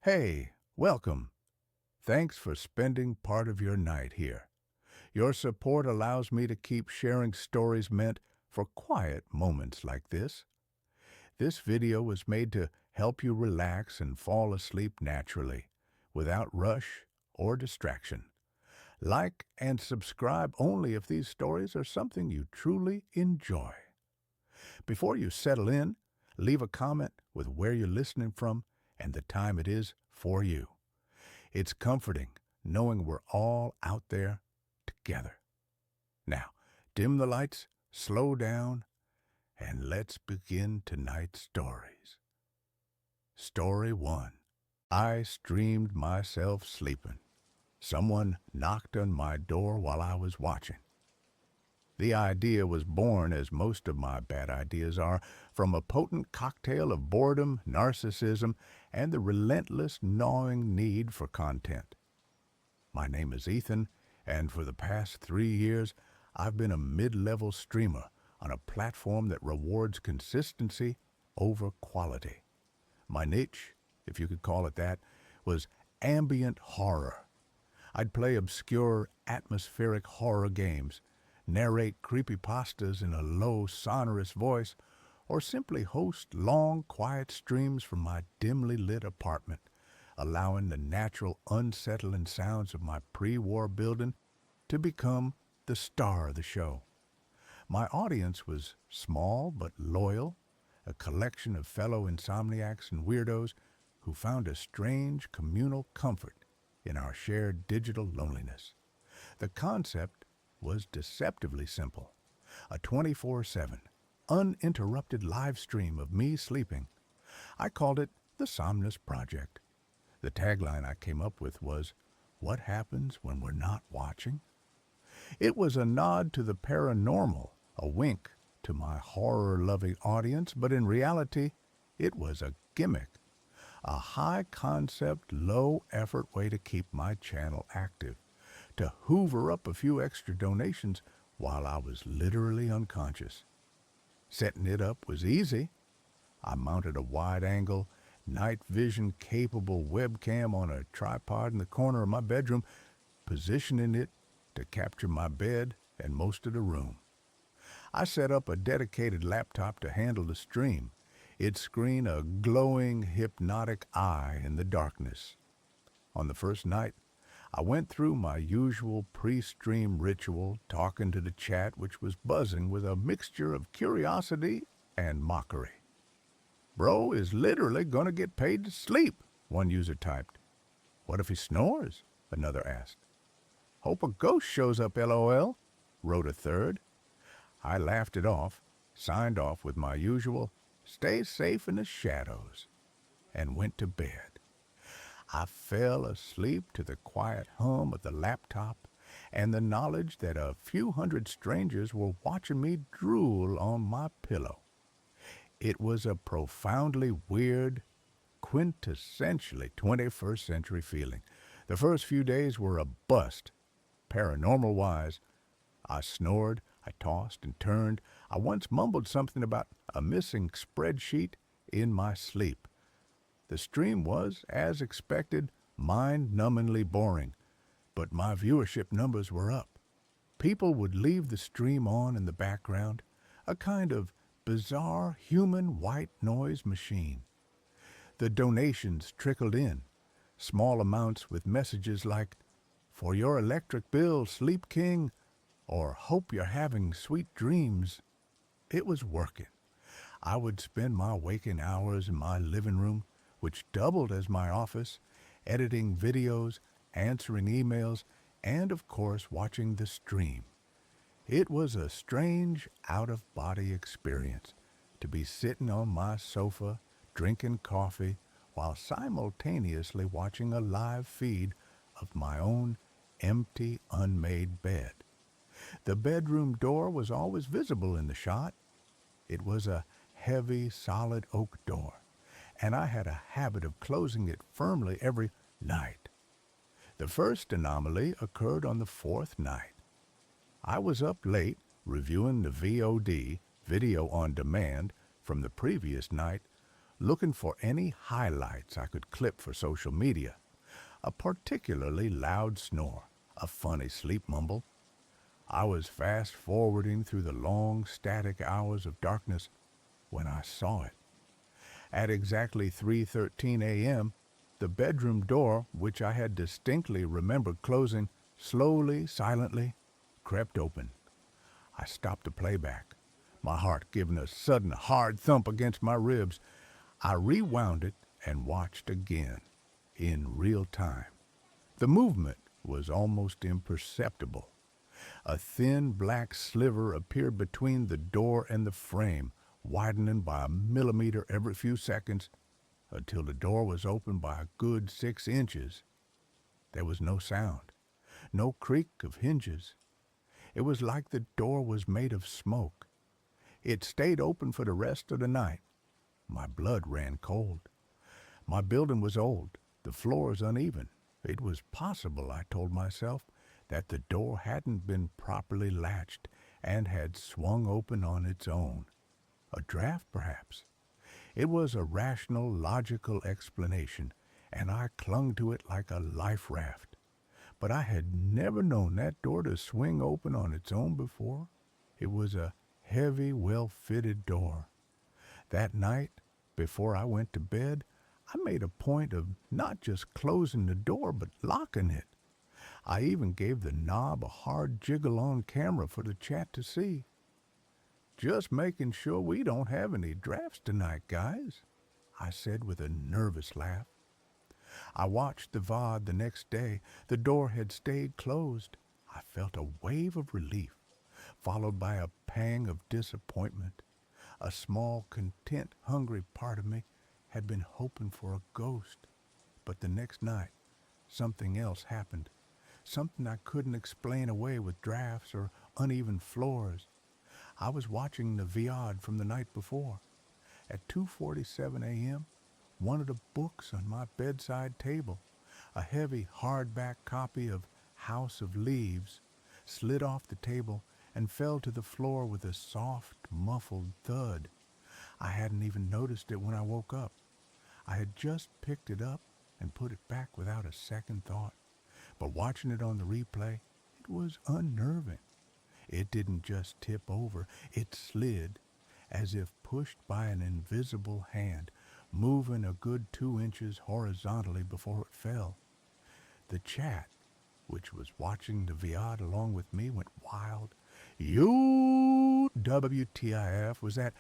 Hey, welcome. Thanks for spending part of your night here. Your support allows me to keep sharing stories meant for quiet moments like this. This video was made to help you relax and fall asleep naturally, without rush or distraction. Like and subscribe only if these stories are something you truly enjoy. Before you settle in, leave a comment with where you're listening from and the time it is for you. It's comforting knowing we're all out there together. Now, dim the lights, slow down, and let's begin tonight's stories. Story 1. I streamed myself sleeping. Someone knocked on my door while I was watching. The idea was born, as most of my bad ideas are, from a potent cocktail of boredom, narcissism, and the relentless gnawing need for content. My name is Ethan, and for the past 3 years, I've been a mid-level streamer on a platform that rewards consistency over quality. My niche, if you could call it that, was ambient horror. I'd play obscure, atmospheric horror games, narrate creepypastas in a low, sonorous voice, or simply host long, quiet streams from my dimly lit apartment, allowing the natural, unsettling sounds of my pre-war building to become the star of the show. My audience was small but loyal, a collection of fellow insomniacs and weirdos who found a strange communal comfort in our shared digital loneliness. The concept was deceptively simple: a 24/7, uninterrupted live stream of me sleeping. I called it the Somnus Project. The tagline I came up with was, "What happens when we're not watching?" It was a nod to the paranormal, a wink to my horror-loving audience, but in reality, it was a gimmick, a high-concept, low-effort way to keep my channel active, to hoover up a few extra donations while I was literally unconscious. Setting it up was easy. I mounted a wide-angle, night vision-capable webcam on a tripod in the corner of my bedroom, positioning it to capture my bed and most of the room. I set up a dedicated laptop to handle the stream, its screen a glowing, hypnotic eye in the darkness. On the first night, I went through my usual pre-stream ritual, talking to the chat, which was buzzing with a mixture of curiosity and mockery. "Bro is literally gonna get paid to sleep," one user typed. "What if he snores?" another asked. "Hope a ghost shows up, LOL," wrote a third. I laughed it off, signed off with my usual, "Stay safe in the shadows," and went to bed. I fell asleep to the quiet hum of the laptop and the knowledge that a few hundred strangers were watching me drool on my pillow. It was a profoundly weird, quintessentially 21st century feeling. The first few days were a bust, paranormal-wise. I snored, I tossed and turned. I once mumbled something about a missing spreadsheet in my sleep. The stream was, as expected, mind-numbingly boring, but my viewership numbers were up. People would leave the stream on in the background, a kind of bizarre human white noise machine. The donations trickled in, small amounts with messages like, "For your electric bill, Sleep King," or "Hope you're having sweet dreams." It was working. I would spend my waking hours in my living room, which doubled as my office, editing videos, answering emails, and of course watching the stream. It was a strange, out-of-body experience to be sitting on my sofa, drinking coffee, while simultaneously watching a live feed of my own empty, unmade bed. The bedroom door was always visible in the shot. It was a heavy, solid oak door, and I had a habit of closing it firmly every night. The first anomaly occurred on the fourth night. I was up late reviewing the VOD, video on demand, from the previous night, looking for any highlights I could clip for social media. A particularly loud snore, a funny sleep mumble. I was fast forwarding through the long static hours of darkness when I saw it. At exactly 3:13 a.m., the bedroom door, which I had distinctly remembered closing, slowly, silently, crept open. I stopped the playback, my heart giving a sudden hard thump against my ribs. I rewound it and watched again, in real time. The movement was almost imperceptible. A thin black sliver appeared between the door and the frame, widening by a millimeter every few seconds until the door was opened by a good 6 inches. There was no sound, no creak of hinges. It was like the door was made of smoke. It stayed open for the rest of the night. My blood ran cold. My building was old, the floors uneven. It was possible, I told myself, that the door hadn't been properly latched and had swung open on its own. A draft, perhaps. It was a rational, logical explanation, and I clung to it like a life raft. But I had never known that door to swing open on its own before. It was a heavy, well-fitted door. That night, before I went to bed, I made a point of not just closing the door, but locking it. I even gave the knob a hard jiggle on camera for the chat to see. "Just making sure we don't have any drafts tonight, guys," I said with a nervous laugh. I watched the VOD the next day. The door had stayed closed. I felt a wave of relief, followed by a pang of disappointment. A small, content, hungry part of me had been hoping for a ghost. But the next night, something else happened. Something I couldn't explain away with drafts or uneven floors. I was watching the VOD from the night before. At 2:47 a.m., one of the books on my bedside table, a heavy hardback copy of House of Leaves, slid off the table and fell to the floor with a soft, muffled thud. I hadn't even noticed it when I woke up. I had just picked it up and put it back without a second thought. But watching it on the replay, it was unnerving. It didn't just tip over, it slid, as if pushed by an invisible hand, moving a good 2 inches horizontally before it fell. The chat, which was watching the VOD along with me, went wild. "You WTIF, was that?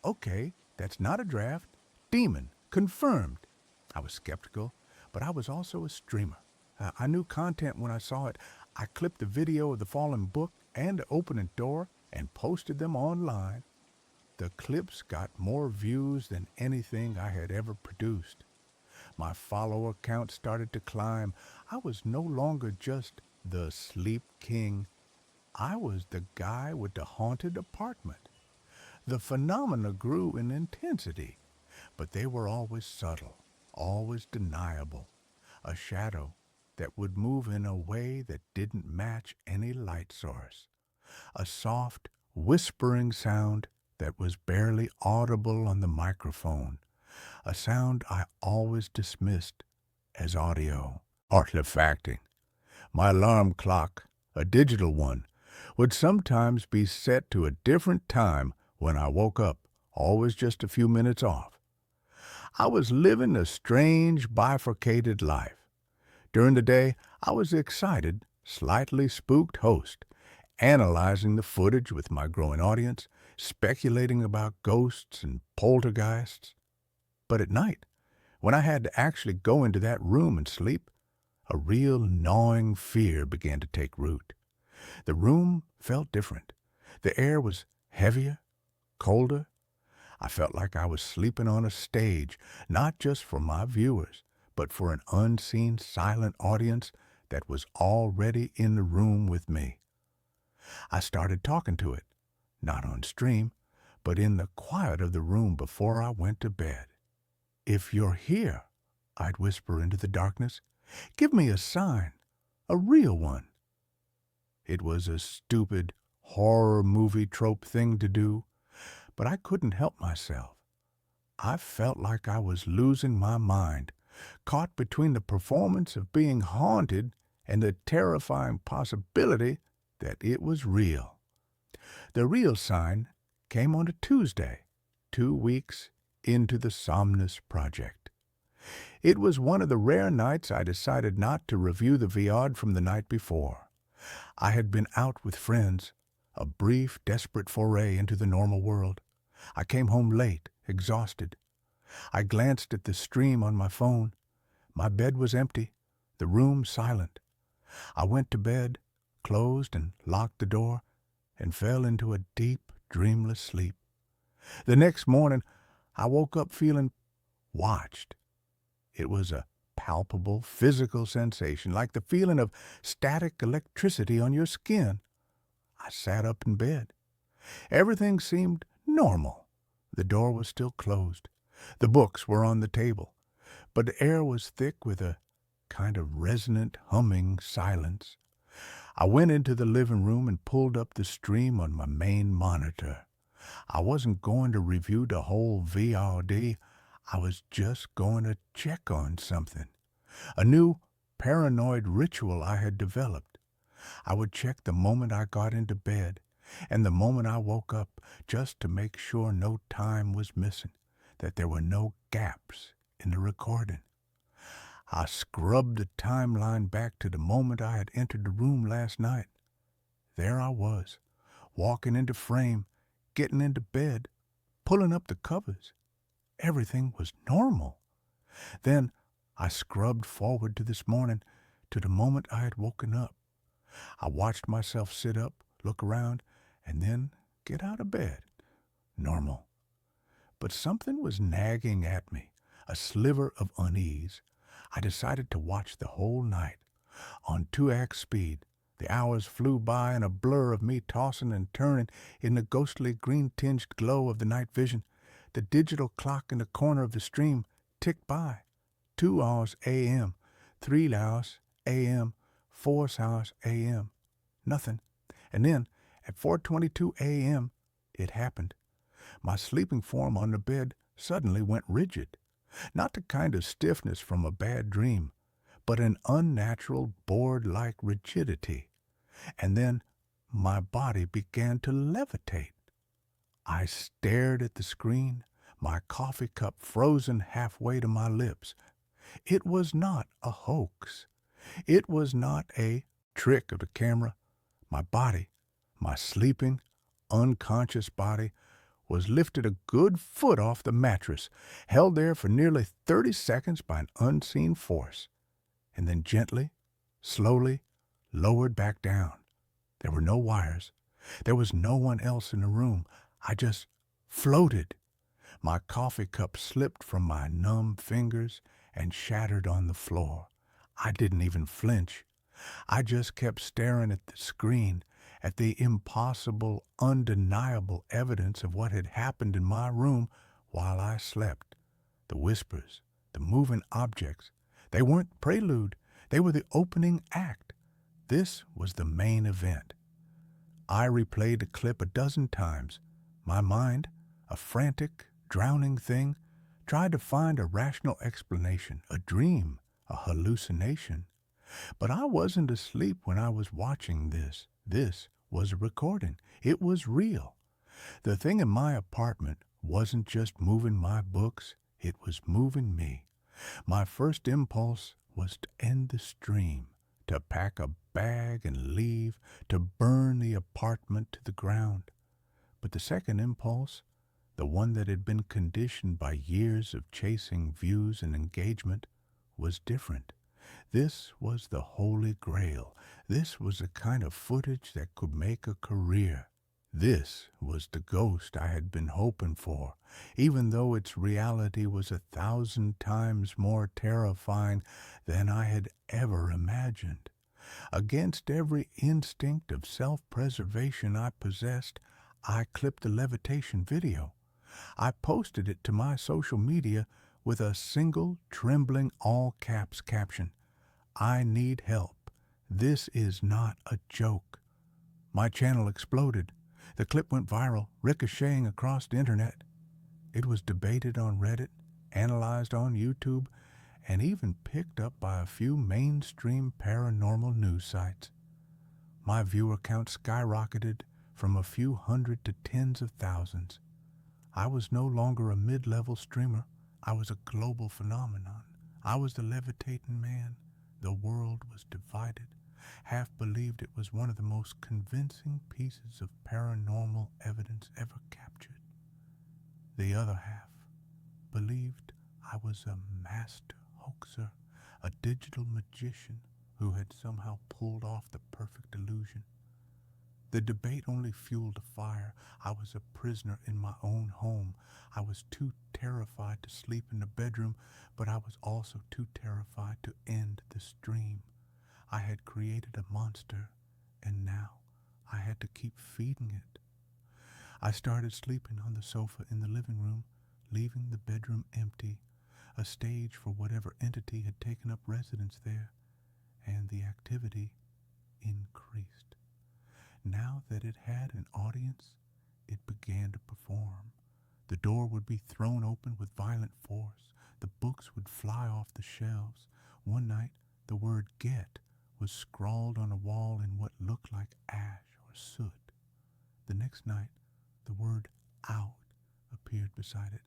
Okay, that's not a draft. Demon, confirmed." I was skeptical, but I was also a streamer. I knew content when I saw it. I clipped the video of the fallen book and the opening door and posted them online. The clips got more views than anything I had ever produced. My follower count started to climb. I was no longer just the Sleep King. I was the guy with the haunted apartment. The phenomena grew in intensity, but they were always subtle, always deniable. A shadow that would move in a way that didn't match any light source. A soft, whispering sound that was barely audible on the microphone. A sound I always dismissed as audio. Artifacting. My alarm clock, a digital one, would sometimes be set to a different time when I woke up, always just a few minutes off. I was living a strange, bifurcated life. During the day, I was the excited, slightly spooked host, analyzing the footage with my growing audience, speculating about ghosts and poltergeists. But at night, when I had to actually go into that room and sleep, a real gnawing fear began to take root. The room felt different. The air was heavier, colder. I felt like I was sleeping on a stage, not just for my viewers, but for an unseen, silent audience that was already in the room with me. I started talking to it, not on stream, but in the quiet of the room before I went to bed. "If you're here," I'd whisper into the darkness, "give me a sign, a real one." It was a stupid, horror movie trope thing to do, but I couldn't help myself. I felt like I was losing my mind, caught between the performance of being haunted and the terrifying possibility that it was real. The real sign came on a Tuesday, 2 weeks into the Somnus Project. It was one of the rare nights I decided not to review the VOD from the night before. I had been out with friends, a brief, desperate foray into the normal world. I came home late, exhausted. I glanced at the stream on my phone. My bed was empty, the room silent. I went to bed, closed and locked the door, and fell into a deep, dreamless sleep. The next morning, I woke up feeling watched. It was a palpable, physical sensation, like the feeling of static electricity on your skin. I sat up in bed. Everything seemed normal. The door was still closed. The books were on the table, but the air was thick with a kind of resonant, humming silence. I went into the living room and pulled up the stream on my main monitor. I wasn't going to review the whole VOD. I was just going to check on something. A new paranoid ritual I had developed. I would check the moment I got into bed and the moment I woke up, just to make sure no time was missing, that there were no gaps in the recording. I scrubbed the timeline back to the moment I had entered the room last night. There I was, walking into frame, getting into bed, pulling up the covers. Everything was normal. Then I scrubbed forward to this morning, to the moment I had woken up. I watched myself sit up, look around, and then get out of bed. Normal. But something was nagging at me, a sliver of unease. I decided to watch the whole night. On 2x speed, the hours flew by in a blur of me tossing and turning in the ghostly green-tinged glow of the night vision. The digital clock in the corner of the stream ticked by. 2 hours a.m., 3 hours a.m., 4 hours a.m. Nothing. And then, at 4:22 a.m., it happened. My sleeping form on the bed suddenly went rigid. Not the kind of stiffness from a bad dream, but an unnatural, board-like rigidity. And then my body began to levitate. I stared at the screen, my coffee cup frozen halfway to my lips. It was not a hoax. It was not a trick of the camera. My body, my sleeping, unconscious body, was lifted a good foot off the mattress, held there for nearly 30 seconds by an unseen force, and then gently, slowly, lowered back down. There were no wires. There was no one else in the room. I just floated. My coffee cup slipped from my numb fingers and shattered on the floor. I didn't even flinch. I just kept staring at the screen, at the impossible, undeniable evidence of what had happened in my room while I slept. The whispers, the moving objects, they weren't prelude. They were the opening act. This was the main event. I replayed the clip a dozen times. My mind, a frantic, drowning thing, tried to find a rational explanation, a dream, a hallucination. But I wasn't asleep when I was watching this. This was a recording. It was real. The thing in my apartment wasn't just moving my books, it was moving me. My first impulse was to end the stream, to pack a bag and leave, to burn the apartment to the ground. But the second impulse, the one that had been conditioned by years of chasing views and engagement, was different. This was the Holy Grail. This was the kind of footage that could make a career. This was the ghost I had been hoping for, even though its reality was 1,000 times more terrifying than I had ever imagined. Against every instinct of self-preservation I possessed, I clipped the levitation video. I posted it to my social media with a single, trembling, all-caps caption. I need help. This is not a joke. My channel exploded. The clip went viral, ricocheting across the internet. It was debated on Reddit, analyzed on YouTube, and even picked up by a few mainstream paranormal news sites. My viewer count skyrocketed from a few hundred to tens of thousands. I was no longer a mid-level streamer. I was a global phenomenon. I was the levitating man. The world was divided. Half believed it was one of the most convincing pieces of paranormal evidence ever captured. The other half believed I was a master hoaxer, a digital magician who had somehow pulled off the perfect illusion. The debate only fueled the fire. I was a prisoner in my own home. I was too terrified to sleep in the bedroom, but I was also too terrified to end the stream. I had created a monster, and now I had to keep feeding it. I started sleeping on the sofa in the living room, leaving the bedroom empty, a stage for whatever entity had taken up residence there, and the activity increased. Now that it had an audience, it began to perform. The door would be thrown open with violent force. The books would fly off the shelves. One night, the word "get" was scrawled on a wall in what looked like ash or soot. The next night, the word "out" appeared beside it.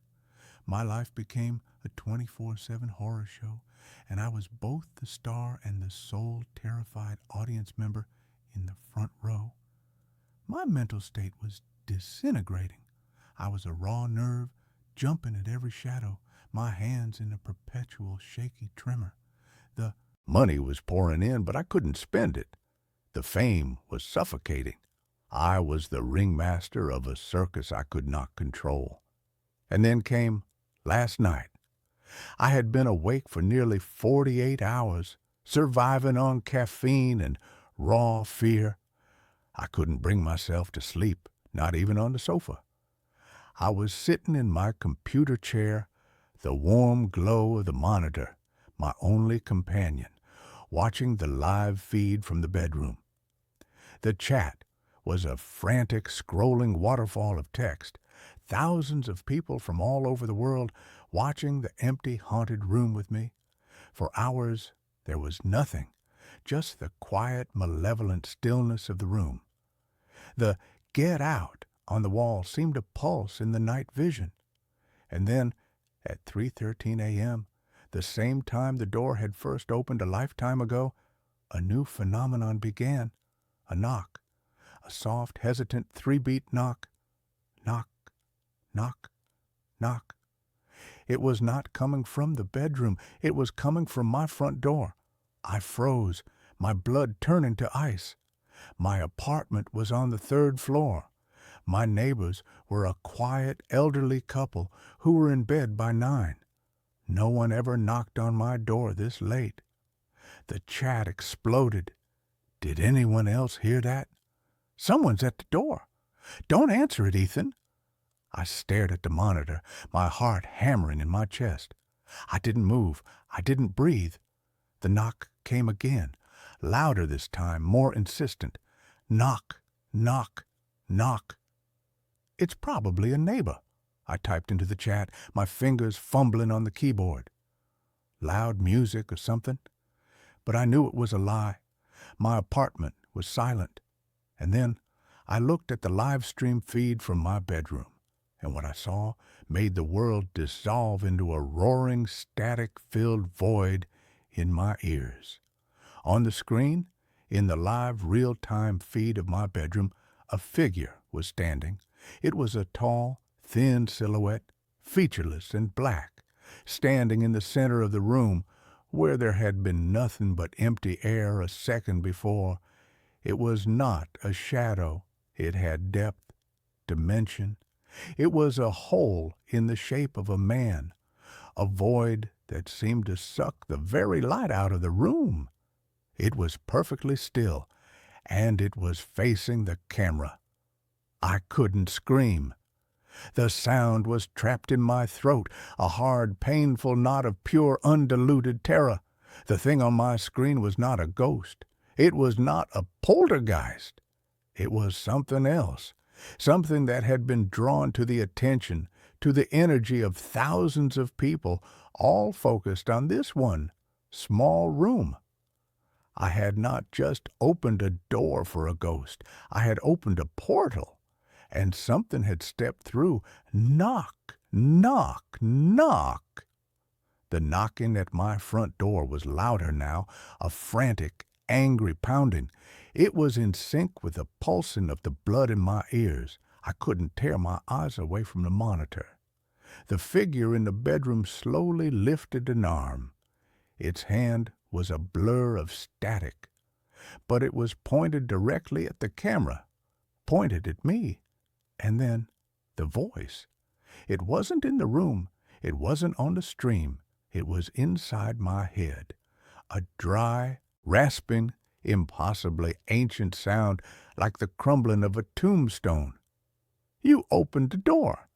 My life became a 24/7 horror show, and I was both the star and the sole terrified audience member in the front row. My mental state was disintegrating. I was a raw nerve, jumping at every shadow, my hands in a perpetual shaky tremor. The money was pouring in, but I couldn't spend it. The fame was suffocating. I was the ringmaster of a circus I could not control. And then came last night. I had been awake for nearly 48 hours, surviving on caffeine and raw fear. I couldn't bring myself to sleep, not even on the sofa. I was sitting in my computer chair, the warm glow of the monitor, my only companion, watching the live feed from the bedroom. The chat was a frantic, scrolling waterfall of text. Thousands of people from all over the world watching the empty, haunted room with me. For hours, there was nothing, just the quiet, malevolent stillness of the room. The "get out" on the wall seemed to pulse in the night vision. And then, at 3:13 a.m., the same time the door had first opened a lifetime ago, a new phenomenon began. A knock. A soft, hesitant, 3-beat knock. Knock, knock, knock. It was not coming from the bedroom. It was coming from my front door. I froze, my blood turning to ice. My apartment was on the 3rd floor. My neighbors were a quiet, elderly couple who were in bed by 9. No one ever knocked on my door this late. The chat exploded. Did anyone else hear that? Someone's at the door. Don't answer it, Ethan. I stared at the monitor, my heart hammering in my chest. I didn't move. I didn't breathe. The knock came again, louder this time, more insistent. Knock, knock, knock. It's probably a neighbor, I typed into the chat, my fingers fumbling on the keyboard. Loud music or something? But I knew it was a lie. My apartment was silent. And then I looked at the live stream feed from my bedroom, and what I saw made the world dissolve into a roaring, static-filled void in my ears. On the screen, in the live real-time feed of my bedroom, a figure was standing. It was a tall, thin silhouette, featureless and black, standing in the center of the room where there had been nothing but empty air a second before. It was not a shadow. It had depth, dimension. It was a hole in the shape of a man, a void that seemed to suck the very light out of the room. It was perfectly still, and it was facing the camera. I couldn't scream. The sound was trapped in my throat, a hard, painful knot of pure, undiluted terror. The thing on my screen was not a ghost. It was not a poltergeist. It was something else, something that had been drawn to the attention, to the energy of thousands of people, all focused on this one small room. I had not just opened a door for a ghost. I had opened a portal, and something had stepped through. Knock, knock, knock. The knocking at my front door was louder now, a frantic, angry pounding. It was in sync with the pulsing of the blood in my ears. I couldn't tear my eyes away from the monitor. The figure in the bedroom slowly lifted an arm. Its hand was a blur of static, but it was pointed directly at the camera, pointed at me. And then the voice. It wasn't in the room. It wasn't on the stream. It was inside my head. A dry, rasping, impossibly ancient sound like the crumbling of a tombstone. You opened the door.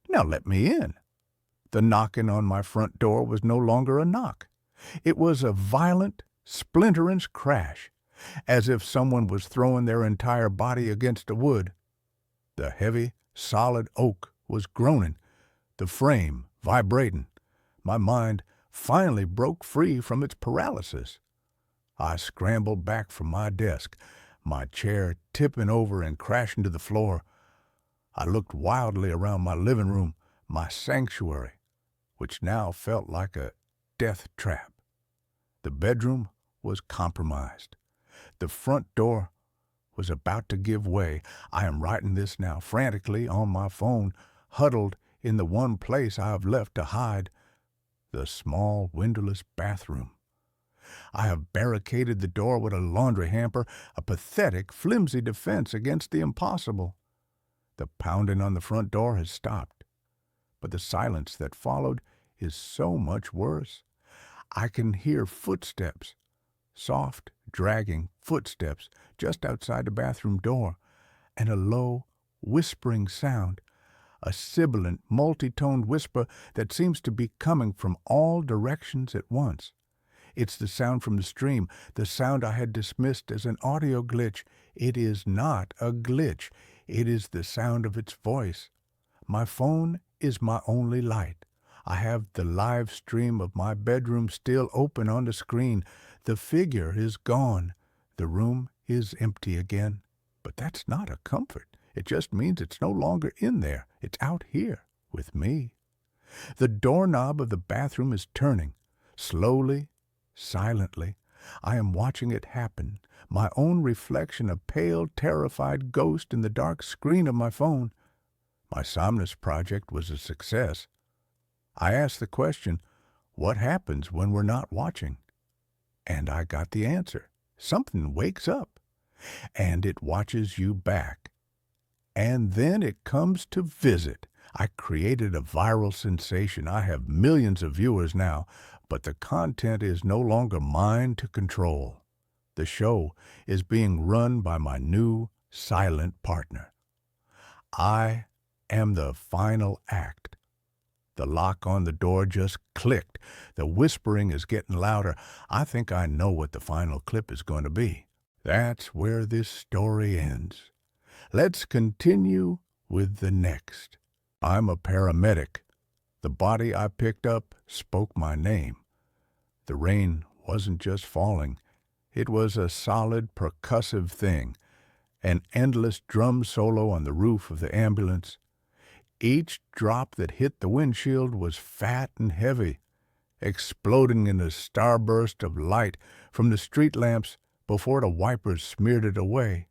Now let me in. The knocking on my front door was no longer a knock. It was a violent, splintering crash, as if someone was throwing their entire body against the wood. The heavy, solid oak was groaning, the frame vibrating. My mind finally broke free from its paralysis. I scrambled back from my desk, my chair tipping over and crashing to the floor. I looked wildly around my living room, my sanctuary, which now felt like a death trap. The bedroom was compromised. The front door was about to give way. I am writing this now frantically on my phone, huddled in the one place I have left to hide, the small windowless bathroom. I have barricaded the door with a laundry hamper, a pathetic, flimsy defense against the impossible. The pounding on the front door has stopped, but the silence that followed is so much worse. I can hear footsteps, soft, dragging footsteps just outside the bathroom door, and a low, whispering sound, a sibilant, multi-toned whisper that seems to be coming from all directions at once. It's the sound from the stream, the sound I had dismissed as an audio glitch. It is not a glitch. It is the sound of its voice. My phone is my only light. I have the live stream of my bedroom still open on the screen. The figure is gone. The room is empty again. But that's not a comfort. It just means it's no longer in there. It's out here with me. The doorknob of the bathroom is turning. Slowly, silently, I am watching it happen. My own reflection, a pale, terrified ghost in the dark screen of my phone. My Somnus project was a success. I asked the question, what happens when we're not watching? And I got the answer. Something wakes up, and it watches you back. And then it comes to visit. I created a viral sensation. I have millions of viewers now, but the content is no longer mine to control. The show is being run by my new silent partner. I am the final act. The lock on the door just clicked. The whispering is getting louder. I think I know what the final clip is going to be. That's where this story ends. Let's continue with the next. I'm a paramedic. The body I picked up spoke my name. The rain wasn't just falling. It was a solid, percussive thing, an endless drum solo on the roof of the ambulance. Each drop that hit the windshield was fat and heavy, exploding in a starburst of light from the street lamps before the wipers smeared it away.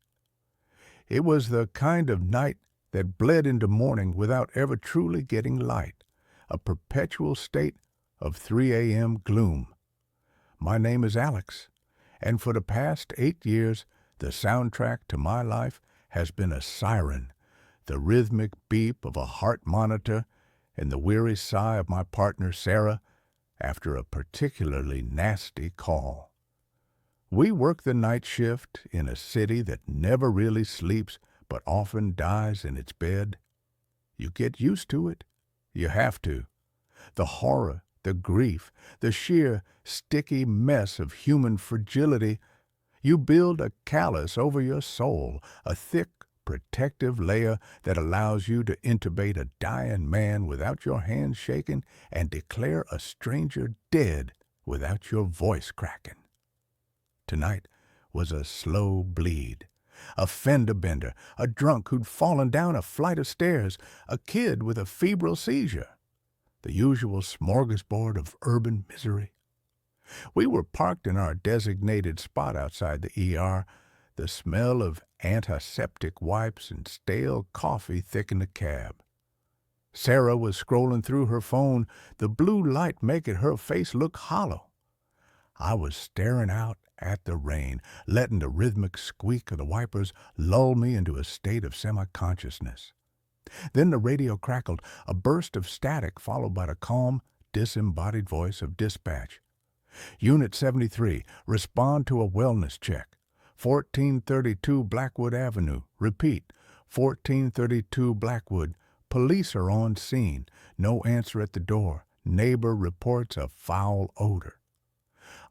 It was the kind of night that bled into morning without ever truly getting light, a perpetual state of 3 a.m. gloom. My name is Alex, and for the past 8 years, the soundtrack to my life has been a siren, the rhythmic beep of a heart monitor, and the weary sigh of my partner Sarah after a particularly nasty call. We work the night shift in a city that never really sleeps but often dies in its bed. You get used to it. You have to. The horror, the grief, the sheer, sticky mess of human fragility. You build a callus over your soul, a thick, protective layer that allows you to intubate a dying man without your hands shaking and declare a stranger dead without your voice cracking. Tonight was a slow bleed, a fender bender, a drunk who'd fallen down a flight of stairs, a kid with a febrile seizure, the usual smorgasbord of urban misery. We were parked in our designated spot outside the ER. The smell of antiseptic wipes and stale coffee thickened the cab. Sarah was scrolling through her phone, the blue light making her face look hollow. I was staring out at the rain, letting the rhythmic squeak of the wipers lull me into a state of semi-consciousness. Then the radio crackled, a burst of static followed by the calm, disembodied voice of dispatch. Unit 73, respond to a wellness check. 1432 Blackwood Avenue. Repeat, 1432 Blackwood. Police are on scene. No answer at the door. Neighbor reports a foul odor.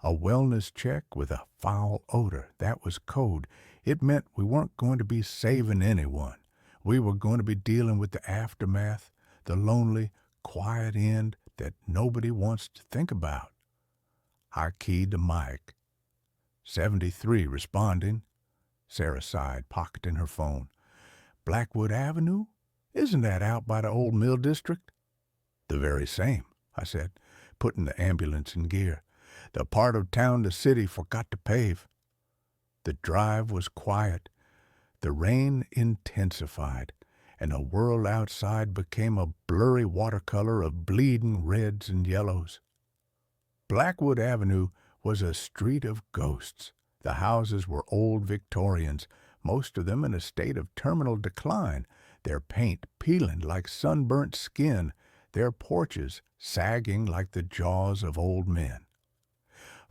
A wellness check with a foul odor. That was code. It meant we weren't going to be saving anyone. We were going to be dealing with the aftermath, the lonely, quiet end that nobody wants to think about. I keyed the mic. 73 responding. Sarah sighed, pocketing her phone. Blackwood Avenue? Isn't that out by the old mill district? The very same, I said, putting the ambulance in gear. The part of town the city forgot to pave. The drive was quiet. The rain intensified, and the world outside became a blurry watercolor of bleeding reds and yellows. Blackwood Avenue was a street of ghosts. The houses were old Victorians, most of them in a state of terminal decline, their paint peeling like sunburnt skin, their porches sagging like the jaws of old men.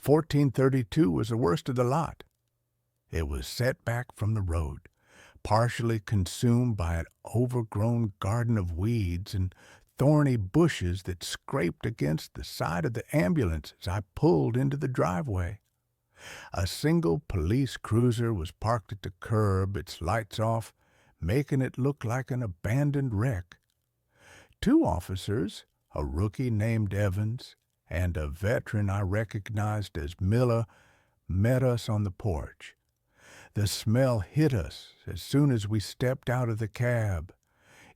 1432 was the worst of the lot. It was set back from the road, partially consumed by an overgrown garden of weeds and thorny bushes that scraped against the side of the ambulance as I pulled into the driveway. A single police cruiser was parked at the curb, its lights off, making it look like an abandoned wreck. Two officers, a rookie named Evans and a veteran I recognized as Miller, met us on the porch. The smell hit us as soon as we stepped out of the cab.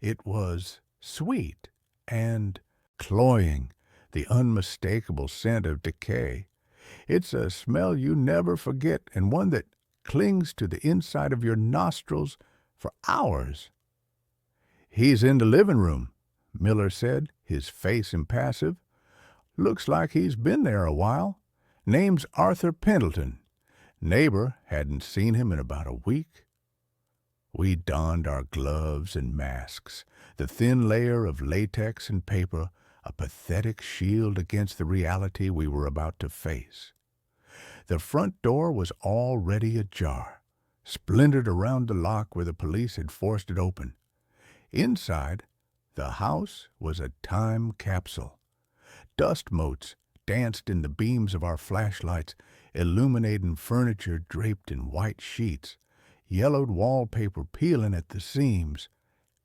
It was sweet and cloying, the unmistakable scent of decay. It's a smell you never forget and one that clings to the inside of your nostrils for hours. He's in the living room, Miller said, his face impassive. Looks like he's been there a while. Name's Arthur Pendleton. Neighbor hadn't seen him in about a week. We donned our gloves and masks, the thin layer of latex and paper, a pathetic shield against the reality we were about to face. The front door was already ajar, splintered around the lock where the police had forced it open. Inside, the house was a time capsule. Dust motes danced in the beams of our flashlights, illuminating furniture draped in white sheets, yellowed wallpaper peeling at the seams,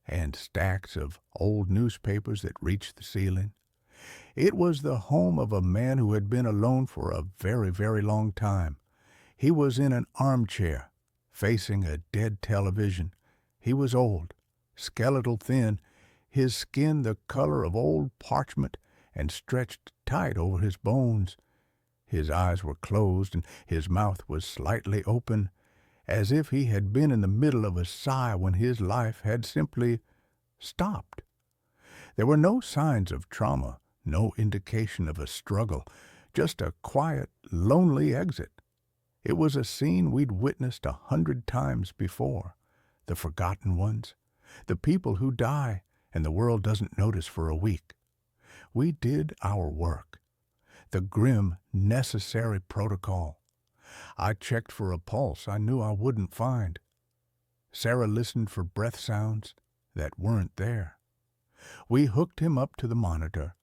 and stacks of old newspapers that reached the ceiling. It was the home of a man who had been alone for a very, very long time. He was in an armchair, facing a dead television. He was old, skeletal thin, his skin the color of old parchment and stretched tight over his bones. His eyes were closed and his mouth was slightly open, as if he had been in the middle of a sigh when his life had simply stopped. There were no signs of trauma, no indication of a struggle, just a quiet, lonely exit. It was a scene we'd witnessed 100 times before. The forgotten ones, the people who die and the world doesn't notice for a week. We did our work, the grim, necessary protocol. I checked for a pulse I knew I wouldn't find. Sarah listened for breath sounds that weren't there. We hooked him up to the monitor,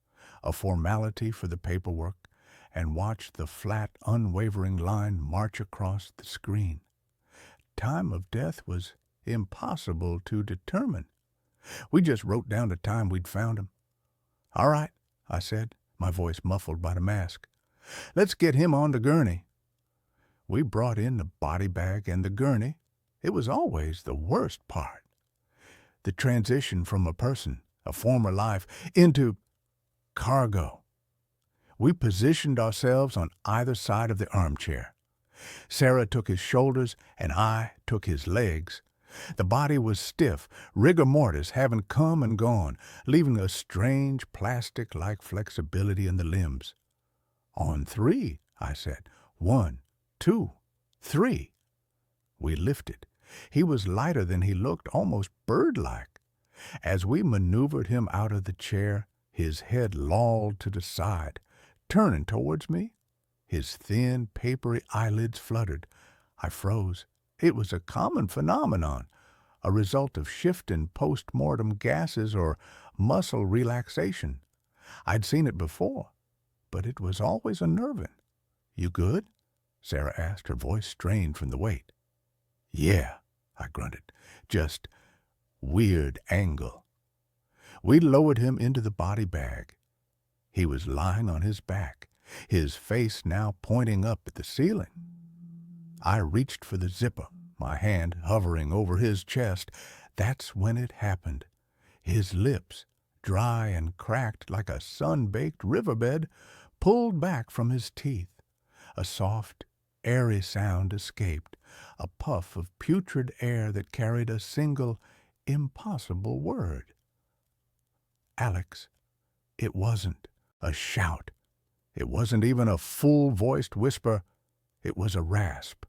a formality for the paperwork, and watched the flat, unwavering line march across the screen. Time of death was impossible to determine. We just wrote down the time we'd found him. "All right," I said, my voice muffled by the mask. "Let's get him on the gurney." We brought in the body bag and the gurney. It was always the worst part. The transition from a person, a former life, into cargo. We positioned ourselves on either side of the armchair. Sarah took his shoulders and I took his legs. The body was stiff, rigor mortis having come and gone, leaving a strange plastic-like flexibility in the limbs. "On three," I said. "1, 2, 3. We lifted. He was lighter than he looked, almost bird-like. As we maneuvered him out of the chair, his head lolled to the side, turning towards me. His thin, papery eyelids fluttered. I froze. It was a common phenomenon, a result of shifting post-mortem gases or muscle relaxation. I'd seen it before, but it was always unnerving. "You good?" Sarah asked, her voice strained from the weight. "Yeah," I grunted. "Just weird angle." We lowered him into the body bag. He was lying on his back, his face now pointing up at the ceiling. I reached for the zipper, my hand hovering over his chest. That's when it happened. His lips, dry and cracked like a sun-baked riverbed, pulled back from his teeth. A soft, airy sound escaped, a puff of putrid air that carried a single, impossible word. "Alex." It wasn't a shout. It wasn't even a full-voiced whisper. It was a rasp,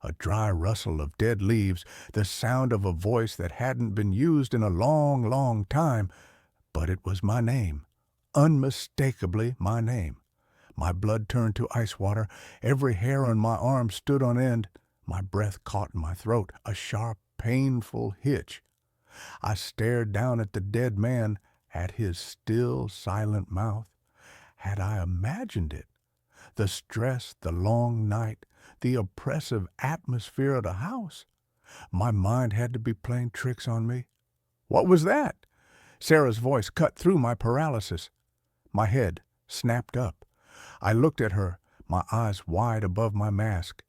a dry rustle of dead leaves, the sound of a voice that hadn't been used in a long, long time. But it was my name, unmistakably my name. My blood turned to ice water. Every hair on my arm stood on end. My breath caught in my throat, a sharp, painful hitch. I stared down at the dead man, at his still, silent mouth. Had I imagined it? The stress, the long night, the oppressive atmosphere of the house. My mind had to be playing tricks on me. "What was that?" Sarah's voice cut through my paralysis. My head snapped up. I looked at her, my eyes wide above my mask.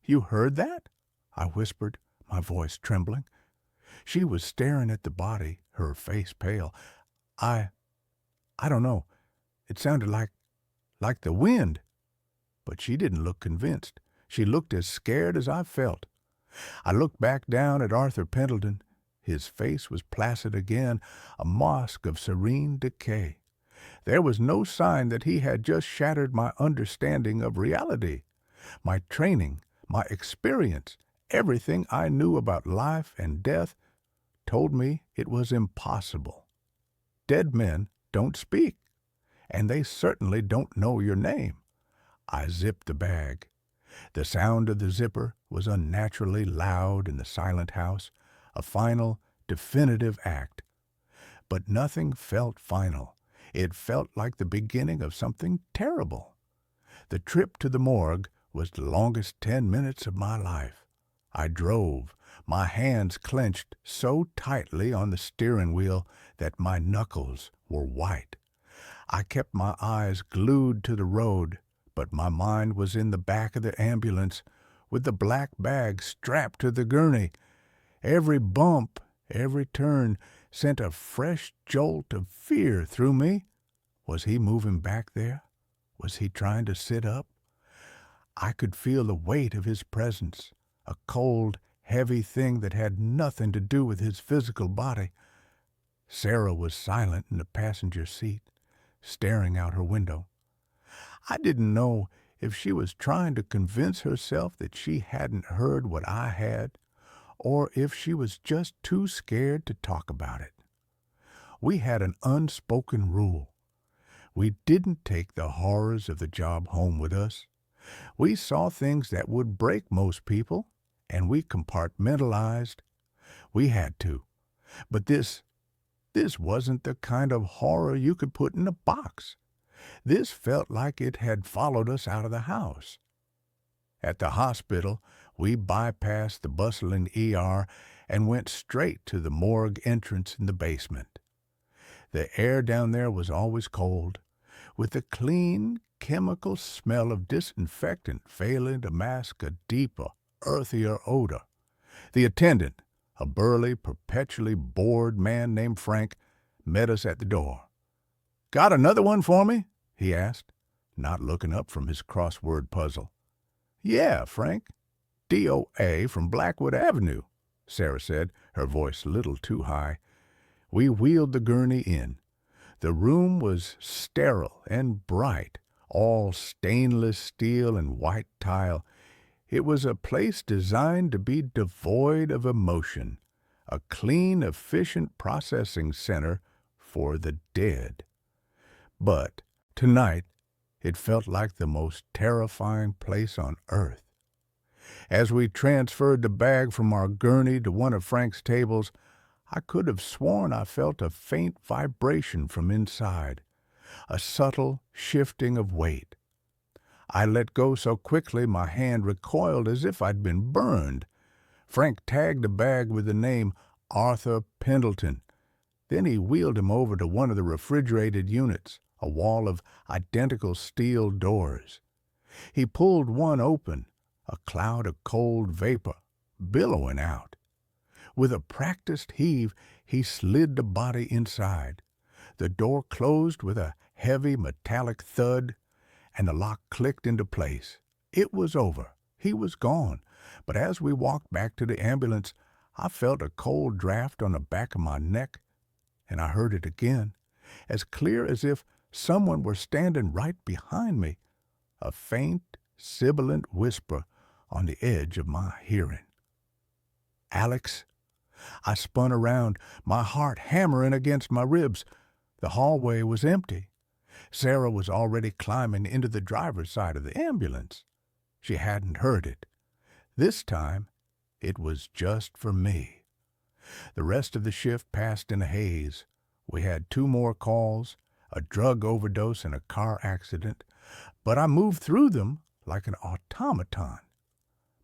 "You heard that?" I whispered, my voice trembling. She was staring at the body, her face pale. I don't know. It sounded like the wind." But she didn't look convinced. She looked as scared as I felt. I looked back down at Arthur Pendleton. His face was placid again, a mask of serene decay. There was no sign that he had just shattered my understanding of reality. My training, my experience, everything I knew about life and death told me it was impossible. Dead men don't speak, and they certainly don't know your name. I zipped the bag. The sound of the zipper was unnaturally loud in the silent house, a final, definitive act. But nothing felt final. It felt like the beginning of something terrible. The trip to the morgue was the longest 10 minutes of my life. I drove, my hands clenched so tightly on the steering wheel that my knuckles were white. I kept my eyes glued to the road, but my mind was in the back of the ambulance with the black bag strapped to the gurney. Every bump, every turn sent a fresh jolt of fear through me. Was he moving back there? Was he trying to sit up? I could feel the weight of his presence, a cold, heavy thing that had nothing to do with his physical body. Sarah was silent in the passenger seat, staring out her window. I didn't know if she was trying to convince herself that she hadn't heard what I had, or if she was just too scared to talk about it. We had an unspoken rule. We didn't take the horrors of the job home with us. We saw things that would break most people, and we compartmentalized. We had to. But this wasn't the kind of horror you could put in a box. This felt like it had followed us out of the house. At the hospital, we bypassed the bustling ER and went straight to the morgue entrance in the basement. The air down there was always cold, with the clean, chemical smell of disinfectant failing to mask a deeper, earthier odor. The attendant, a burly, perpetually bored man named Frank, met us at the door. "Got another one for me?" he asked, not looking up from his crossword puzzle. "Yeah, Frank. DOA from Blackwood Avenue," Sarah said, her voice a little too high. We wheeled the gurney in. The room was sterile and bright, all stainless steel and white tile. It was a place designed to be devoid of emotion, a clean, efficient processing center for the dead. But tonight, it felt like the most terrifying place on earth. As we transferred the bag from our gurney to one of Frank's tables, I could have sworn I felt a faint vibration from inside, a subtle shifting of weight. I let go so quickly my hand recoiled as if I'd been burned. Frank tagged the bag with the name Arthur Pendleton. Then he wheeled him over to one of the refrigerated units, a wall of identical steel doors. He pulled one open, a cloud of cold vapor billowing out. With a practiced heave, he slid the body inside. The door closed with a heavy metallic thud, and the lock clicked into place. It was over. He was gone. But as we walked back to the ambulance, I felt a cold draft on the back of my neck, and I heard it again, as clear as if someone were standing right behind me, a faint, sibilant whisper on the edge of my hearing. "Alex." I spun around, my heart hammering against my ribs. The hallway was empty. Sarah was already climbing into the driver's side of the ambulance. She hadn't heard it. This time, it was just for me. The rest of the shift passed in a haze. We had 2 more calls, a drug overdose and a car accident, but I moved through them like an automaton.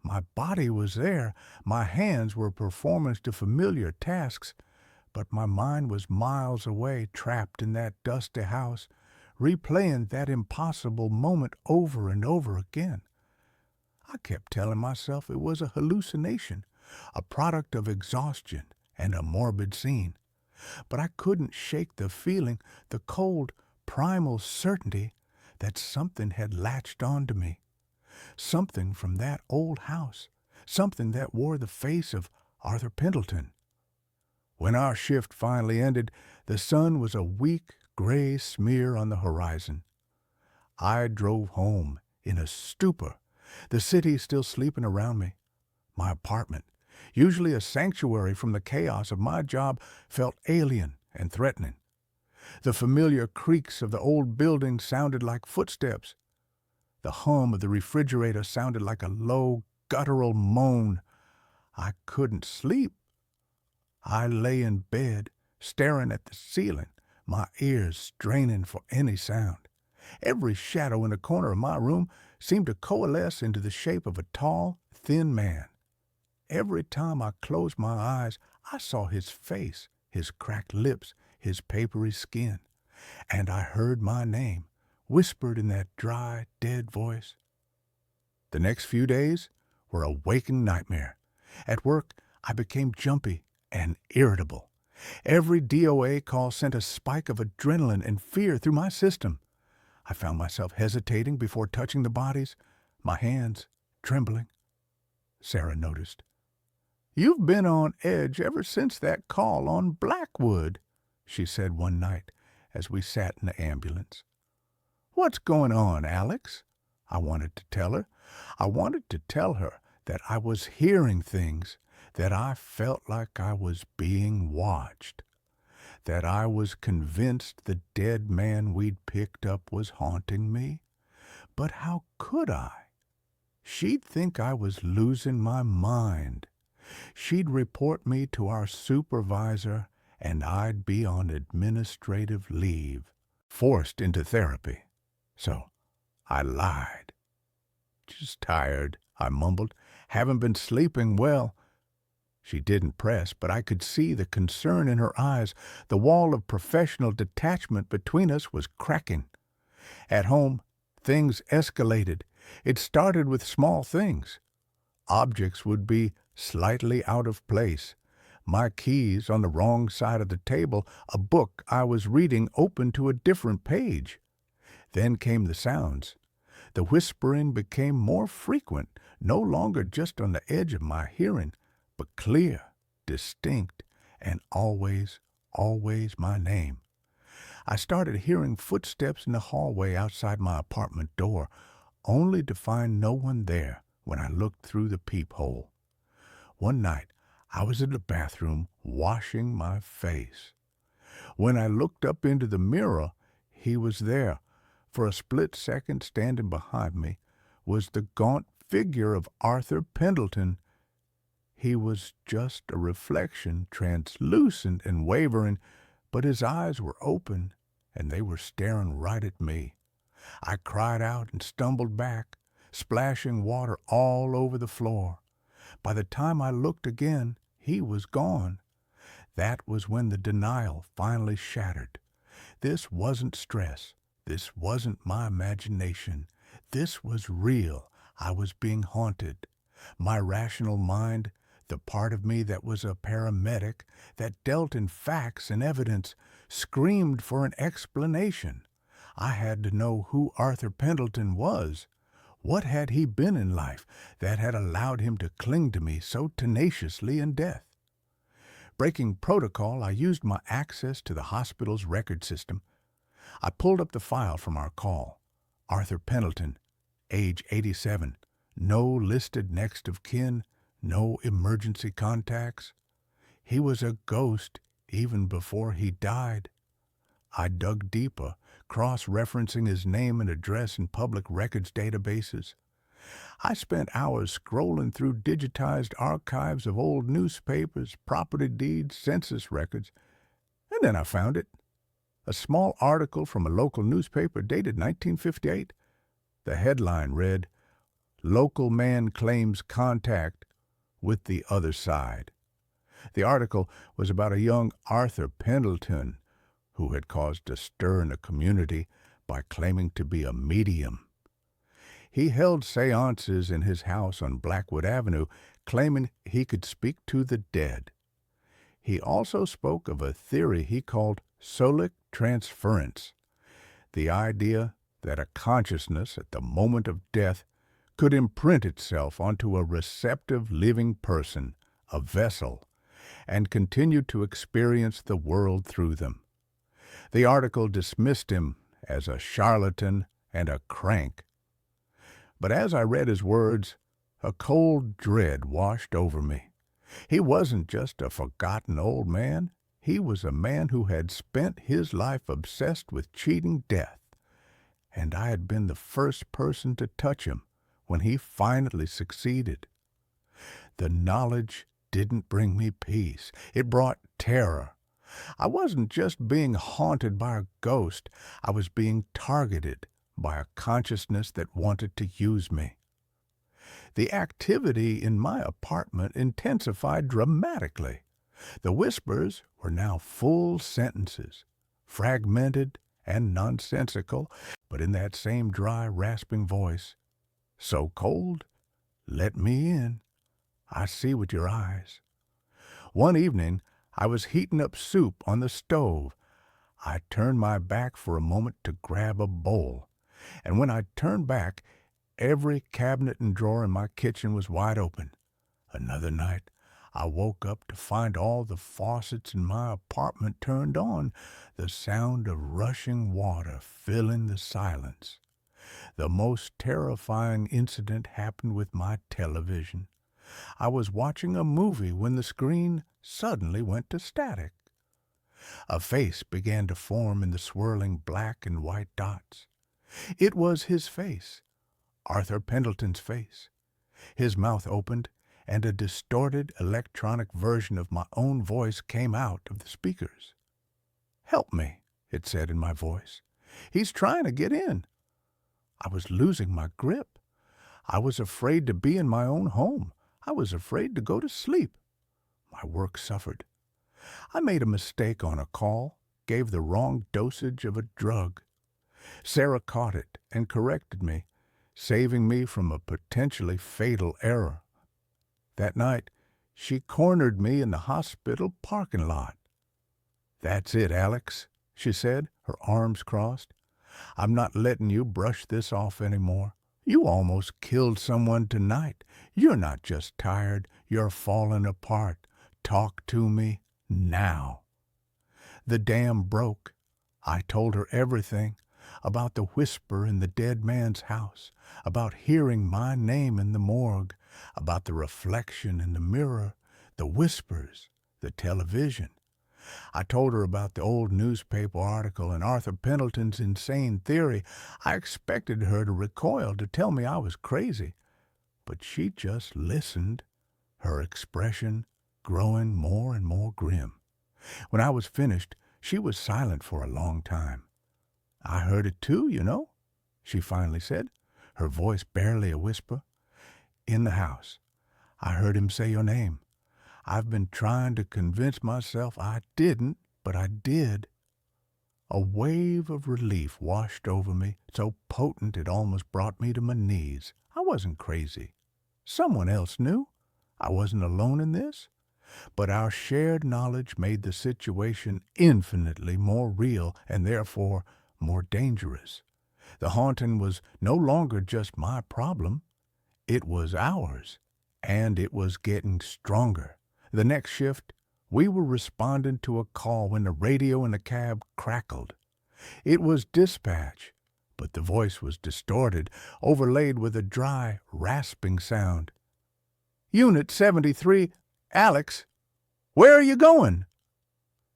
My body was there, my hands were performing to familiar tasks, but my mind was miles away, trapped in that dusty house, replaying that impossible moment over and over again. I kept telling myself it was a hallucination, a product of exhaustion and a morbid scene. But I couldn't shake the feeling, the cold, primal certainty that something had latched onto me. Something from that old house, something that wore the face of Arthur Pendleton. When our shift finally ended, the sun was a weak, gray smear on the horizon. I drove home in a stupor, the city still sleeping around me. My apartment, usually a sanctuary from the chaos of my job, felt alien and threatening. The familiar creaks of the old building sounded like footsteps. The hum of the refrigerator sounded like a low, guttural moan. I couldn't sleep. I lay in bed, staring at the ceiling, my ears straining for any sound. Every shadow in the corner of my room seemed to coalesce into the shape of a tall, thin man. Every time I closed my eyes, I saw his face, his cracked lips, his papery skin, and I heard my name, whispered in that dry, dead voice. The next few days were a waking nightmare. At work, I became jumpy and irritable. Every DOA call sent a spike of adrenaline and fear through my system. I found myself hesitating before touching the bodies, my hands trembling. Sarah noticed. "You've been on edge ever since that call on Blackwood," she said one night as we sat in the ambulance. "What's going on, Alex?" I wanted to tell her. I wanted to tell her that I was hearing things, that I felt like I was being watched, that I was convinced the dead man we'd picked up was haunting me. But how could I? She'd think I was losing my mind. She'd report me to our supervisor, and I'd be on administrative leave, forced into therapy. So I lied. "Just tired," I mumbled. "Haven't been sleeping well." She didn't press, but I could see the concern in her eyes. The wall of professional detachment between us was cracking. At home, things escalated. It started with small things. Objects would be slightly out of place. My keys on the wrong side of the table, a book I was reading open to a different page. Then came the sounds. The whispering became more frequent, no longer just on the edge of my hearing, but clear, distinct, and always, always my name. I started hearing footsteps in the hallway outside my apartment door, only to find no one there when I looked through the peephole. One night, I was in the bathroom washing my face. When I looked up into the mirror, he was there. For a split second, standing behind me was the gaunt figure of Arthur Pendleton. He was just a reflection, translucent and wavering, but his eyes were open, and they were staring right at me. I cried out and stumbled back, splashing water all over the floor. By the time I looked again, he was gone. That was when the denial finally shattered. This wasn't stress. This wasn't my imagination. This was real. I was being haunted. My rational mind, the part of me that was a paramedic, that dealt in facts and evidence, screamed for an explanation. I had to know who Arthur Pendleton was. What had he been in life that had allowed him to cling to me so tenaciously in death? Breaking protocol, I used my access to the hospital's record system. I pulled up the file from our call. Arthur Pendleton, age 87, no listed next of kin, no emergency contacts. He was a ghost even before he died. I dug deeper, cross-referencing his name and address in public records databases. I spent hours scrolling through digitized archives of old newspapers, property deeds, census records, and then I found it. A small article from a local newspaper dated 1958. The headline read, "Local Man Claims Contact with the Other Side." The article was about a young Arthur Pendleton who had caused a stir in the community by claiming to be a medium. He held seances in his house on Blackwood Avenue, claiming he could speak to the dead. He also spoke of a theory he called solic transference, the idea that a consciousness at the moment of death could imprint itself onto a receptive living person, a vessel, and continue to experience the world through them. The article dismissed him as a charlatan and a crank. But as I read his words, a cold dread washed over me. He wasn't just a forgotten old man. He was a man who had spent his life obsessed with cheating death. And I had been the first person to touch him when he finally succeeded. The knowledge didn't bring me peace. It brought terror. I wasn't just being haunted by a ghost. I was being targeted by a consciousness that wanted to use me. The activity in my apartment intensified dramatically. The whispers were now full sentences, fragmented and nonsensical, but in that same dry, rasping voice. "So cold? Let me in. I see with your eyes." One evening, I was heating up soup on the stove. I turned my back for a moment to grab a bowl, and when I turned back, every cabinet and drawer in my kitchen was wide open. Another night, I woke up to find all the faucets in my apartment turned on, the sound of rushing water filling the silence. The most terrifying incident happened with my television. I was watching a movie when the screen suddenly went to static. A face began to form in the swirling black and white dots. It was his face, Arthur Pendleton's face. His mouth opened, and a distorted electronic version of my own voice came out of the speakers. "Help me," it said in my voice. "He's trying to get in." I was losing my grip. I was afraid to be in my own home. I was afraid to go to sleep. My work suffered. I made a mistake on a call, gave the wrong dosage of a drug. Sarah caught it and corrected me, saving me from a potentially fatal error. That night, she cornered me in the hospital parking lot. "That's it, Alex," she said, her arms crossed. "I'm not letting you brush this off anymore. You almost killed someone tonight. You're not just tired, you're falling apart. Talk to me now." The dam broke. I told her everything about the whisper in the dead man's house, about hearing my name in the morgue, about the reflection in the mirror, the whispers, the television. I told her about the old newspaper article and Arthur Pendleton's insane theory. I expected her to recoil, to tell me I was crazy. But she just listened, her expression growing more and more grim. When I was finished, she was silent for a long time. "I heard it too, you know," she finally said, her voice barely a whisper. "In the house. I heard him say your name. I've been trying to convince myself I didn't, but I did." A wave of relief washed over me, so potent it almost brought me to my knees. I wasn't crazy. Someone else knew. I wasn't alone in this. But our shared knowledge made the situation infinitely more real and therefore more dangerous. The haunting was no longer just my problem. It was ours, and it was getting stronger. The next shift, we were responding to a call when the radio in the cab crackled. It was dispatch, but the voice was distorted, overlaid with a dry, rasping sound. "Unit 73, Alex, where are you going?"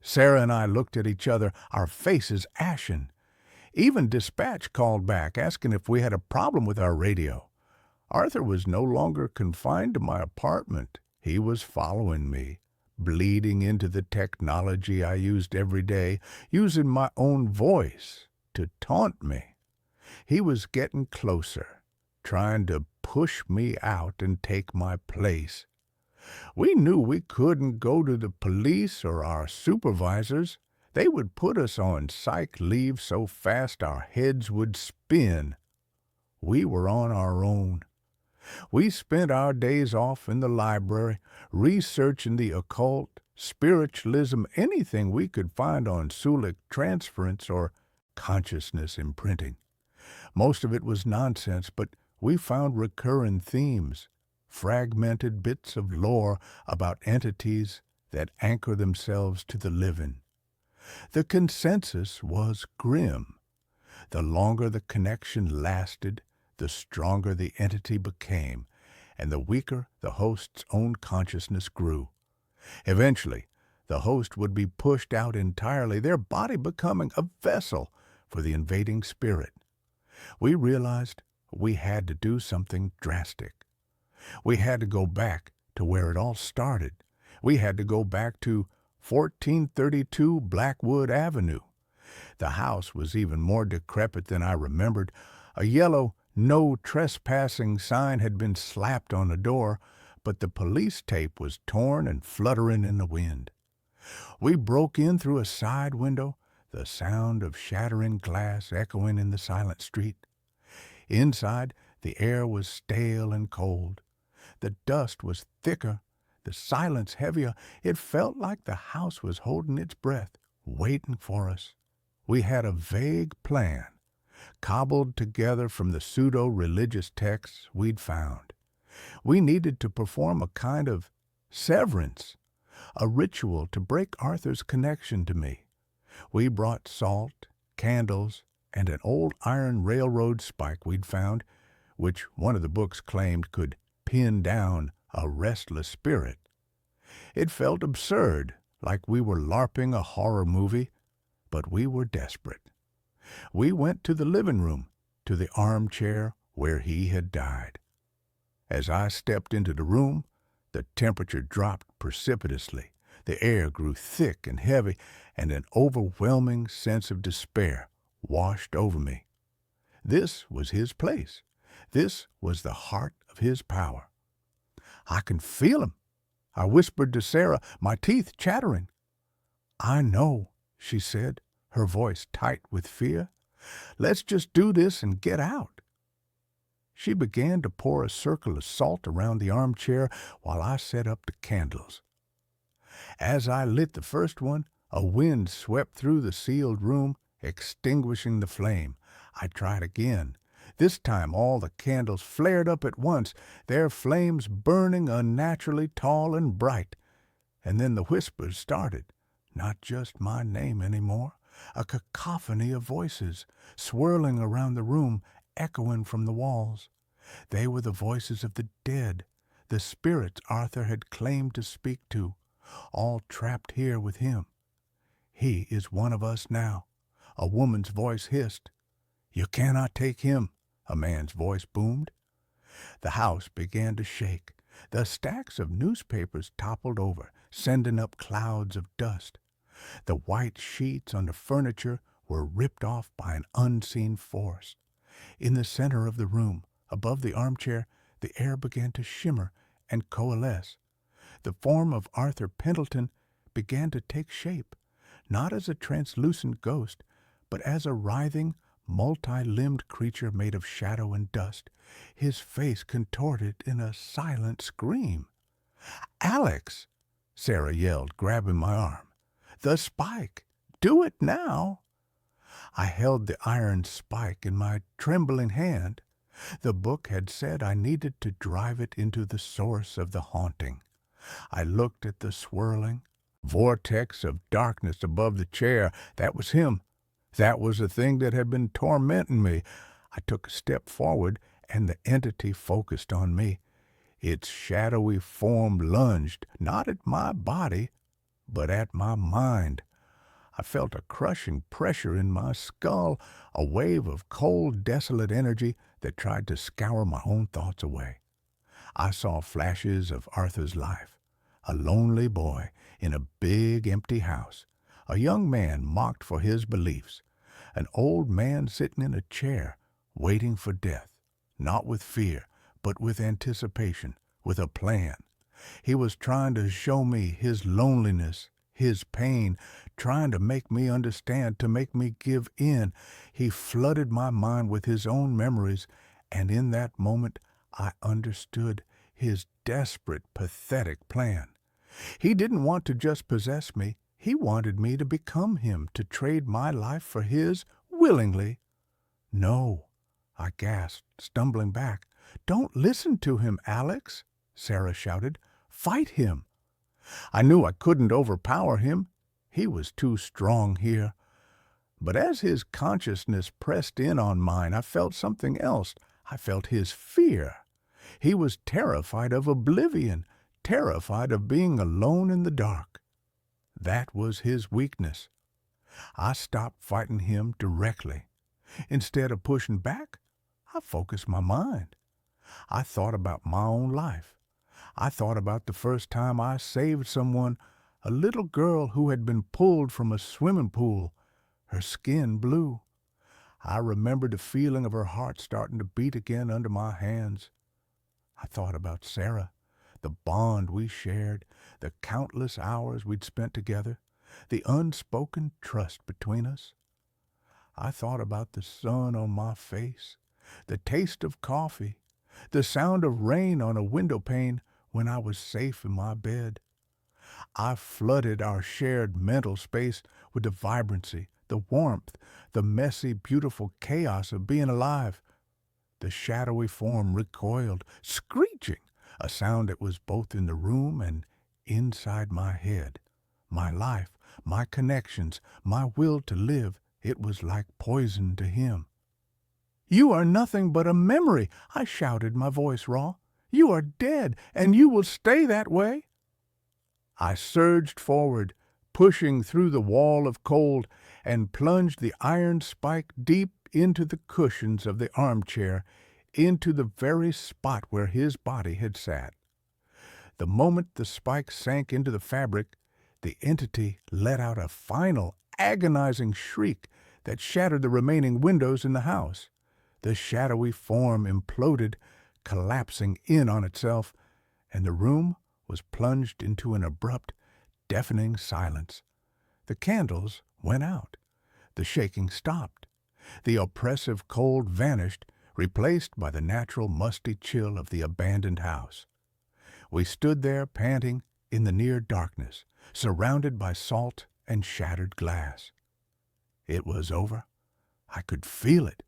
Sarah and I looked at each other, our faces ashen. Even dispatch called back, asking if we had a problem with our radio. Arthur was no longer confined to my apartment. He was following me, bleeding into the technology I used every day, using my own voice to taunt me. He was getting closer, trying to push me out and take my place. We knew we couldn't go to the police or our supervisors. They would put us on psych leave so fast our heads would spin. We were on our own. We spent our days off in the library, researching the occult, spiritualism, anything we could find on Sulik transference or consciousness imprinting. Most of it was nonsense, but we found recurring themes, fragmented bits of lore about entities that anchor themselves to the living. The consensus was grim. The longer the connection lasted, the stronger the entity became, and the weaker the host's own consciousness grew. Eventually, the host would be pushed out entirely, their body becoming a vessel for the invading spirit. We realized we had to do something drastic. We had to go back to where it all started. We had to go back to 1432 Blackwood Avenue. The house was even more decrepit than I remembered. A yellow "No Trespassing" sign had been slapped on the door, but the police tape was torn and fluttering in the wind. We broke in through a side window, the sound of shattering glass echoing in the silent street. Inside, the air was stale and cold. The dust was thicker, the silence heavier. It felt like the house was holding its breath, waiting for us. We had a vague plan, cobbled together from the pseudo-religious texts we'd found. We needed to perform a kind of severance, a ritual to break Arthur's connection to me. We brought salt, candles, and an old iron railroad spike we'd found, which one of the books claimed could pin down a restless spirit. It felt absurd, like we were LARPing a horror movie, but we were desperate. We went to the living room, to the armchair where he had died. As I stepped into the room, the temperature dropped precipitously. The air grew thick and heavy, and an overwhelming sense of despair washed over me. This was his place. This was the heart of his power. "I can feel him," I whispered to Sarah, my teeth chattering. "I know," she said, her voice tight with fear. "Let's just do this and get out." She began to pour a circle of salt around the armchair while I set up the candles. As I lit the first one, a wind swept through the sealed room, extinguishing the flame. I tried again. This time all the candles flared up at once, their flames burning unnaturally tall and bright. And then the whispers started. Not just my name anymore. A cacophony of voices, swirling around the room, echoing from the walls. They were the voices of the dead, the spirits Arthur had claimed to speak to, all trapped here with him. "He is one of us now," a woman's voice hissed. "You cannot take him," a man's voice boomed. The house began to shake. The stacks of newspapers toppled over, sending up clouds of dust. The white sheets on the furniture were ripped off by an unseen force. In the center of the room, above the armchair, the air began to shimmer and coalesce. The form of Arthur Pendleton began to take shape, not as a translucent ghost, but as a writhing, multi-limbed creature made of shadow and dust, his face contorted in a silent scream. "Alex!" Sarah yelled, grabbing my arm. "The spike! Do it now!" I held the iron spike in my trembling hand. The book had said I needed to drive it into the source of the haunting. I looked at the swirling vortex of darkness above the chair. That was him. That was the thing that had been tormenting me. I took a step forward, and the entity focused on me. Its shadowy form lunged, not at my body, but at my mind. I felt a crushing pressure in my skull, a wave of cold, desolate energy that tried to scour my own thoughts away. I saw flashes of Arthur's life. A lonely boy in a big, empty house. A young man mocked for his beliefs. An old man sitting in a chair, waiting for death. Not with fear, but with anticipation, with a plan. He was trying to show me his loneliness, his pain, trying to make me understand, to make me give in. He flooded my mind with his own memories, and in that moment I understood his desperate, pathetic plan. He didn't want to just possess me. He wanted me to become him, to trade my life for his willingly. "No," I gasped, stumbling back. "Don't listen to him, Alex," Sarah shouted. "Fight him." I knew I couldn't overpower him. He was too strong here. But as his consciousness pressed in on mine, I felt something else. I felt his fear. He was terrified of oblivion, terrified of being alone in the dark. That was his weakness. I stopped fighting him directly. Instead of pushing back, I focused my mind. I thought about my own life. I thought about the first time I saved someone, a little girl who had been pulled from a swimming pool, her skin blue. I remembered the feeling of her heart starting to beat again under my hands. I thought about Sarah, the bond we shared, the countless hours we'd spent together, the unspoken trust between us. I thought about the sun on my face, the taste of coffee, the sound of rain on a window pane when I was safe in my bed. I flooded our shared mental space with the vibrancy, the warmth, the messy, beautiful chaos of being alive. The shadowy form recoiled, screeching, a sound that was both in the room and inside my head. My life, my connections, my will to live, it was like poison to him. "You are nothing but a memory," I shouted, my voice raw. "You are dead, and you will stay that way." I surged forward, pushing through the wall of cold, and plunged the iron spike deep into the cushions of the armchair, into the very spot where his body had sat. The moment the spike sank into the fabric, the entity let out a final, agonizing shriek that shattered the remaining windows in the house. The shadowy form imploded, collapsing in on itself, and the room was plunged into an abrupt, deafening silence. The candles went out. The shaking stopped. The oppressive cold vanished, replaced by the natural musty chill of the abandoned house. We stood there panting in the near darkness, surrounded by salt and shattered glass. It was over. I could feel it.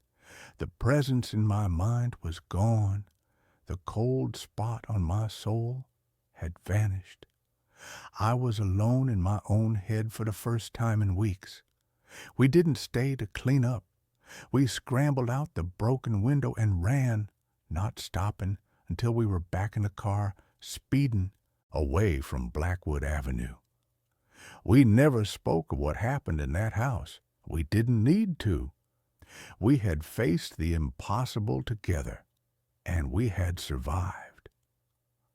The presence in my mind was gone. The cold spot on my soul had vanished. I was alone in my own head for the first time in weeks. We didn't stay to clean up. We scrambled out the broken window and ran, not stopping until we were back in the car, speeding away from Blackwood Avenue. We never spoke of what happened in that house. We didn't need to. We had faced the impossible together, and we had survived.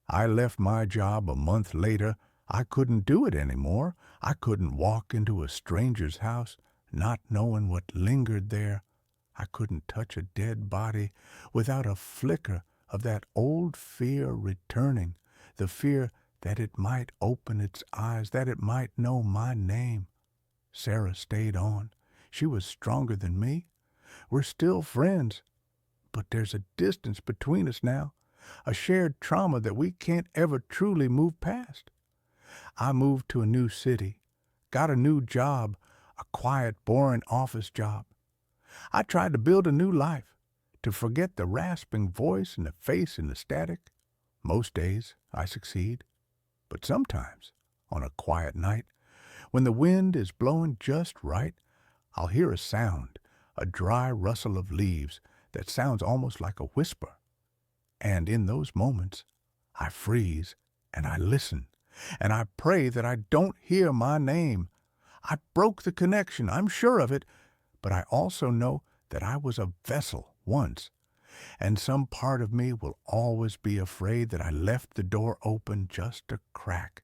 I left my job a month later. I couldn't do it anymore. I couldn't walk into a stranger's house, not knowing what lingered there. I couldn't touch a dead body without a flicker of that old fear returning, the fear that it might open its eyes, that it might know my name. Sarah stayed on. She was stronger than me. We're still friends, but there's a distance between us now, a shared trauma that we can't ever truly move past. I moved to a new city, got a new job, a quiet, boring office job. I tried to build a new life, to forget the rasping voice and the face and the static. Most days I succeed, but sometimes, on a quiet night, when the wind is blowing just right, I'll hear a sound, a dry rustle of leaves that sounds almost like a whisper. And in those moments, I freeze and I listen, and I pray that I don't hear my name. I broke the connection, I'm sure of it, but I also know that I was a vessel once, and some part of me will always be afraid that I left the door open just a crack,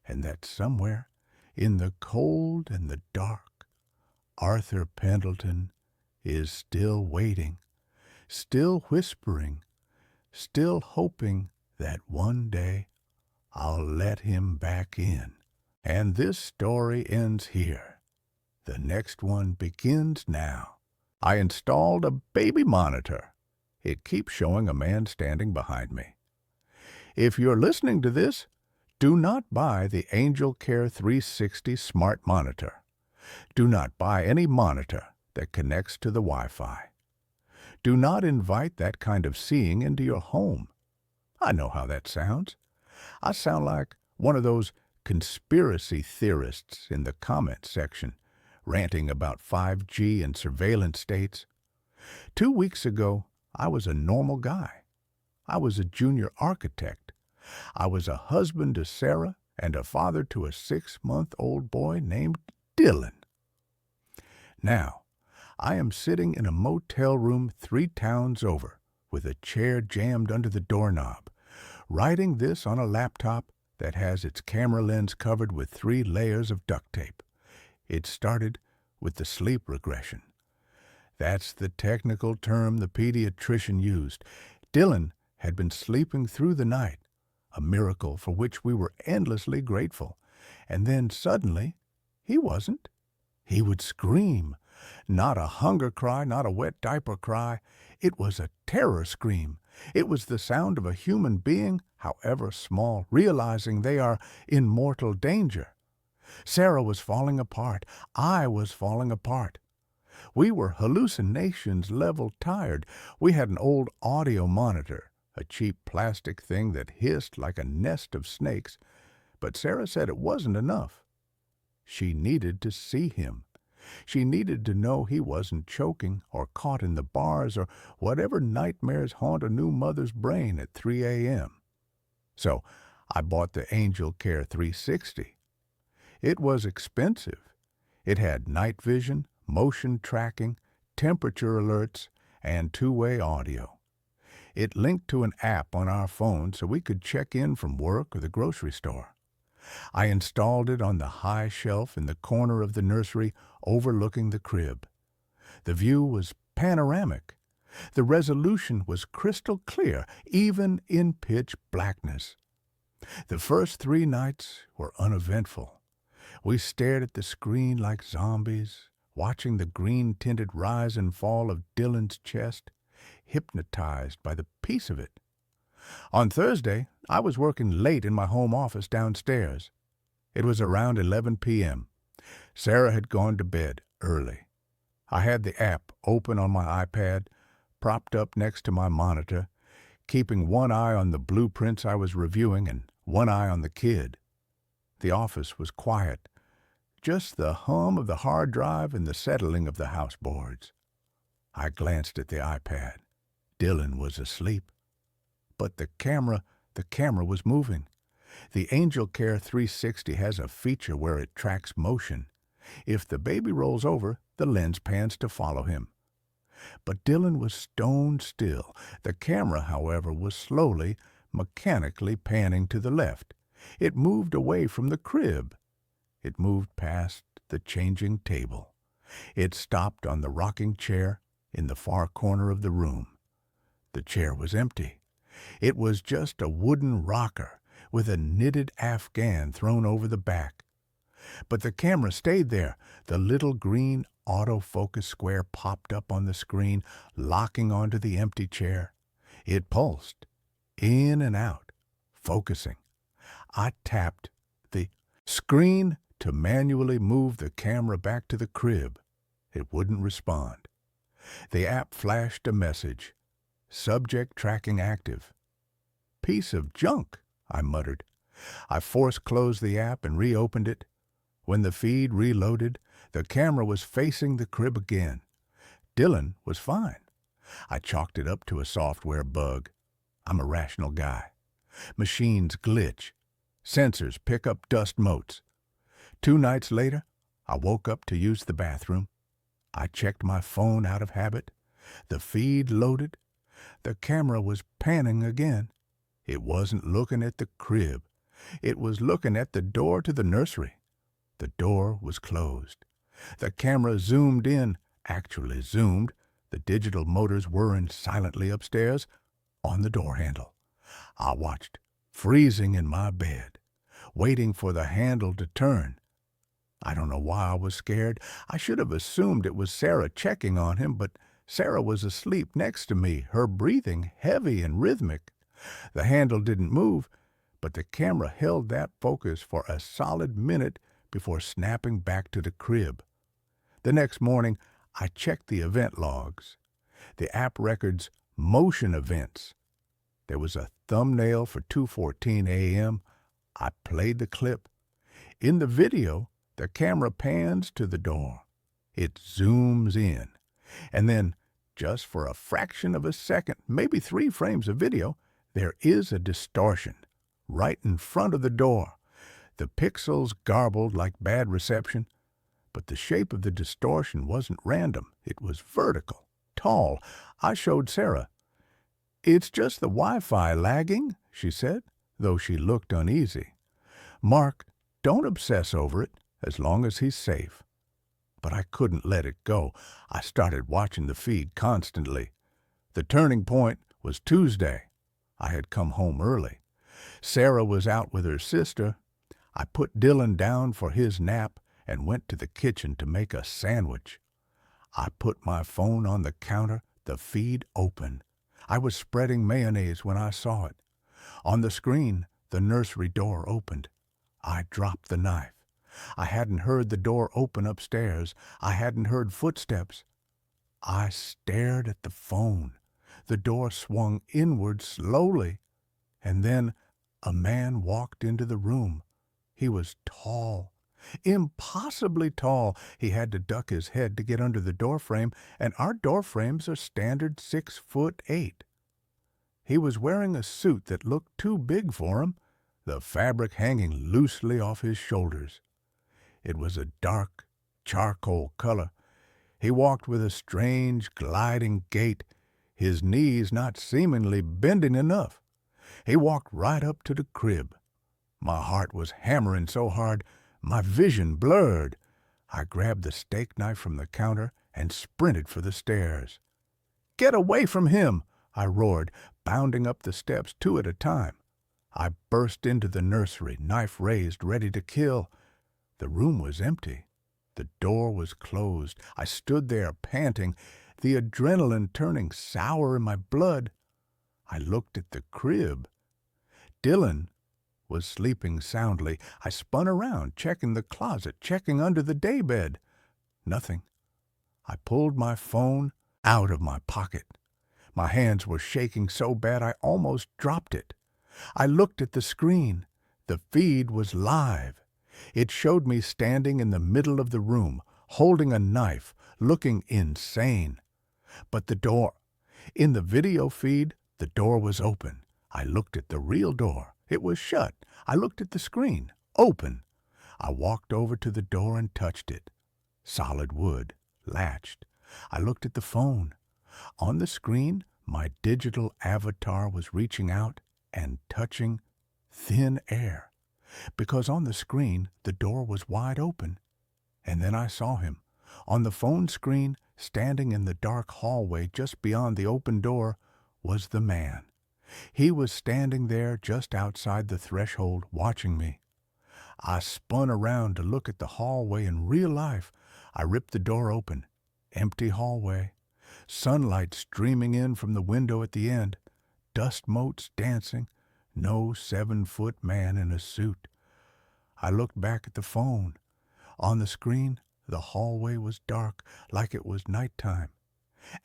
and that somewhere, in the cold and the dark, Arthur Pendleton is still waiting, still whispering, still hoping that one day I'll let him back in. And this story ends here. The next one begins now. I installed a baby monitor. It keeps showing a man standing behind me. If you're listening to this, do not buy the Angel Care 360 smart monitor. Do not buy any monitor that connects to the Wi-Fi. Do not invite that kind of seeing into your home. I know how that sounds. I sound like one of those conspiracy theorists in the comment section, ranting about 5G and surveillance states. 2 weeks ago, I was a normal guy. I was a junior architect. I was a husband to Sarah and a father to a 6-month-old boy named Dylan. Now, I am sitting in a motel room 3 towns over, with a chair jammed under the doorknob, writing this on a laptop that has its camera lens covered with 3 layers of duct tape. It started with the sleep regression. That's the technical term the pediatrician used. Dylan had been sleeping through the night, a miracle for which we were endlessly grateful. And then suddenly, he wasn't. He would scream. Not a hunger cry, not a wet diaper cry. It was a terror scream. It was the sound of a human being, however small, realizing they are in mortal danger. Sarah was falling apart. I was falling apart. We were hallucinations level tired. We had an old audio monitor, a cheap plastic thing that hissed like a nest of snakes, but Sarah said it wasn't enough. She needed to see him. She needed to know he wasn't choking or caught in the bars or whatever nightmares haunt a new mother's brain at 3 a.m. So I bought the Angel Care 360. It was expensive. It had night vision, motion tracking, temperature alerts, and 2-way audio. It linked to an app on our phone so we could check in from work or the grocery store. I installed it on the high shelf in the corner of the nursery overlooking the crib. The view was panoramic. The resolution was crystal clear, even in pitch blackness. The first 3 nights were uneventful. We stared at the screen like zombies, watching the green-tinted rise and fall of Dylan's chest, hypnotized by the peace of it. On Thursday, I was working late in my home office downstairs. It was around 11 p.m. Sarah had gone to bed early. I had the app open on my iPad, propped up next to my monitor, keeping one eye on the blueprints I was reviewing and one eye on the kid. The office was quiet, just the hum of the hard drive and the settling of the house boards. I glanced at the iPad. Dylan was asleep. But the camera was moving. The Angel Care 360 has a feature where it tracks motion. If the baby rolls over, the lens pans to follow him. But Dylan was stone still. The camera, however, was slowly, mechanically panning to the left. It moved away from the crib. It moved past the changing table. It stopped on the rocking chair in the far corner of the room. The chair was empty. It was just a wooden rocker with a knitted afghan thrown over the back. But the camera stayed there. The little green autofocus square popped up on the screen, locking onto the empty chair. It pulsed, in and out, focusing. I tapped the screen to manually move the camera back to the crib. It wouldn't respond. The app flashed a message. Subject tracking active. Piece of junk, I muttered. I force-closed the app and reopened it. When the feed reloaded, the camera was facing the crib again. Dylan was fine. I chalked it up to a software bug. I'm a rational guy. Machines glitch. Sensors pick up dust motes. 2 nights later, I woke up to use the bathroom. I checked my phone out of habit. The feed loaded. The camera was panning again. It wasn't looking at the crib. It was looking at the door to the nursery. The door was closed. The camera zoomed in, actually zoomed. The digital motors whirring silently upstairs on the door handle. I watched, freezing in my bed, waiting for the handle to turn. I don't know why I was scared. I should have assumed it was Sarah checking on him, but Sarah was asleep next to me, her breathing heavy and rhythmic. The handle didn't move, but the camera held that focus for a solid minute before snapping back to the crib. The next morning, I checked the event logs. The app records motion events. There was a thumbnail for 2:14 a.m. I played the clip. In the video, the camera pans to the door. It zooms in. And then, just for a fraction of a second, maybe 3 frames of video, there is a distortion right in front of the door. The pixels garbled like bad reception, but the shape of the distortion wasn't random. It was vertical, tall. I showed Sarah. "It's just the Wi-Fi lagging," she said, though she looked uneasy. "Mark, don't obsess over it, as long as he's safe." But I couldn't let it go. I started watching the feed constantly. The turning point was Tuesday. I had come home early. Sarah was out with her sister. I put Dylan down for his nap and went to the kitchen to make a sandwich. I put my phone on the counter, the feed open. I was spreading mayonnaise when I saw it. On the screen, the nursery door opened. I dropped the knife. I hadn't heard the door open upstairs. I hadn't heard footsteps. I stared at the phone. The door swung inward slowly, and then a man walked into the room. He was tall, impossibly tall. He had to duck his head to get under the doorframe, and our doorframes are standard 6'8". He was wearing a suit that looked too big for him, the fabric hanging loosely off his shoulders. It was a dark charcoal color. He walked with a strange, gliding gait, his knees not seemingly bending enough. He walked right up to the crib. My heart was hammering so hard, my vision blurred. I grabbed the steak knife from the counter and sprinted for the stairs. "Get away from him!" I roared, bounding up the steps 2 at a time. I burst into the nursery, knife raised, ready to kill. The room was empty. The door was closed. I stood there, panting, the adrenaline turning sour in my blood. I looked at the crib. Dylan was sleeping soundly. I spun around, checking the closet, checking under the daybed. Nothing. I pulled my phone out of my pocket. My hands were shaking so bad I almost dropped it. I looked at the screen. The feed was live. It showed me standing in the middle of the room, holding a knife, looking insane. But the door. In the video feed, the door was open. I looked at the real door. It was shut. I looked at the screen. Open. I walked over to the door and touched it. Solid wood. Latched. I looked at the phone. On the screen, my digital avatar was reaching out and touching thin air, because on the screen the door was wide open. And then I saw him. On the phone screen, standing in the dark hallway just beyond the open door, was the man. He was standing there just outside the threshold, watching me. I spun around to look at the hallway in real life. I ripped the door open. Empty hallway. Sunlight streaming in from the window at the end. Dust motes dancing. No 7-foot man in a suit. I looked back at the phone. On the screen, the hallway was dark, like it was nighttime.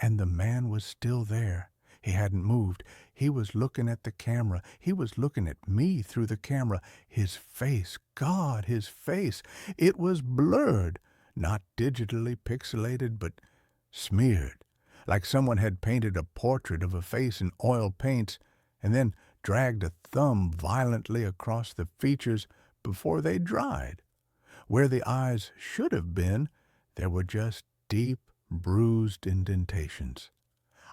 And the man was still there. He hadn't moved. He was looking at the camera. He was looking at me through the camera. His face, God, his face. It was blurred. Not digitally pixelated, but smeared. Like someone had painted a portrait of a face in oil paints and then dragged a thumb violently across the features before they dried. Where the eyes should have been, there were just deep, bruised indentations.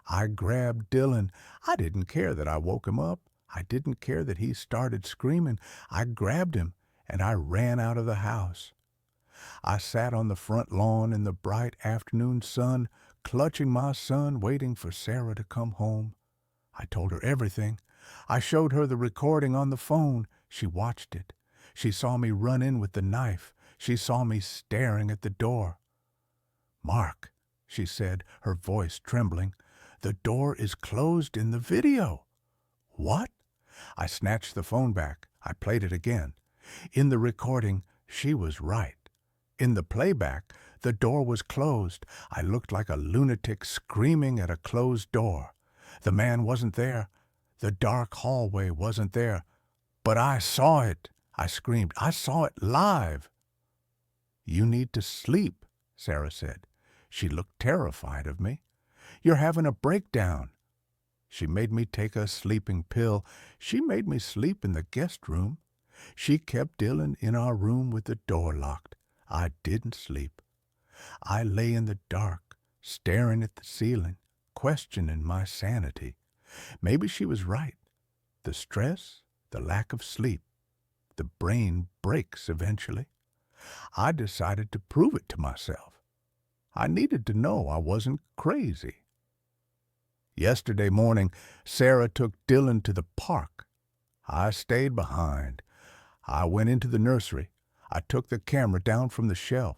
I grabbed Dylan. I didn't care that I woke him up. I didn't care that he started screaming. I grabbed him, and I ran out of the house. I sat on the front lawn in the bright afternoon sun, clutching my son, waiting for Sarah to come home. I told her everything. I showed her the recording on the phone. She watched it. She saw me run in with the knife. She saw me staring at the door. "Mark," she said, her voice trembling, "the door is closed in the video." "What?" I snatched the phone back. I played it again. In the recording, she was right. In the playback, the door was closed. I looked like a lunatic screaming at a closed door. The man wasn't there. The dark hallway wasn't there. But I saw it. I screamed. I saw it live. "You need to sleep," Sarah said. She looked terrified of me. "You're having a breakdown." She made me take a sleeping pill. She made me sleep in the guest room. She kept Dylan in our room with the door locked. I didn't sleep. I lay in the dark, staring at the ceiling, questioning my sanity. Maybe she was right. The stress, the lack of sleep, the brain breaks eventually. I decided to prove it to myself. I needed to know I wasn't crazy. Yesterday morning, Sarah took Dylan to the park. I stayed behind. I went into the nursery. I took the camera down from the shelf.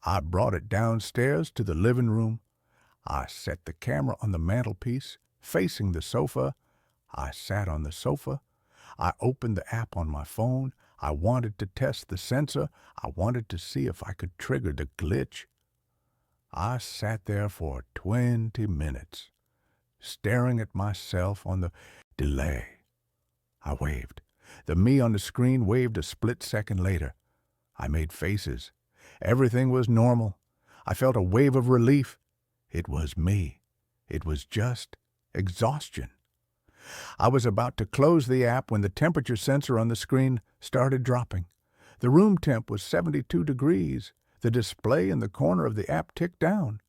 I brought it downstairs to the living room. I set the camera on the mantelpiece, facing the sofa. I sat on the sofa. I opened the app on my phone. I wanted to test the sensor. I wanted to see if I could trigger the glitch. I sat there for 20 minutes, staring at myself on the delay. I waved. The me on the screen waved a split second later. I made faces. Everything was normal. I felt a wave of relief. It was me. It was just exhaustion. I was about to close the app when the temperature sensor on the screen started dropping. The room temp was 72 degrees. The display in the corner of the app ticked down.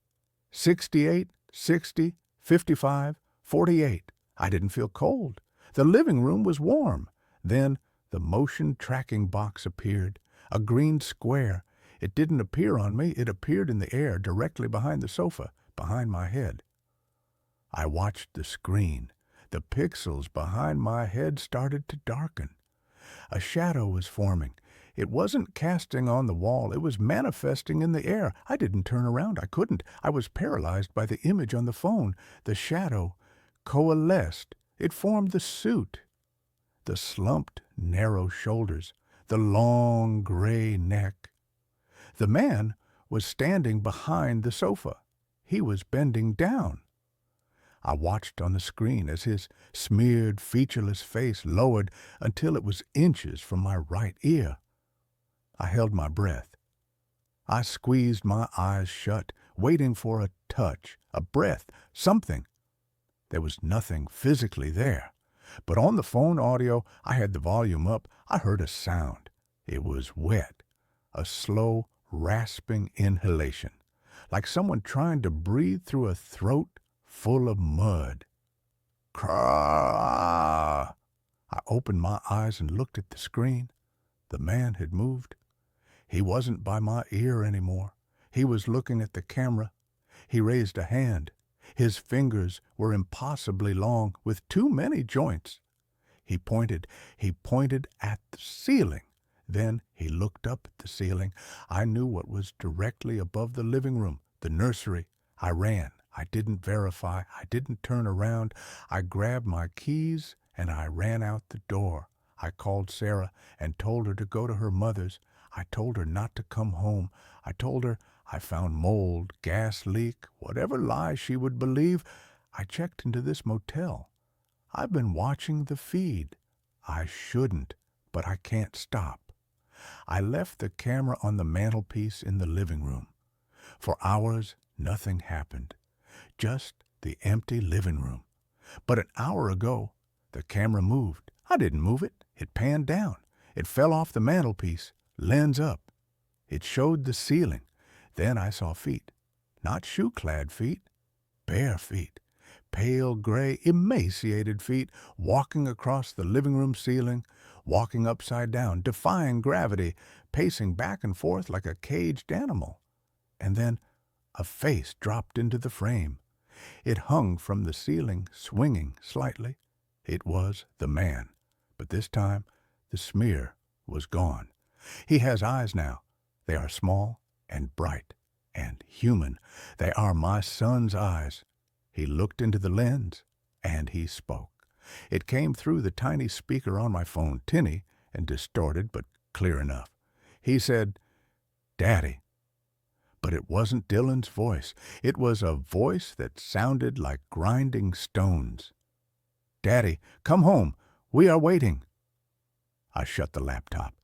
68, 60, 55, 48. I didn't feel cold. The living room was warm. Then the motion tracking box appeared, a green square. It didn't appear on me. It appeared in the air directly behind the sofa, behind my head. I watched the screen. The pixels behind my head started to darken. A shadow was forming. It wasn't casting on the wall. It was manifesting in the air. I didn't turn around. I couldn't. I was paralyzed by the image on the phone. The shadow coalesced. It formed the suit. The slumped, narrow shoulders. The long, gray neck. The man was standing behind the sofa. He was bending down. I watched on the screen as his smeared, featureless face lowered until it was inches from my right ear. I held my breath. I squeezed my eyes shut, waiting for a touch, a breath, something. There was nothing physically there. But on the phone audio, I had the volume up. I heard a sound. It was wet, a slow, rasping inhalation, like someone trying to breathe through a throat full of mud. Craw! I opened my eyes and looked at the screen. The man had moved. He wasn't by my ear anymore. He was looking at the camera. He raised a hand. His fingers were impossibly long, with too many joints. He pointed at the ceiling. Then he looked up at the ceiling. I knew what was directly above the living room, the nursery. I ran. I didn't verify. I didn't turn around. I grabbed my keys and I ran out the door. I called Sarah and told her to go to her mother's. I told her not to come home. I told her I found mold, gas leak, whatever lie she would believe. I checked into this motel. I've been watching the feed. I shouldn't, but I can't stop. I left the camera on the mantelpiece in the living room. For hours, nothing happened. Just the empty living room. But an hour ago, the camera moved. I didn't move it. It panned down. It fell off the mantelpiece, lens up. It showed the ceiling. Then I saw feet. Not shoe-clad feet. Bare feet. Pale gray, emaciated feet, walking across the living room ceiling, walking upside down, defying gravity, pacing back and forth like a caged animal. And then a face dropped into the frame. It hung from the ceiling, swinging slightly. It was the man. But this time, the smear was gone. He has eyes now. They are small and bright and human. They are my son's eyes. He looked into the lens, and he spoke. It came through the tiny speaker on my phone, tinny and distorted, but clear enough. He said, "Daddy." But it wasn't Dylan's voice. It was a voice that sounded like grinding stones. "Daddy, come home. We are waiting." I shut the laptop.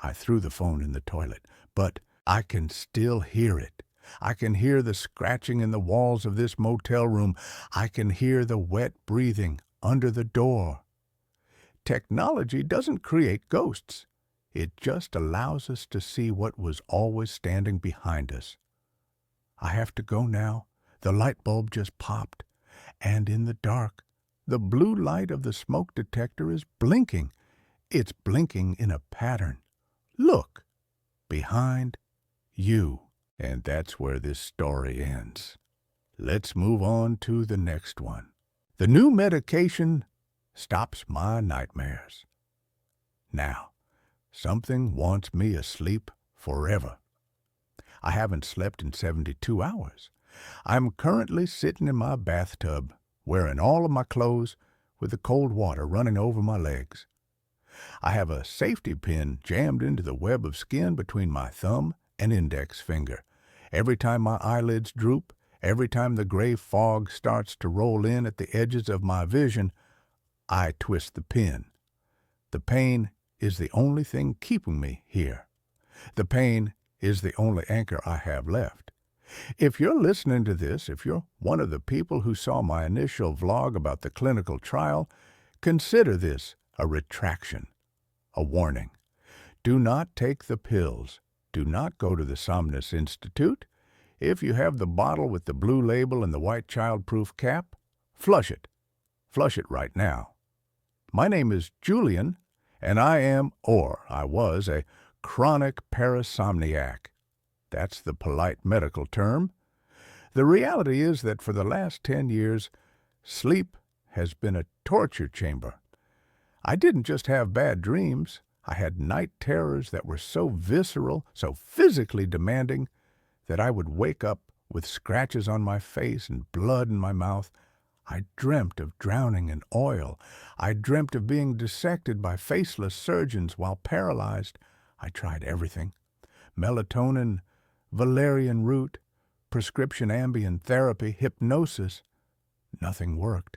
I threw the phone in the toilet, but I can still hear it. I can hear the scratching in the walls of this motel room. I can hear the wet breathing under the door. Technology doesn't create ghosts. It just allows us to see what was always standing behind us. I have to go now. The light bulb just popped. And in the dark, the blue light of the smoke detector is blinking. It's blinking in a pattern. Look, behind you. And that's where this story ends. Let's move on to the next one. The new medication stops my nightmares. Now, something wants me asleep forever. I haven't slept in 72 hours. I'm currently sitting in my bathtub, wearing all of my clothes, with the cold water running over my legs. I have a safety pin jammed into the web of skin between my thumb and index finger. Every time my eyelids droop, every time the gray fog starts to roll in at the edges of my vision, I twist the pin. The pain is the only thing keeping me here. The pain is the only anchor I have left. If you're listening to this, if you're one of the people who saw my initial vlog about the clinical trial, consider this a retraction, a warning. Do not take the pills. Do not go to the Somnus Institute. If you have the bottle with the blue label and the white child-proof cap, flush it. Flush it right now. My name is Julian, and I was a chronic parasomniac. That's the polite medical term. The reality is that for the last 10 years, sleep has been a torture chamber. I didn't just have bad dreams. I had night terrors that were so visceral, so physically demanding, that I would wake up with scratches on my face and blood in my mouth. I dreamt of drowning in oil. I dreamt of being dissected by faceless surgeons while paralyzed. I tried everything. Melatonin, valerian root, prescription Ambien therapy, hypnosis. Nothing worked.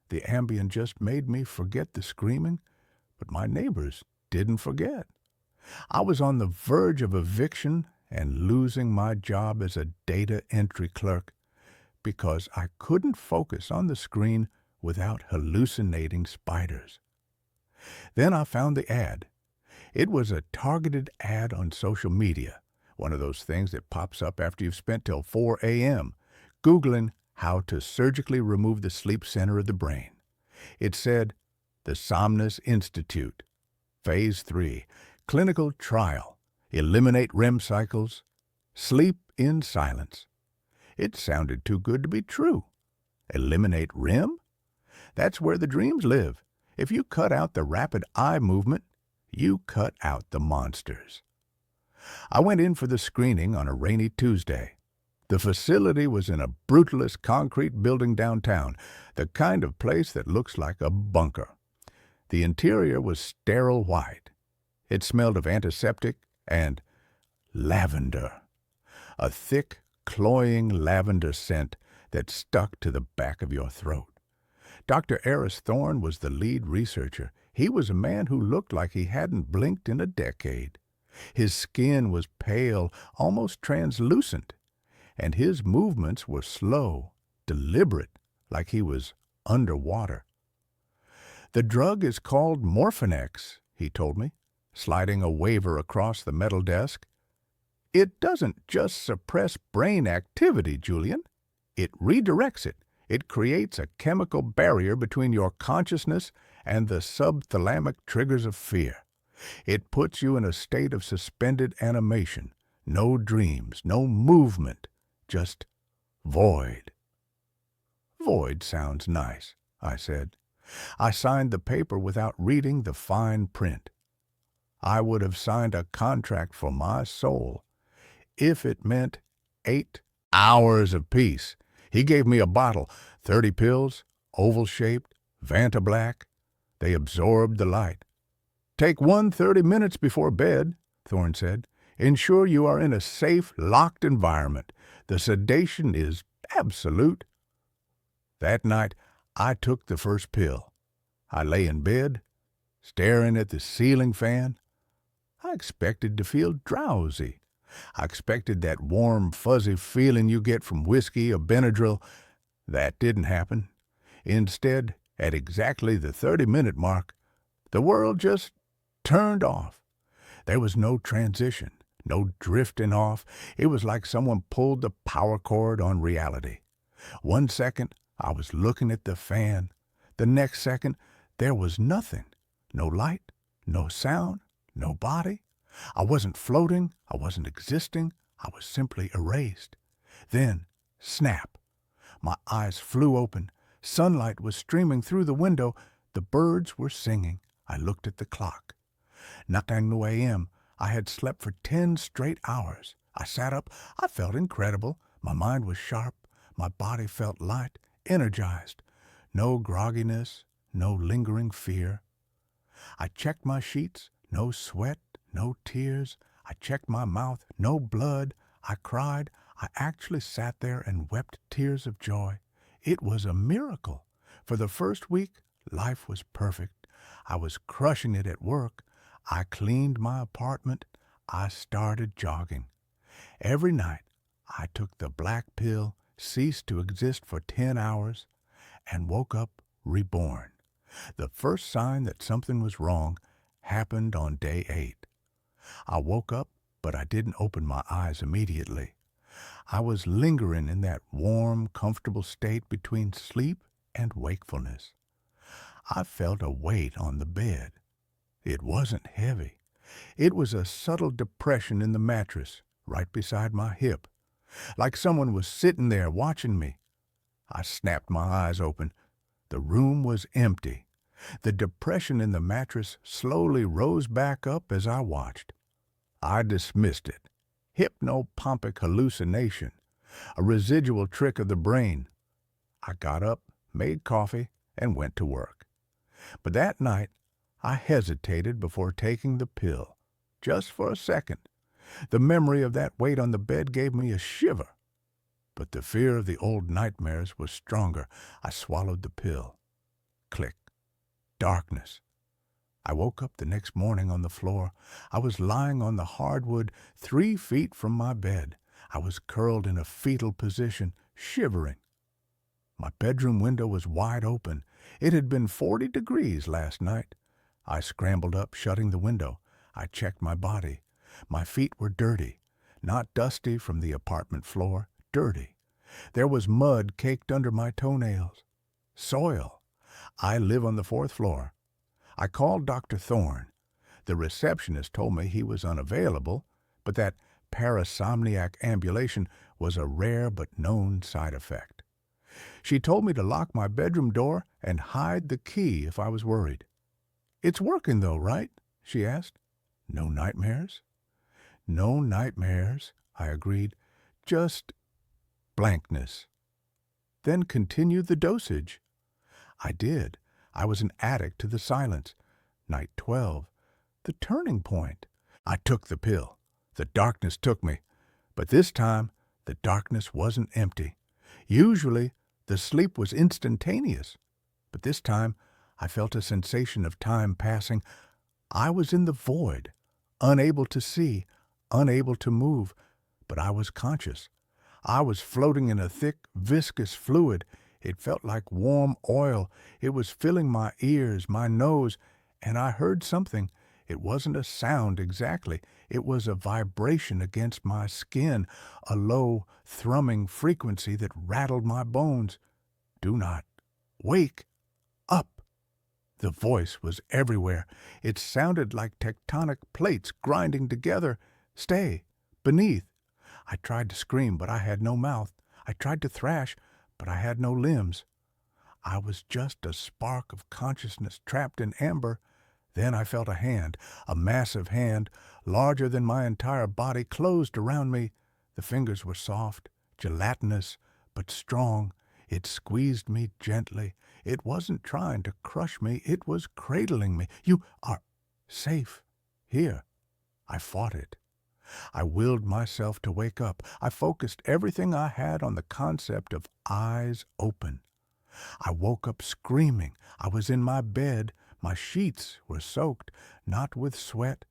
The Ambien just made me forget the screaming, but my neighbors didn't forget. I was on the verge of eviction and losing my job as a data entry clerk because I couldn't focus on the screen without hallucinating spiders. Then I found the ad. It was a targeted ad on social media, one of those things that pops up after you've spent till 4 a.m. Googling how to surgically remove the sleep center of the brain. It said, the Somnus Institute, Phase 3, Clinical Trial, Eliminate REM Cycles, Sleep in Silence. It sounded too good to be true. Eliminate REM? That's where the dreams live. If you cut out the rapid eye movement, you cut out the monsters. I went in for the screening on a rainy Tuesday. The facility was in a brutalist concrete building downtown, the kind of place that looks like a bunker. The interior was sterile white. It smelled of antiseptic and lavender, a thick, cloying lavender scent that stuck to the back of your throat. Dr. Eris Thorne was the lead researcher. He was a man who looked like he hadn't blinked in a decade. His skin was pale, almost translucent, and his movements were slow, deliberate, like he was underwater. The drug is called Morphinex, he told me, sliding a waiver across the metal desk. It doesn't just suppress brain activity, Julian. It redirects it. It creates a chemical barrier between your consciousness and the subthalamic triggers of fear. It puts you in a state of suspended animation. No dreams, no movement, just void. Void sounds nice, I said. I signed the paper without reading the fine print. I would have signed a contract for my soul if it meant 8 hours of peace. He gave me a bottle, 30 pills, oval-shaped, Vanta Black. They absorbed the light. Take 30 minutes before bed, Thorne said. Ensure you are in a safe, locked environment. The sedation is absolute. That night, I took the first pill. I lay in bed, staring at the ceiling fan. I expected to feel drowsy. I expected that warm, fuzzy feeling you get from whiskey or Benadryl. That didn't happen. Instead, at exactly the 30-minute mark, the world just turned off. There was no transition, no drifting off. It was like someone pulled the power cord on reality. 1 second, I was looking at the fan. The next second, there was nothing. No light, no sound, no body. I wasn't floating. I wasn't existing. I was simply erased. Then, snap. My eyes flew open. Sunlight was streaming through the window. The birds were singing. I looked at the clock. 9 a.m. I had slept for 10 straight hours. I sat up. I felt incredible. My mind was sharp. My body felt light, energized. No grogginess, no lingering fear. I checked my sheets. No sweat, no tears. I checked my mouth. No blood. I cried. I actually sat there and wept tears of joy. It was a miracle. For the first week, life was perfect. I was crushing it at work. I cleaned my apartment. I started jogging. Every night, I took the black pill, ceased to exist for 10 hours, and woke up reborn. The first sign that something was wrong happened on day 8. I woke up, but I didn't open my eyes immediately. I was lingering in that warm, comfortable state between sleep and wakefulness. I felt a weight on the bed. It wasn't heavy. It was a subtle depression in the mattress, right beside my hip, like someone was sitting there watching me. I snapped my eyes open. The room was empty. The depression in the mattress slowly rose back up as I watched. I dismissed it. Hypnopompic hallucination, a residual trick of the brain. I got up, made coffee, and went to work. But that night, I hesitated before taking the pill, just for a second. The memory of that weight on the bed gave me a shiver. But the fear of the old nightmares was stronger. I swallowed the pill. Click. Darkness. I woke up the next morning on the floor. I was lying on the hardwood 3 feet from my bed. I was curled in a fetal position, shivering. My bedroom window was wide open. It had been 40 degrees last night. I scrambled up, shutting the window. I checked my body. My feet were dirty, not dusty from the apartment floor, dirty. There was mud caked under my toenails. Soil. I live on the 4th floor. I called Dr. Thorne. The receptionist told me he was unavailable, but that parasomniac ambulation was a rare but known side effect. She told me to lock my bedroom door and hide the key if I was worried. "It's working though, right?" she asked. "No nightmares?" "No nightmares," I agreed. "Just blankness." "Then continue the dosage." I did. I was an addict to the silence. Night 12. The turning point. I took the pill. The darkness took me. But this time, the darkness wasn't empty. Usually, the sleep was instantaneous. But this time, I felt a sensation of time passing. I was in the void, unable to see, unable to move, but I was conscious. I was floating in a thick, viscous fluid. It felt like warm oil. It was filling my ears, my nose, and I heard something. It wasn't a sound exactly. It was a vibration against my skin, a low, thrumming frequency that rattled my bones. "Do not wake up." The voice was everywhere. It sounded like tectonic plates grinding together. "Stay. Beneath." I tried to scream, but I had no mouth. I tried to thrash, but I had no limbs. I was just a spark of consciousness trapped in amber. Then I felt a hand, a massive hand, larger than my entire body, closed around me. The fingers were soft, gelatinous, but strong. It squeezed me gently. It wasn't trying to crush me. It was cradling me. "You are safe here." I fought it. I willed myself to wake up. I focused everything I had on the concept of eyes open. I woke up screaming. I was in my bed. My sheets were soaked, not with sweat,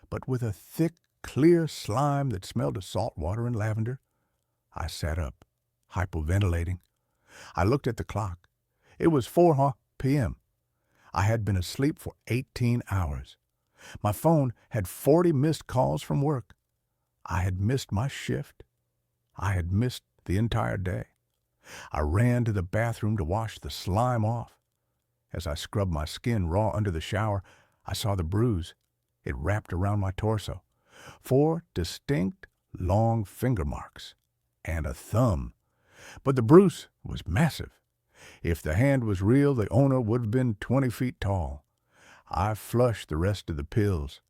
but with a thick, clear slime that smelled of salt water and lavender. I sat up, hypoventilating. I looked at the clock. It was 4 p.m. I had been asleep for 18 hours. My phone had 40 missed calls from work. I had missed my shift. I had missed the entire day. I ran to the bathroom to wash the slime off. As I scrubbed my skin raw under the shower, I saw the bruise. It wrapped around my torso. 4 distinct, long finger marks. And a thumb. But the bruise was massive. If the hand was real, the owner would have been 20 feet tall. I flushed the rest of the pills.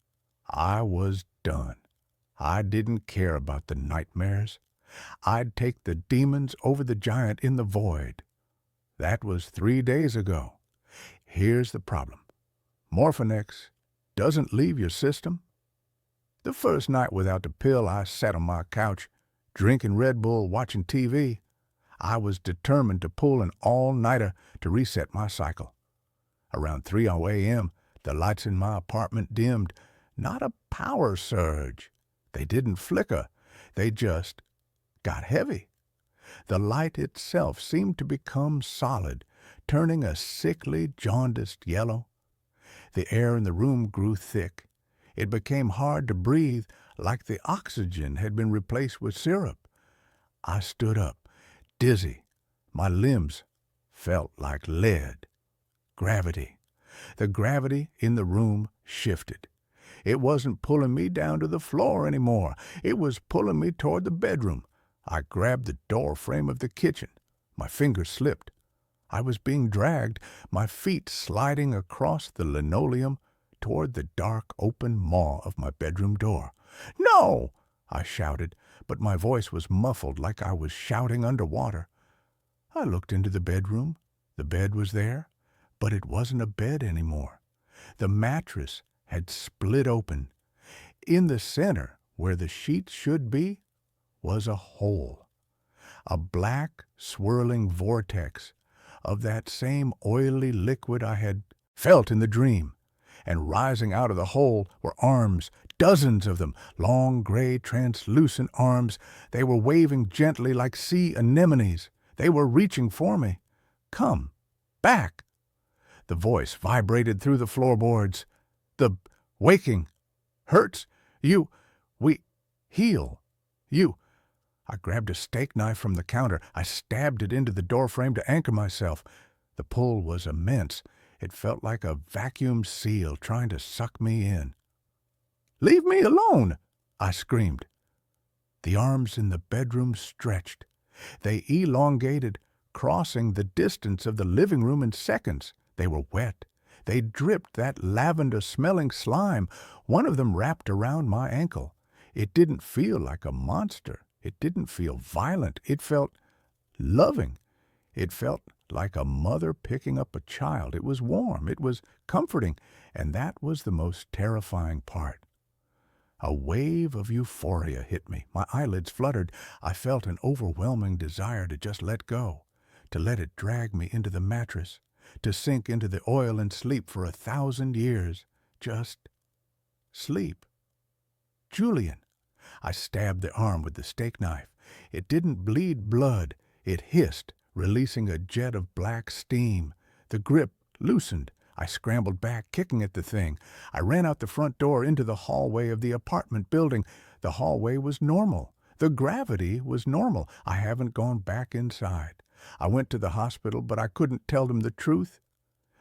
I was done. I didn't care about the nightmares. I'd take the demons over the giant in the void. That was 3 days ago. Here's the problem. Morphinex doesn't leave your system. The first night without the pill, I sat on my couch, drinking Red Bull, watching TV. I was determined to pull an all-nighter to reset my cycle. Around 3 a.m., the lights in my apartment dimmed. Not a power surge. They didn't flicker. They just got heavy. The light itself seemed to become solid, turning a sickly, jaundiced yellow. The air in the room grew thick. It became hard to breathe, like the oxygen had been replaced with syrup. I stood up, dizzy. My limbs felt like lead. Gravity. The gravity in the room shifted. It wasn't pulling me down to the floor anymore. It was pulling me toward the bedroom. I grabbed the door frame of the kitchen. My fingers slipped. I was being dragged, my feet sliding across the linoleum toward the dark open maw of my bedroom door. "No!" I shouted, but my voice was muffled like I was shouting underwater. I looked into the bedroom. The bed was there, but it wasn't a bed anymore. The mattress had split open. In the center, where the sheets should be, was a hole. A black, swirling vortex of that same oily liquid I had felt in the dream. And rising out of the hole were arms, dozens of them, long, gray, translucent arms. They were waving gently like sea anemones. They were reaching for me. "Come back!" The voice vibrated through the floorboards. "The waking hurts. We heal. You." I grabbed a steak knife from the counter. I stabbed it into the doorframe to anchor myself. The pull was immense. It felt like a vacuum seal trying to suck me in. "Leave me alone!" I screamed. The arms in the bedroom stretched. They elongated, crossing the distance of the living room in seconds. They were wet. They dripped that lavender-smelling slime. One of them wrapped around my ankle. It didn't feel like a monster. It didn't feel violent. It felt loving. It felt like a mother picking up a child. It was warm. It was comforting. And that was the most terrifying part. A wave of euphoria hit me. My eyelids fluttered. I felt an overwhelming desire to just let go, to let it drag me into the mattress, to sink into the oil and sleep for 1,000 years. Just sleep. "Julian." I stabbed the arm with the steak knife. It didn't bleed blood. It hissed, releasing a jet of black steam. The grip loosened. I scrambled back, kicking at the thing. I ran out the front door into the hallway of the apartment building. The hallway was normal. The gravity was normal. I haven't gone back inside. I went to the hospital, but I couldn't tell them the truth.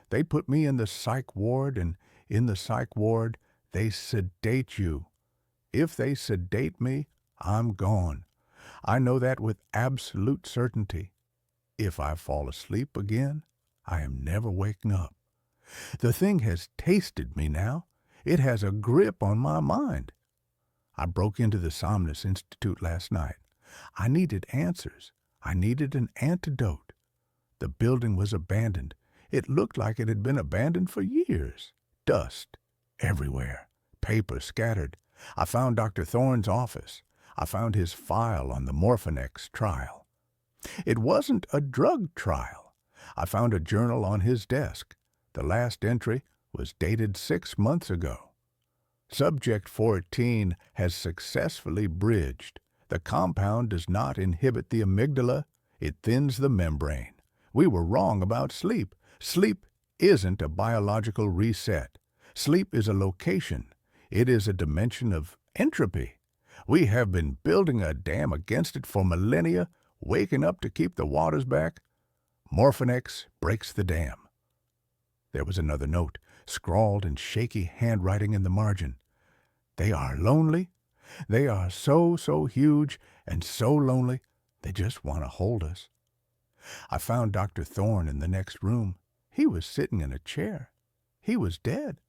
They put me in the psych ward, and in the psych ward, they sedate you. If they sedate me, I'm gone. I know that with absolute certainty. If I fall asleep again, I am never waking up. The thing has tasted me now. It has a grip on my mind. I broke into the Somnus Institute last night. I needed answers. I needed an antidote. The building was abandoned. It looked like it had been abandoned for years. Dust everywhere. Paper scattered. I found Dr. Thorne's office. I found his file on the Morphinex trial. It wasn't a drug trial. I found a journal on his desk. The last entry was dated 6 months ago. Subject 14 has successfully bridged. The compound does not inhibit the amygdala. It thins the membrane. We were wrong about sleep. Sleep isn't a biological reset. Sleep is a location. It is a dimension of entropy. We have been building a dam against it for millennia, waking up to keep the waters back. Morphinex breaks the dam. There was another note, scrawled in shaky handwriting in the margin. They are lonely. They are so huge and so lonely, they just want to hold us. I found Dr. Thorne in the next room. He was sitting in a chair. He was dead.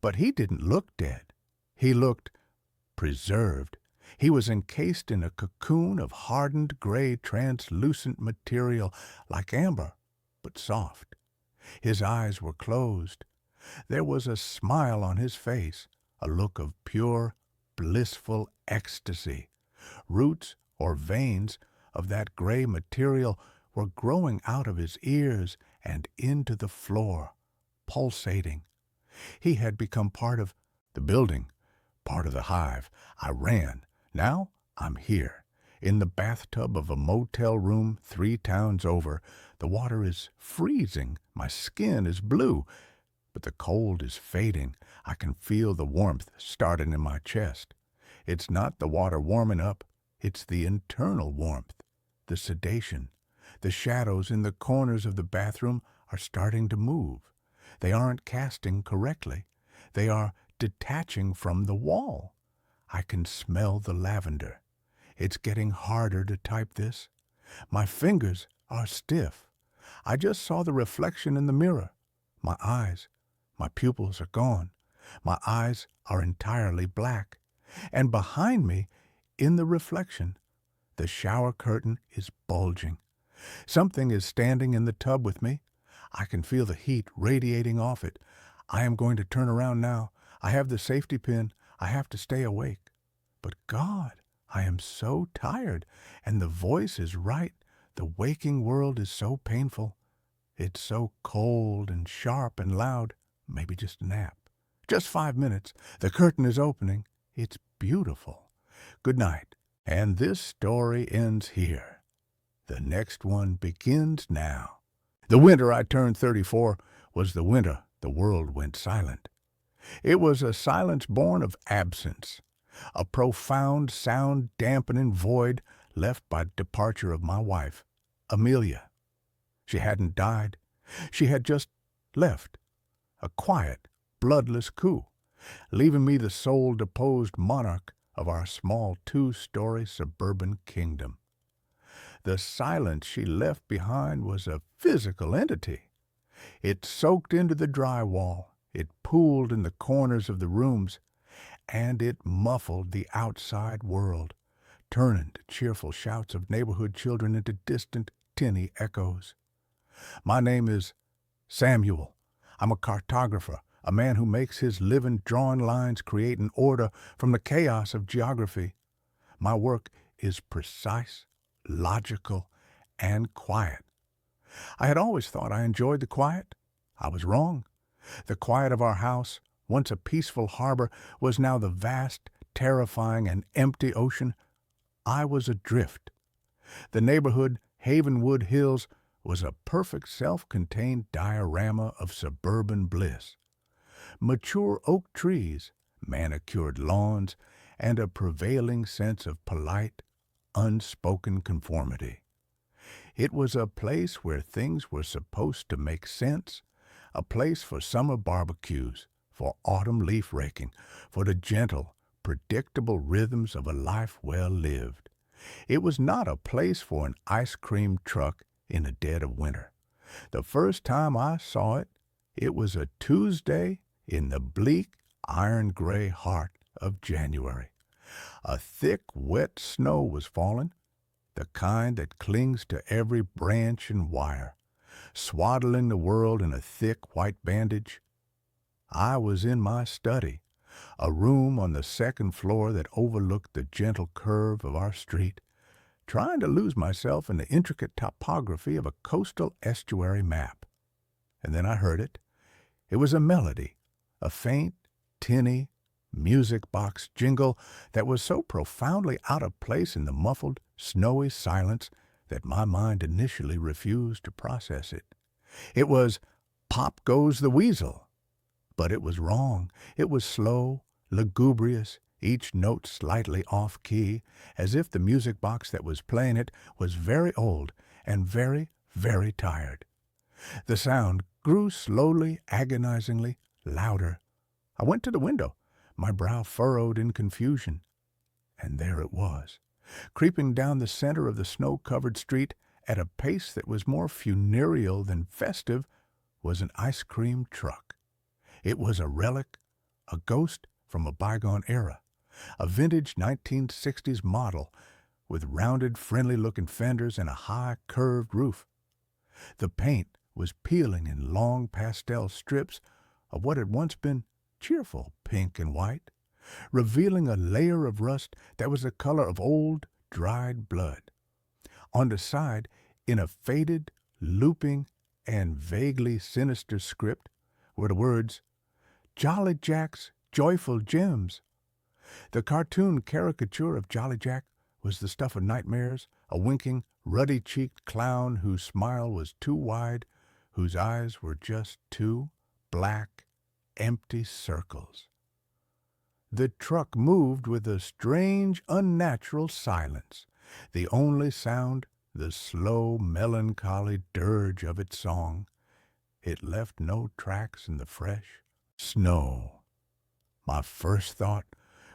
But he didn't look dead. He looked preserved. He was encased in a cocoon of hardened gray translucent material like amber, but soft. His eyes were closed. There was a smile on his face, a look of pure, blissful ecstasy. Roots or veins of that gray material were growing out of his ears and into the floor, pulsating. He had become part of the building, part of the hive. I ran. Now I'm here, in the bathtub of a motel room 3 towns over. The water is freezing. My skin is blue, but the cold is fading. I can feel the warmth starting in my chest. It's not the water warming up. It's the internal warmth, the sedation. The shadows in the corners of the bathroom are starting to move. They aren't casting correctly. They are detaching from the wall. I can smell the lavender. It's getting harder to type this. My fingers are stiff. I just saw the reflection in the mirror. My pupils are gone. My eyes are entirely black. And behind me, in the reflection, the shower curtain is bulging. Something is standing in the tub with me. I can feel the heat radiating off it. I am going to turn around now. I have the safety pin. I have to stay awake. But God, I am so tired, and the voice is right. The waking world is so painful. It's so cold and sharp and loud. Maybe just a nap. Just 5 minutes. The curtain is opening. It's beautiful. Good night. And this story ends here. The next one begins now. The winter I turned 34 was the winter the world went silent. It was a silence born of absence, a profound sound-dampening void left by departure of my wife, Amelia. She hadn't died. She had just left. A quiet, bloodless coup, leaving me the sole deposed monarch of our small 2-story suburban kingdom. The silence she left behind was a physical entity. It soaked into the drywall, it pooled in the corners of the rooms, and it muffled the outside world, turning the cheerful shouts of neighborhood children into distant, tinny echoes. My name is Samuel. I'm a cartographer, a man who makes his living drawing lines creating order from the chaos of geography. My work is precise, logical, and quiet. I had always thought I enjoyed the quiet. I was wrong. The quiet of our house, once a peaceful harbor, was now the vast, terrifying, and empty ocean. I was adrift. The neighborhood, Havenwood Hills, was a perfect self-contained diorama of suburban bliss. Mature oak trees, manicured lawns, and a prevailing sense of polite, unspoken conformity. It was a place where things were supposed to make sense, a place for summer barbecues, for autumn leaf raking, for the gentle, predictable rhythms of a life well lived. It was not a place for an ice cream truck in the dead of winter. The first time I saw it, it was a Tuesday in the bleak, iron-gray heart of January. A thick, wet snow was falling, the kind that clings to every branch and wire, swaddling the world in a thick white bandage. I was in my study, a room on the second floor that overlooked the gentle curve of our street, trying to lose myself in the intricate topography of a coastal estuary map. And then I heard it. It was a melody, a faint, tinny, music box jingle that was so profoundly out of place in the muffled, snowy silence that my mind initially refused to process it. It was "Pop Goes the Weasel." But it was wrong. It was slow, lugubrious, each note slightly off-key, as if the music box that was playing it was very old and very, very tired. The sound grew slowly, agonizingly, louder. I went to the window, my brow furrowed in confusion. And there it was, creeping down the center of the snow-covered street at a pace that was more funereal than festive, was an ice cream truck. It was a relic, a ghost from a bygone era, a vintage 1960s model with rounded, friendly-looking fenders and a high, curved roof. The paint was peeling in long pastel strips of what had once been cheerful pink and white, revealing a layer of rust that was the color of old, dried blood. On the side, in a faded, looping, and vaguely sinister script, were the words, "Jolly Jack's Joyful Gems." The cartoon caricature of Jolly Jack was the stuff of nightmares, a winking, ruddy-cheeked clown whose smile was too wide, whose eyes were just two black, empty circles. The truck moved with a strange, unnatural silence, the only sound the slow, melancholy dirge of its song. It left no tracks in the fresh snow. My first thought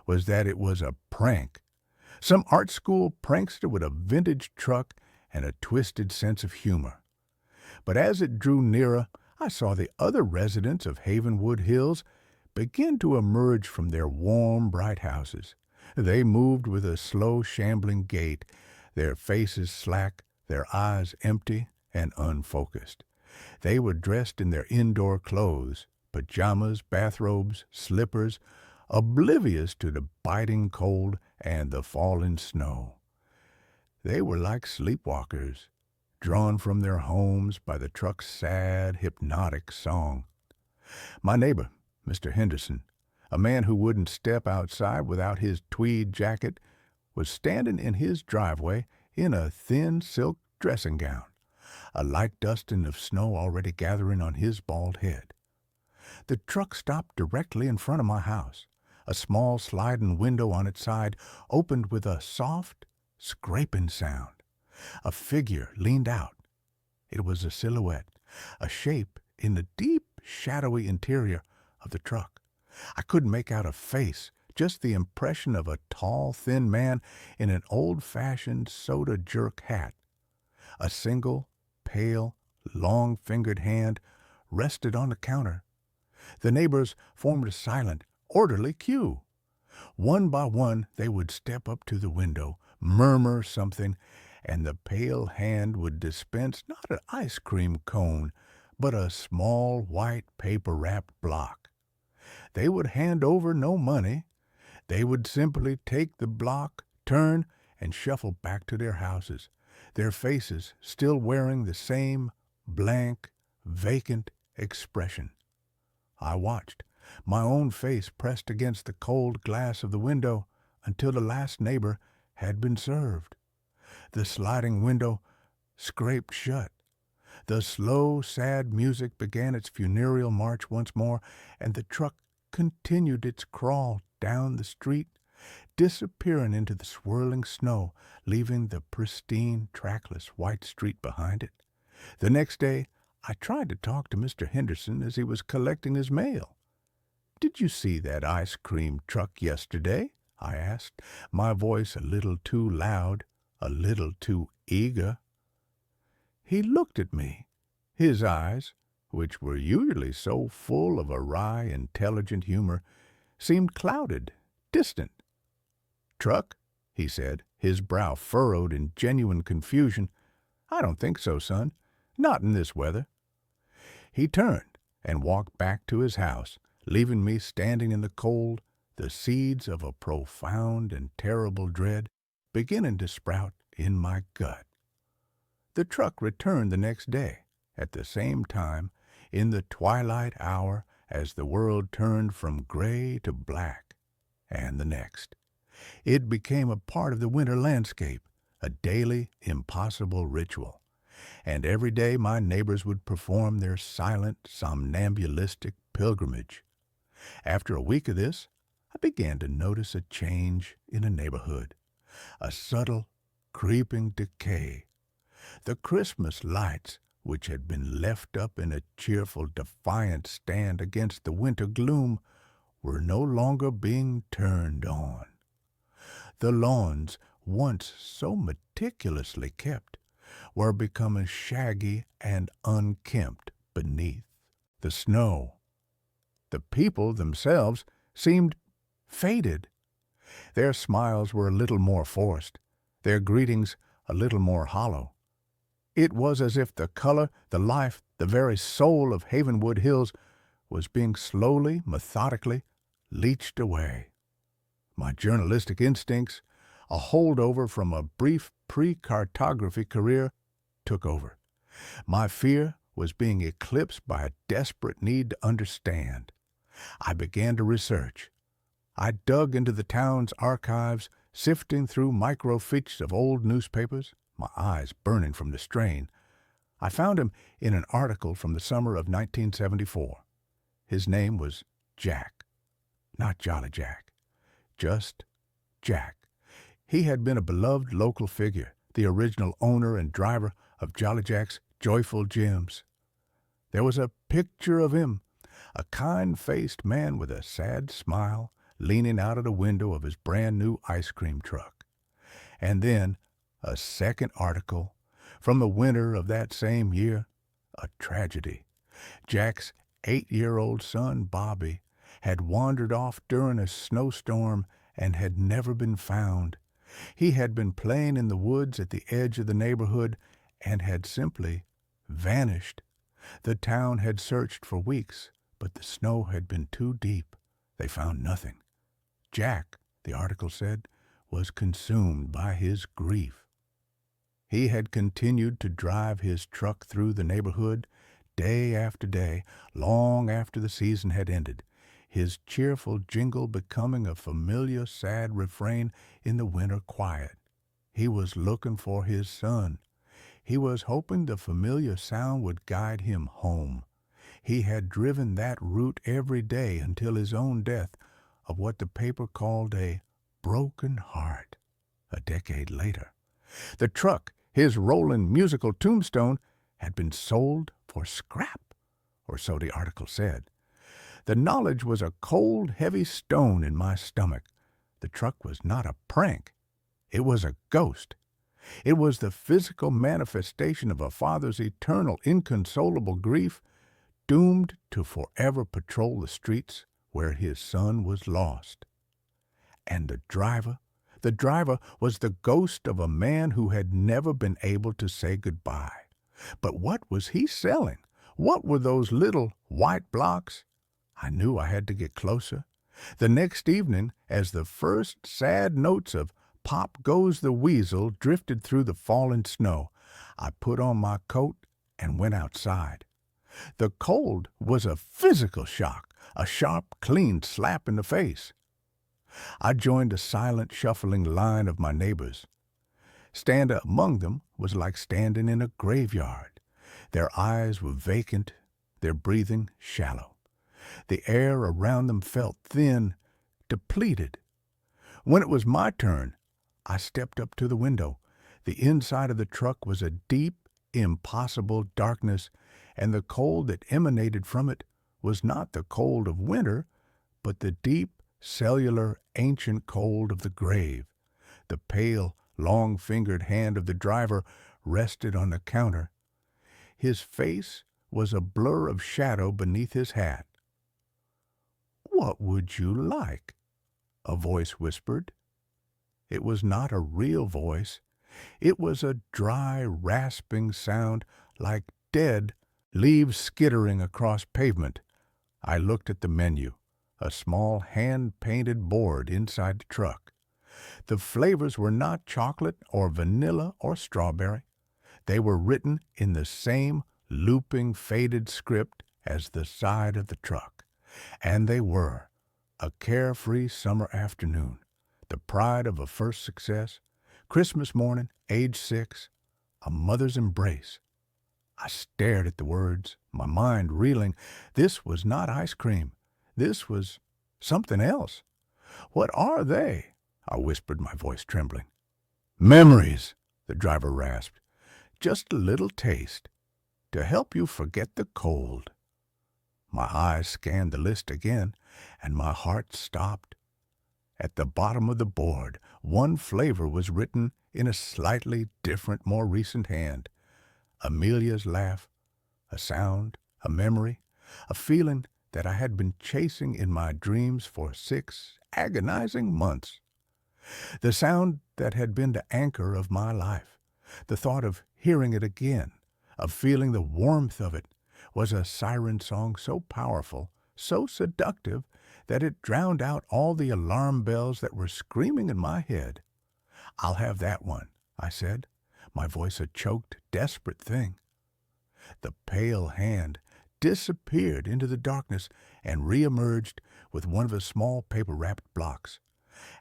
was that it was a prank, some art school prankster with a vintage truck and a twisted sense of humor. But as it drew nearer, I saw the other residents of Havenwood Hills begin to emerge from their warm, bright houses. They moved with a slow, shambling gait, their faces slack, their eyes empty and unfocused. They were dressed in their indoor clothes, pajamas, bathrobes, slippers, oblivious to the biting cold and the falling snow. They were like sleepwalkers, drawn from their homes by the truck's sad, hypnotic song. My neighbor, Mr. Henderson, a man who wouldn't step outside without his tweed jacket, was standing in his driveway in a thin silk dressing gown, a light dusting of snow already gathering on his bald head. The truck stopped directly in front of my house. A small sliding window on its side opened with a soft, scraping sound. A figure leaned out. It was a silhouette, a shape in the deep, shadowy interior of the truck. I couldn't make out a face, just the impression of a tall, thin man in an old-fashioned soda jerk hat. A single, pale, long-fingered hand rested on the counter. The neighbors formed a silent, orderly queue. One by one, they would step up to the window, murmur something, and the pale hand would dispense not an ice cream cone, but a small white paper-wrapped block. They would hand over no money. They would simply take the block, turn, and shuffle back to their houses, their faces still wearing the same blank, vacant expression. I watched, my own face pressed against the cold glass of the window, until the last neighbor had been served. The sliding window scraped shut. The slow, sad music began its funereal march once more, and the truck continued its crawl down the street, disappearing into the swirling snow, leaving the pristine, trackless white street behind it. The next day, I tried to talk to Mr. Henderson as he was collecting his mail. "Did you see that ice cream truck yesterday?" I asked, my voice a little too loud, a little too eager. He looked at me. His eyes, which were usually so full of a wry, intelligent humor, seemed clouded, distant. "Truck?" he said, his brow furrowed in genuine confusion. "I don't think so, son. Not in this weather." He turned and walked back to his house, leaving me standing in the cold, the seeds of a profound and terrible dread beginning to sprout in my gut. The truck returned the next day, at the same time, in the twilight hour as the world turned from gray to black, and the next. It became a part of the winter landscape, a daily, impossible ritual. And every day my neighbors would perform their silent, somnambulistic pilgrimage. After a week of this, I began to notice a change in the neighborhood, a subtle, creeping decay. The Christmas lights, which had been left up in a cheerful, defiant stand against the winter gloom, were no longer being turned on. The lawns, once so meticulously kept, were becoming shaggy and unkempt beneath. The snow, the people themselves, seemed faded. Their smiles were a little more forced, their greetings a little more hollow. It was as if the color, the life, the very soul of Havenwood Hills was being slowly, methodically leached away. My journalistic instincts, a holdover from a brief pre-cartography career, took over. My fear was being eclipsed by a desperate need to understand. I began to research. I dug into the town's archives, sifting through microfiches of old newspapers, my eyes burning from the strain. I found him in an article from the summer of 1974. His name was Jack, not Jolly Jack, just Jack. He had been a beloved local figure, the original owner and driver of Jolly Jack's Joyful Gems. There was a picture of him, a kind-faced man with a sad smile, leaning out of the window of his brand-new ice cream truck. And then a second article from the winter of that same year, a tragedy. Jack's 8-year-old son, Bobby, had wandered off during a snowstorm and had never been found. He had been playing in the woods at the edge of the neighborhood and had simply vanished. The town had searched for weeks, but the snow had been too deep. They found nothing. Jack, the article said, was consumed by his grief. He had continued to drive his truck through the neighborhood day after day, long after the season had ended, his cheerful jingle becoming a familiar sad refrain in the winter quiet. He was looking for his son. He was hoping the familiar sound would guide him home. He had driven that route every day until his own death of what the paper called a broken heart a decade later. The truck, his rolling musical tombstone, had been sold for scrap, or so the article said. The knowledge was a cold, heavy stone in my stomach. The truck was not a prank. It was a ghost. It was the physical manifestation of a father's eternal, inconsolable grief, doomed to forever patrol the streets where his son was lost. And the driver was the ghost of a man who had never been able to say goodbye. But what was he selling? What were those little white blocks? I knew I had to get closer. The next evening, as the first sad notes of "Pop Goes the Weasel" drifted through the falling snow, I put on my coat and went outside. The cold was a physical shock, a sharp, clean slap in the face. I joined a silent, shuffling line of my neighbors. Standing among them was like standing in a graveyard. Their eyes were vacant, their breathing shallow. The air around them felt thin, depleted. When it was my turn, I stepped up to the window. The inside of the truck was a deep, impossible darkness, and the cold that emanated from it was not the cold of winter, but the deep, cellular, ancient cold of the grave. The pale, long-fingered hand of the driver rested on the counter. His face was a blur of shadow beneath his hat. "What would you like?" a voice whispered. It was not a real voice. It was a dry, rasping sound like dead leaves skittering across pavement. I looked at the menu, a small hand-painted board inside the truck. The flavors were not chocolate or vanilla or strawberry. They were written in the same looping, faded script as the side of the truck. And they were a carefree summer afternoon, the pride of a first success, Christmas morning, age 6, a mother's embrace. I stared at the words, my mind reeling. This was not ice cream. This was something else. "What are they?" I whispered, my voice trembling. "Memories," the driver rasped. "Just a little taste, to help you forget the cold." My eyes scanned the list again, and my heart stopped. At the bottom of the board, one flavor was written in a slightly different, more recent hand. Amelia's laugh, a sound, a memory, a feeling that I had been chasing in my dreams for 6 agonizing months. The sound that had been the anchor of my life. The thought of hearing it again, of feeling the warmth of it, was a siren song so powerful, so seductive, that it drowned out all the alarm bells that were screaming in my head. "I'll have that one," I said, my voice a choked, desperate thing. The pale hand disappeared into the darkness and reemerged with one of the small paper-wrapped blocks.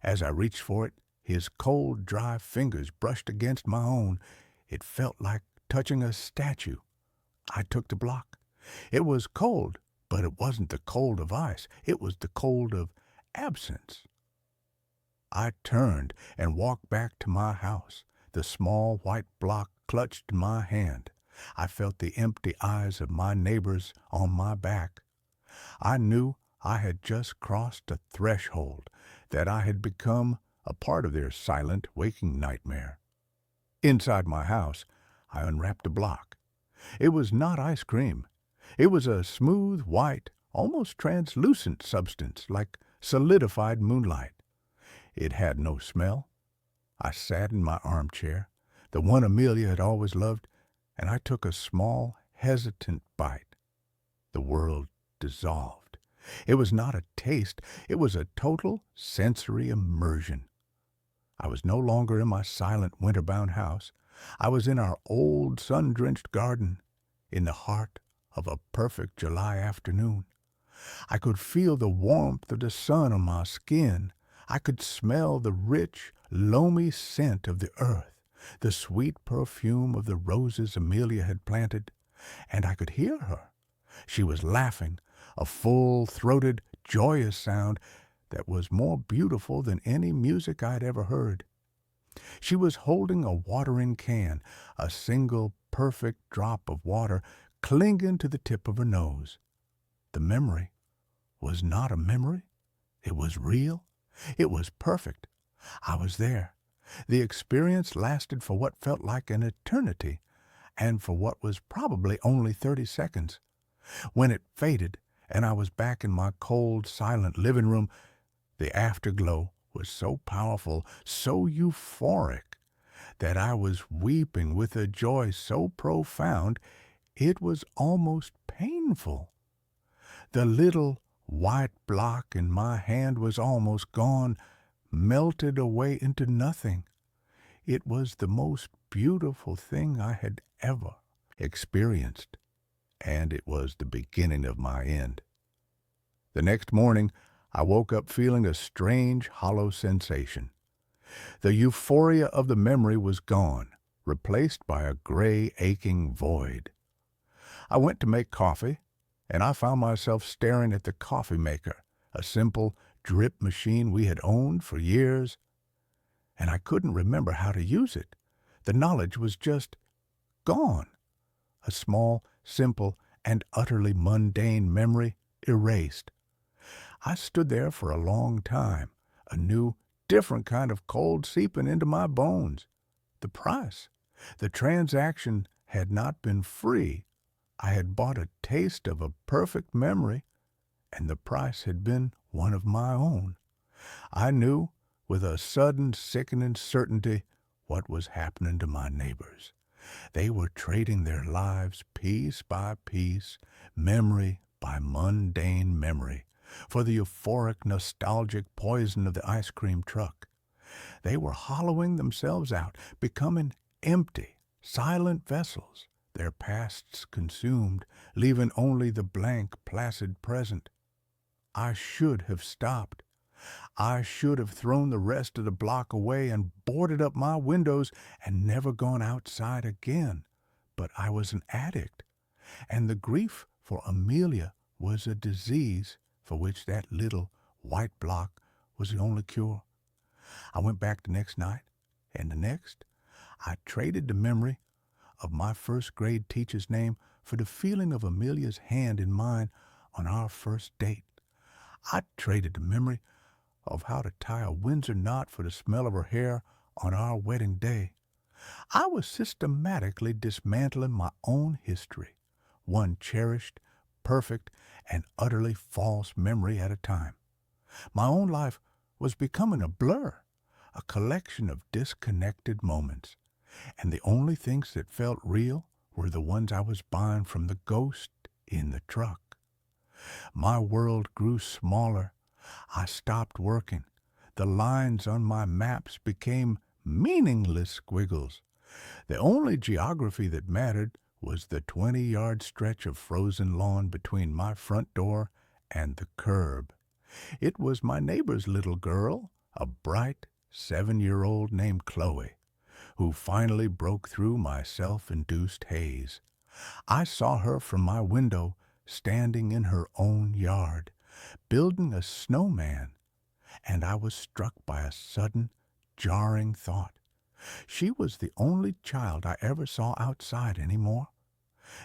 As I reached for it, his cold, dry fingers brushed against my own. It felt like touching a statue. I took the block. It was cold, but it wasn't the cold of ice. It was the cold of absence. I turned and walked back to my house, the small white block clutched in my hand. I felt the empty eyes of my neighbors on my back. I knew I had just crossed a threshold, that I had become a part of their silent, waking nightmare. Inside my house, I unwrapped the block. It was not ice cream. It was a smooth, white, almost translucent substance like solidified moonlight. It had no smell. I sat in my armchair, the one Amelia had always loved, and I took a small, hesitant bite. The world dissolved. It was not a taste, it was a total sensory immersion. I was no longer in my silent, winter-bound house. I was in our old, sun-drenched garden, in the heart of a perfect July afternoon. I could feel the warmth of the sun on my skin. I could smell the rich, loamy scent of the earth, the sweet perfume of the roses Amelia had planted, and I could hear her. She was laughing, a full-throated, joyous sound that was more beautiful than any music I'd ever heard. She was holding a watering can, a single perfect drop of water clinging to the tip of her nose. The memory was not a memory. It was real. It was perfect. I was there. The experience lasted for what felt like an eternity, and for what was probably only 30 seconds. When it faded, and I was back in my cold, silent living room, the afterglow was so powerful, so euphoric, that I was weeping with a joy so profound it was almost painful. The little white block in my hand was almost gone, melted away into nothing. It was the most beautiful thing I had ever experienced, and it was the beginning of my end. The next morning, I woke up feeling a strange, hollow sensation. The euphoria of the memory was gone, replaced by a gray, aching void. I went to make coffee, and I found myself staring at the coffee maker, a simple drip machine we had owned for years, and I couldn't remember how to use it. The knowledge was just gone. A small, simple, and utterly mundane memory erased. I stood there for a long time, a new, different kind of cold seeping into my bones. The price. The transaction had not been free. I had bought a taste of a perfect memory, and the price had been one of my own. I knew, with a sudden, sickening certainty, what was happening to my neighbors. They were trading their lives piece by piece, memory by mundane memory, for the euphoric, nostalgic poison of the ice cream truck. They were hollowing themselves out, becoming empty, silent vessels, their pasts consumed, leaving only the blank, placid present. I should have stopped. I should have thrown the rest of the block away and boarded up my windows and never gone outside again. But I was an addict, and the grief for Amelia was a disease for which that little white block was the only cure. I went back the next night, and the next. I traded the memory of my first grade teacher's name for the feeling of Amelia's hand in mine on our first date. I traded the memory of how to tie a Windsor knot for the smell of her hair on our wedding day. I was systematically dismantling my own history, one cherished, perfect, and utterly false memory at a time. My own life was becoming a blur, a collection of disconnected moments, and the only things that felt real were the ones I was buying from the ghost in the truck. My world grew smaller. I stopped working. The lines on my maps became meaningless squiggles. The only geography that mattered was the 20-yard stretch of frozen lawn between my front door and the curb. It was my neighbor's little girl, a bright 7-year-old named Chloe, who finally broke through my self-induced haze. I saw her from my window, standing in her own yard, building a snowman, and I was struck by a sudden, jarring thought. She was the only child I ever saw outside anymore.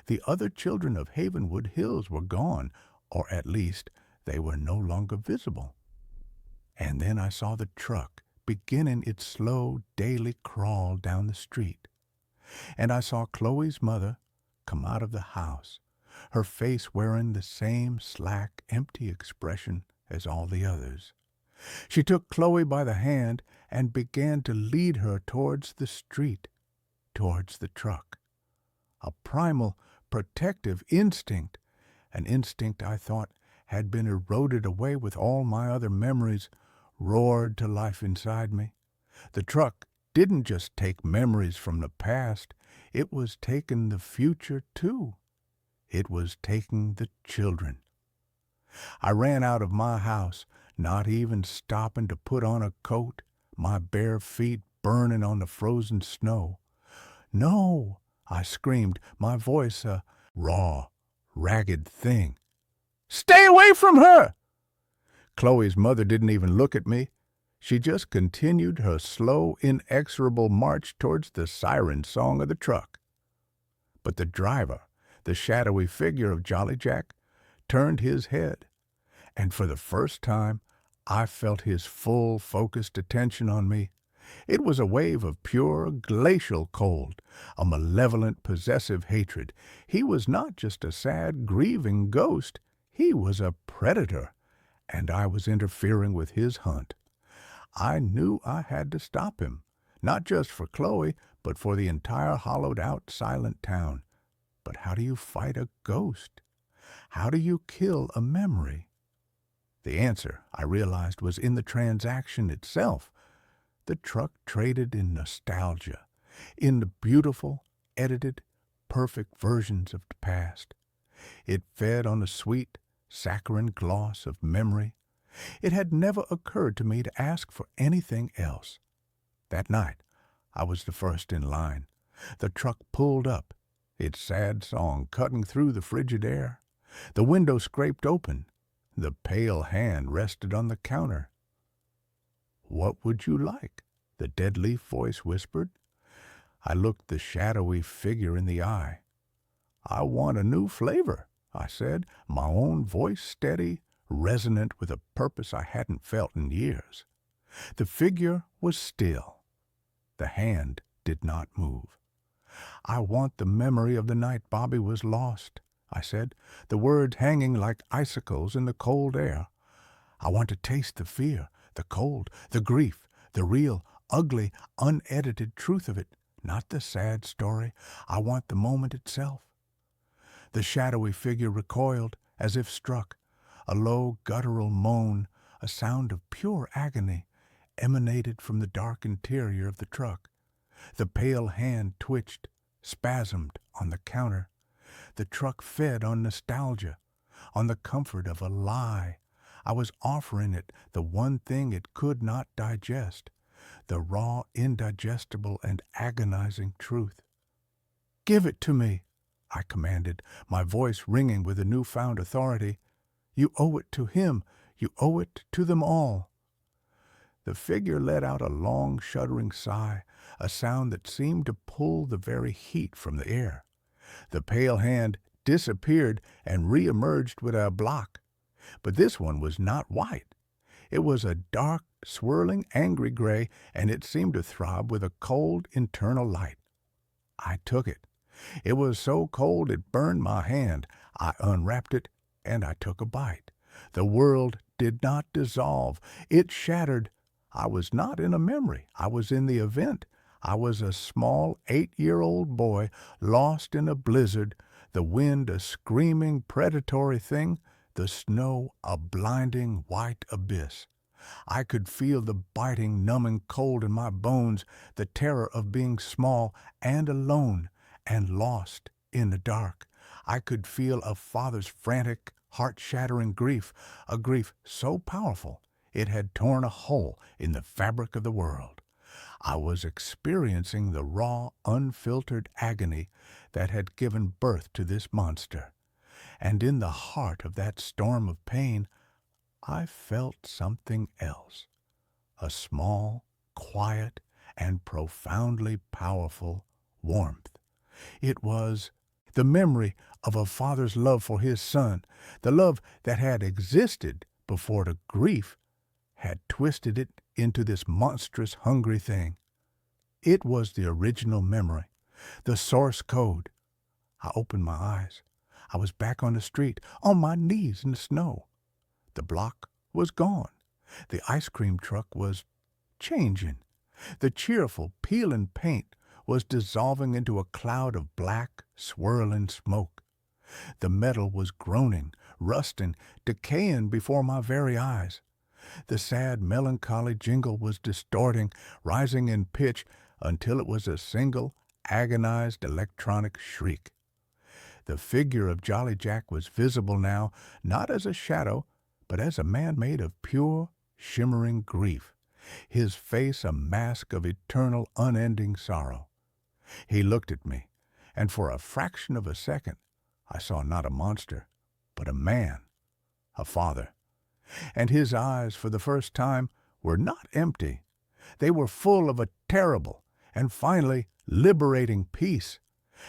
The other children of Havenwood Hills were gone, or at least they were no longer visible. And then I saw the truck beginning its slow daily crawl down the street. And I saw Chloe's mother, come out of the house, her face wearing the same slack, empty expression as all the others. She took Chloe by the hand and began to lead her towards the street, towards the truck. A primal, protective instinct, an instinct I thought had been eroded away with all my other memories, roared to life inside me. The truck didn't just take memories from the past, it was taking the future too. It was taking the children. I ran out of my house, not even stopping to put on a coat, my bare feet burning on the frozen snow. "No!" I screamed, my voice a raw, ragged thing. "Stay away from her!" Chloe's mother didn't even look at me. She just continued her slow, inexorable march towards the siren song of the truck. But the driver, the shadowy figure of Jolly Jack, turned his head, and for the first time I felt his full, focused attention on me. It was a wave of pure, glacial cold, a malevolent, possessive hatred. He was not just a sad, grieving ghost. He was a predator, and I was interfering with his hunt. I knew I had to stop him, not just for Chloe, but for the entire hollowed-out, silent town. But how do you fight a ghost? How do you kill a memory? The answer, I realized, was in the transaction itself. The truck traded in nostalgia, in the beautiful, edited, perfect versions of the past. It fed on the sweet, saccharine gloss of memory. It had never occurred to me to ask for anything else. That night, I was the first in line. The truck pulled up, its sad song cutting through the frigid air. The window scraped open. The pale hand rested on the counter. "What would you like?" the dead leaf voice whispered. I looked the shadowy figure in the eye. "I want a new flavor," I said, my own voice steady, resonant with a purpose I hadn't felt in years. The figure was still. The hand did not move. "I want the memory of the night Bobby was lost," I said, the words hanging like icicles in the cold air. "I want to taste the fear, the cold, the grief, the real, ugly, unedited truth of it, not the sad story. I want the moment itself." The shadowy figure recoiled, as if struck. A low, guttural moan, a sound of pure agony, emanated from the dark interior of the truck. The pale hand twitched, spasmed on the counter. The truck fed on nostalgia, on the comfort of a lie. I was offering it the one thing it could not digest, the raw, indigestible, and agonizing truth. "Give it to me," I commanded, my voice ringing with a newfound authority. "You owe it to him. You owe it to them all." The figure let out a long, shuddering sigh, a sound that seemed to pull the very heat from the air. The pale hand disappeared and re-emerged with a block. But this one was not white. It was a dark, swirling, angry gray, and it seemed to throb with a cold, internal light. I took it. It was so cold it burned my hand. I unwrapped it, and I took a bite. The world did not dissolve. It shattered. I was not in a memory. I was in the event. I was a small 8-year-old boy lost in a blizzard, the wind a screaming, predatory thing, the snow a blinding white abyss. I could feel the biting, numbing cold in my bones, the terror of being small and alone and lost in the dark. I could feel a father's frantic, heart-shattering grief, a grief so powerful it had torn a hole in the fabric of the world. I was experiencing the raw, unfiltered agony that had given birth to this monster. And in the heart of that storm of pain, I felt something else. A small, quiet, and profoundly powerful warmth. It was the memory of a father's love for his son, the love that had existed before the grief had twisted it into this monstrous, hungry thing. It was the original memory, the source code. I opened my eyes. I was back on the street, on my knees in the snow. The block was gone. The ice cream truck was changing. The cheerful, peeling paint was dissolving into a cloud of black, swirling smoke. The metal was groaning, rusting, decaying before my very eyes. The sad, melancholy jingle was distorting, rising in pitch until it was a single, agonized electronic shriek. The figure of Jolly Jack was visible now, not as a shadow, but as a man made of pure, shimmering grief, his face a mask of eternal, unending sorrow. He looked at me, and for a fraction of a second I saw not a monster, but a man, a father. And his eyes, for the first time, were not empty. They were full of a terrible and finally liberating peace.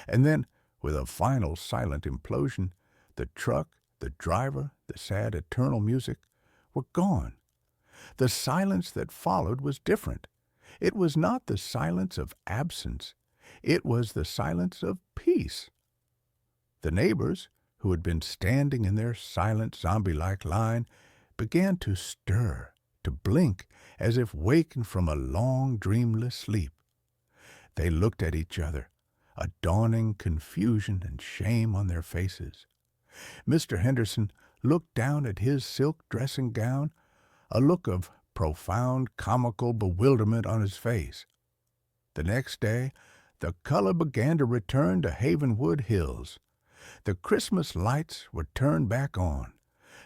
And then, with a final silent implosion, the truck, the driver, the sad eternal music were gone. The silence that followed was different. It was not the silence of absence. It was the silence of peace. The neighbors, who had been standing in their silent zombie-like line, began to stir, to blink, as if wakened from a long, dreamless sleep. They looked at each other, a dawning confusion and shame on their faces. Mr. Henderson looked down at his silk dressing gown, a look of profound, comical bewilderment on his face. The next day, the color began to return to Havenwood Hills. The Christmas lights were turned back on.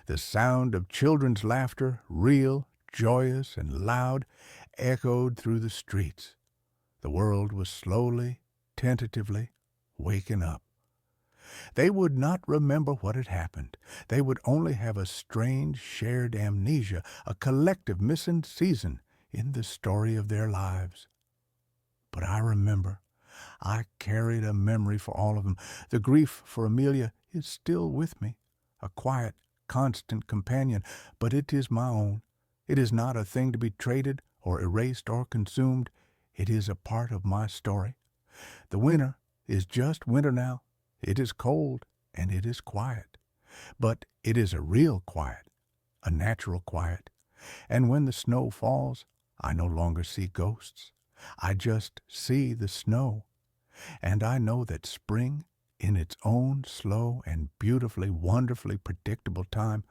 The sound of children's laughter, real, joyous, and loud, echoed through the streets. The world was slowly, tentatively waking up. They would not remember what had happened. They would only have a strange, shared amnesia, a collective missing season in the story of their lives. But I remember. I carried a memory for all of them. The grief for Amelia is still with me, a quiet, constant companion, but it is my own. It is not a thing to be traded or erased or consumed. It is a part of my story. The winter is just winter now. It is cold and it is quiet. But it is a real quiet, a natural quiet. And when the snow falls, I no longer see ghosts. I just see the snow. And I know that spring, in its own slow and beautifully, wonderfully predictable time,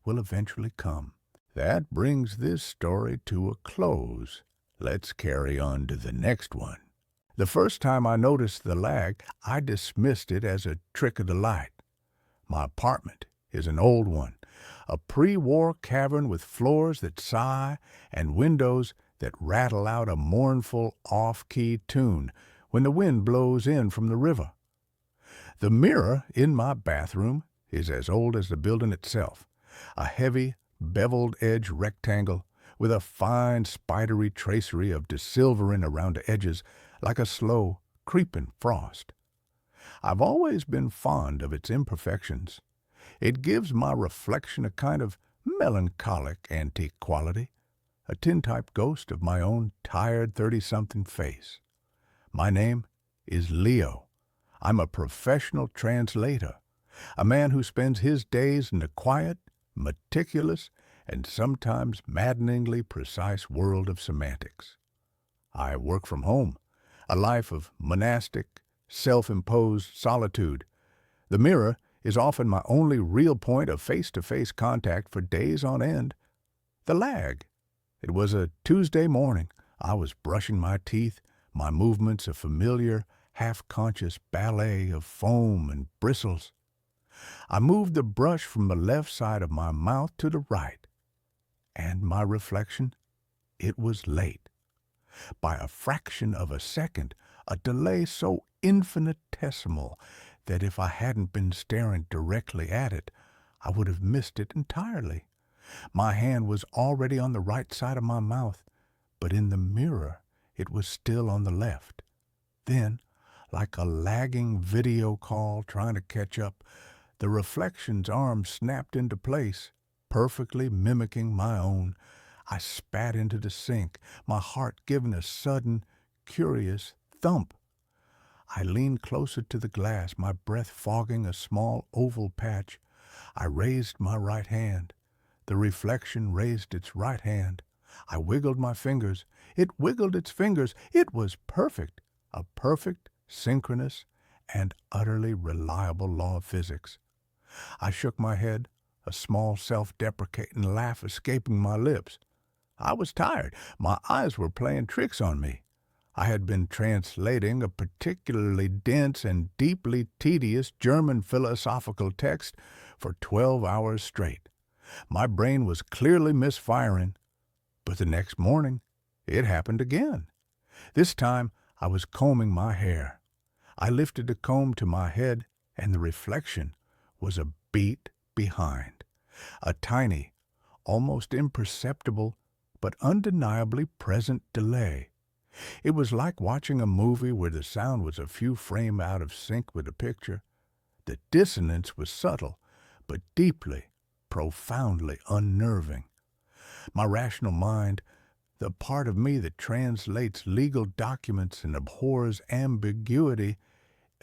will eventually come. That brings this story to a close. Let's carry on to the next one. The first time I noticed the lag, I dismissed it as a trick of the light. My apartment is an old one, a pre-war cavern with floors that sigh and windows that rattle out a mournful, off-key tune when the wind blows in from the river. The mirror in my bathroom is as old as the building itself, a heavy, beveled-edge rectangle with a fine, spidery tracery of desilvering around the edges like a slow, creeping frost. I've always been fond of its imperfections. It gives my reflection a kind of melancholic antique quality, a tintype ghost of my own tired 30-something face. My name is Leo. I'm a professional translator, a man who spends his days in the quiet, meticulous, and sometimes maddeningly precise world of semantics. I work from home, a life of monastic, self-imposed solitude. The mirror is often my only real point of face-to-face contact for days on end. The lag. It was a Tuesday morning. I was brushing my teeth, my movements a familiar, half-conscious ballet of foam and bristles. I moved the brush from the left side of my mouth to the right. And my reflection, it was late. By a fraction of a second, a delay so infinitesimal that if I hadn't been staring directly at it, I would have missed it entirely. My hand was already on the right side of my mouth, but in the mirror it was still on the left. Then, like a lagging video call trying to catch up, the reflection's arm snapped into place, perfectly mimicking my own. I spat into the sink, my heart giving a sudden, curious thump. I leaned closer to the glass, my breath fogging a small oval patch. I raised my right hand. The reflection raised its right hand. I wiggled my fingers. It wiggled its fingers. It was perfect. A perfect, synchronous, and utterly reliable law of physics. I shook my head, a small self-deprecating laugh escaping my lips. I was tired. My eyes were playing tricks on me. I had been translating a particularly dense and deeply tedious German philosophical text for 12 hours straight. My brain was clearly misfiring. But the next morning, it happened again. This time, I was combing my hair. I lifted the comb to my head, and the reflection was a beat behind. A tiny, almost imperceptible, but undeniably present delay. It was like watching a movie where the sound was a few frames out of sync with the picture. The dissonance was subtle, but deeply, profoundly unnerving. My rational mind, the part of me that translates legal documents and abhors ambiguity,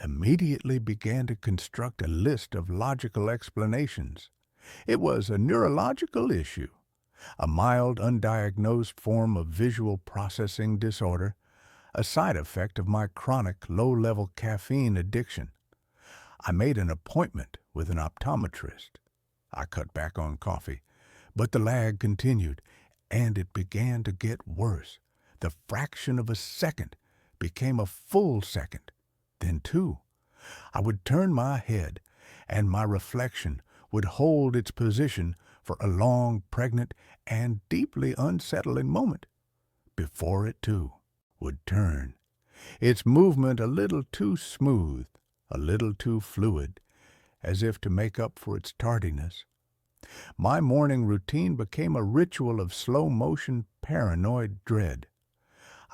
immediately began to construct a list of logical explanations. It was a neurological issue, a mild, undiagnosed form of visual processing disorder, a side effect of my chronic low-level caffeine addiction. I made an appointment with an optometrist. I cut back on coffee, but the lag continued, and it began to get worse. The fraction of a second became a full second, then two. I would turn my head, and my reflection would hold its position for a long, pregnant, and deeply unsettling moment, before it, too, would turn, its movement a little too smooth, a little too fluid, as if to make up for its tardiness. My morning routine became a ritual of slow-motion, paranoid dread.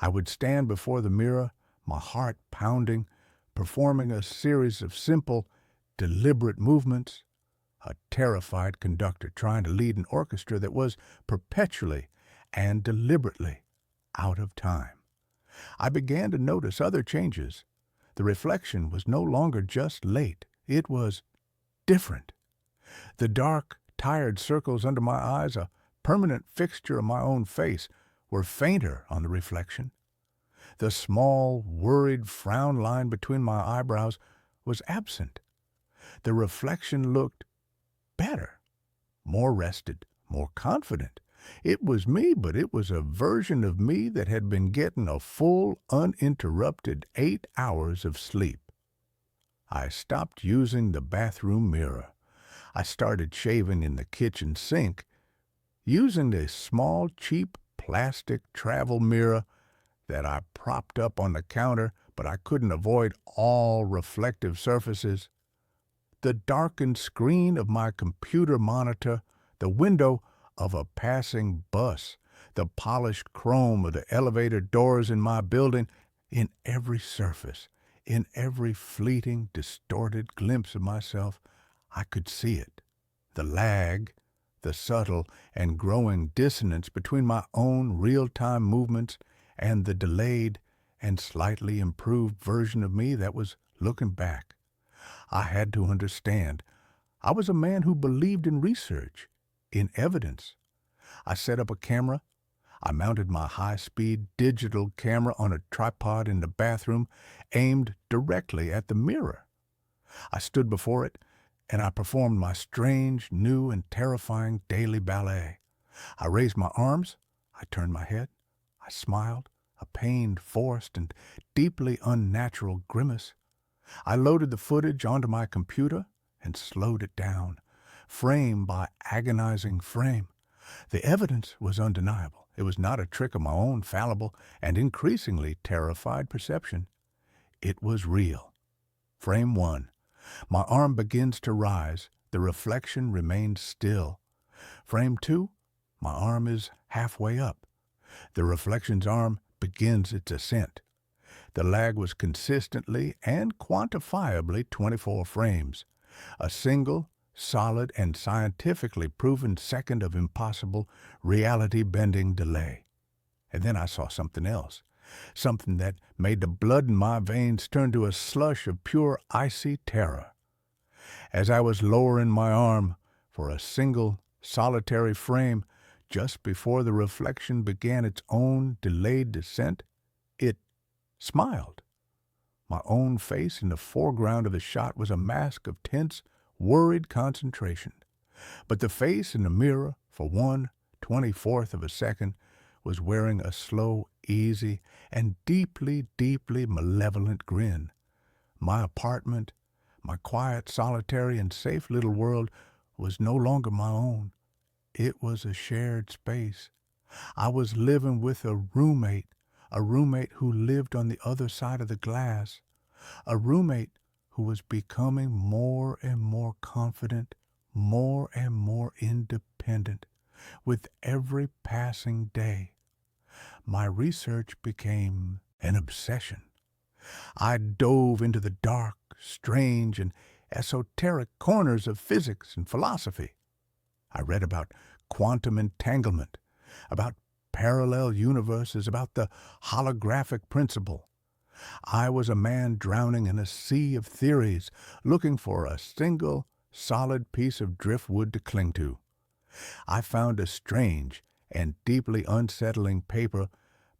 I would stand before the mirror, my heart pounding, performing a series of simple, deliberate movements, a terrified conductor trying to lead an orchestra that was perpetually and deliberately out of time. I began to notice other changes. The reflection was no longer just late. It was different. The dark, tired circles under my eyes, a permanent fixture of my own face, were fainter on the reflection. The small, worried frown line between my eyebrows was absent. The reflection looked better, more rested, more confident. It was me, but it was a version of me that had been getting a full, uninterrupted 8 hours of sleep. I stopped using the bathroom mirror. I started shaving in the kitchen sink, using a small, cheap plastic travel mirror that I propped up on the counter, but I couldn't avoid all reflective surfaces. The darkened screen of my computer monitor, the window of a passing bus, the polished chrome of the elevator doors in my building, in every surface, in every fleeting, distorted glimpse of myself, I could see it. The lag, the subtle and growing dissonance between my own real-time movements and the delayed and slightly improved version of me that was looking back. I had to understand. I was a man who believed in research, in evidence. I set up a camera. I mounted my high-speed digital camera on a tripod in the bathroom, aimed directly at the mirror. I stood before it, and I performed my strange, new, and terrifying daily ballet. I raised my arms. I turned my head. I smiled, a pained, forced, and deeply unnatural grimace. I loaded the footage onto my computer and slowed it down, frame by agonizing frame. The evidence was undeniable. It was not a trick of my own fallible and increasingly terrified perception. It was real. Frame 1. My arm begins to rise. The reflection remains still. Frame 2. My arm is halfway up. The reflection's arm begins its ascent. The lag was consistently and quantifiably 24 frames, a single, solid, and scientifically proven second of impossible, reality-bending delay. And then I saw something else. something that made the blood in my veins turn to a slush of pure icy terror. As I was lowering my arm for a single, solitary frame, just before the reflection began its own delayed descent, it smiled. My own face in the foreground of the shot was a mask of tense, worried concentration. But the face in the mirror, for 1/24th of a second, was wearing a slow, easy, and deeply, deeply malevolent grin. My apartment, my quiet, solitary, and safe little world, was no longer my own. It was a shared space. I was living with a roommate who lived on the other side of the glass, a roommate who was becoming more and more confident, more and more independent with every passing day. My research became an obsession. I dove into the dark, strange, and esoteric corners of physics and philosophy. I read about quantum entanglement, about parallel universes, about the holographic principle. I was a man drowning in a sea of theories, looking for a single, solid piece of driftwood to cling to. I found a strange and deeply unsettling paper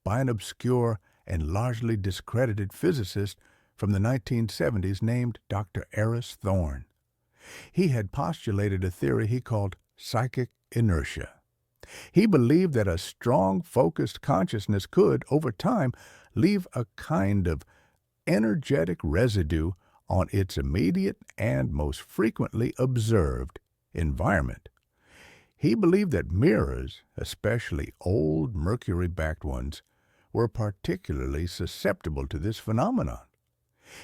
by an obscure and largely discredited physicist from the 1970s named Dr. Eris Thorne. He had postulated a theory he called psychic inertia. He believed that a strong, focused consciousness could, over time, leave a kind of energetic residue on its immediate and most frequently observed environment. He believed that mirrors, especially old mercury-backed ones, were particularly susceptible to this phenomenon.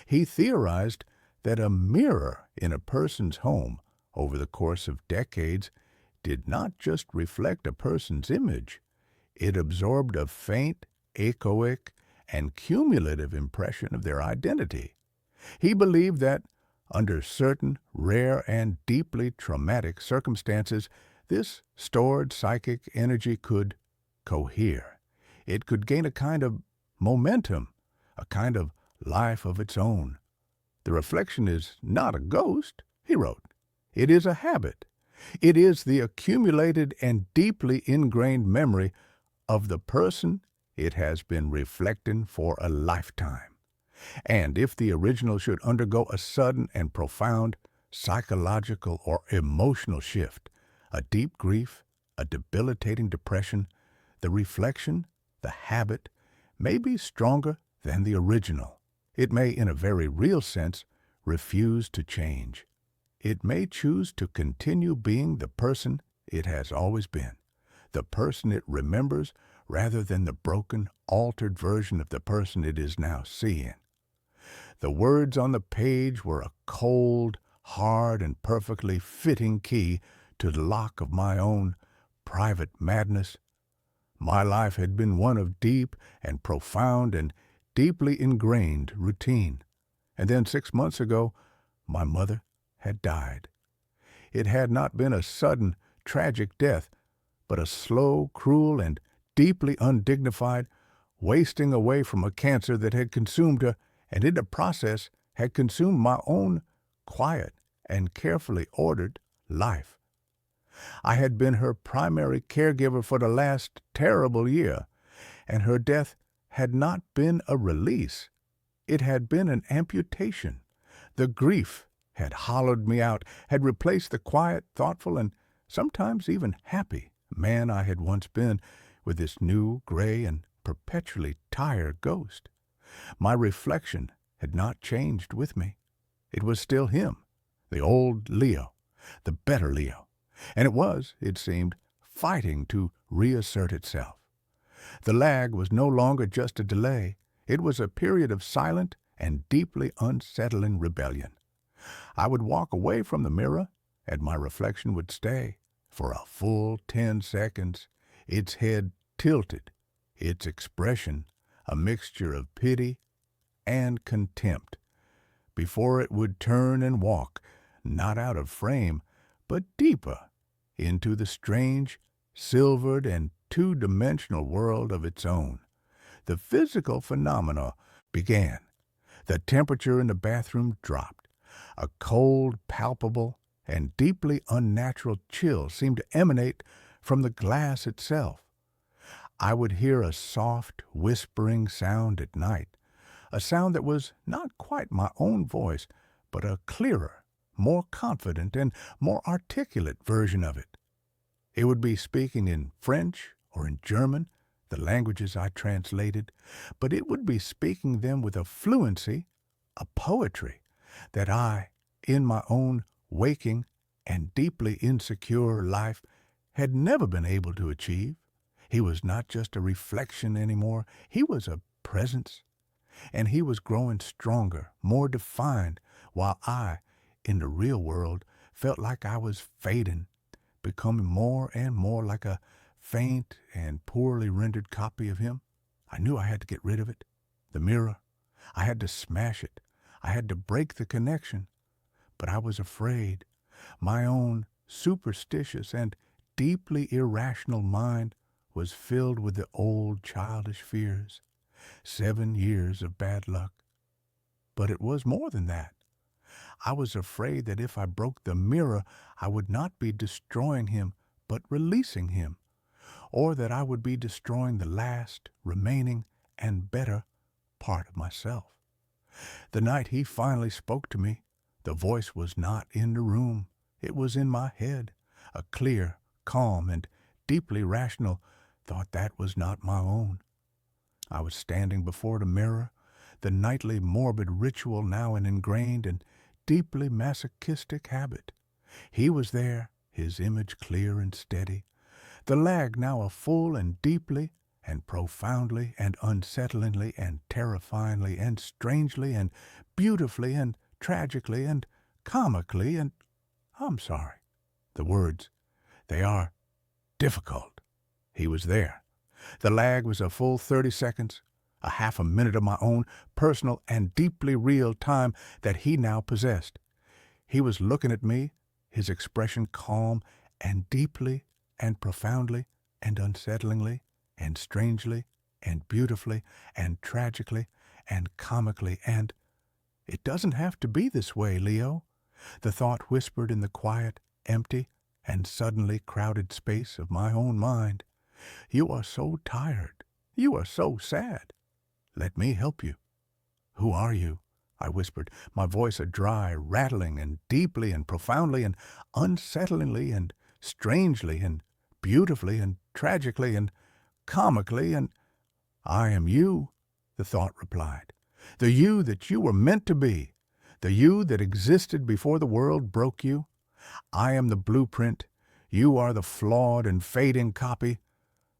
He theorized that a mirror in a person's home over the course of decades did not just reflect a person's image, it absorbed a faint, echoic, and cumulative impression of their identity. He believed that, under certain rare and deeply traumatic circumstances, this stored psychic energy could cohere. It could gain a kind of momentum, a kind of life of its own. The reflection is not a ghost, he wrote. It is a habit. It is the accumulated and deeply ingrained memory of the person it has been reflecting for a lifetime. And if the original should undergo a sudden and profound psychological or emotional shift, a deep grief, a debilitating depression, the reflection, the habit, may be stronger than the original. It may, in a very real sense, refuse to change. It may choose to continue being the person it has always been, the person it remembers rather than the broken, altered version of the person it is now seeing. The words on the page were a cold, hard, and perfectly fitting key to the lock of my own private madness. My life had been one of deep and profound and deeply ingrained routine. And then 6 months ago, my mother had died. It had not been a sudden, tragic death, but a slow, cruel, and deeply undignified wasting away from a cancer that had consumed her, and in the process had consumed my own quiet and carefully ordered life. I had been her primary caregiver for the last terrible year, and her death had not been a release. It had been an amputation. The grief had hollowed me out, had replaced the quiet, thoughtful, and sometimes even happy man I had once been with this new, gray, and perpetually tired ghost. My reflection had not changed with me. It was still him, the old Leo, the better Leo, and it was, it seemed, fighting to reassert itself. The lag was no longer just a delay. It was a period of silent and deeply unsettling rebellion. I would walk away from the mirror, and my reflection would stay for a full 10 seconds, its head tilted, its expression a mixture of pity and contempt, before it would turn and walk, not out of frame, but deeper into the strange, silvered and two-dimensional world of its own, The physical phenomena began. The temperature in the bathroom dropped. A cold, palpable, and deeply unnatural chill seemed to emanate from the glass itself. I would hear a soft, whispering sound at night, a sound that was not quite my own voice, but a clearer, more confident, and more articulate version of it. It would be speaking in French or in German, the languages I translated, but it would be speaking them with a fluency, a poetry, that I, in my own waking and deeply insecure life, had never been able to achieve. He was not just a reflection anymore. He was a presence, and he was growing stronger, more defined, while I, in the real world, felt like I was fading, becoming more and more like a faint and poorly rendered copy of him. I knew I had to get rid of it. The mirror. I had to smash it. I had to break the connection. But I was afraid. My own superstitious and deeply irrational mind was filled with the old childish fears. 7 years of bad luck. But it was more than that. I was afraid that if I broke the mirror, I would not be destroying him, but releasing him, or that I would be destroying the last, remaining, and better part of myself. The night he finally spoke to me, the voice was not in the room. It was in my head, a clear, calm, and deeply rational thought that was not my own. I was standing before the mirror, the nightly morbid ritual now an ingrained and deeply masochistic habit. He was there, his image clear and steady, the lag now a full and deeply and profoundly and unsettlingly and terrifyingly and strangely and beautifully and tragically and comically and, I'm sorry, the words, they are difficult. He was there. The lag was a full 30 seconds, a half a minute of my own personal and deeply real time that he now possessed. He was looking at me, his expression calm and deeply and profoundly and unsettlingly and strangely and beautifully and tragically and comically and, "It doesn't have to be this way, Leo," the thought whispered in the quiet, empty, and suddenly crowded space of my own mind. "You are so tired. You are so sad. Let me help you." "Who are you?" I whispered, my voice a dry rattling and deeply and profoundly and unsettlingly and strangely and beautifully and tragically and comically and, "I am you," the thought replied. "The you that you were meant to be. The you that existed before the world broke you. I am the blueprint. You are the flawed and fading copy.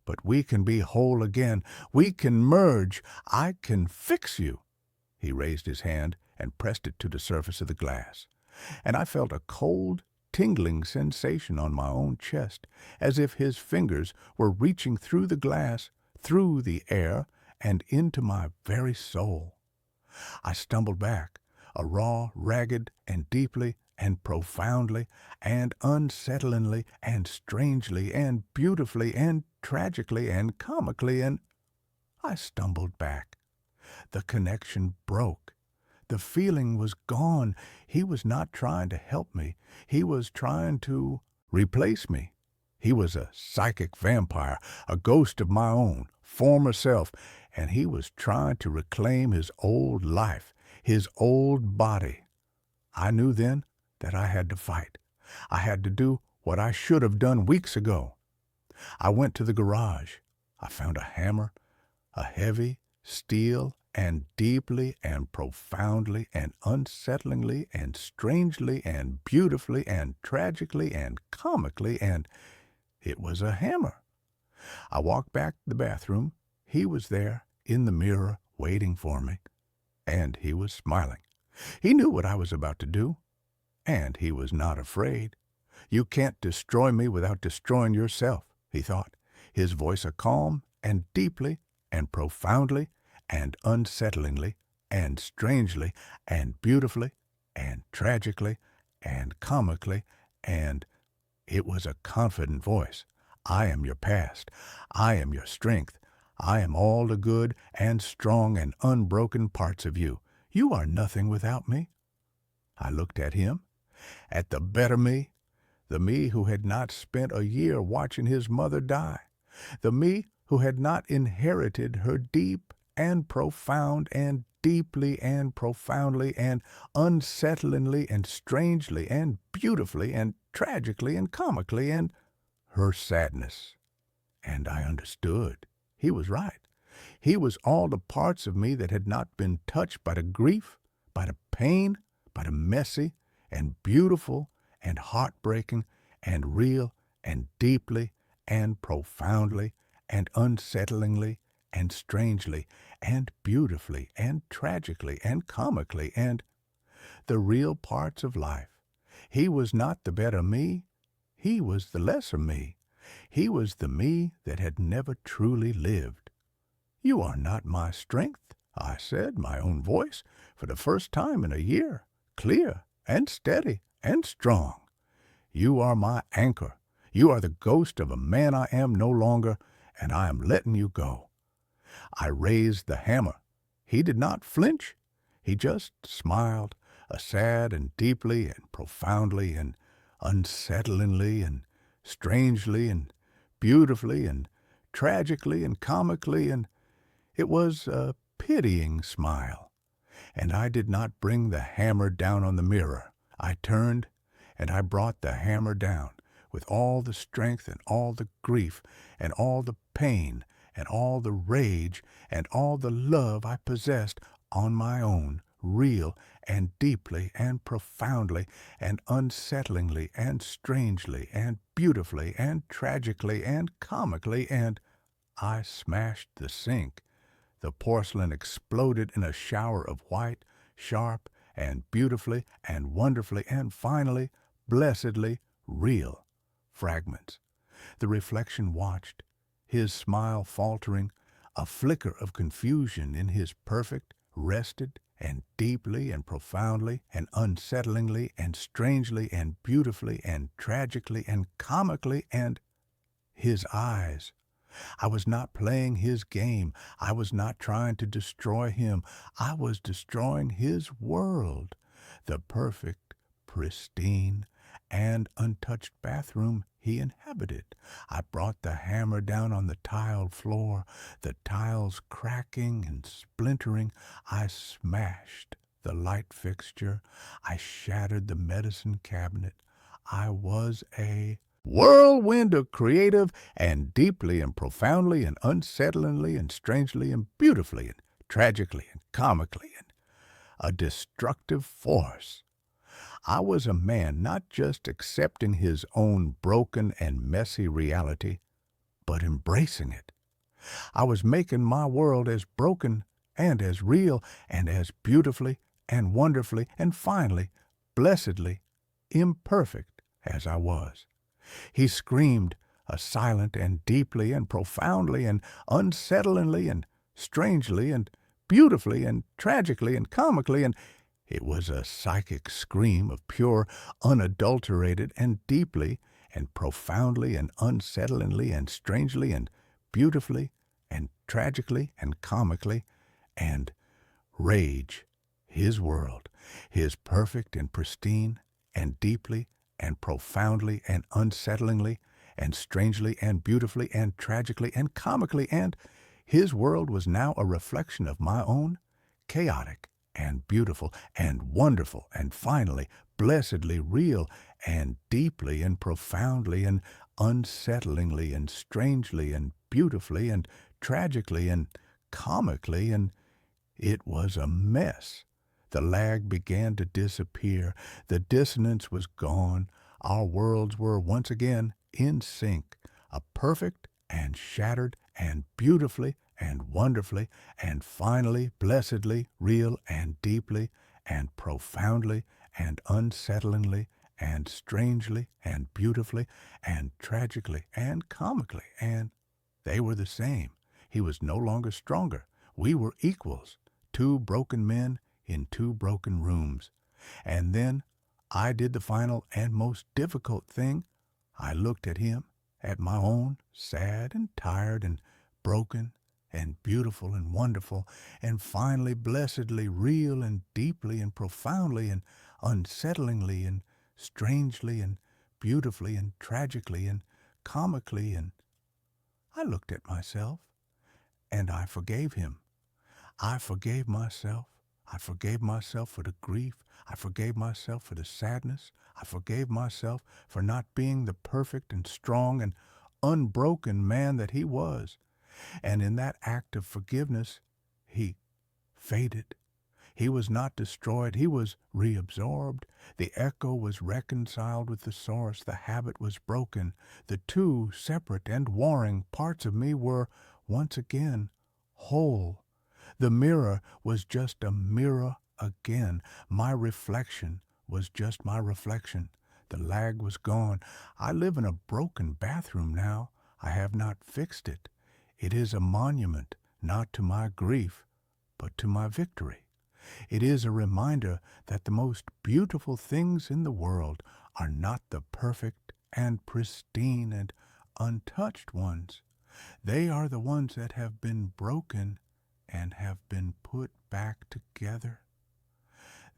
But we can be whole again. We can merge. I can fix you." He raised his hand and pressed it to the surface of the glass, and I felt a cold, tingling sensation on my own chest, as if his fingers were reaching through the glass, through the air, and into my very soul. I stumbled back, a raw, ragged, and deeply, and profoundly, and unsettlingly, and strangely, and beautifully, and tragically, and comically, and I stumbled back. The connection broke. The feeling was gone. He was not trying to help me. He was trying to replace me. He was a psychic vampire, a ghost of my own, former self, and he was trying to reclaim his old life, his old body. I knew then that I had to fight. I had to do what I should have done weeks ago. I went to the garage. I found a hammer, a heavy steel, and deeply and profoundly and unsettlingly and strangely and beautifully and tragically and comically, and it was a hammer. I walked back to the bathroom. He was there in the mirror waiting for me, and he was smiling. He knew what I was about to do, and he was not afraid. "You can't destroy me without destroying yourself," he thought, his voice a calm and deeply and profoundly and unsettlingly and strangely and beautifully and tragically and comically, and it was a confident voice. "I am your past. I am your strength. I am all the good and strong and unbroken parts of you. You are nothing without me. I looked at him, at the better me, the me who had not spent a year watching his mother die, the me who had not inherited her deep and profound and deeply and profoundly and unsettlingly and strangely and beautifully and tragically and comically and her sadness. And I understood. He was right. He was all the parts of me that had not been touched by the grief, by the pain, by the messy and beautiful and heartbreaking and real and deeply and profoundly and unsettlingly and strangely and beautifully and tragically and comically and the real parts of life. He was not the better me. He was the lesser me. He was the me that had never truly lived. You are not my strength, I said, my own voice, for the first time in a year, clear and steady and strong. You are my anchor. You are the ghost of a man I am no longer, and I am letting you go. I raised the hammer. He did not flinch. He just smiled, a sad and deeply and profoundly and unsettlingly and strangely and beautifully and tragically and comically, and it was a pitying smile. And I did not bring the hammer down on the mirror. I turned, and I brought the hammer down with all the strength and all the grief and all the pain and all the rage and all the love I possessed on my own, real and deeply and profoundly and unsettlingly and strangely and beautifully and tragically and comically, and I smashed the sink. The porcelain exploded in a shower of white, sharp, and beautifully and wonderfully and finally, blessedly real fragments. The reflection watched, his smile faltering, a flicker of confusion in his perfect, rested, and deeply and profoundly and unsettlingly and strangely and beautifully and tragically and comically, and his eyes. I was not playing his game. I was not trying to destroy him. I was destroying his world, the perfect, pristine, and untouched bathroom he inhabited. I brought the hammer down on the tiled floor, the tiles cracking and splintering. I smashed the light fixture. I shattered the medicine cabinet. I was a whirlwind of creative and deeply and profoundly and unsettlingly and strangely and beautifully and tragically and comically and a destructive force. I was a man not just accepting his own broken and messy reality, but embracing it. I was making my world as broken and as real and as beautifully and wonderfully and finally, blessedly, imperfect as I was. He screamed, a silent and deeply and profoundly and unsettlingly and strangely and beautifully and tragically and comically, and it was a psychic scream of pure, unadulterated and deeply and profoundly and unsettlingly and strangely and beautifully and tragically and comically, and rage, his world, his perfect and pristine and deeply and profoundly and unsettlingly and strangely and beautifully and tragically and comically, and his world was now a reflection of my own, chaotic and beautiful and wonderful and finally, blessedly real and deeply and profoundly and unsettlingly and strangely and beautifully and tragically and comically, and it was a mess. The lag began to disappear. The dissonance was gone. Our worlds were once again in sync, a perfect and shattered and beautifully and wonderfully and finally, blessedly, real and deeply and profoundly and unsettlingly and strangely and beautifully and tragically and comically, and they were the same. He was no longer stronger. We were equals, two broken men in two broken rooms. And then I did the final and most difficult thing. I looked at him, at my own sad and tired and broken and beautiful and wonderful, and finally blessedly real and deeply and profoundly and unsettlingly and strangely and beautifully and tragically and comically, and I looked at myself, and I forgave him. I forgave myself. I forgave myself for the grief. I forgave myself for the sadness. I forgave myself for not being the perfect and strong and unbroken man that he was. And in that act of forgiveness, he faded. He was not destroyed. He was reabsorbed. The echo was reconciled with the source. The habit was broken. The two separate and warring parts of me were once again whole. The mirror was just a mirror again. My reflection was just my reflection. The lag was gone. I live in a broken bathroom now. I have not fixed it. It is a monument, not to my grief, but to my victory. It is a reminder that the most beautiful things in the world are not the perfect and pristine and untouched ones. They are the ones that have been broken and have been put back together.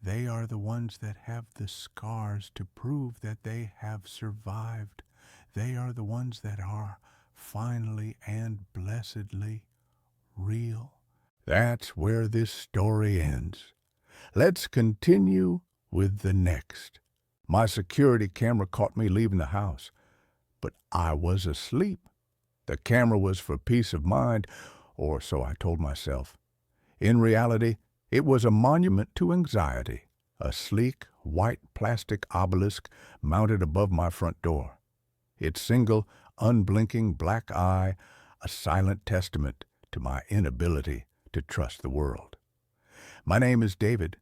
They are the ones that have the scars to prove that they have survived. They are the ones that are finally and blessedly real. That's where this story ends. Let's continue with the next. My security camera caught me leaving the house, but I was asleep. The camera was for peace of mind, or so I told myself. In reality, it was a monument to anxiety, a sleek, white plastic obelisk mounted above my front door. Its single, unblinking black eye, a silent testament to my inability to trust the world. My name is David,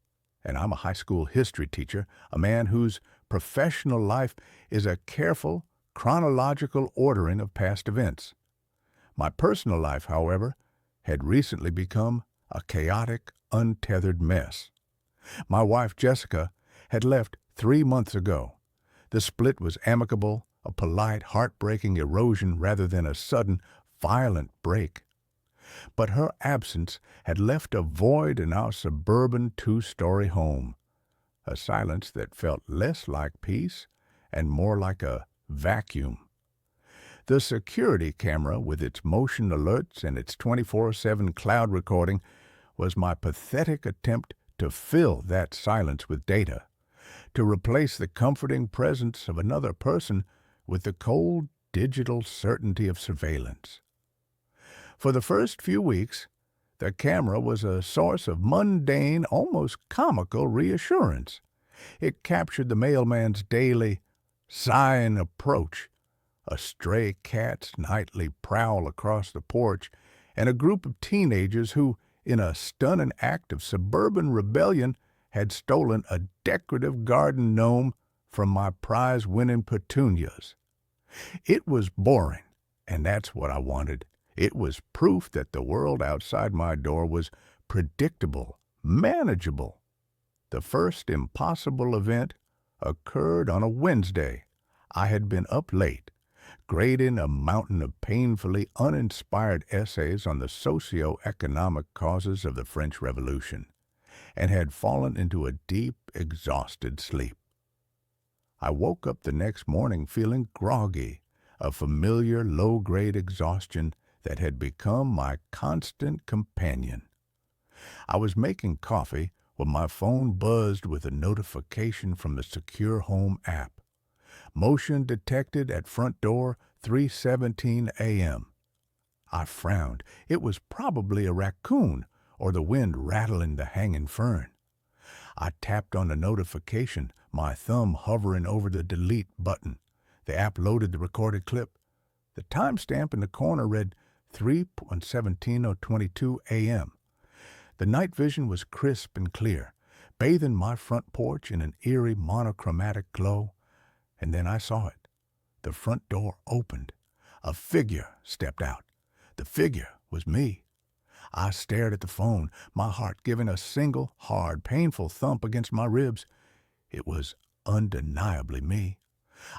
and I'm a high school history teacher, a man whose professional life is a careful, chronological ordering of past events. My personal life, however, had recently become a chaotic, untethered mess. My wife, Jessica, had left 3 months ago. The split was amicable, a polite, heartbreaking erosion rather than a sudden, violent break. But her absence had left a void in our suburban 2-story home, a silence that felt less like peace and more like a vacuum. The security camera, with its motion alerts and its 24/7 cloud recording, was my pathetic attempt to fill that silence with data, to replace the comforting presence of another person with the cold digital certainty of surveillance. For the first few weeks, the camera was a source of mundane, almost comical reassurance. It captured the mailman's daily, sighing approach, a stray cat's nightly prowl across the porch, and a group of teenagers who, in a stunning act of suburban rebellion, had stolen a decorative garden gnome from my prize-winning petunias. It was boring, and that's what I wanted. It was proof that the world outside my door was predictable, manageable. The first impossible event occurred on a Wednesday. I had been up late, grading a mountain of painfully uninspired essays on the socio-economic causes of the French Revolution, and had fallen into a deep, exhausted sleep. I woke up the next morning feeling groggy, a familiar low-grade exhaustion that had become my constant companion. I was making coffee when my phone buzzed with a notification from the Secure Home app. Motion detected at front door, 3:17 a.m. I frowned. It was probably a raccoon or the wind rattling the hanging fern. I tapped on the notification, my thumb hovering over the delete button. The app loaded the recorded clip. The timestamp in the corner read 3:17:22 a.m. The night vision was crisp and clear, bathing my front porch in an eerie monochromatic glow. And then I saw it. The front door opened. A figure stepped out. The figure was me. I stared at the phone, my heart giving a single, hard, painful thump against my ribs. It was undeniably me.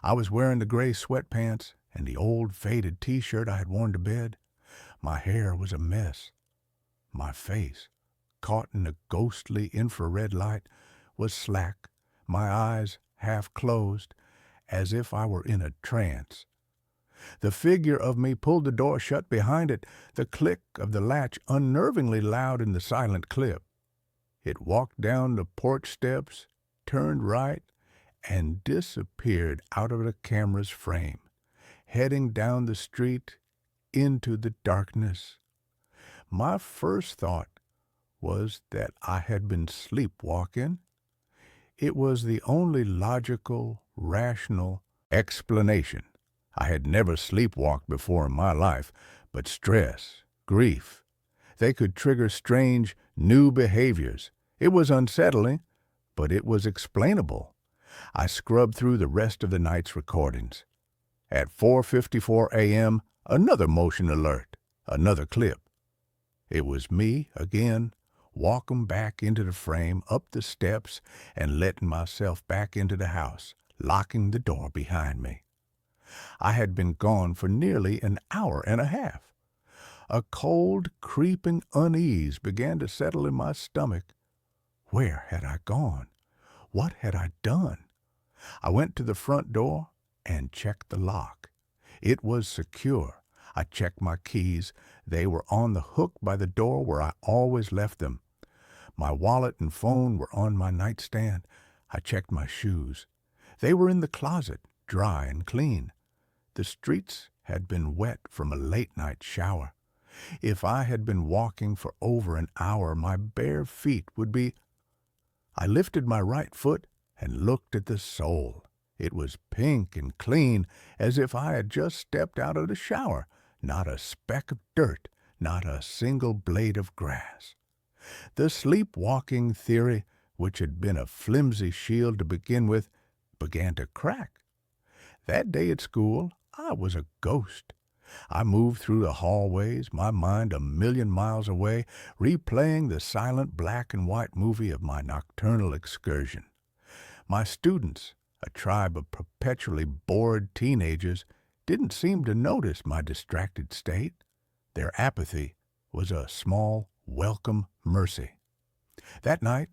I was wearing the gray sweatpants and the old faded T-shirt I had worn to bed. My hair was a mess. My face, caught in the ghostly infrared light, was slack, my eyes half closed, as if I were in a trance. The figure of me pulled the door shut behind it, the click of the latch unnervingly loud in the silent clip. It walked down the porch steps, turned right, and disappeared out of the camera's frame, heading down the street into the darkness. My first thought was that I had been sleepwalking. It was the only logical, rational explanation. I had never sleepwalked before in my life, but stress, grief, they could trigger strange, new behaviors. It was unsettling, but it was explainable. I scrubbed through the rest of the night's recordings. At 4:54 a.m., another motion alert, another clip. It was me, again, walking back into the frame, up the steps, and letting myself back into the house, locking the door behind me. I had been gone for nearly an hour and a half. A cold, creeping unease began to settle in my stomach. Where had I gone? What had I done? I went to the front door and checked the lock. It was secure. I checked my keys. They were on the hook by the door where I always left them. My wallet and phone were on my nightstand. I checked my shoes. They were in the closet, dry and clean. The streets had been wet from a late-night shower. If I had been walking for over an hour, my bare feet would be... I lifted my right foot and looked at the sole. It was pink and clean, as if I had just stepped out of the shower. Not a speck of dirt, not a single blade of grass. The sleepwalking theory, which had been a flimsy shield to begin with, began to crack. That day at school, I was a ghost. I moved through the hallways, my mind a million miles away, replaying the silent black and white movie of my nocturnal excursion. My students, a tribe of perpetually bored teenagers, didn't seem to notice my distracted state. Their apathy was a small, welcome mercy. That night,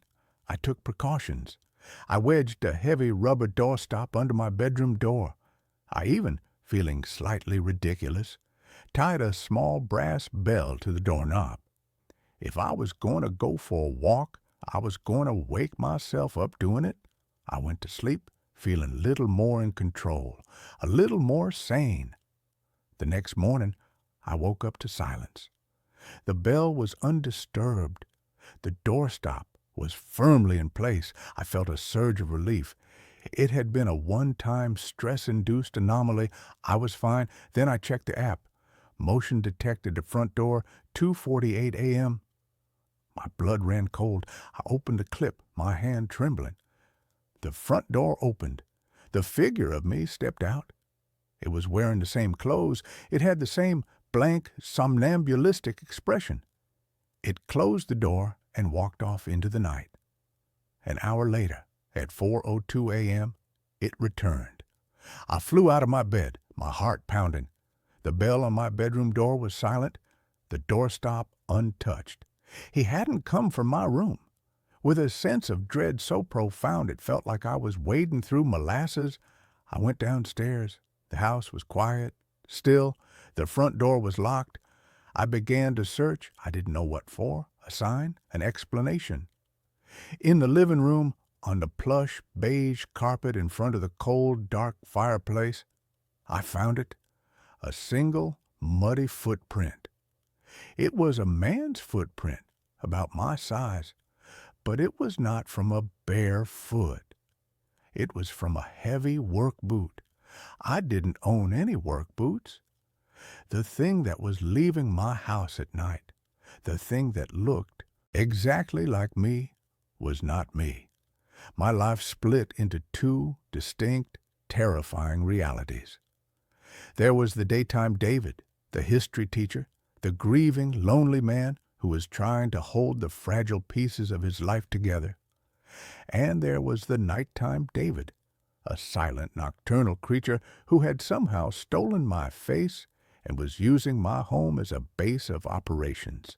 I took precautions. I wedged a heavy rubber doorstop under my bedroom door. I even, feeling slightly ridiculous, tied a small brass bell to the doorknob. If I was going to go for a walk, I was going to wake myself up doing it. I went to sleep feeling a little more in control, a little more sane. The next morning, I woke up to silence. The bell was undisturbed. The doorstop was firmly in place. I felt a surge of relief. It had been a one-time stress-induced anomaly. I was fine. Then I checked the app. Motion detected the front door, 2:48 a.m. My blood ran cold. I opened the clip, my hand trembling. The front door opened. The figure of me stepped out. It was wearing the same clothes. It had the same blank, somnambulistic expression. It closed the door and walked off into the night. An hour later, at 4:02 a.m., it returned. I flew out of my bed, my heart pounding. The bell on my bedroom door was silent, the doorstop untouched. He hadn't come from my room. With a sense of dread so profound it felt like I was wading through molasses, I went downstairs. The house was quiet, still. The front door was locked. I began to search. I didn't know what for. A sign, an explanation. In the living room, on the plush beige carpet in front of the cold, dark fireplace, I found it. A single, muddy footprint. It was a man's footprint, about my size, but it was not from a bare foot. It was from a heavy work boot. I didn't own any work boots. The thing that was leaving my house at night, the thing that looked exactly like me, was not me. My life split into two distinct, terrifying realities. There was the daytime David, the history teacher, the grieving, lonely man who was trying to hold the fragile pieces of his life together. And there was the nighttime David, a silent, nocturnal creature who had somehow stolen my face and was using my home as a base of operations.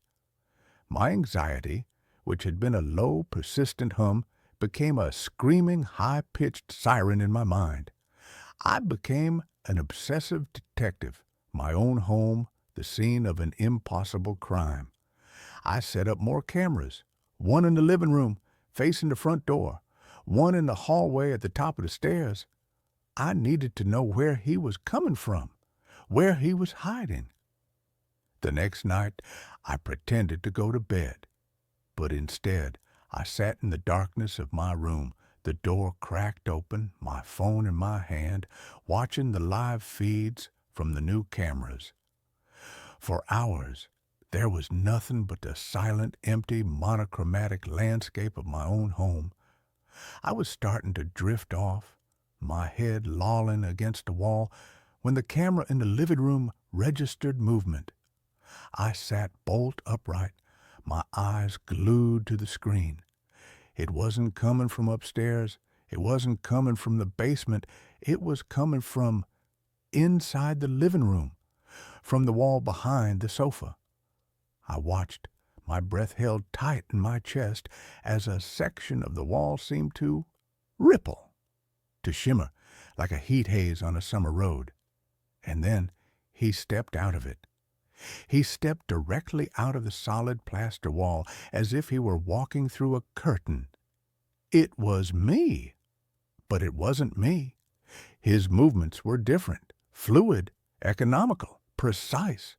My anxiety, which had been a low, persistent hum, became a screaming, high-pitched siren in my mind. I became an obsessive detective, my own home, the scene of an impossible crime. I set up more cameras, one in the living room, facing the front door, one in the hallway at the top of the stairs. I needed to know where he was coming from, where he was hiding. The next night, I pretended to go to bed, but instead, I sat in the darkness of my room, the door cracked open, my phone in my hand, watching the live feeds from the new cameras. For hours, there was nothing but the silent, empty, monochromatic landscape of my own home. I was starting to drift off, my head lolling against the wall, when the camera in the living room registered movement. I sat bolt upright, my eyes glued to the screen. It wasn't coming from upstairs. It wasn't coming from the basement. It was coming from inside the living room, from the wall behind the sofa. I watched, my breath held tight in my chest as a section of the wall seemed to ripple, to shimmer like a heat haze on a summer road. And then he stepped out of it. He stepped directly out of the solid plaster wall as if he were walking through a curtain. It was me, but it wasn't me. His movements were different, fluid, economical, precise.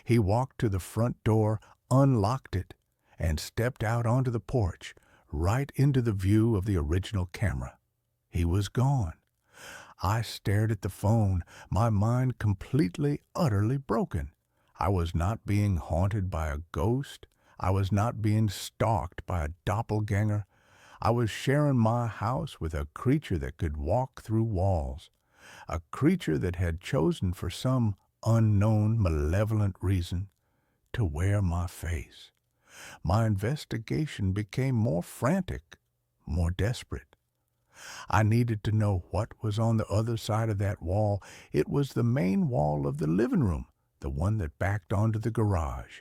He walked to the front door, unlocked it, and stepped out onto the porch, right into the view of the original camera. He was gone. I stared at the phone, my mind completely, utterly broken. I was not being haunted by a ghost. I was not being stalked by a doppelganger. I was sharing my house with a creature that could walk through walls, a creature that had chosen for some unknown, malevolent reason to wear my face. My investigation became more frantic, more desperate. I needed to know what was on the other side of that wall. It was the main wall of the living room, the one that backed onto the garage.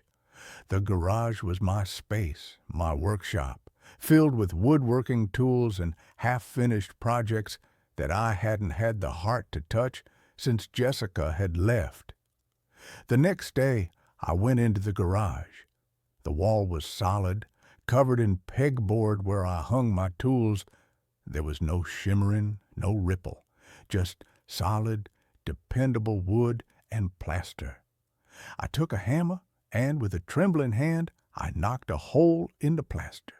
The garage was my space, my workshop, filled with woodworking tools and half-finished projects that I hadn't had the heart to touch since Jessica had left. The next day, I went into the garage. The wall was solid, covered in pegboard where I hung my tools. There was no shimmering, no ripple, just solid, dependable wood and plaster. I took a hammer, and with a trembling hand, I knocked a hole in the plaster.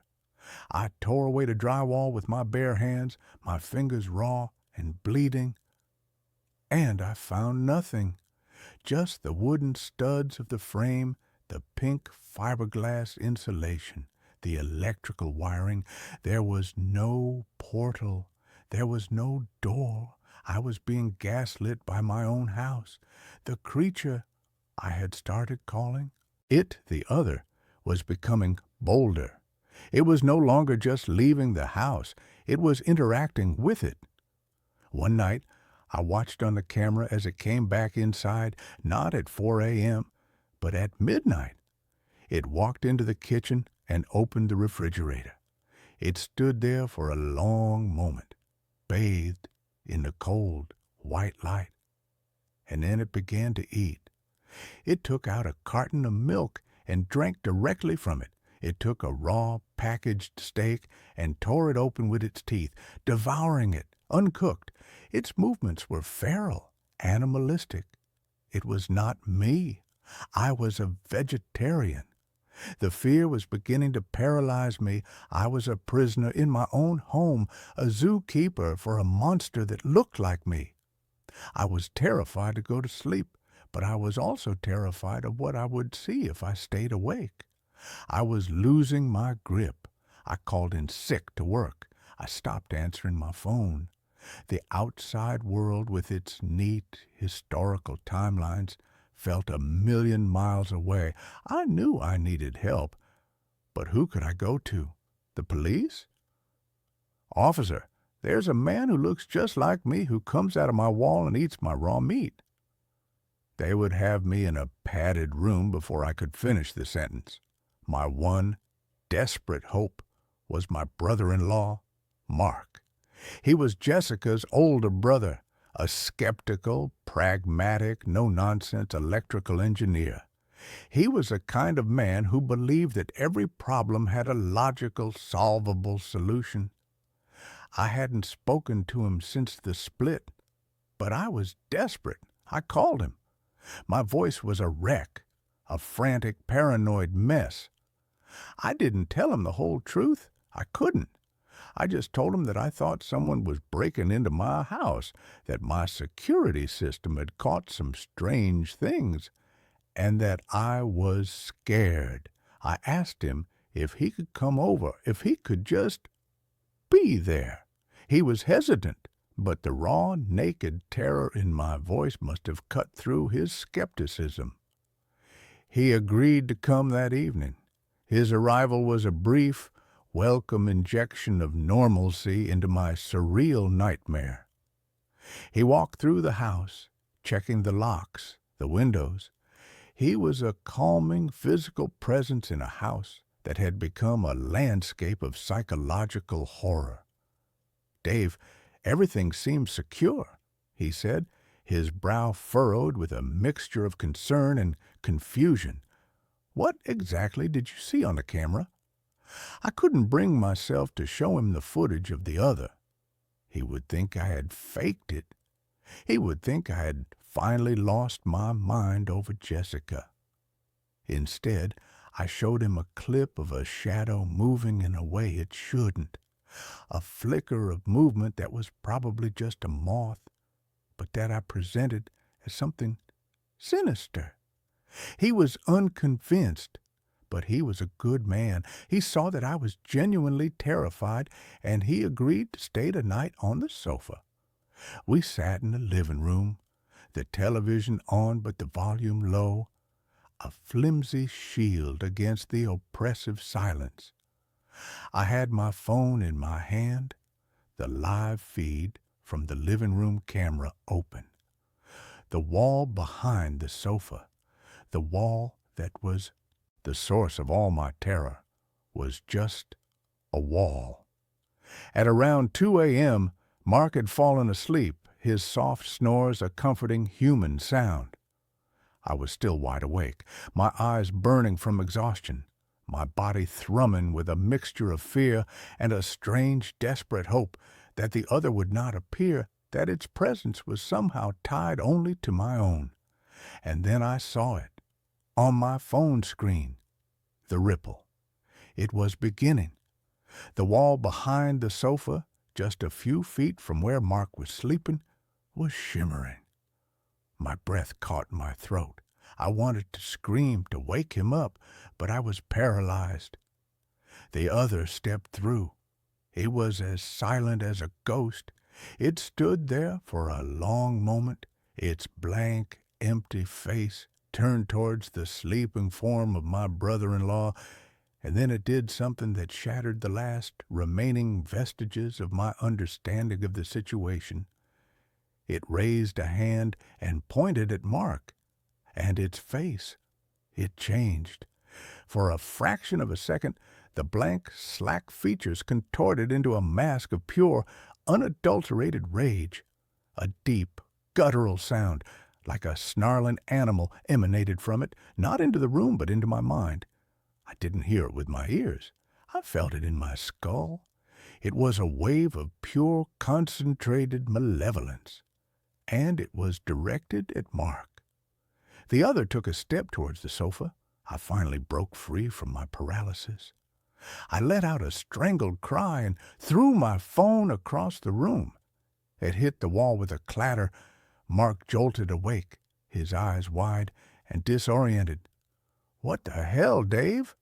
I tore away the drywall with my bare hands, my fingers raw and bleeding, and I found nothing. Just the wooden studs of the frame, the pink fiberglass insulation, the electrical wiring. There was no portal. There was no door. I was being gaslit by my own house. The creature I had started calling it the other was becoming bolder. It was no longer just leaving the house. It was interacting with it. One night, I watched on the camera as it came back inside, not at 4 a.m., but at midnight. It walked into the kitchen and opened the refrigerator. It stood there for a long moment, bathed in the cold, white light. And then it began to eat. It took out a carton of milk and drank directly from it. It took a raw, packaged steak and tore it open with its teeth, devouring it, uncooked. Its movements were feral, animalistic. It was not me. I was a vegetarian. The fear was beginning to paralyze me. I was a prisoner in my own home, a zookeeper for a monster that looked like me. I was terrified to go to sleep, but I was also terrified of what I would see if I stayed awake. I was losing my grip. I called in sick to work. I stopped answering my phone. The outside world, with its neat, historical timelines, felt a million miles away. I knew I needed help, but who could I go to? The police? Officer, there's a man who looks just like me who comes out of my wall and eats my raw meat. They would have me in a padded room before I could finish the sentence. My one desperate hope was my brother-in-law, Mark. He was Jessica's older brother, a skeptical, pragmatic, no-nonsense electrical engineer. He was a kind of man who believed that every problem had a logical, solvable solution. I hadn't spoken to him since the split, but I was desperate. I called him. My voice was a wreck, a frantic, paranoid mess. I didn't tell him the whole truth. I couldn't. I just told him that I thought someone was breaking into my house, that my security system had caught some strange things, and that I was scared. I asked him if he could come over, if he could just be there. He was hesitant, but the raw, naked terror in my voice must have cut through his skepticism. He agreed to come that evening. His arrival was a brief, welcome injection of normalcy into my surreal nightmare. He walked through the house, checking the locks, the windows. He was a calming physical presence in a house that had become a landscape of psychological horror. "Dave, everything seems secure," he said, his brow furrowed with a mixture of concern and confusion. "What exactly did you see on the camera?" I couldn't bring myself to show him the footage of the other. He would think I had faked it. He would think I had finally lost my mind over Jessica. Instead, I showed him a clip of a shadow moving in a way it shouldn't, a flicker of movement that was probably just a moth, but that I presented as something sinister. He was unconvinced, but he was a good man. He saw that I was genuinely terrified, and he agreed to stay the night on the sofa. We sat in the living room, the television on but the volume low, a flimsy shield against the oppressive silence. I had my phone in my hand, the live feed from the living room camera open. The wall behind the sofa, the wall that was the source of all my terror, was just a wall. At around 2 a.m., Mark had fallen asleep, his soft snores a comforting human sound. I was still wide awake, my eyes burning from exhaustion, my body thrumming with a mixture of fear and a strange, desperate hope that the other would not appear, that its presence was somehow tied only to my own. And then I saw it, on my phone screen, the ripple. It was beginning. The wall behind the sofa, just a few feet from where Mark was sleeping, was shimmering. My breath caught in my throat. I wanted to scream, to wake him up, but I was paralyzed. The other stepped through. He was as silent as a ghost. It stood there for a long moment, its blank, empty face turned towards the sleeping form of my brother-in-law, and then it did something that shattered the last remaining vestiges of my understanding of the situation. It raised a hand and pointed at Mark, and its face, it changed. For a fraction of a second, the blank, slack features contorted into a mask of pure, unadulterated rage. A deep, guttural sound, like a snarling animal, emanated from it, not into the room but into my mind. I didn't hear it with my ears. I felt it in my skull. It was a wave of pure, concentrated malevolence, and it was directed at Mark. The other took a step towards the sofa. I finally broke free from my paralysis. I let out a strangled cry and threw my phone across the room. It hit the wall with a clatter. Mark jolted awake, his eyes wide and disoriented. "What the hell, Dave?"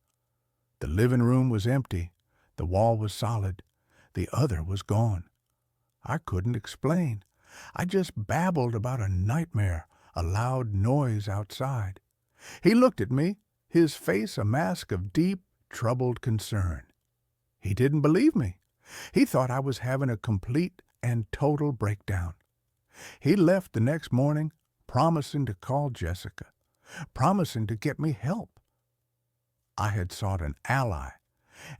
The living room was empty. The wall was solid. The other was gone. I couldn't explain. I just babbled about a nightmare, a loud noise outside. He looked at me, his face a mask of deep, troubled concern. He didn't believe me. He thought I was having a complete and total breakdown. He left the next morning, promising to call Jessica, promising to get me help. I had sought an ally,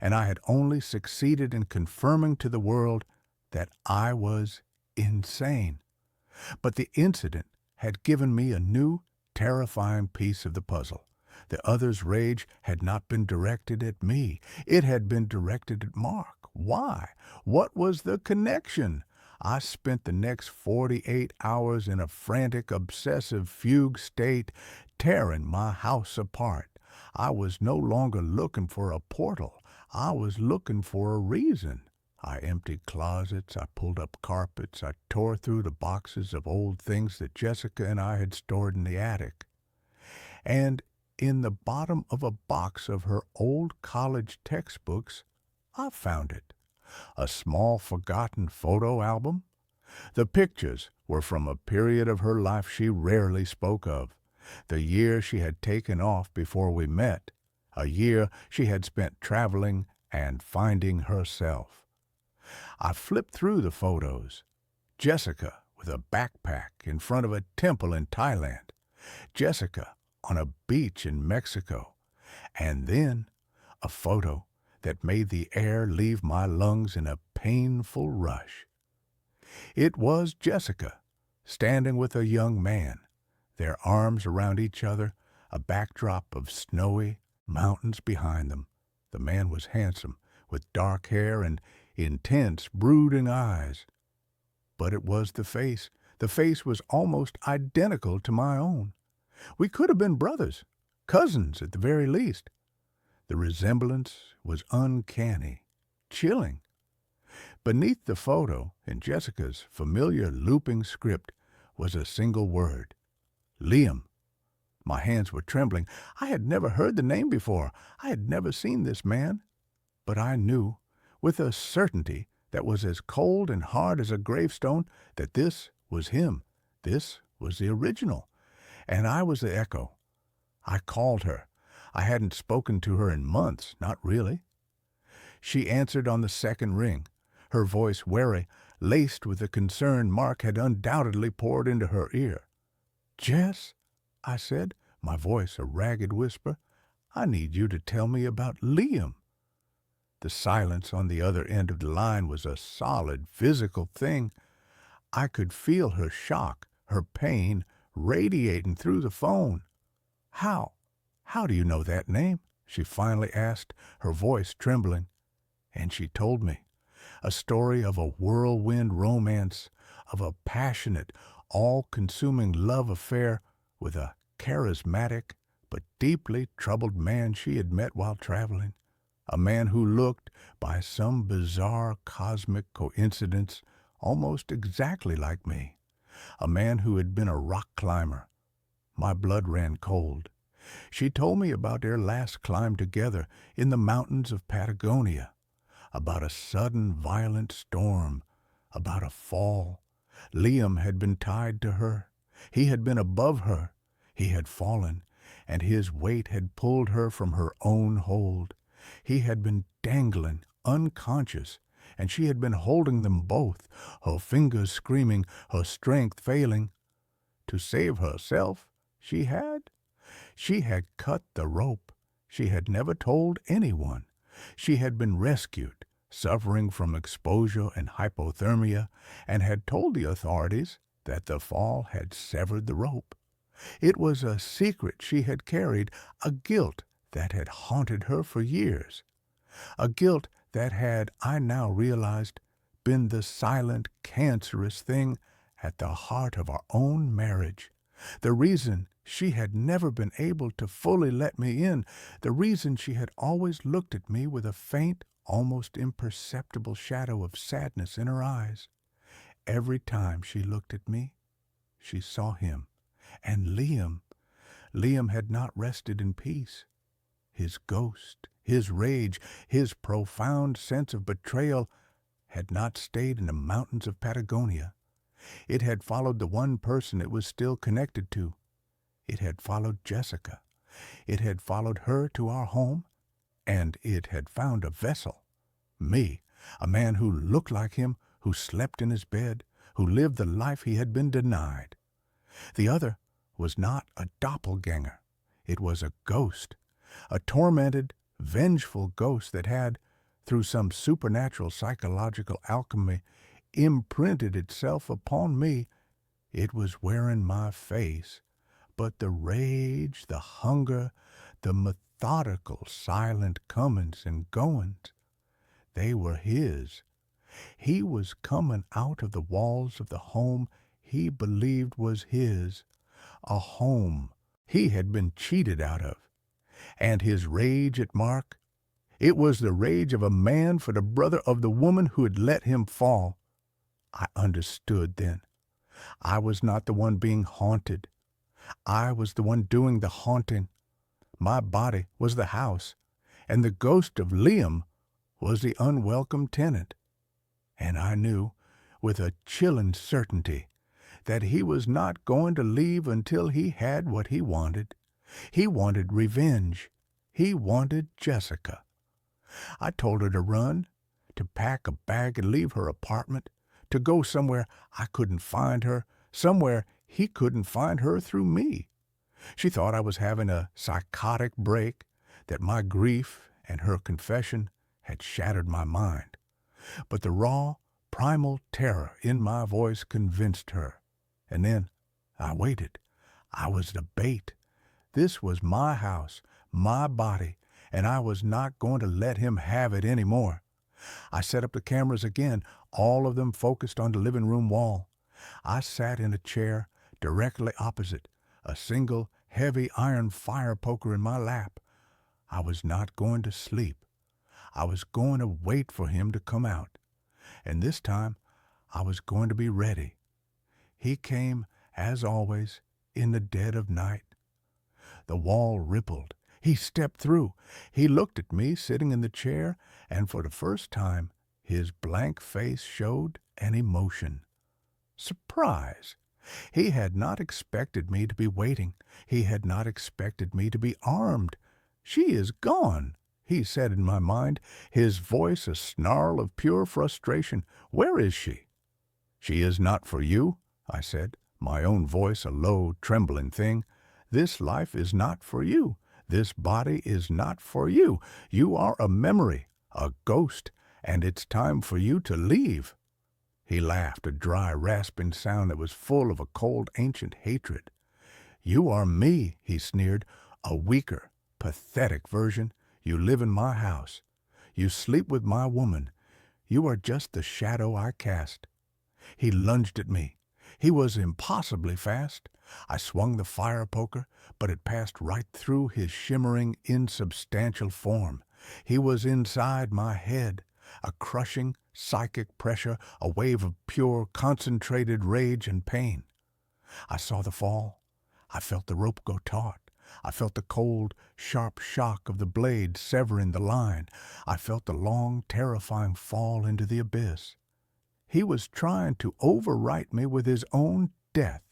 and I had only succeeded in confirming to the world that I was insane. But the incident had given me a new, terrifying piece of the puzzle. The other's rage had not been directed at me. It had been directed at Mark. Why? What was the connection? I spent the next 48 hours in a frantic, obsessive fugue state, tearing my house apart. I was no longer looking for a portal. I was looking for a reason. I emptied closets, I pulled up carpets, I tore through the boxes of old things that Jessica and I had stored in the attic. And in the bottom of a box of her old college textbooks, I found it. A small forgotten photo album. The pictures were from a period of her life she rarely spoke of. The year she had taken off before we met. A year she had spent traveling and finding herself. I flipped through the photos. Jessica with a backpack in front of a temple in Thailand. Jessica on a beach in Mexico. And then a photo that made the air leave my lungs in a painful rush. It was Jessica, standing with a young man, their arms around each other, a backdrop of snowy mountains behind them. The man was handsome, with dark hair and intense, brooding eyes. But it was the face. The face was almost identical to my own. We could have been brothers, cousins at the very least. The resemblance was uncanny, chilling. Beneath the photo, in Jessica's familiar looping script, was a single word. Liam. My hands were trembling. I had never heard the name before. I had never seen this man. But I knew, with a certainty that was as cold and hard as a gravestone, that this was him. This was the original. And I was the echo. I called her. I hadn't spoken to her in months, not really. She answered on the second ring, her voice wary, laced with the concern Mark had undoubtedly poured into her ear. "Jess," I said, my voice a ragged whisper, "I need you to tell me about Liam." The silence on the other end of the line was a solid, physical thing. I could feel her shock, her pain, radiating through the phone. How do you know that name?" she finally asked, her voice trembling. And she told me. A story of a whirlwind romance, of a passionate, all-consuming love affair with a charismatic but deeply troubled man she had met while traveling. A man who looked, by some bizarre cosmic coincidence, almost exactly like me. A man who had been a rock climber. My blood ran cold. She told me about their last climb together in the mountains of Patagonia, about a sudden violent storm, about a fall. Liam had been tied to her. He had been above her. He had fallen, and his weight had pulled her from her own hold. He had been dangling, unconscious, and she had been holding them both, her fingers screaming, her strength failing. To save herself, she had cut the rope. She had never told anyone. She had been rescued, suffering from exposure and hypothermia, and had told the authorities that the fall had severed the rope. It was a secret she had carried, a guilt that had haunted her for years. A guilt that had, I now realized, been the silent, cancerous thing at the heart of our own marriage. The reason she had never been able to fully let me in, the reason she had always looked at me with a faint, almost imperceptible shadow of sadness in her eyes. Every time she looked at me, she saw him. And Liam had not rested in peace. His ghost, his rage, his profound sense of betrayal had not stayed in the mountains of Patagonia. It had followed the one person it was still connected to. It had followed Jessica. It had followed her to our home, and it had found a vessel. Me, a man who looked like him, who slept in his bed, who lived the life he had been denied. The other was not a doppelganger. It was a ghost, a tormented, vengeful ghost that had, through some supernatural psychological alchemy, imprinted itself upon me. It was wearing my face, but the rage, the hunger, the methodical, silent comings and goings, they were his. He was coming out of the walls of the home he believed was his, a home he had been cheated out of. And his rage at Mark, it was the rage of a man for the brother of the woman who had let him fall. I understood then. I was not the one being haunted. I was the one doing the haunting. My body was the house, and the ghost of Liam was the unwelcome tenant. And I knew, with a chilling certainty, that he was not going to leave until he had what he wanted. He wanted revenge. He wanted Jessica. I told her to run, to pack a bag and leave her apartment, to go somewhere I couldn't find her, somewhere he couldn't find her through me. She thought I was having a psychotic break, that my grief and her confession had shattered my mind. But the raw, primal terror in my voice convinced her. And then I waited. I was the bait. This was my house, my body, and I was not going to let him have it any more. I set up the cameras again, all of them focused on the living room wall. I sat in a chair directly opposite, a single heavy iron fire poker in my lap. I was not going to sleep. I was going to wait for him to come out. And this time I was going to be ready. He came, as always, in the dead of night. The wall rippled. He stepped through. He looked at me sitting in the chair, and for the first time his blank face showed an emotion. Surprise. He had not expected me to be waiting. He had not expected me to be armed. "She is gone," he said in my mind, his voice a snarl of pure frustration. "Where is she?" "She is not for you," I said, my own voice a low, trembling thing. "This life is not for you. This body is not for you. You are a memory, a ghost, and it's time for you to leave." He laughed, a dry, rasping sound that was full of a cold, ancient hatred. "You are me," he sneered, "a weaker, pathetic version. You live in my house. You sleep with my woman. You are just the shadow I cast." He lunged at me. He was impossibly fast. I swung the fire poker, but it passed right through his shimmering, insubstantial form. He was inside my head, a crushing, psychic pressure, a wave of pure, concentrated rage and pain. I saw the fall. I felt the rope go taut. I felt the cold, sharp shock of the blade severing the line. I felt the long, terrifying fall into the abyss. He was trying to overwrite me with his own death,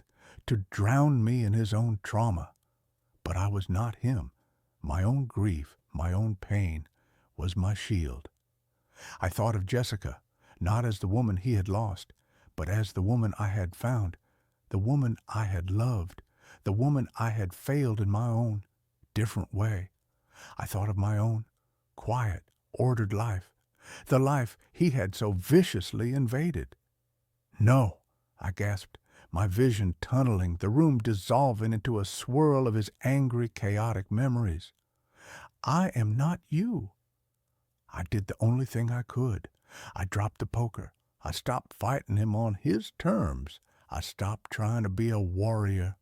to drown me in his own trauma. But I was not him. My own grief, my own pain, was my shield. I thought of Jessica, not as the woman he had lost, but as the woman I had found, the woman I had loved, the woman I had failed in my own different way. I thought of my own quiet, ordered life, the life he had so viciously invaded. "No," I gasped, my vision tunneling, the room dissolving into a swirl of his angry, chaotic memories. "I am not you." I did the only thing I could. I dropped the poker. I stopped fighting him on his terms. I stopped trying to be a warrior.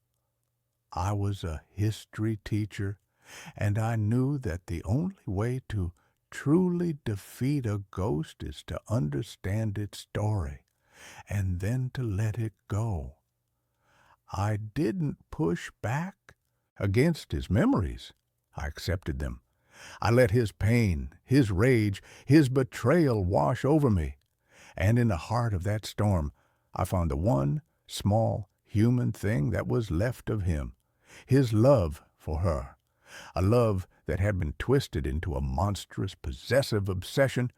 I was a history teacher, and I knew that the only way to truly defeat a ghost is to understand its story, and then to let it go. I didn't push back against his memories. I accepted them. I let his pain, his rage, his betrayal wash over me. And in the heart of that storm, I found the one small human thing that was left of him, his love for her, a love that had been twisted into a monstrous, possessive obsession,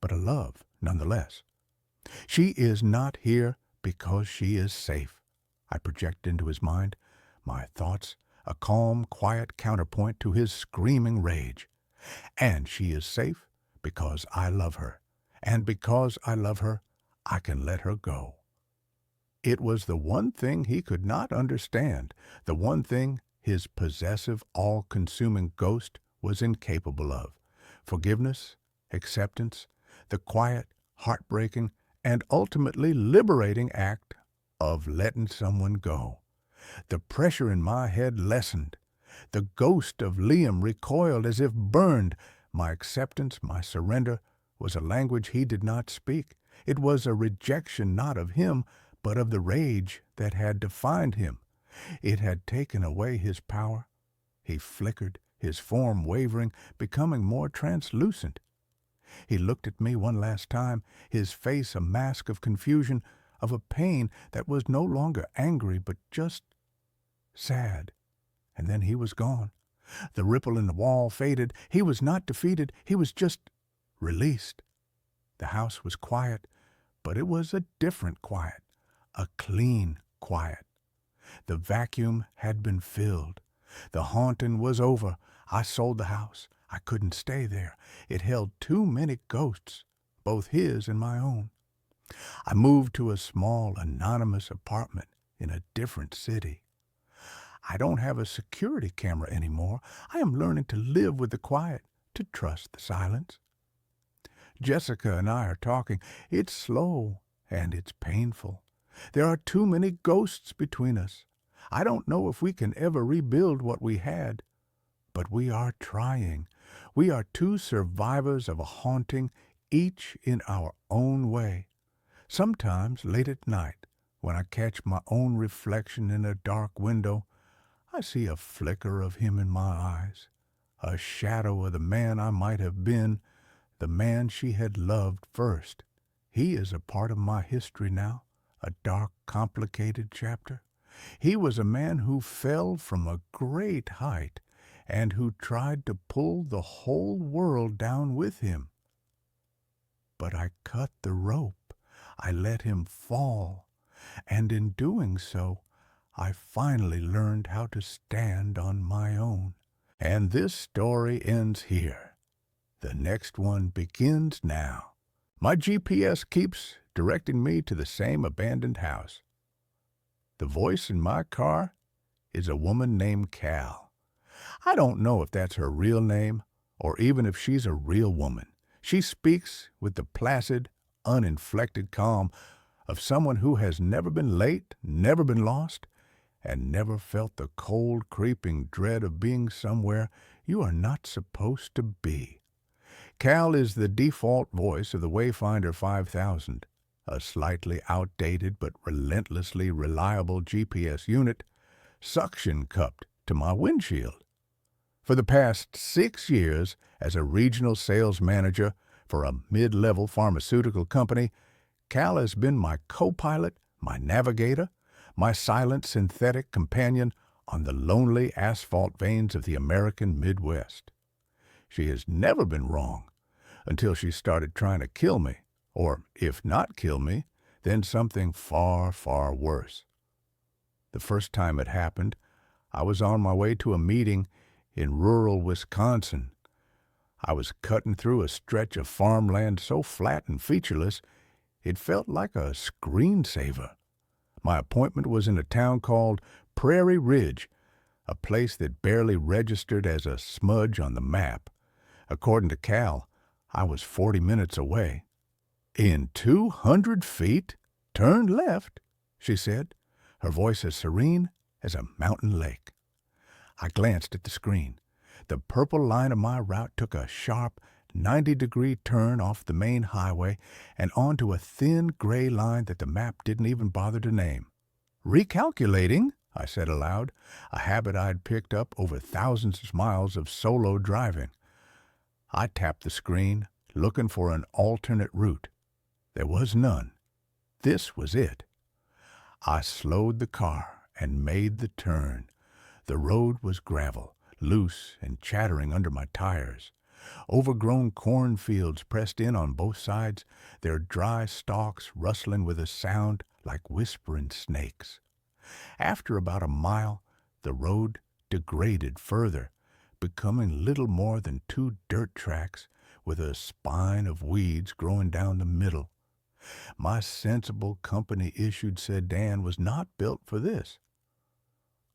but a love nonetheless. She is not here because she is safe. I project into his mind, my thoughts a calm, quiet counterpoint to his screaming rage. And she is safe because I love her. And because I love her, I can let her go. It was the one thing he could not understand, the one thing his possessive, all-consuming ghost was incapable of. Forgiveness, acceptance, the quiet, heartbreaking, and ultimately liberating act of letting someone go. The pressure in my head lessened. The ghost of Liam recoiled as if burned. My acceptance, my surrender, was a language he did not speak. It was a rejection not of him, but of the rage that had defined him. It had taken away his power. He flickered, his form wavering, becoming more translucent. He looked at me one last time, his face a mask of confusion, of a pain that was no longer angry but just sad. And then he was gone. The ripple in the wall faded. He was not defeated. He was just released. The house was quiet, but it was a different quiet, a clean quiet. The vacuum had been filled. The haunting was over. I sold the house. I couldn't stay there. It held too many ghosts, both his and my own. I moved to a small, anonymous apartment in a different city. I don't have a security camera anymore. I am learning to live with the quiet, to trust the silence. Jessica and I are talking. It's slow and it's painful. There are too many ghosts between us. I don't know if we can ever rebuild what we had, but we are trying. We are two survivors of a haunting, each in our own way. Sometimes late at night, when I catch my own reflection in a dark window, I see a flicker of him in my eyes, a shadow of the man I might have been, the man she had loved first. He is a part of my history now, a dark, complicated chapter. He was a man who fell from a great height and who tried to pull the whole world down with him. But I cut the rope. I let him fall, and in doing so, I finally learned how to stand on my own. And this story ends here. The next one begins now. My GPS keeps directing me to the same abandoned house. The voice in my car is a woman named Cal. I don't know if that's her real name or even if she's a real woman. She speaks with the placid, uninflected calm of someone who has never been late, never been lost, and never felt the cold, creeping dread of being somewhere you are not supposed to be. Cal is the default voice of the Wayfinder 5000, a slightly outdated but relentlessly reliable GPS unit, suction-cupped to my windshield. For the past 6 years, as a regional sales manager for a mid-level pharmaceutical company, Cal has been my co-pilot, my navigator, my silent synthetic companion on the lonely asphalt veins of the American Midwest. She has never been wrong until she started trying to kill me, or if not kill me, then something far, far worse. The first time it happened, I was on my way to a meeting in rural Wisconsin. I was cutting through a stretch of farmland so flat and featureless, it felt like a screensaver. My appointment was in a town called Prairie Ridge, a place that barely registered as a smudge on the map. According to Cal, I was 40 minutes away. "In 200 feet, turn left," she said, her voice as serene as a mountain lake. I glanced at the screen. The purple line of my route took a sharp 90-degree turn off the main highway and onto a thin gray line that the map didn't even bother to name. "Recalculating," I said aloud, a habit I'd picked up over thousands of miles of solo driving. I tapped the screen, looking for an alternate route. There was none. This was it. I slowed the car and made the turn. The road was gravel, loose and chattering under my tires. Overgrown cornfields pressed in on both sides, their dry stalks rustling with a sound like whispering snakes. After about a mile, the road degraded further, becoming little more than two dirt tracks with a spine of weeds growing down the middle. My sensible company-issued sedan was not built for this.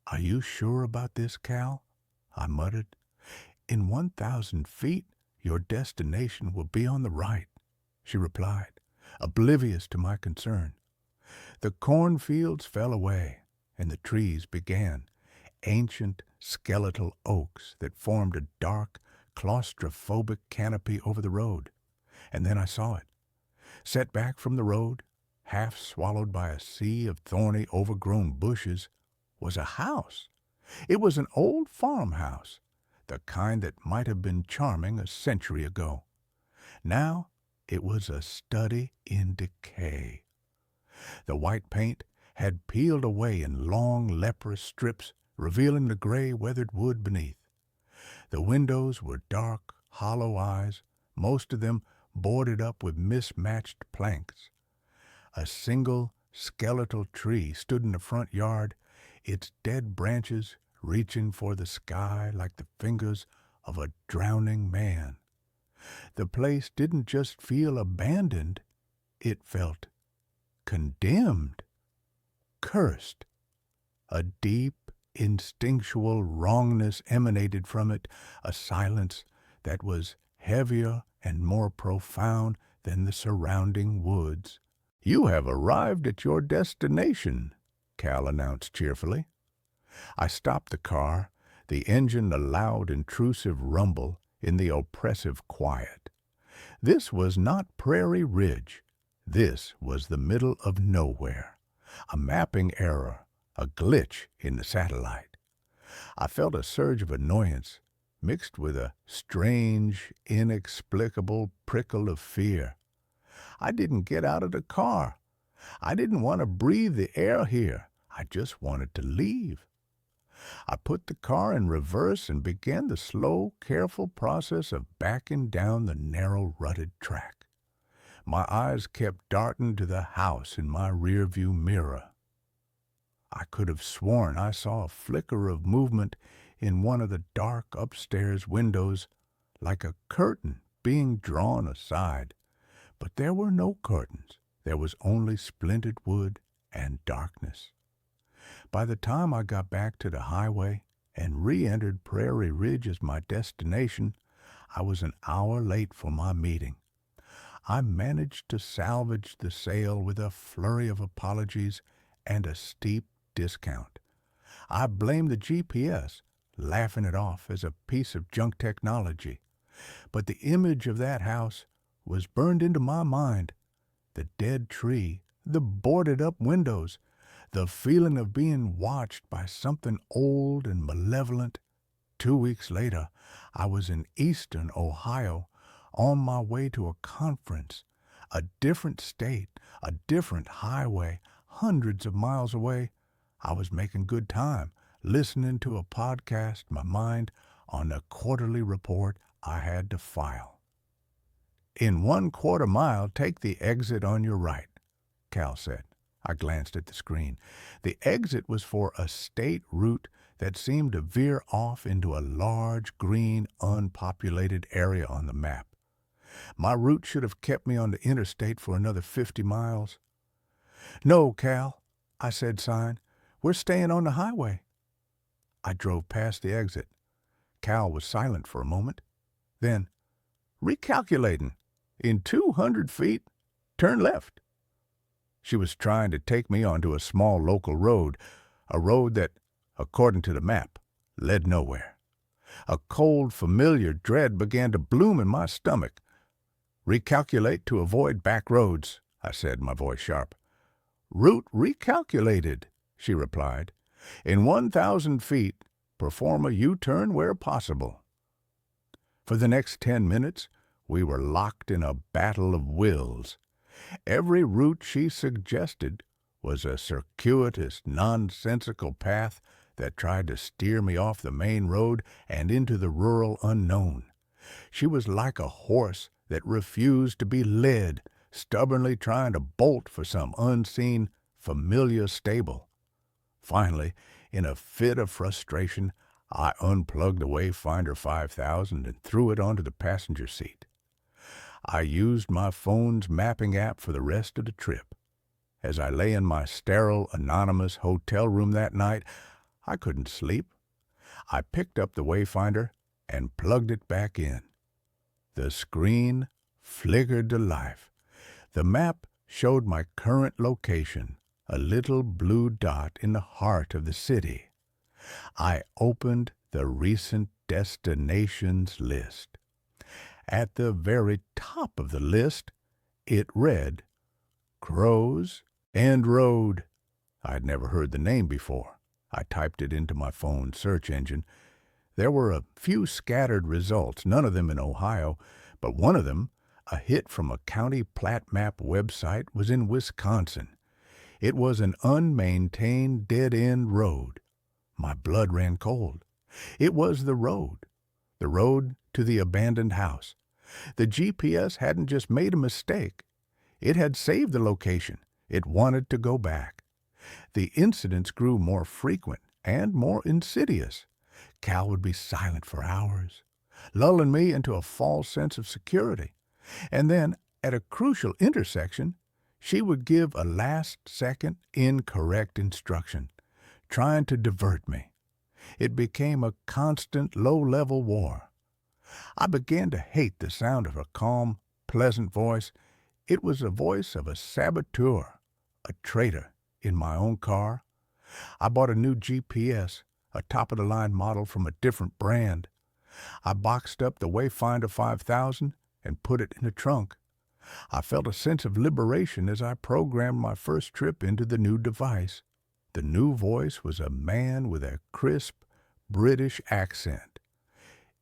"Are you sure about this, Cal?" I muttered. "In 1,000 feet, your destination will be on the right," she replied, oblivious to my concern. The cornfields fell away, and the trees began, ancient skeletal oaks that formed a dark, claustrophobic canopy over the road. And then I saw it. Set back from the road, half swallowed by a sea of thorny, overgrown bushes, was a house. It was an old farmhouse, the kind that might have been charming a century ago. Now it was a study in decay. The white paint had peeled away in long, leprous strips, revealing the gray, weathered wood beneath. The windows were dark, hollow eyes, most of them boarded up with mismatched planks. A single skeletal tree stood in the front yard, its dead branches reaching for the sky like the fingers of a drowning man. The place didn't just feel abandoned, it felt condemned, cursed. A deep, instinctual wrongness emanated from it, a silence that was heavier and more profound than the surrounding woods. "You have arrived at your destination," Cal announced cheerfully. I stopped the car, the engine a loud, intrusive rumble in the oppressive quiet. This was not Prairie Ridge. This was the middle of nowhere. A mapping error, a glitch in the satellite. I felt a surge of annoyance, mixed with a strange, inexplicable prickle of fear. I didn't get out of the car. I didn't want to breathe the air here. I just wanted to leave. I put the car in reverse and began the slow, careful process of backing down the narrow, rutted track. My eyes kept darting to the house in my rearview mirror. I could have sworn I saw a flicker of movement in one of the dark upstairs windows, like a curtain being drawn aside. But there were no curtains. There was only splintered wood and darkness. By the time I got back to the highway and re-entered Prairie Ridge as my destination, I was an hour late for my meeting. I managed to salvage the sale with a flurry of apologies and a steep discount. I blamed the GPS, laughing it off as a piece of junk technology. But the image of that house was burned into my mind. The dead tree, the boarded-up windows, the feeling of being watched by something old and malevolent. 2 weeks later, I was in eastern Ohio, on my way to a conference, a different state, a different highway, hundreds of miles away. I was making good time, listening to a podcast, my mind on the quarterly report I had to file. "In 1/4 mile, take the exit on your right," Cal said. I glanced at the screen. The exit was for a state route that seemed to veer off into a large, green, unpopulated area on the map. My route should have kept me on the interstate for another 50 miles. "No, Cal," I said, sighing. "We're staying on the highway." I drove past the exit. Cal was silent for a moment. Then, "Recalculating. In 200 feet, turn left." She was trying to take me onto a small local road, a road that, according to the map, led nowhere. A cold, familiar dread began to bloom in my stomach. "Recalculate to avoid back roads," I said, my voice sharp. "Route recalculated," she replied. "In 1,000 feet, perform a U-turn where possible." For the next 10 minutes, we were locked in a battle of wills. Every route she suggested was a circuitous, nonsensical path that tried to steer me off the main road and into the rural unknown. She was like a horse that refused to be led, stubbornly trying to bolt for some unseen, familiar stable. Finally, in a fit of frustration, I unplugged the Wayfinder 5000 and threw it onto the passenger seat. I used my phone's mapping app for the rest of the trip. As I lay in my sterile, anonymous hotel room that night, I couldn't sleep. I picked up the Wayfinder and plugged it back in. The screen flickered to life. The map showed my current location, a little blue dot in the heart of the city. I opened the recent destinations list. At the very top of the list, it read, Crows End Road. I'd never heard the name before. I typed it into my phone's search engine. There were a few scattered results, none of them in Ohio, but one of them, a hit from a county plat map website, was in Wisconsin. It was an unmaintained dead-end road. My blood ran cold. It was the road to the abandoned house. The GPS hadn't just made a mistake. It had saved the location. It wanted to go back. The incidents grew more frequent and more insidious. Cal would be silent for hours, lulling me into a false sense of security. And then, at a crucial intersection, she would give a last-second incorrect instruction, trying to divert me. It became a constant low-level war. I began to hate the sound of her calm, pleasant voice. It was the voice of a saboteur, a traitor, in my own car. I bought a new GPS, a top-of-the-line model from a different brand. I boxed up the Wayfinder 5000 and put it in the trunk. I felt a sense of liberation as I programmed my first trip into the new device. The new voice was a man with a crisp British accent.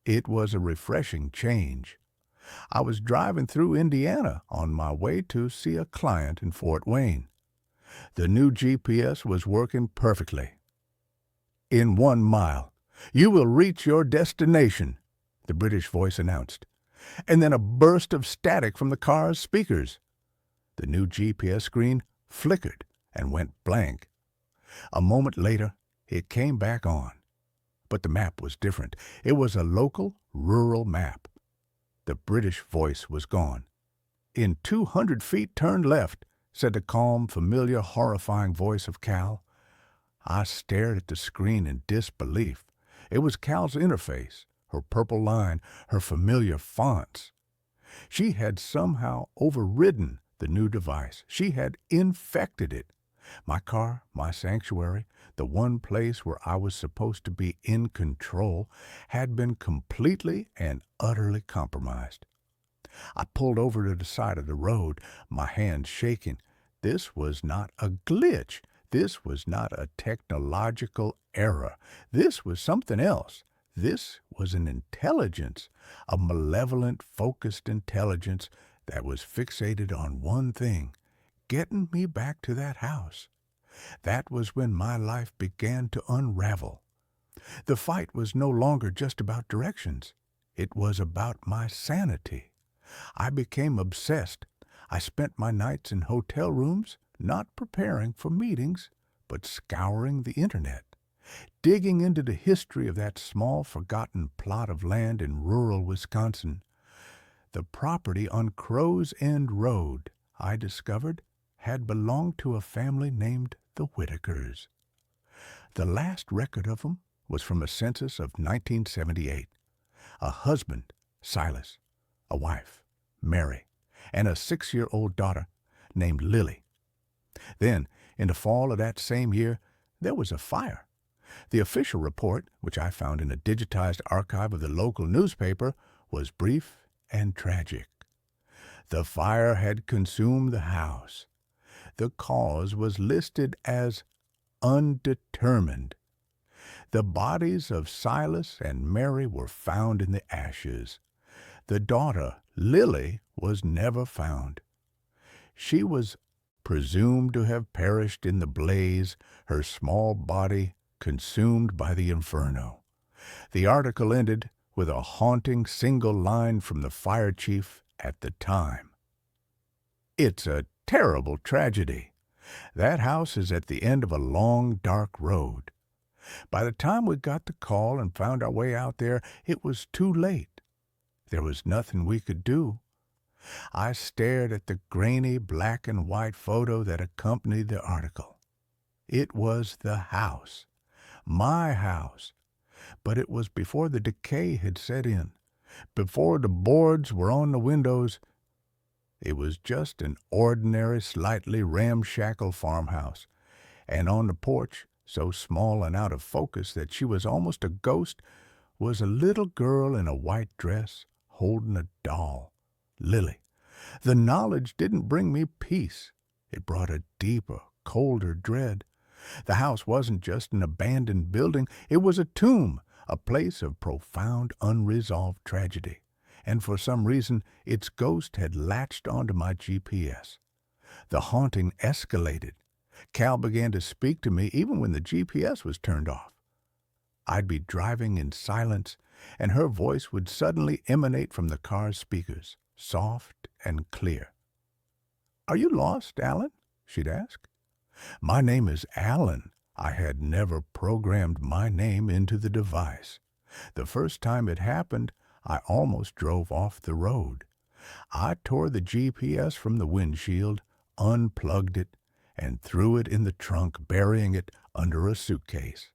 It was a refreshing change. I was driving through Indiana on my way to see a client in Fort Wayne. The new GPS was working perfectly. In 1 mile, you will reach your destination, the British voice announced, and then a burst of static from the car's speakers. The new GPS screen flickered and went blank. A moment later, it came back on. But the map was different. It was a local, rural map. The British voice was gone. In 200 feet, turn left, said the calm, familiar, horrifying voice of Cal. I stared at the screen in disbelief. It was Cal's interface, her purple line, her familiar fonts. She had somehow overridden the new device. She had infected it. My car, my sanctuary, the one place where I was supposed to be in control, had been completely and utterly compromised. I pulled over to the side of the road, my hands shaking. This was not a glitch. This was not a technological error. This was something else. This was an intelligence, a malevolent, focused intelligence that was fixated on one thing, getting me back to that house. That was when my life began to unravel. The fight was no longer just about directions. It was about my sanity. I became obsessed. I spent my nights in hotel rooms, not preparing for meetings, but scouring the internet, digging into the history of that small, forgotten plot of land in rural Wisconsin. The property on Crow's End Road, I discovered, had belonged to a family named the Whitakers. The last record of them was from a census of 1978. A husband, Silas, a wife, Mary, and a 6-year-old daughter named Lily. Then, in the fall of that same year, there was a fire. The official report, which I found in a digitized archive of the local newspaper, was brief and tragic. The fire had consumed the house. The cause was listed as undetermined. The bodies of Silas and Mary were found in the ashes. The daughter, Lily, was never found. She was presumed to have perished in the blaze, her small body consumed by the inferno. The article ended with a haunting single line from the fire chief at the time. It's a terrible tragedy. That house is at the end of a long, dark road. By the time we got the call and found our way out there, it was too late. There was nothing we could do. I stared at the grainy black and white photo that accompanied the article. It was the house. My house. But it was before the decay had set in, before the boards were on the windows. It was just an ordinary, slightly ramshackle farmhouse, and on the porch, so small and out of focus that she was almost a ghost, was a little girl in a white dress holding a doll, Lily. The knowledge didn't bring me peace. It brought a deeper, colder dread. The house wasn't just an abandoned building. It was a tomb, a place of profound, unresolved tragedy. And for some reason, its ghost had latched onto my GPS. The haunting escalated. Cal began to speak to me even when the GPS was turned off. I'd be driving in silence, and her voice would suddenly emanate from the car's speakers, soft and clear. "Are you lost, Alan?" she'd ask. My name is Alan. I had never programmed my name into the device. The first time it happened, I almost drove off the road. I tore the GPS from the windshield, unplugged it, and threw it in the trunk, burying it under a suitcase.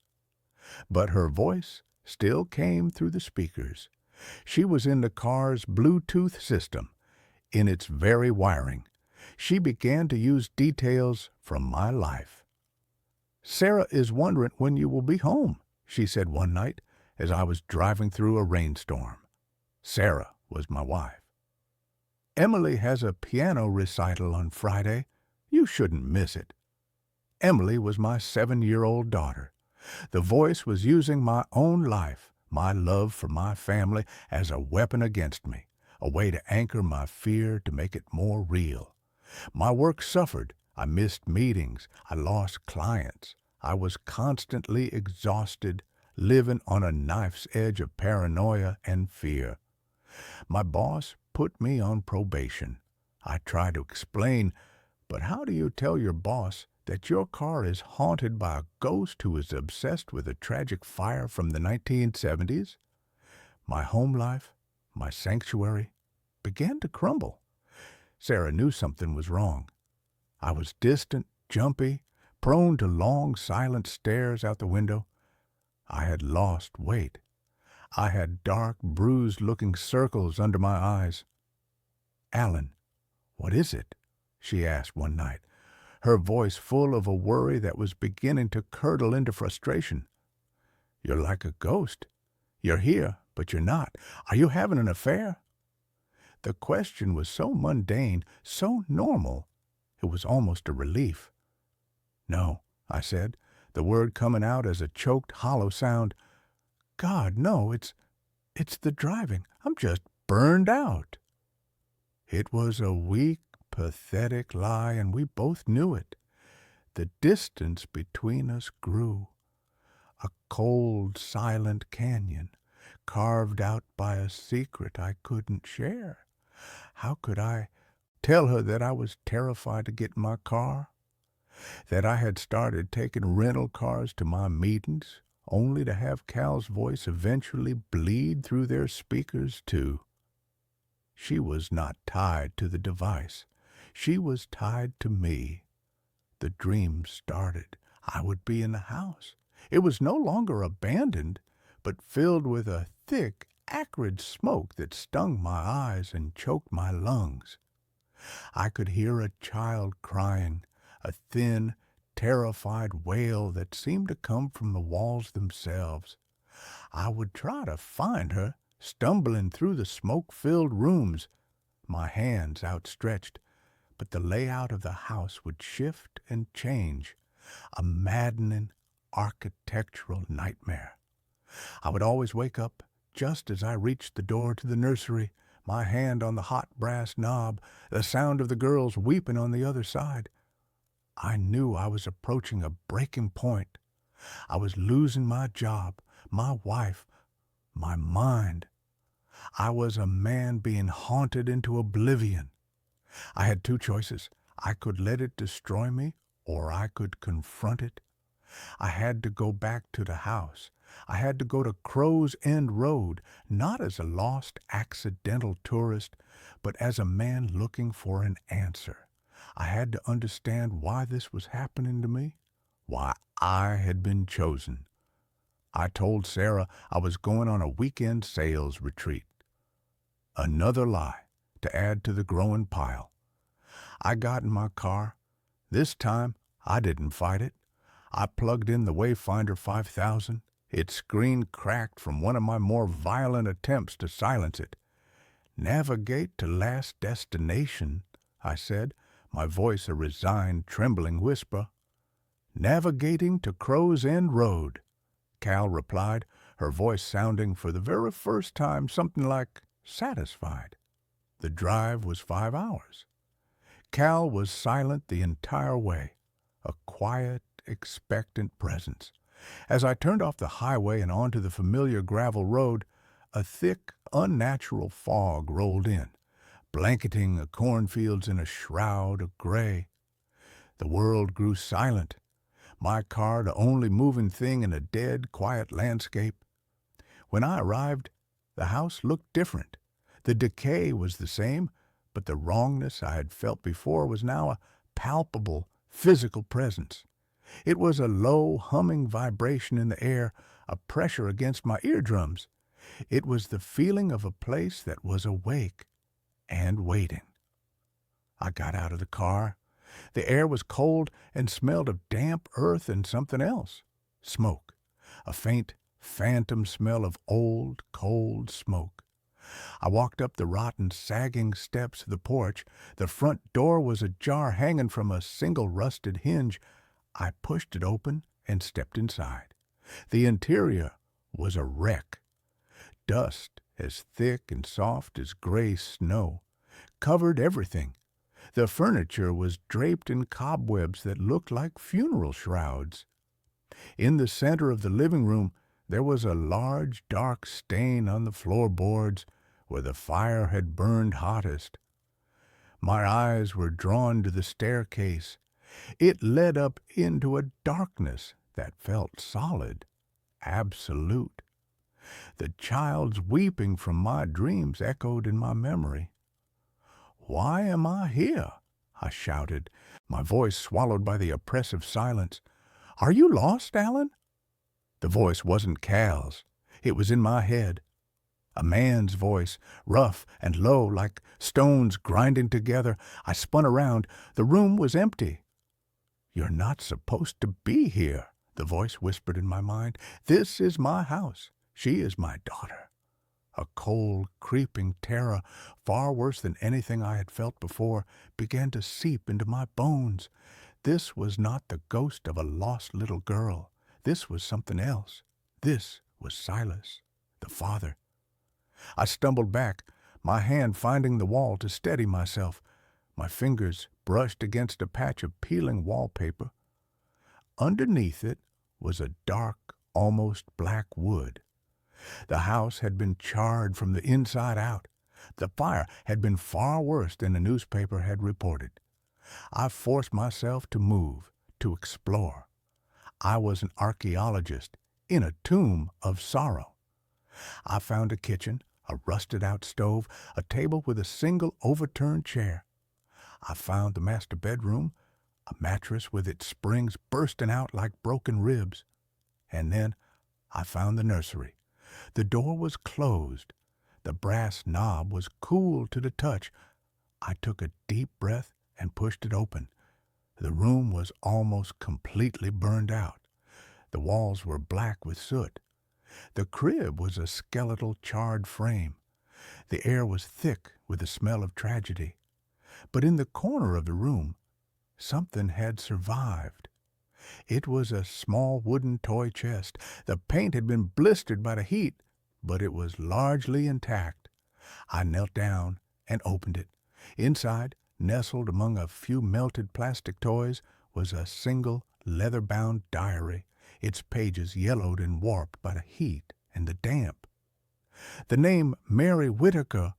But her voice still came through the speakers. She was in the car's Bluetooth system, in its very wiring. She began to use details from my life. "Sarah is wondering when you will be home," she said one night as I was driving through a rainstorm. Sarah was my wife. "Emily has a piano recital on Friday. You shouldn't miss it." Emily was my 7-year-old daughter. The voice was using my own life, my love for my family, as a weapon against me, a way to anchor my fear, to make it more real. My work suffered. I missed meetings. I lost clients. I was constantly exhausted, living on a knife's edge of paranoia and fear. My boss put me on probation. I tried to explain, but how do you tell your boss that your car is haunted by a ghost who is obsessed with a tragic fire from the 1970s? My home life, my sanctuary, began to crumble. Sarah knew something was wrong. I was distant, jumpy, prone to long, silent stares out the window. I had lost weight. I had dark, bruised-looking circles under my eyes. "Alan, what is it?" she asked one night, her voice full of a worry that was beginning to curdle into frustration. "You're like a ghost. You're here, but you're not. Are you having an affair?" The question was so mundane, so normal, it was almost a relief. "No," I said, the word coming out as a choked, hollow sound. "God, no, it's the driving. I'm just burned out." It was a weak, pathetic lie, and we both knew it. The distance between us grew. A cold, silent canyon, carved out by a secret I couldn't share. How could I tell her that I was terrified to get in my car? That I had started taking rental cars to my meetings, only to have Cal's voice eventually bleed through their speakers, too. She was not tied to the device. She was tied to me. The dream started. I would be in the house. It was no longer abandoned, but filled with a thick, acrid smoke that stung my eyes and choked my lungs. I could hear a child crying, a thin, terrified wail that seemed to come from the walls themselves. I would try to find her, stumbling through the smoke-filled rooms, my hands outstretched, but the layout of the house would shift and change, a maddening architectural nightmare. I would always wake up just as I reached the door to the nursery, my hand on the hot brass knob, the sound of the girls weeping on the other side. I knew I was approaching a breaking point. I was losing my job, my wife, my mind. I was a man being haunted into oblivion. I had two choices. I could let it destroy me, or I could confront it. I had to go back to the house. I had to go to Crow's End Road, not as a lost, accidental tourist, but as a man looking for an answer. I had to understand why this was happening to me, why I had been chosen. I told Sarah I was going on a weekend sales retreat. Another lie to add to the growing pile. I got in my car. This time, I didn't fight it. I plugged in the Wayfinder 5000. Its screen cracked from one of my more violent attempts to silence it. "Navigate to last destination," I said, my voice a resigned, trembling whisper. "Navigating to Crow's End Road," Cal replied, her voice sounding for the very first time something like satisfied. The drive was 5 hours. Cal was silent the entire way, a quiet, expectant presence. As I turned off the highway and onto the familiar gravel road, a thick, unnatural fog rolled in, blanketing the cornfields in a shroud of gray. The world grew silent, my car the only moving thing in a dead, quiet landscape. When I arrived, the house looked different. The decay was the same, but the wrongness I had felt before was now a palpable, physical presence. It was a low, humming vibration in the air, a pressure against my eardrums. It was the feeling of a place that was awake and waiting. I got out of the car. The air was cold and smelled of damp earth and something else. Smoke. A faint, phantom smell of old, cold smoke. I walked up the rotten, sagging steps of the porch. The front door was ajar, hanging from a single rusted hinge. I pushed it open and stepped inside. The interior was a wreck. Dust, as thick and soft as gray snow, covered everything. The furniture was draped in cobwebs that looked like funeral shrouds. In the center of the living room, there was a large, dark stain on the floorboards where the fire had burned hottest. My eyes were drawn to the staircase. It led up into a darkness that felt solid, absolute. The child's weeping from my dreams echoed in my memory. "Why am I here?" I shouted, my voice swallowed by the oppressive silence. "Are you lost, Alan?" The voice wasn't Cal's. It was in my head. A man's voice, rough and low, like stones grinding together. I spun around. The room was empty. "You're not supposed to be here," the voice whispered in my mind. "This is my house. She is my daughter." A cold, creeping terror, far worse than anything I had felt before, began to seep into my bones. This was not the ghost of a lost little girl. This was something else. This was Silas, the father. I stumbled back, my hand finding the wall to steady myself. My fingers brushed against a patch of peeling wallpaper. Underneath it was a dark, almost black wood. The house had been charred from the inside out. The fire had been far worse than the newspaper had reported. I forced myself to move, to explore. I was an archaeologist in a tomb of sorrow. I found a kitchen, a rusted-out stove, a table with a single overturned chair. I found the master bedroom, a mattress with its springs bursting out like broken ribs. And then I found the nursery. The door was closed. The brass knob was cool to the touch. I took a deep breath and pushed it open. The room was almost completely burned out. The walls were black with soot. The crib was a skeletal, charred frame. The air was thick with the smell of tragedy. But in the corner of the room, something had survived. It was a small wooden toy chest. The paint had been blistered by the heat, but it was largely intact. I knelt down and opened it. Inside, nestled among a few melted plastic toys, was a single leather-bound diary, its pages yellowed and warped by the heat and the damp. The name Mary Whitaker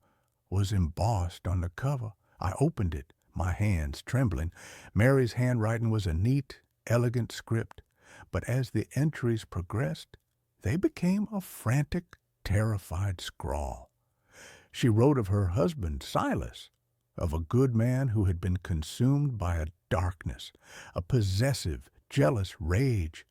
was embossed on the cover. I opened it, my hands trembling. Mary's handwriting was a neat, elegant script, but as the entries progressed, they became a frantic, terrified scrawl. She wrote of her husband, Silas, of a good man who had been consumed by a darkness, a possessive, jealous rage.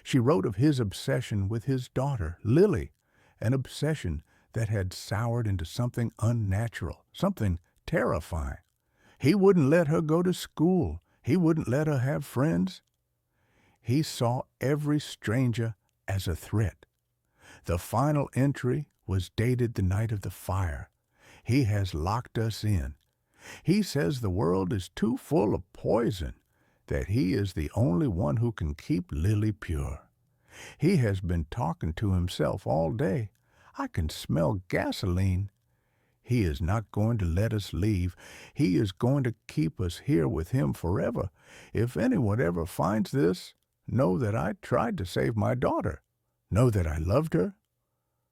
She wrote of his obsession with his daughter, Lily, an obsession that had soured into something unnatural, something terrifying. He wouldn't let her go to school. He wouldn't let her have friends. He saw every stranger as a threat. The final entry was dated the night of the fire. He has locked us in. He says the world is too full of poison, that he is the only one who can keep Lily pure. He has been talking to himself all day. I can smell gasoline. He is not going to let us leave. He is going to keep us here with him forever. If anyone ever finds this, know that I tried to save my daughter. Know that I loved her.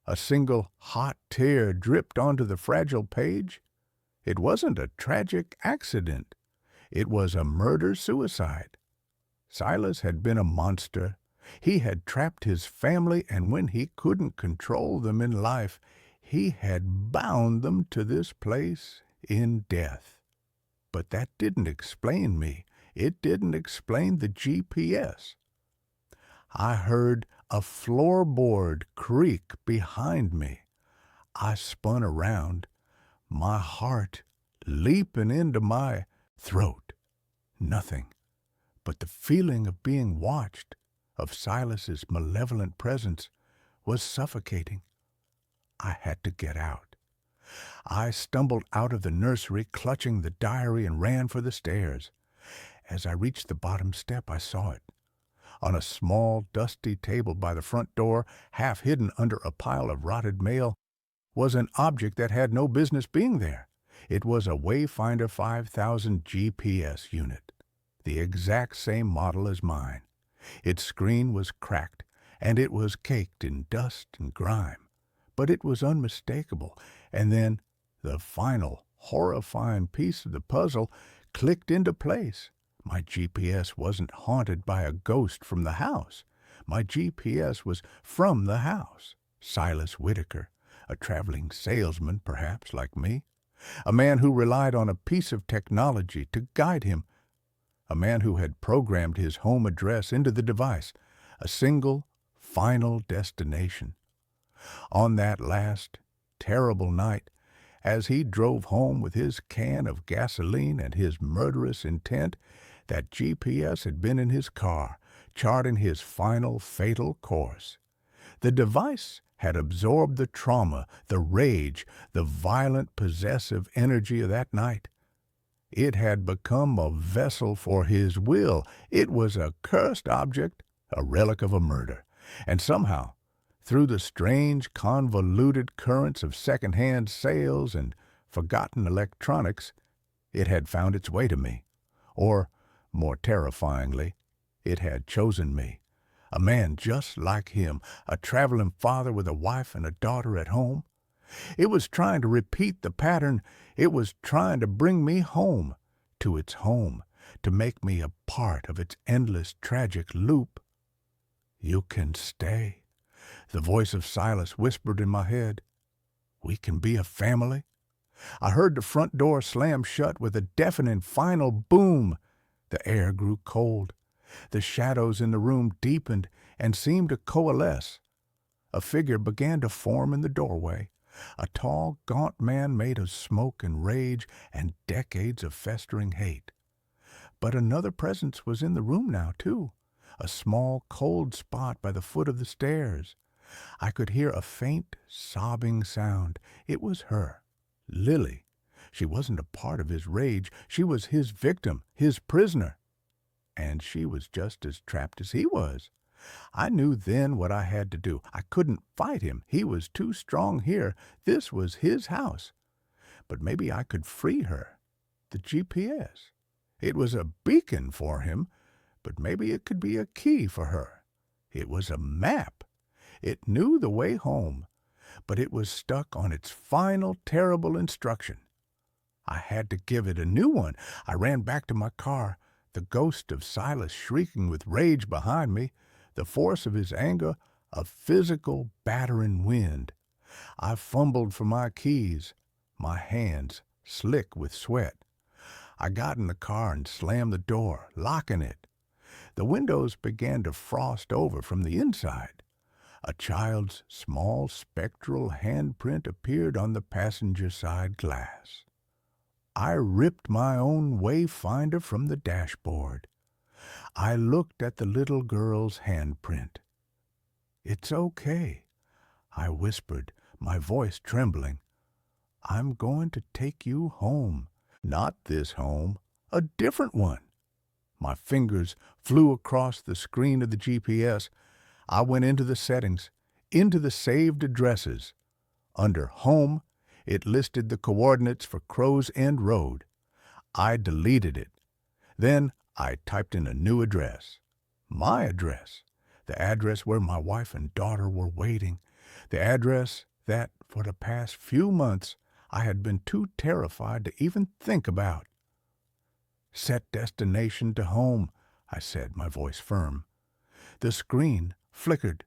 A single hot tear dripped onto the fragile page. It wasn't a tragic accident. It was a murder-suicide. Silas had been a monster. He had trapped his family, and when he couldn't control them in life, he had bound them to this place in death. But that didn't explain me. It didn't explain the GPS. I heard a floorboard creak behind me. I spun around, my heart leaping into my throat. Nothing but the feeling of being watched, of Silas's malevolent presence, was suffocating. I had to get out. I stumbled out of the nursery, clutching the diary, and ran for the stairs. As I reached the bottom step, I saw it. On a small, dusty table by the front door, half hidden under a pile of rotted mail, was an object that had no business being there. It was a Wayfinder 5000 GPS unit, the exact same model as mine. Its screen was cracked, and it was caked in dust and grime, but it was unmistakable. And then the final, horrifying piece of the puzzle clicked into place. My GPS wasn't haunted by a ghost from the house. My GPS was from the house. Silas Whitaker, a traveling salesman, perhaps, like me. A man who relied on a piece of technology to guide him. A man who had programmed his home address into the device. A single, final destination. On that last, terrible night, as he drove home with his can of gasoline and his murderous intent, that GPS had been in his car, charting his final fatal course. The device had absorbed the trauma, the rage, the violent possessive energy of that night. It had become a vessel for his will. It was a cursed object, a relic of a murder. And somehow, through the strange, convoluted currents of second-hand sales and forgotten electronics, it had found its way to me. Or, more terrifyingly, it had chosen me. A man just like him, a traveling father with a wife and a daughter at home. It was trying to repeat the pattern. It was trying to bring me home, to its home, to make me a part of its endless tragic loop. You can stay, the voice of Silas whispered in my head. We can be a family. I heard the front door slam shut with a deafening final boom. The air grew cold. The shadows in the room deepened and seemed to coalesce. A figure began to form in the doorway, a tall, gaunt man made of smoke and rage and decades of festering hate. But another presence was in the room now, too, a small, cold spot by the foot of the stairs. I could hear a faint, sobbing sound. It was her, Lily. She wasn't a part of his rage. She was his victim, his prisoner. And she was just as trapped as he was. I knew then what I had to do. I couldn't fight him. He was too strong here. This was his house. But maybe I could free her. The GPS. It was a beacon for him, but maybe it could be a key for her. It was a map. It knew the way home, but it was stuck on its final terrible instruction. I had to give it a new one. I ran back to my car, the ghost of Silas shrieking with rage behind me, the force of his anger a physical battering wind. I fumbled for my keys, my hands slick with sweat. I got in the car and slammed the door, locking it. The windows began to frost over from the inside. A child's small spectral handprint appeared on the passenger side glass. I ripped my own wayfinder from the dashboard. I looked at the little girl's handprint. "It's okay," I whispered, my voice trembling. "I'm going to take you home. Not this home, a different one." My fingers flew across the screen of the GPS. I went into the settings, into the saved addresses. Under Home, it listed the coordinates for Crow's End Road. I deleted it. Then I typed in a new address. My address. The address where my wife and daughter were waiting. The address that, for the past few months, I had been too terrified to even think about. "Set destination to home," I said, my voice firm. The screen flickered.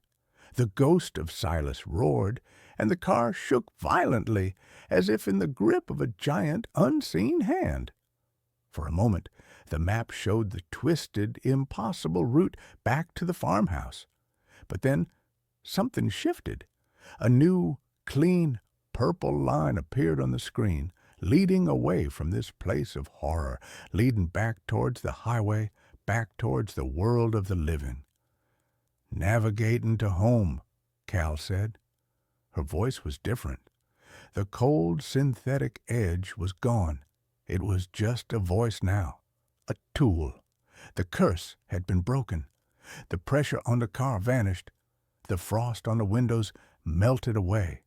The ghost of Silas roared, and the car shook violently, as if in the grip of a giant, unseen hand. For a moment, the map showed the twisted, impossible route back to the farmhouse. But then something shifted. A new, clean, purple line appeared on the screen, leading away from this place of horror, leading back towards the highway, back towards the world of the living. "Navigating to home," Cal said. Her voice was different. The cold, synthetic edge was gone. It was just a voice now, a tool. The curse had been broken. The pressure on the car vanished. The frost on the windows melted away.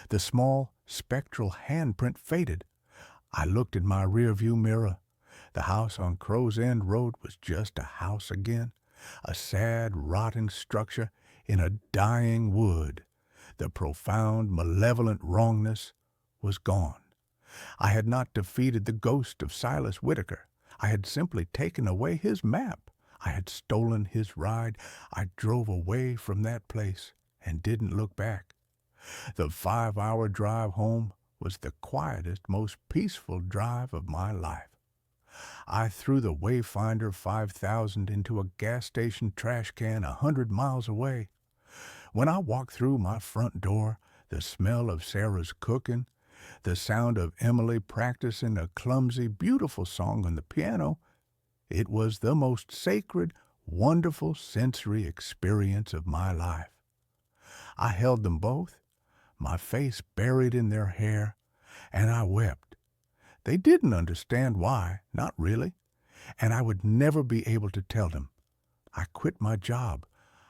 The small, spectral handprint faded. I looked in my rearview mirror. The house on Crow's End Road was just a house again, a sad, rotting structure in a dying wood. The profound, malevolent wrongness was gone. I had not defeated the ghost of Silas Whitaker. I had simply taken away his map. I had stolen his ride. I drove away from that place and didn't look back. The 5-hour drive home was the quietest, most peaceful drive of my life. I threw the Wayfinder 5000 into a gas station trash can 100 miles away. When I walked through my front door, the smell of Sarah's cooking, the sound of Emily practicing a clumsy, beautiful song on the piano, it was the most sacred, wonderful sensory experience of my life. I held them both, my face buried in their hair, and I wept. They didn't understand why, not really, and I would never be able to tell them. I quit my job.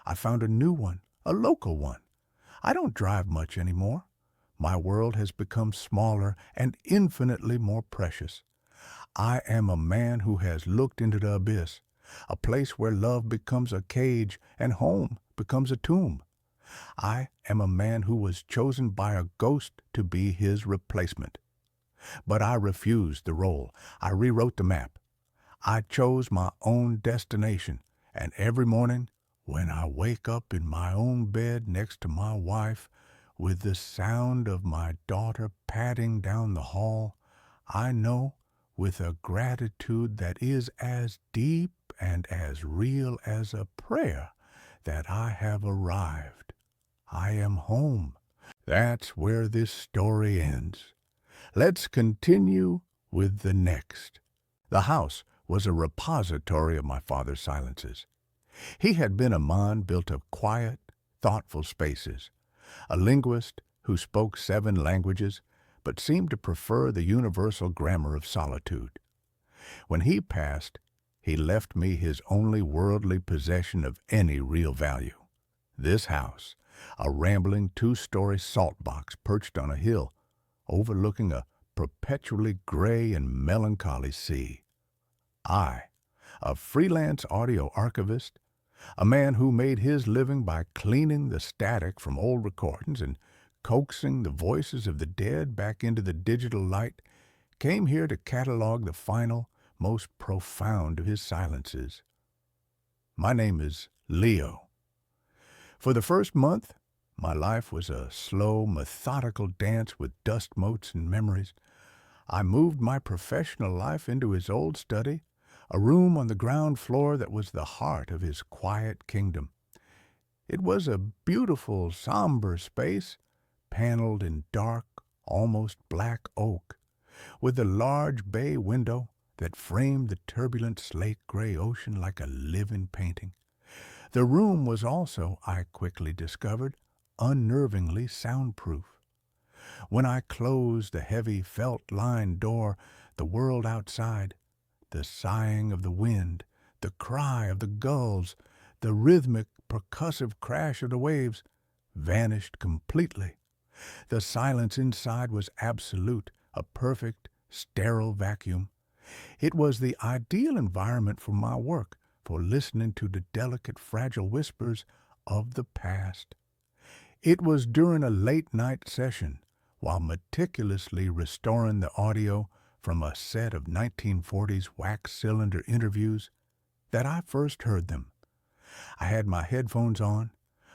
I found a new one, a local one. I don't drive much anymore. My world has become smaller and infinitely more precious. I am a man who has looked into the abyss, a place where love becomes a cage and home becomes a tomb. I am a man who was chosen by a ghost to be his replacement. But I refused the role. I rewrote the map. I chose my own destination, and every morning, when I wake up in my own bed next to my wife, with the sound of my daughter padding down the hall, I know, with a gratitude that is as deep and as real as a prayer, that I have arrived. I am home. That's where this story ends. Let's continue with the next. The house was a repository of my father's silences. He had been a man built of quiet, thoughtful spaces, a linguist who spoke 7 languages but seemed to prefer the universal grammar of solitude. When he passed, he left me his only worldly possession of any real value. This house, a rambling 2-story salt box perched on a hill, overlooking a perpetually gray and melancholy sea. I, a freelance audio archivist, a man who made his living by cleaning the static from old recordings and coaxing the voices of the dead back into the digital light, came here to catalog the final, most profound of his silences. My name is Leo. For the first month, my life was a slow, methodical dance with dust motes and memories. I moved my professional life into his old study, a room on the ground floor that was the heart of his quiet kingdom. It was a beautiful, somber space, paneled in dark, almost black oak, with a large bay window that framed the turbulent slate-gray ocean like a living painting. The room was also, I quickly discovered, unnervingly soundproof. When I closed the heavy felt-lined door, the world outside, the sighing of the wind, the cry of the gulls, the rhythmic, percussive crash of the waves, vanished completely. The silence inside was absolute, a perfect, sterile vacuum. It was the ideal environment for my work, for listening to the delicate, fragile whispers of the past. It was during a late-night session, while meticulously restoring the audio from a set of 1940s wax-cylinder interviews, that I first heard them. I had my headphones on,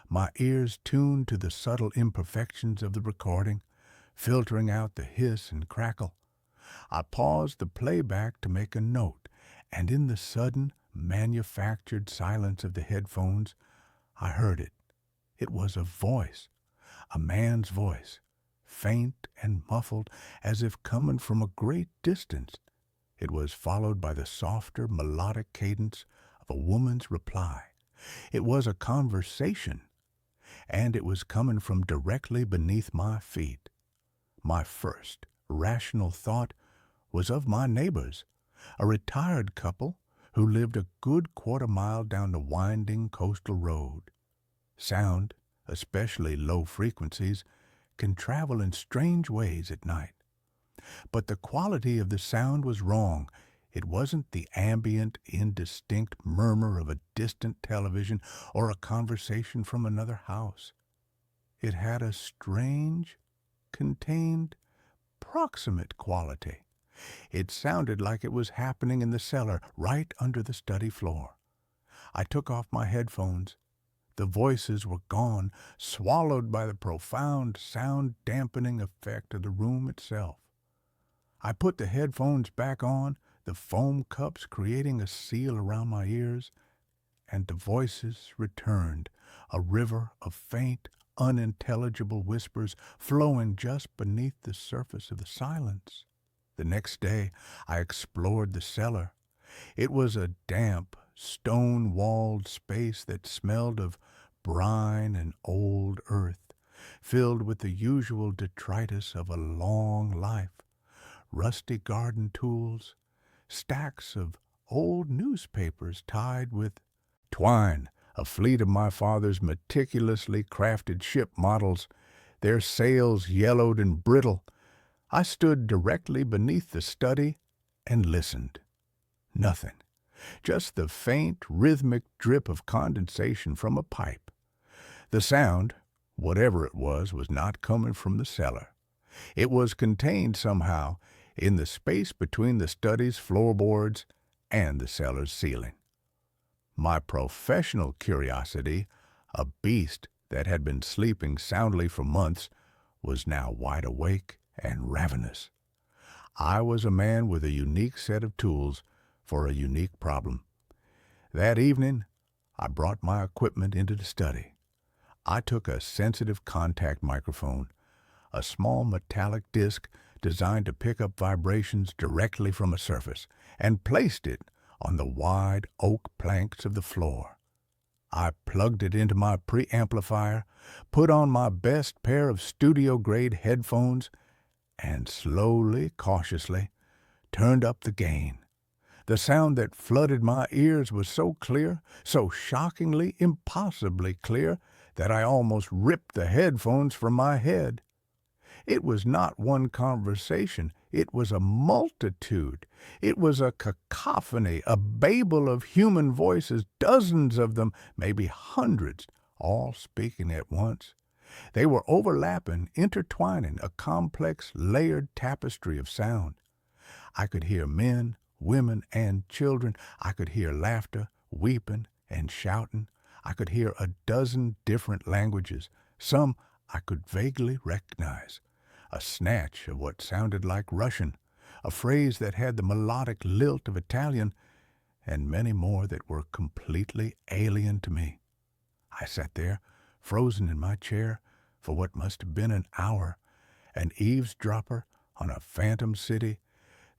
my ears tuned to the subtle imperfections of the recording, filtering out the hiss and crackle. I paused the playback to make a note, and in the sudden, manufactured silence of the headphones, I heard it. It was a voice, a man's voice, faint and muffled, as if coming from a great distance. It was followed by the softer, melodic cadence of a woman's reply. It was a conversation, and it was coming from directly beneath my feet. My first rational thought was of my neighbors, a retired couple who lived a good quarter-mile down the winding coastal road. Sound, especially low frequencies, can travel in strange ways at night. But the quality of the sound was wrong. It wasn't the ambient, indistinct murmur of a distant television or a conversation from another house. It had a strange, contained, proximate quality. It sounded like it was happening in the cellar, right under the study floor. I took off my headphones. The voices were gone, swallowed by the profound sound-dampening effect of the room itself. I put the headphones back on, the foam cups creating a seal around my ears, and the voices returned, a river of faint, unintelligible whispers flowing just beneath the surface of the silence. The next day, I explored the cellar. It was a damp, stone-walled space that smelled of brine and old earth, filled with the usual detritus of a long life. Rusty garden tools, stacks of old newspapers tied with twine, a fleet of my father's meticulously crafted ship models, their sails yellowed and brittle. I stood directly beneath the study and listened. Nothing. Just the faint, rhythmic drip of condensation from a pipe. The sound, whatever it was not coming from the cellar. It was contained somehow in the space between the study's floorboards and the cellar's ceiling. My professional curiosity, a beast that had been sleeping soundly for months, was now wide awake and ravenous. I was a man with a unique set of tools for a unique problem. That evening, I brought my equipment into the study. I took a sensitive contact microphone, a small metallic disc designed to pick up vibrations directly from a surface, and placed it on the wide oak planks of the floor. I plugged it into my preamplifier, put on my best pair of studio-grade headphones, and slowly, cautiously, turned up the gain. The sound that flooded my ears was so clear, so shockingly, impossibly clear, that I almost ripped the headphones from my head. It was not one conversation. It was a multitude. It was a cacophony, a babel of human voices, dozens of them, maybe hundreds, all speaking at once. They were overlapping, intertwining, a complex, layered tapestry of sound. I could hear men, women, and children. I could hear laughter, weeping, and shouting. I could hear a dozen different languages. Some I could vaguely recognize. A snatch of what sounded like Russian, a phrase that had the melodic lilt of Italian, and many more that were completely alien to me. I sat there, frozen in my chair, for what must have been an hour, an eavesdropper on a phantom city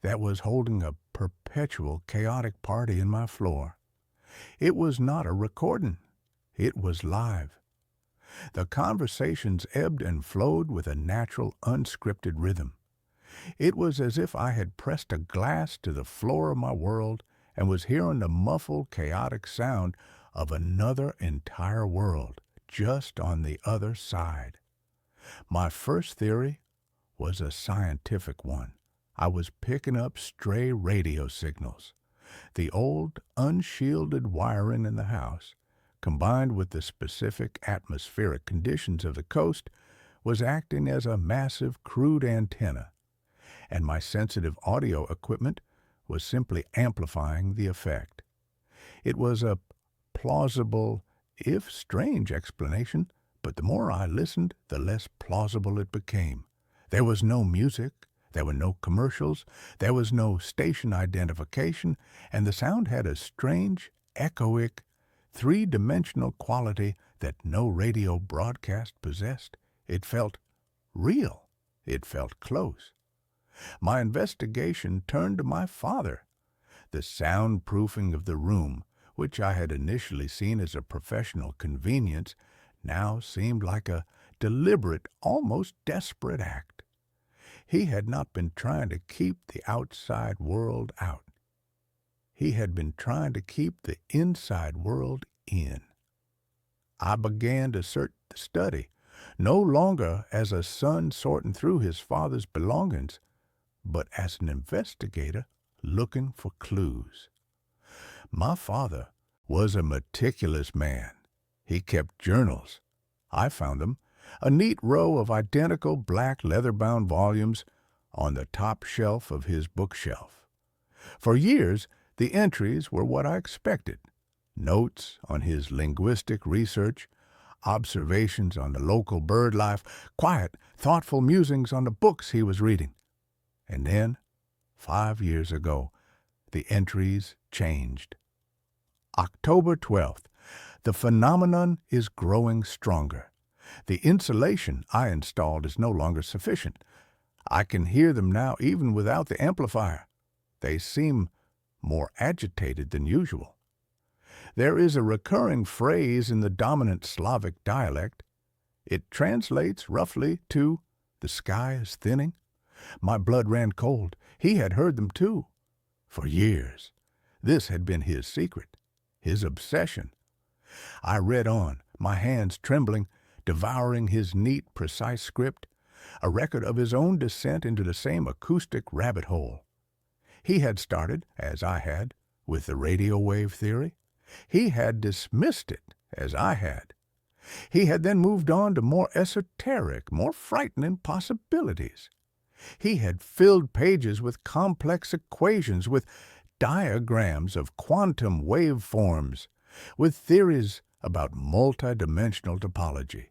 that was holding a perpetual chaotic party in my floor. It was not a recording. It was live. The conversations ebbed and flowed with a natural, unscripted rhythm. It was as if I had pressed a glass to the floor of my world and was hearing the muffled, chaotic sound of another entire world just on the other side. My first theory was a scientific one. I was picking up stray radio signals. The old, unshielded wiring in the house, combined with the specific atmospheric conditions of the coast, was acting as a massive, crude antenna, and my sensitive audio equipment was simply amplifying the effect. It was a plausible, if strange, explanation, but the more I listened, the less plausible it became. There was no music, there were no commercials, there was no station identification, and the sound had a strange, echoic, three-dimensional quality that no radio broadcast possessed. It felt real. It felt close. My investigation turned to my father. The soundproofing of the room, which I had initially seen as a professional convenience, now seemed like a deliberate, almost desperate act. He had not been trying to keep the outside world out. He had been trying to keep the inside world in. I began to search the study, no longer as a son sorting through his father's belongings, but as an investigator looking for clues. My father was a meticulous man. He kept journals. I found them, a neat row of identical black leather-bound volumes on the top shelf of his bookshelf. For years, the entries were what I expected. Notes on his linguistic research, observations on the local bird life, quiet, thoughtful musings on the books he was reading. And then, 5 years ago, the entries changed. October 12th. The phenomenon is growing stronger. The insulation I installed is no longer sufficient. I can hear them now even without the amplifier. They seem more agitated than usual. There is a recurring phrase in the dominant Slavic dialect. It translates roughly to, "The sky is thinning." My blood ran cold. He had heard them too. For years. This had been his secret, his obsession. I read on, my hands trembling, devouring his neat, precise script, a record of his own descent into the same acoustic rabbit hole. He had started, as I had, with the radio wave theory. He had dismissed it, as I had. He had then moved on to more esoteric, more frightening possibilities. He had filled pages with complex equations, with diagrams of quantum waveforms, with theories about multidimensional topology.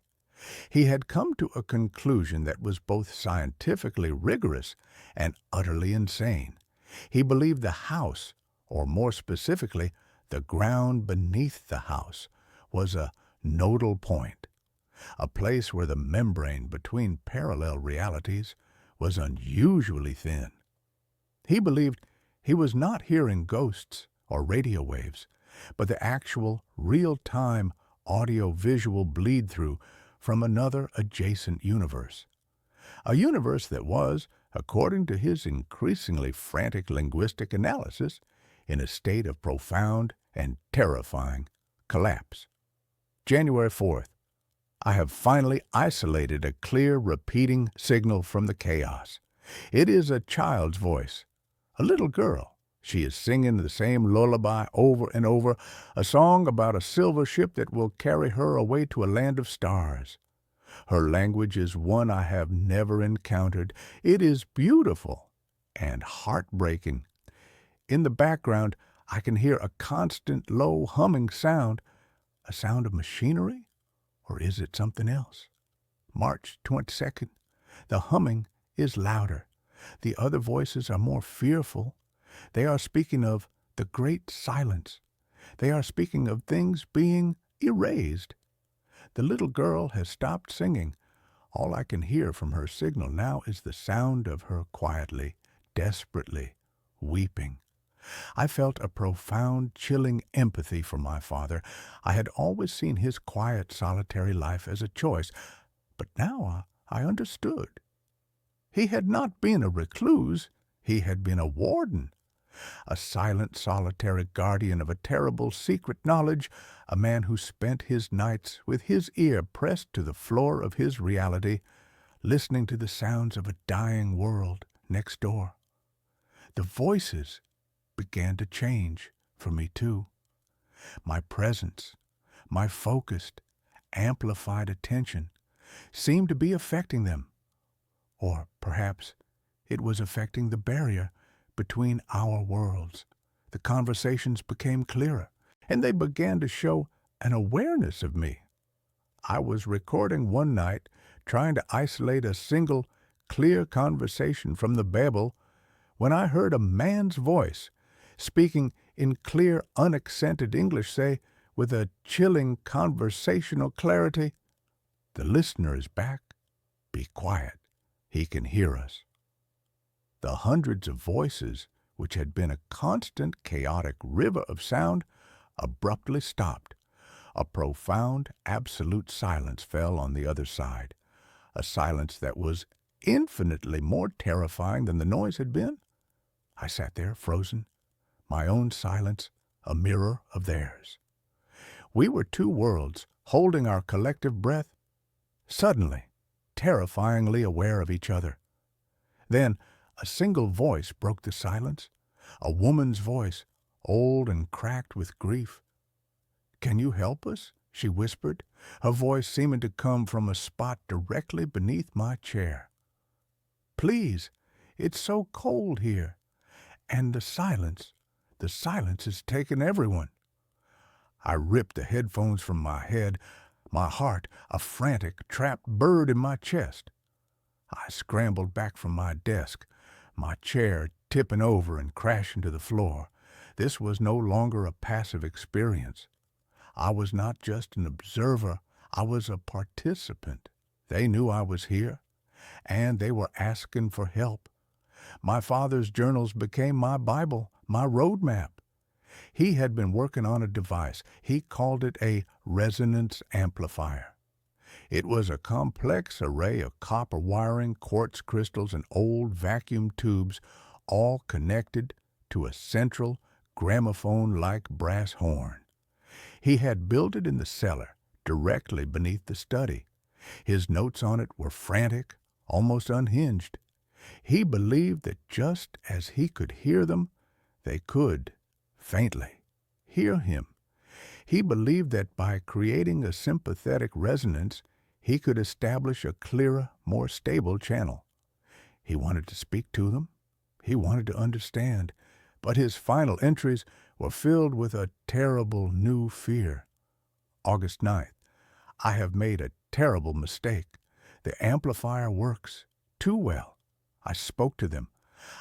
He had come to a conclusion that was both scientifically rigorous and utterly insane. He believed the house, or more specifically, the ground beneath the house, was a nodal point, a place where the membrane between parallel realities was unusually thin. He believed he was not hearing ghosts or radio waves, but the actual, real-time, audio-visual bleed-through from another adjacent universe. A universe that was, according to his increasingly frantic linguistic analysis, in a state of profound and terrifying collapse. January 4th. I have finally isolated a clear, repeating signal from the chaos. It is a child's voice, a little girl. She is singing the same lullaby over and over, a song about a silver ship that will carry her away to a land of stars. Her language is one I have never encountered. It is beautiful. and heartbreaking. In the background, I can hear a constant low humming sound. A sound of machinery? Or is it something else? March 22nd. The humming is louder. The other voices are more fearful. They are speaking of the great silence. They are speaking of things being erased. The little girl has stopped singing. All I can hear from her signal now is the sound of her quietly, desperately weeping. I felt a profound, chilling empathy for my father. I had always seen his quiet, solitary life as a choice, but now I understood. He had not been a recluse. He had been a warden, a silent, solitary guardian of a terrible secret knowledge, a man who spent his nights with his ear pressed to the floor of his reality, listening to the sounds of a dying world next door. The voices began to change for me too. My presence, my focused, amplified attention seemed to be affecting them. Or perhaps it was affecting the barrier between our worlds. The conversations became clearer, and they began to show an awareness of me. I was recording one night, trying to isolate a single, clear conversation from the babble, when I heard a man's voice, speaking in clear, unaccented English, say, with a chilling conversational clarity, "The listener is back. Be quiet. He can hear us." The hundreds of voices, which had been a constant, chaotic river of sound, abruptly stopped. A profound, absolute silence fell on the other side, a silence that was infinitely more terrifying than the noise had been. I sat there, frozen, my own silence a mirror of theirs. We were two worlds, holding our collective breath, suddenly, terrifyingly aware of each other. Then a single voice broke the silence, a woman's voice, old and cracked with grief. "Can you help us?" she whispered, her voice seeming to come from a spot directly beneath my chair. "Please, it's so cold here. And the silence has taken everyone." I ripped the headphones from my head, my heart a frantic, trapped bird in my chest. I scrambled back from my desk, my chair tipping over and crashing to the floor. This was no longer a passive experience. I was not just an observer, I was a participant. They knew I was here, and they were asking for help. My father's journals became my Bible, my roadmap. He had been working on a device. He called it a resonance amplifier. It was a complex array of copper wiring, quartz crystals, and old vacuum tubes, all connected to a central, gramophone-like brass horn. He had built it in the cellar, directly beneath the study. His notes on it were frantic, almost unhinged. He believed that just as he could hear them, they could, faintly, hear him. He believed that by creating a sympathetic resonance, he could establish a clearer, more stable channel. He wanted to speak to them. He wanted to understand. But his final entries were filled with a terrible new fear. August 9th. I have made a terrible mistake. The amplifier works too well. I spoke to them.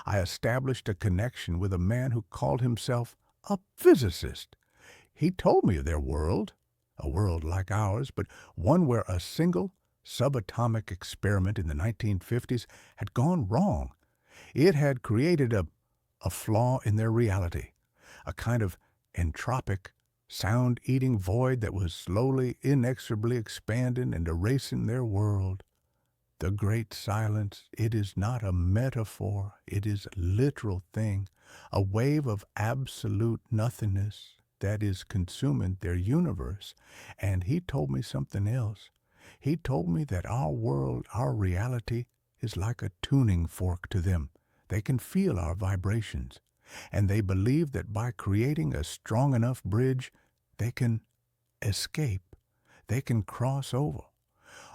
I established a connection with a man who called himself a physicist. He told me of their world, a world like ours, but one where a single subatomic experiment in the 1950s had gone wrong. It had created a flaw in their reality, a kind of entropic, sound-eating void that was slowly, inexorably expanding and erasing their world. The great silence, it is not a metaphor, it is a literal thing, a wave of absolute nothingness that is consuming their universe. And he told me something else. He told me that our world, our reality, is like a tuning fork to them. They can feel our vibrations, and they believe that by creating a strong enough bridge, they can escape, they can cross over.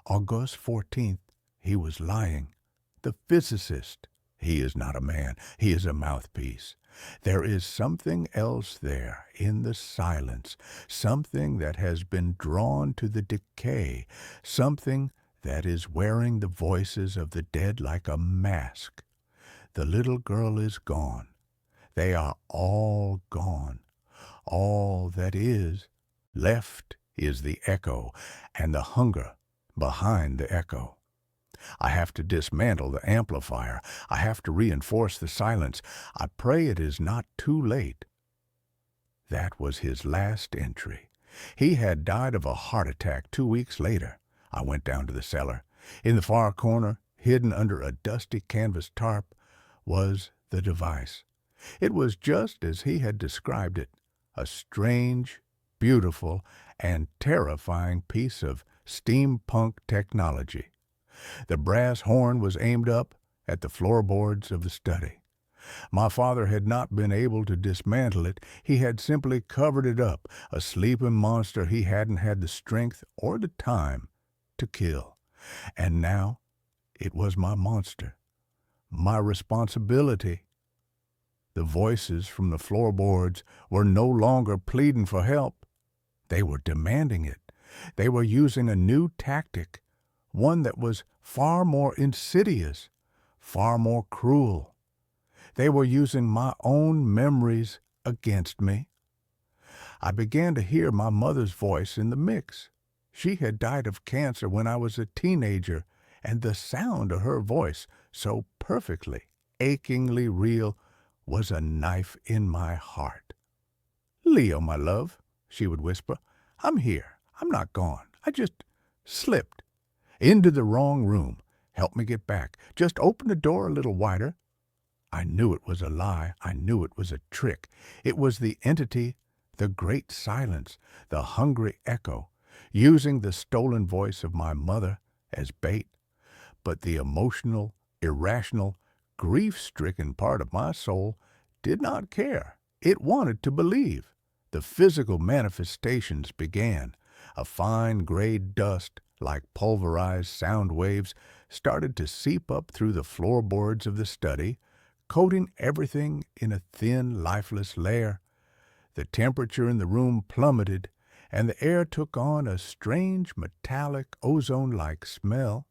August 14th, he was lying. The physicist, He is not a man. He is a mouthpiece. There is something else there in the silence, something that has been drawn to the decay, something that is wearing the voices of the dead like a mask. The little girl is gone. They are all gone. All that is left is the echo and the hunger behind the echo. I have to dismantle the amplifier. I have to reinforce the silence. I pray it is not too late. That was his last entry. He had died of a heart attack 2 weeks later. I went down to the cellar. In the far corner, hidden under a dusty canvas tarp, was the device. It was just as he had described it, a strange, beautiful, and terrifying piece of steampunk technology. The brass horn was aimed up at the floorboards of the study. My father had not been able to dismantle it. He had simply covered it up, a sleeping monster he hadn't had the strength or the time to kill. And now it was my monster, my responsibility. The voices from the floorboards were no longer pleading for help. They were demanding it. They were using a new tactic, one that was far more insidious, far more cruel. They were using my own memories against me. I began to hear my mother's voice in the mix. She had died of cancer when I was a teenager, and the sound of her voice, so perfectly, achingly real, was a knife in my heart. "Leo, my love," she would whisper, "I'm here. I'm not gone. I just slipped into the wrong room. Help me get back. Just open the door a little wider." I knew it was a lie. I knew it was a trick. It was the entity, the great silence, the hungry echo, using the stolen voice of my mother as bait. But the emotional, irrational, grief-stricken part of my soul did not care. It wanted to believe. The physical manifestations began. A fine gray dust, like pulverized sound waves, started to seep up through the floorboards of the study, coating everything in a thin, lifeless layer. The temperature in the room plummeted, and the air took on a strange, metallic, ozone-like smell.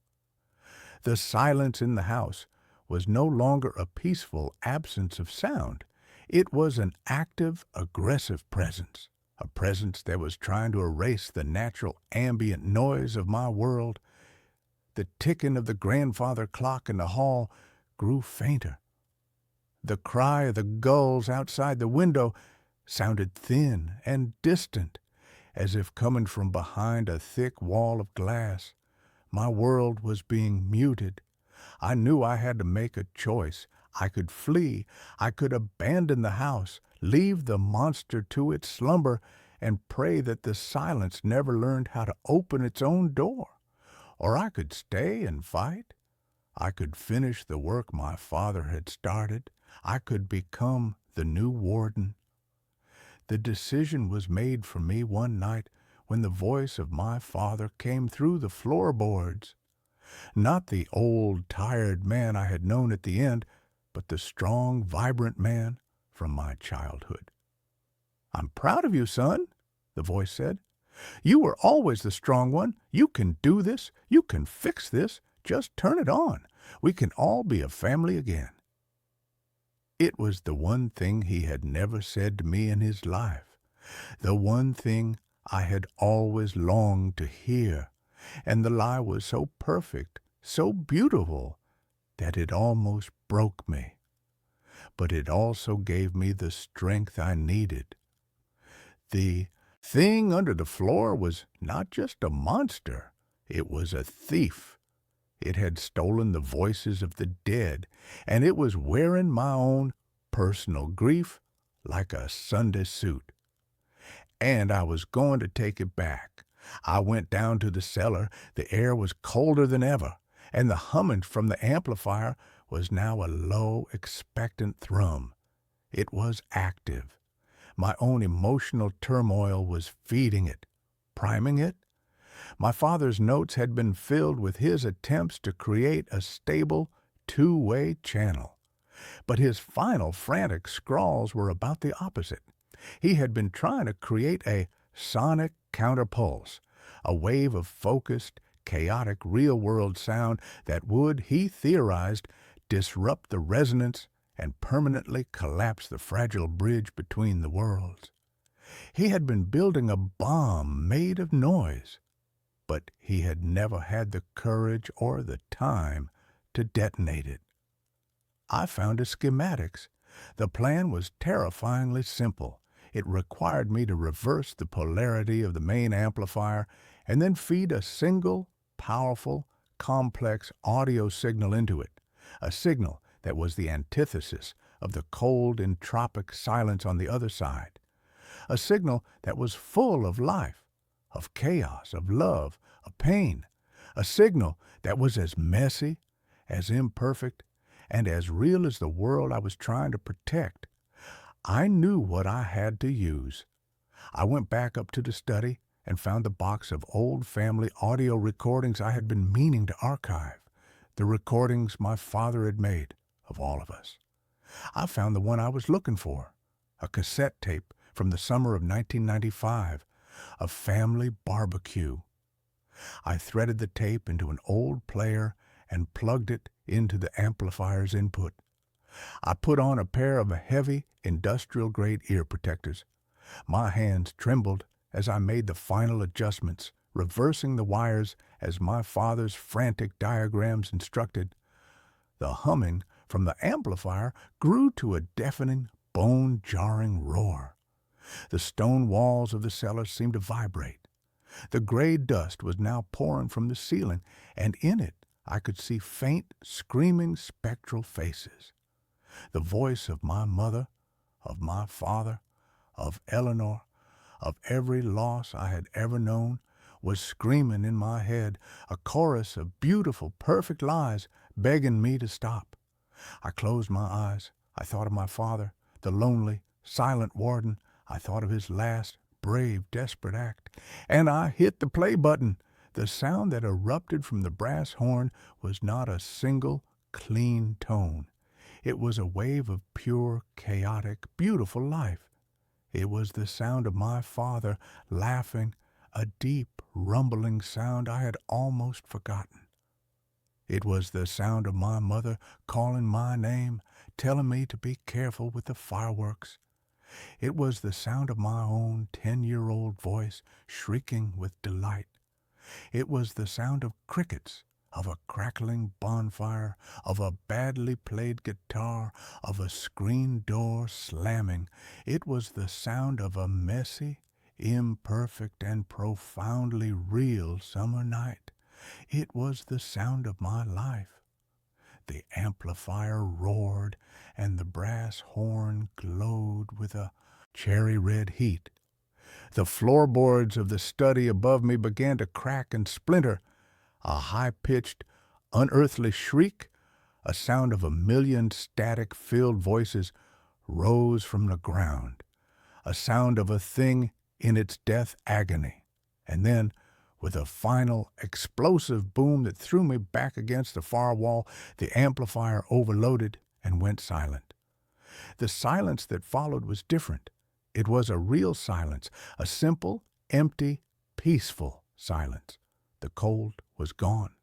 The silence in the house was no longer a peaceful absence of sound. It was an active, aggressive presence, a presence that was trying to erase the natural ambient noise of my world. The ticking of the grandfather clock in the hall grew fainter. The cry of the gulls outside the window sounded thin and distant, as if coming from behind a thick wall of glass. My world was being muted. I knew I had to make a choice. I could flee. I could abandon the house, leave the monster to its slumber, and pray that the silence never learned how to open its own door. Or I could stay and fight. I could finish the work my father had started. I could become the new warden. The decision was made for me one night when the voice of my father came through the floorboards. Not the old, tired man I had known at the end, but the strong, vibrant man from my childhood. "I'm proud of you, son," the voice said. "You were always the strong one. You can do this. You can fix this. Just turn it on. We can all be a family again." It was the one thing he had never said to me in his life, the one thing I had always longed to hear, and the lie was so perfect, so beautiful, that it almost broke me. But it also gave me the strength I needed. The thing under the floor was not just a monster, it was a thief. It had stolen the voices of the dead, and it was wearing my own personal grief like a Sunday suit. And I was going to take it back. I went down to the cellar. The air was colder than ever, and the humming from the amplifier was now a low, expectant thrum. It was active. My own emotional turmoil was feeding it, priming it. My father's notes had been filled with his attempts to create a stable, two-way channel. But his final frantic scrawls were about the opposite. He had been trying to create a sonic counterpulse, a wave of focused, chaotic, real-world sound that would, he theorized, disrupt the resonance and permanently collapse the fragile bridge between the worlds. He had been building a bomb made of noise, but he had never had the courage or the time to detonate it. I found his schematics. The plan was terrifyingly simple. It required me to reverse the polarity of the main amplifier and then feed a single, powerful, complex audio signal into it, a signal that was the antithesis of the cold, entropic silence on the other side, a signal that was full of life, of chaos, of love, of pain, a signal that was as messy, as imperfect, and as real as the world I was trying to protect. I knew what I had to use. I went back up to the study and found the box of old family audio recordings I had been meaning to archive, the recordings my father had made of all of us. I found the one I was looking for, a cassette tape from the summer of 1995, a family barbecue. I threaded the tape into an old player and plugged it into the amplifier's input. I put on a pair of heavy, industrial-grade ear protectors. My hands trembled as I made the final adjustments, reversing the wires as my father's frantic diagrams instructed. The humming from the amplifier grew to a deafening, bone-jarring roar. The stone walls of the cellar seemed to vibrate. The gray dust was now pouring from the ceiling, and in it I could see faint, screaming, spectral faces. The voice of my mother, of my father, of Eleanor, of every loss I had ever known, was screaming in my head, a chorus of beautiful, perfect lies begging me to stop. I closed my eyes. I thought of my father, the lonely, silent warden. I thought of his last, brave, desperate act. And I hit the play button. The sound that erupted from the brass horn was not a single, clean tone. It was a wave of pure, chaotic, beautiful life. It was the sound of my father laughing, a deep, rumbling sound I had almost forgotten. It was the sound of my mother calling my name, telling me to be careful with the fireworks. It was the sound of my own 10-year-old voice shrieking with delight. It was the sound of crickets, of a crackling bonfire, of a badly played guitar, of a screen door slamming. It was the sound of a messy, imperfect, and profoundly real summer night. It was the sound of my life. The amplifier roared, and the brass horn glowed with a cherry-red heat. The floorboards of the study above me began to crack and splinter. A high-pitched, unearthly shriek, a sound of 1,000,000 static-filled voices, rose from the ground, a sound of a thing in its death agony. And then, with a final, explosive boom that threw me back against the far wall, the amplifier overloaded and went silent. The silence that followed was different. It was a real silence, a simple, empty, peaceful silence. The cold was gone.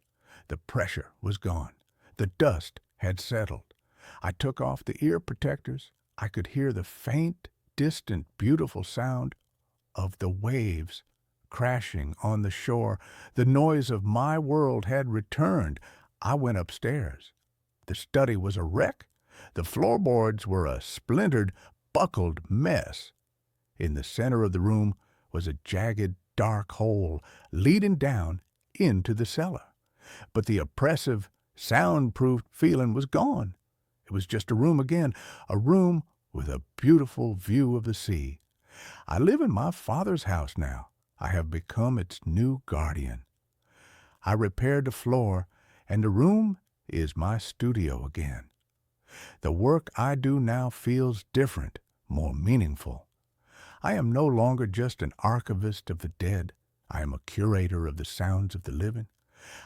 The pressure was gone. The dust had settled. I took off the ear protectors. I could hear the faint, distant, beautiful sound of the waves crashing on the shore. The noise of my world had returned. I went upstairs. The study was a wreck. The floorboards were a splintered, buckled mess. In the center of the room was a jagged, dark hole leading down into the cellar. But the oppressive, soundproof feeling was gone. It was just a room again, a room with a beautiful view of the sea. I live in my father's house now. I have become its new guardian. I repaired the floor, and the room is my studio again. The work I do now feels different, more meaningful. I am no longer just an archivist of the dead. I am a curator of the sounds of the living.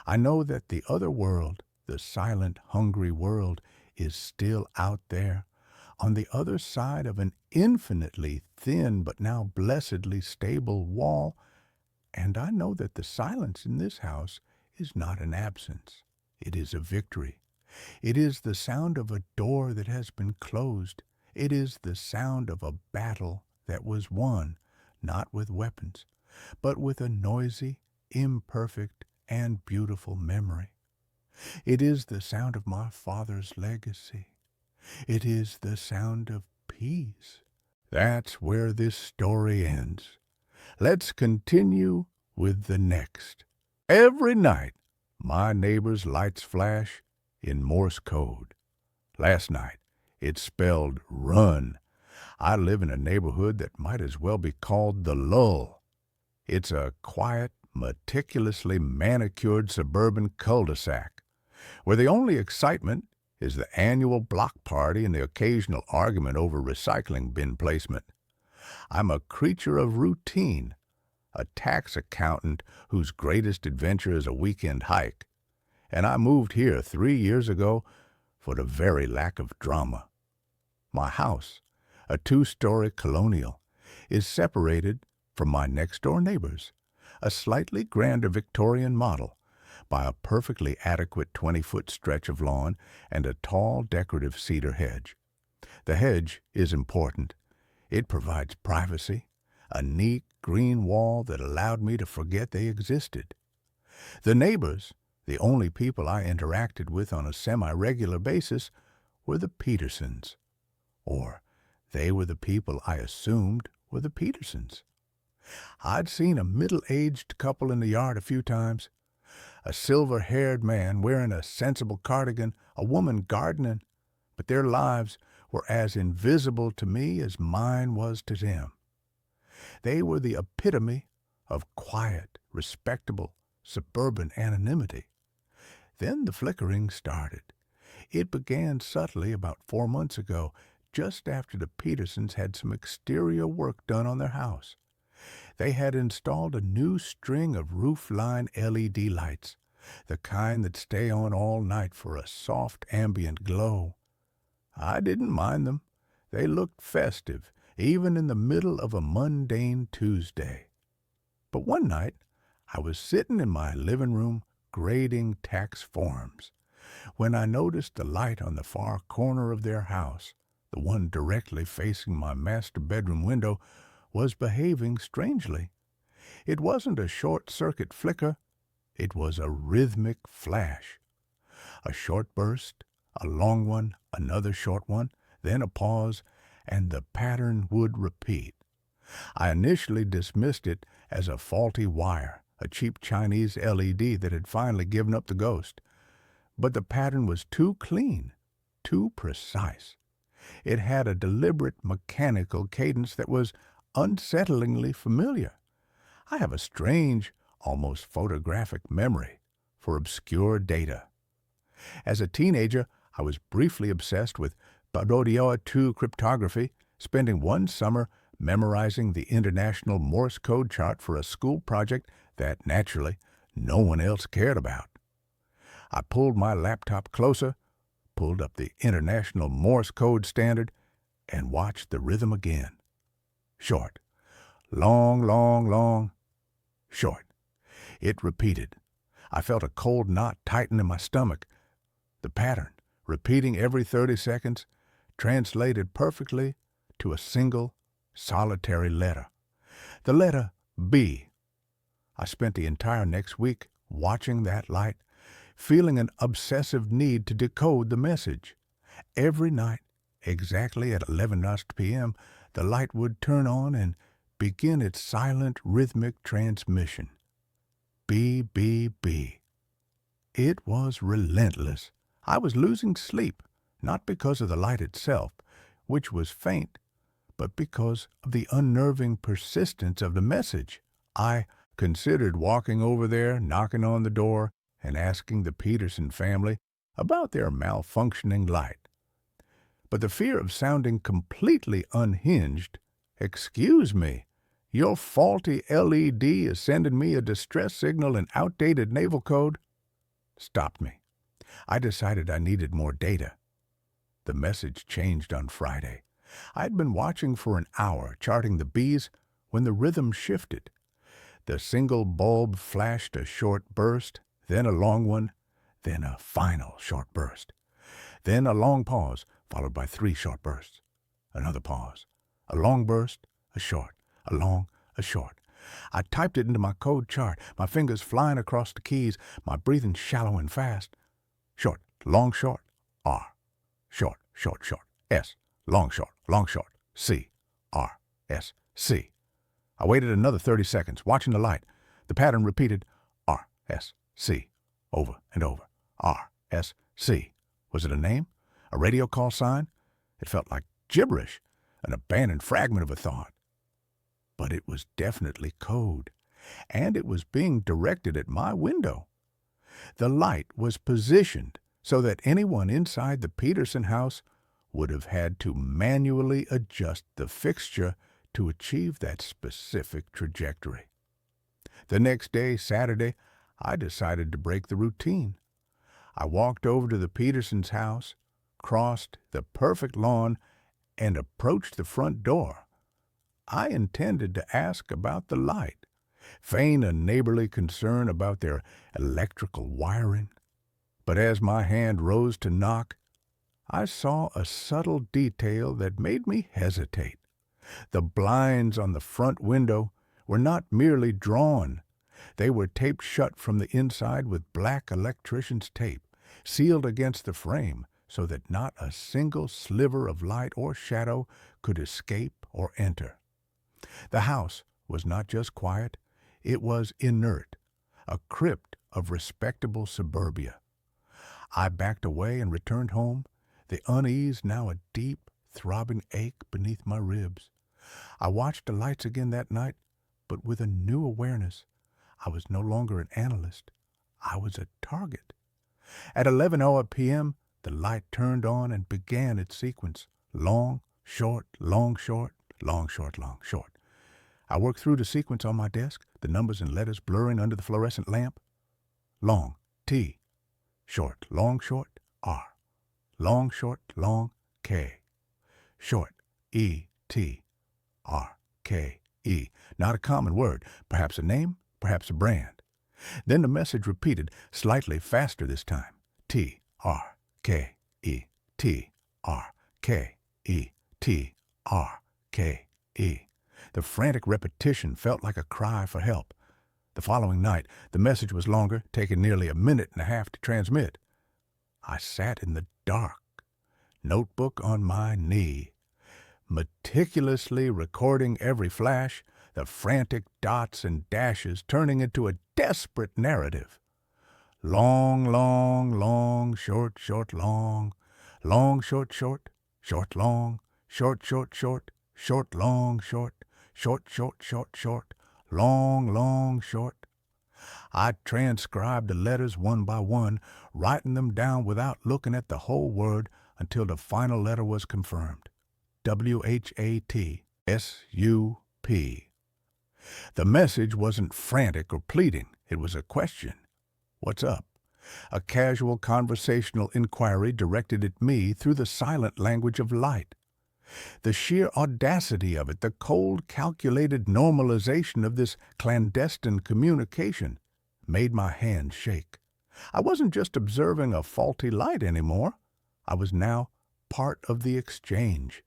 I know that the other world, the silent, hungry world, is still out there on the other side of an infinitely thin but now blessedly stable wall, and I know that the silence in this house is not an absence. It is a victory. It is the sound of a door that has been closed. It is the sound of a battle that was won, not with weapons, but with a noisy, imperfect, and beautiful memory. It is the sound of my father's legacy. It is the sound of peace. That's where this story ends. Let's continue with the next. Every night, my neighbor's lights flash in Morse code. Last night, it spelled run. I live in a neighborhood that might as well be called the lull. It's a quiet, meticulously manicured suburban cul-de-sac, where the only excitement is the annual block party and the occasional argument over recycling bin placement. I'm a creature of routine, a tax accountant whose greatest adventure is a weekend hike, and I moved here 3 years ago for the very lack of drama. My house, a 2-story colonial, is separated from my next-door neighbors, a slightly grander Victorian model, by a perfectly adequate 20-foot stretch of lawn and a tall decorative cedar hedge. The hedge is important. It provides privacy, a neat green wall that allowed me to forget they existed. The neighbors, the only people I interacted with on a semi-regular basis, were the Petersons. Or they were the people I assumed were the Petersons. I'd seen a middle-aged couple in the yard a few times, a silver-haired man wearing a sensible cardigan, a woman gardening, but their lives were as invisible to me as mine was to them. They were the epitome of quiet, respectable, suburban anonymity. Then the flickering started. It began subtly about 4 months ago, just after the Petersons had some exterior work done on their house. They had installed a new string of roofline LED lights, the kind that stay on all night for a soft ambient glow. I didn't mind them. They looked festive, even in the middle of a mundane Tuesday. But one night, I was sitting in my living room grading tax forms, when I noticed the light on the far corner of their house, the one directly facing my master bedroom window, was behaving strangely. It wasn't a short-circuit flicker. It was a rhythmic flash. A short burst, a long one, another short one, then a pause, and the pattern would repeat. I initially dismissed it as a faulty wire, a cheap Chinese LED that had finally given up the ghost. But the pattern was too clean, too precise. It had a deliberate mechanical cadence that was unsettlingly familiar. I have a strange, almost photographic memory for obscure data. As a teenager, I was briefly obsessed with Barodioa II cryptography, spending one summer memorizing the international Morse code chart for a school project that, naturally, no one else cared about. I pulled my laptop closer, pulled up the international Morse code standard, and watched the rhythm again. Short. Long, long, long. Short. It repeated. I felt a cold knot tighten in my stomach. The pattern, repeating every 30 seconds, translated perfectly to a single, solitary letter. The letter B. I spent the entire next week watching that light, feeling an obsessive need to decode the message. Every night, exactly at 11 p.m., the light would turn on and begin its silent, rhythmic transmission. B, B, B. It was relentless. I was losing sleep, not because of the light itself, which was faint, but because of the unnerving persistence of the message. I considered walking over there, knocking on the door, and asking the Peterson family about their malfunctioning light. But the fear of sounding completely unhinged, "Excuse me, your faulty LED is sending me a distress signal in outdated naval code," stopped me. I decided I needed more data. The message changed on Friday. I'd been watching for an hour, charting the bees, when the rhythm shifted. The single bulb flashed a short burst, then a long one, then a final short burst. Then a long pause, followed by 3 short bursts. Another pause. A long burst, a short, a long, a short. I typed it into my code chart, my fingers flying across the keys, my breathing shallow and fast. Short, long, short, R. Short, short, short, S. Long, short, C. R, S, C. I waited another 30 seconds, watching the light. The pattern repeated, R, S, C, over and over. R, S, C. Was it a name? A radio call sign? It felt like gibberish, an abandoned fragment of a thought. But it was definitely code, and it was being directed at my window. The light was positioned so that anyone inside the Peterson house would have had to manually adjust the fixture to achieve that specific trajectory. The next day, Saturday, I decided to break the routine. I walked over to the Petersons' house, crossed the perfect lawn, and approached the front door. I intended to ask about the light, feign a neighborly concern about their electrical wiring. But as my hand rose to knock, I saw a subtle detail that made me hesitate. The blinds on the front window were not merely drawn. They were taped shut from the inside with black electrician's tape, sealed against the frame so that not a single sliver of light or shadow could escape or enter. The house was not just quiet, it was inert, a crypt of respectable suburbia. I backed away and returned home, the unease now a deep, throbbing ache beneath my ribs. I watched the lights again that night, but with a new awareness. I was no longer an analyst. I was a target. At 11:00 p.m., the light turned on and began its sequence. Long, short, long, short, long, short, long, short. I worked through the sequence on my desk, the numbers and letters blurring under the fluorescent lamp. Long, T. Short, long, short, R. Long, short, long, K. Short, E, T. R, K, E. Not a common word, perhaps a name, perhaps a brand. Then the message repeated, slightly faster this time. T, R, K, E, T, R, K, E, T, R, K, E. The frantic repetition felt like a cry for help. The following night, the message was longer, taking nearly a minute and a half to transmit. I sat in the dark, notebook on my knee, meticulously recording every flash, the frantic dots and dashes turning into a desperate narrative. Long, long, long, short, short, long, long, short, short, short, long, short, short, short, short, long, short, short, short, short, short, long, long, short. I transcribed the letters one by one, writing them down without looking at the whole word until the final letter was confirmed. W-H-A-T-S-U-P. The message wasn't frantic or pleading. It was a question. What's up? A casual conversational inquiry directed at me through the silent language of light. The sheer audacity of it, the cold, calculated normalization of this clandestine communication, made my hand shake. I wasn't just observing a faulty light anymore. I was now part of the exchange.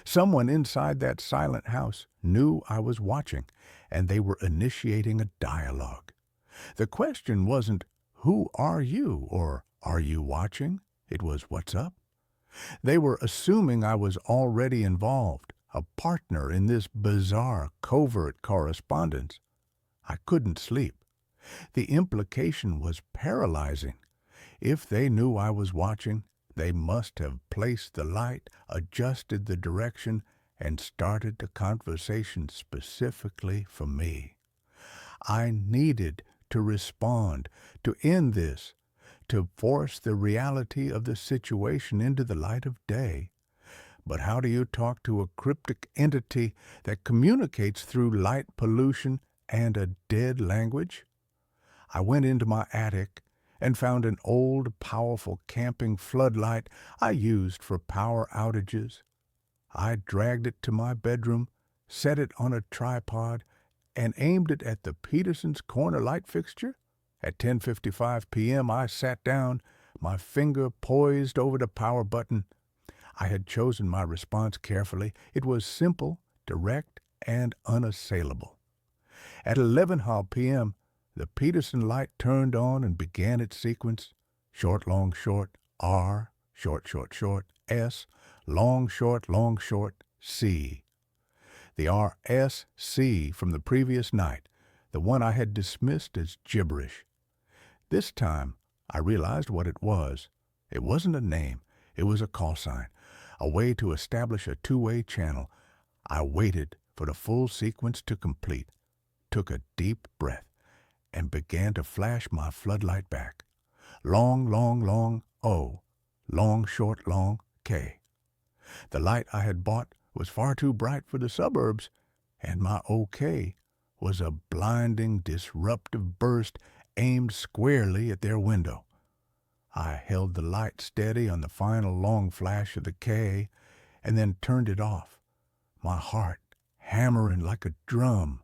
Someone inside that silent house knew I was watching, and they were initiating a dialogue. The question wasn't, "Who are you?" or "Are you watching?" It was, "What's up?" They were assuming I was already involved, a partner in this bizarre, covert correspondence. I couldn't sleep. The implication was paralyzing. If they knew I was watching, they must have placed the light, adjusted the direction, and started the conversation specifically for me. I needed to respond, to end this, to force the reality of the situation into the light of day. But how do you talk to a cryptic entity that communicates through light pollution and a dead language? I went into my attic and found an old, powerful camping floodlight I used for power outages. I dragged it to my bedroom, set it on a tripod, and aimed it at the Peterson's corner light fixture. At 10:55 p.m., I sat down, my finger poised over the power button. I had chosen my response carefully. It was simple, direct, and unassailable. At 11:00 p.m., the Peterson light turned on and began its sequence: short, long, short, R, short, short, short, S, long, short, C. The R-S-C from the previous night, the one I had dismissed as gibberish. This time, I realized what it was. It wasn't a name. It was a call sign, a way to establish a two-way channel. I waited for the full sequence to complete, took a deep breath, and began to flash my floodlight back. Long, long, long, O. Long, short, long, K. The light I had bought was far too bright for the suburbs, and my OK was a blinding, disruptive burst aimed squarely at their window. I held the light steady on the final long flash of the K and then turned it off, my heart hammering like a drum.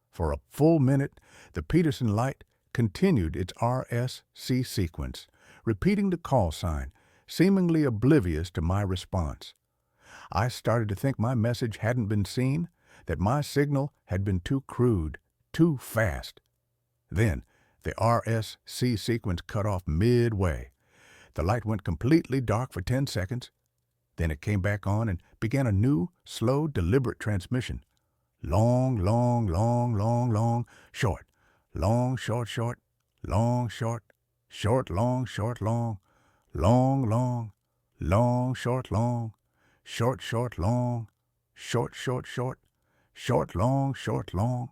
For a full minute, the Peterson light continued its R-S-C sequence, repeating the call sign, seemingly oblivious to my response. I started to think my message hadn't been seen, that my signal had been too crude, too fast. Then, the R-S-C sequence cut off midway. The light went completely dark for 10 seconds. Then it came back on and began a new, slow, deliberate transmission. Long, long, long, long, long, short. Long, short, short. Long, short. Short, long, short, long. Long, long. Long, short, long. Short, short, long. Short, short, short. Short, long, short, long.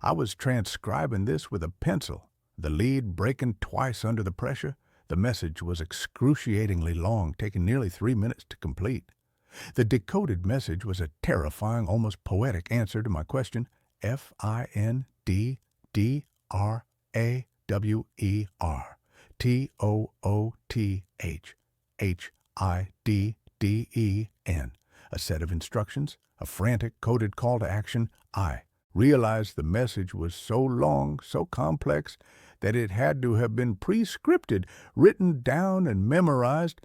I was transcribing this with a pencil, the lead breaking twice under the pressure. The message was excruciatingly long, taking nearly 3 minutes to complete. The decoded message was a terrifying, almost poetic answer to my question: FINDRAWERTOOTHHIDDEN. A set of instructions, a frantic coded call to action. I realized the message was so long, so complex, that it had to have been pre-scripted, written down and memorized,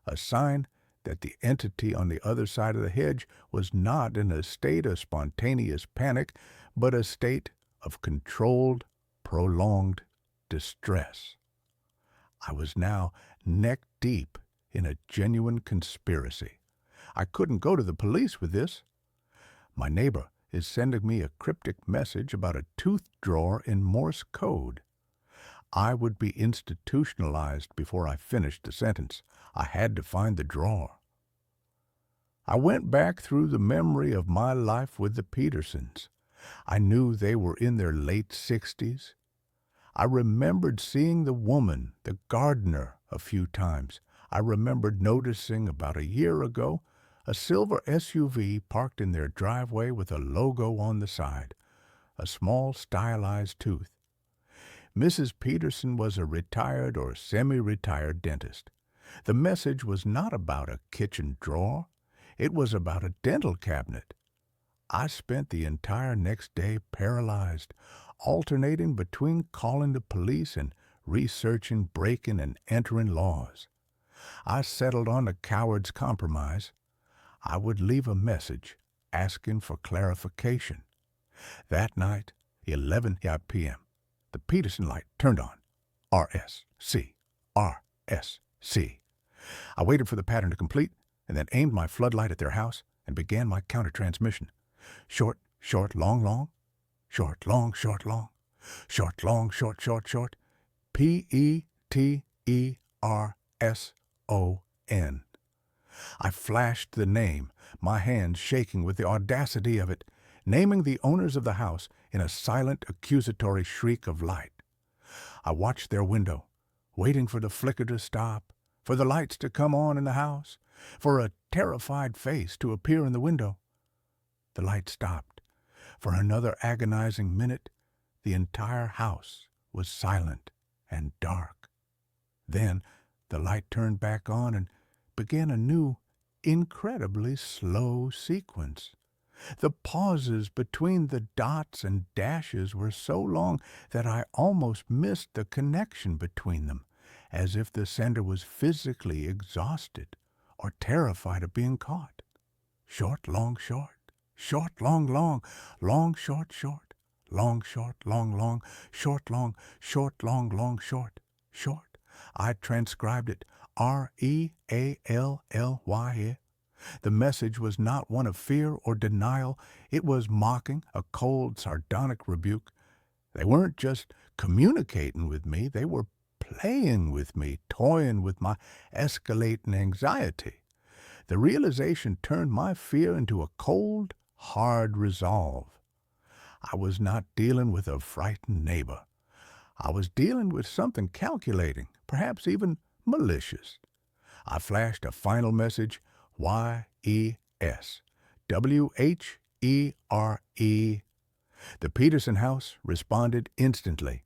a sign that the entity on the other side of the hedge was not in a state of spontaneous panic, but a state of controlled, prolonged distress. I was now neck-deep in a genuine conspiracy. I couldn't go to the police with this. My neighbor is sending me a cryptic message about a tooth drawer in Morse code. I would be institutionalized before I finished the sentence. I had to find the drawer. I went back through the memory of my life with the Petersons. I knew they were in their late 60s. I remembered seeing the woman, the gardener, a few times. I remembered noticing about a year ago a silver SUV parked in their driveway with a logo on the side, a small stylized tooth. Mrs. Peterson was a retired or semi-retired dentist. The message was not about a kitchen drawer. It was about a dental cabinet. I spent the entire next day paralyzed, alternating between calling the police and researching breaking and entering laws. I settled on a coward's compromise. I would leave a message asking for clarification. That night, 11 p.m., the Peterson light turned on. R-S-C, R-S-C. I waited for the pattern to complete and then aimed my floodlight at their house and began my counter-transmission. Short, short, long, long. Short, long, short, long. Short, long, short, short, short. P-E-T-E-R-S-O-N. I flashed the name, my hands shaking with the audacity of it, naming the owners of the house in a silent, accusatory shriek of light. I watched their window, waiting for the flicker to stop, for the lights to come on in the house, for a terrified face to appear in the window. The light stopped. For another agonizing minute, the entire house was silent and dark. Then the light turned back on and began a new, incredibly slow sequence. The pauses between the dots and dashes were so long that I almost missed the connection between them, as if the sender was physically exhausted or terrified of being caught. Short, long, short, short, long, long, long, short, short, long, short, long, long, short, long, short, long, long, short, short. I transcribed it R-E-A-L-L-Y. The message was not one of fear or denial. It was mocking, a cold, sardonic rebuke. They weren't just communicating with me. They were playing with me, toying with my escalating anxiety. The realization turned my fear into a cold, hard resolve. I was not dealing with a frightened neighbor. I was dealing with something calculating, perhaps even malicious. I flashed a final message, Y-E-S, W-H-E-R-E. The Peterson house responded instantly.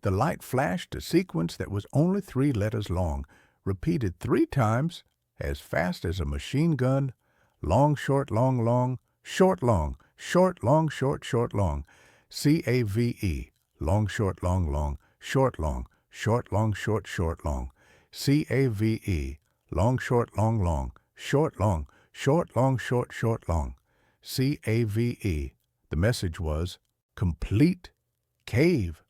The light flashed a sequence that was only 3 letters long, repeated 3 times, as fast as a machine gun, long, short, long, long, short, long, short, long, short, short, long, C-A-V-E, long, short, long, short, long, short, long, short, short, long, C-A-V-E, long, short, long, short, long, short, long, short, short, long, C-A-V-E. The message was, complete cave,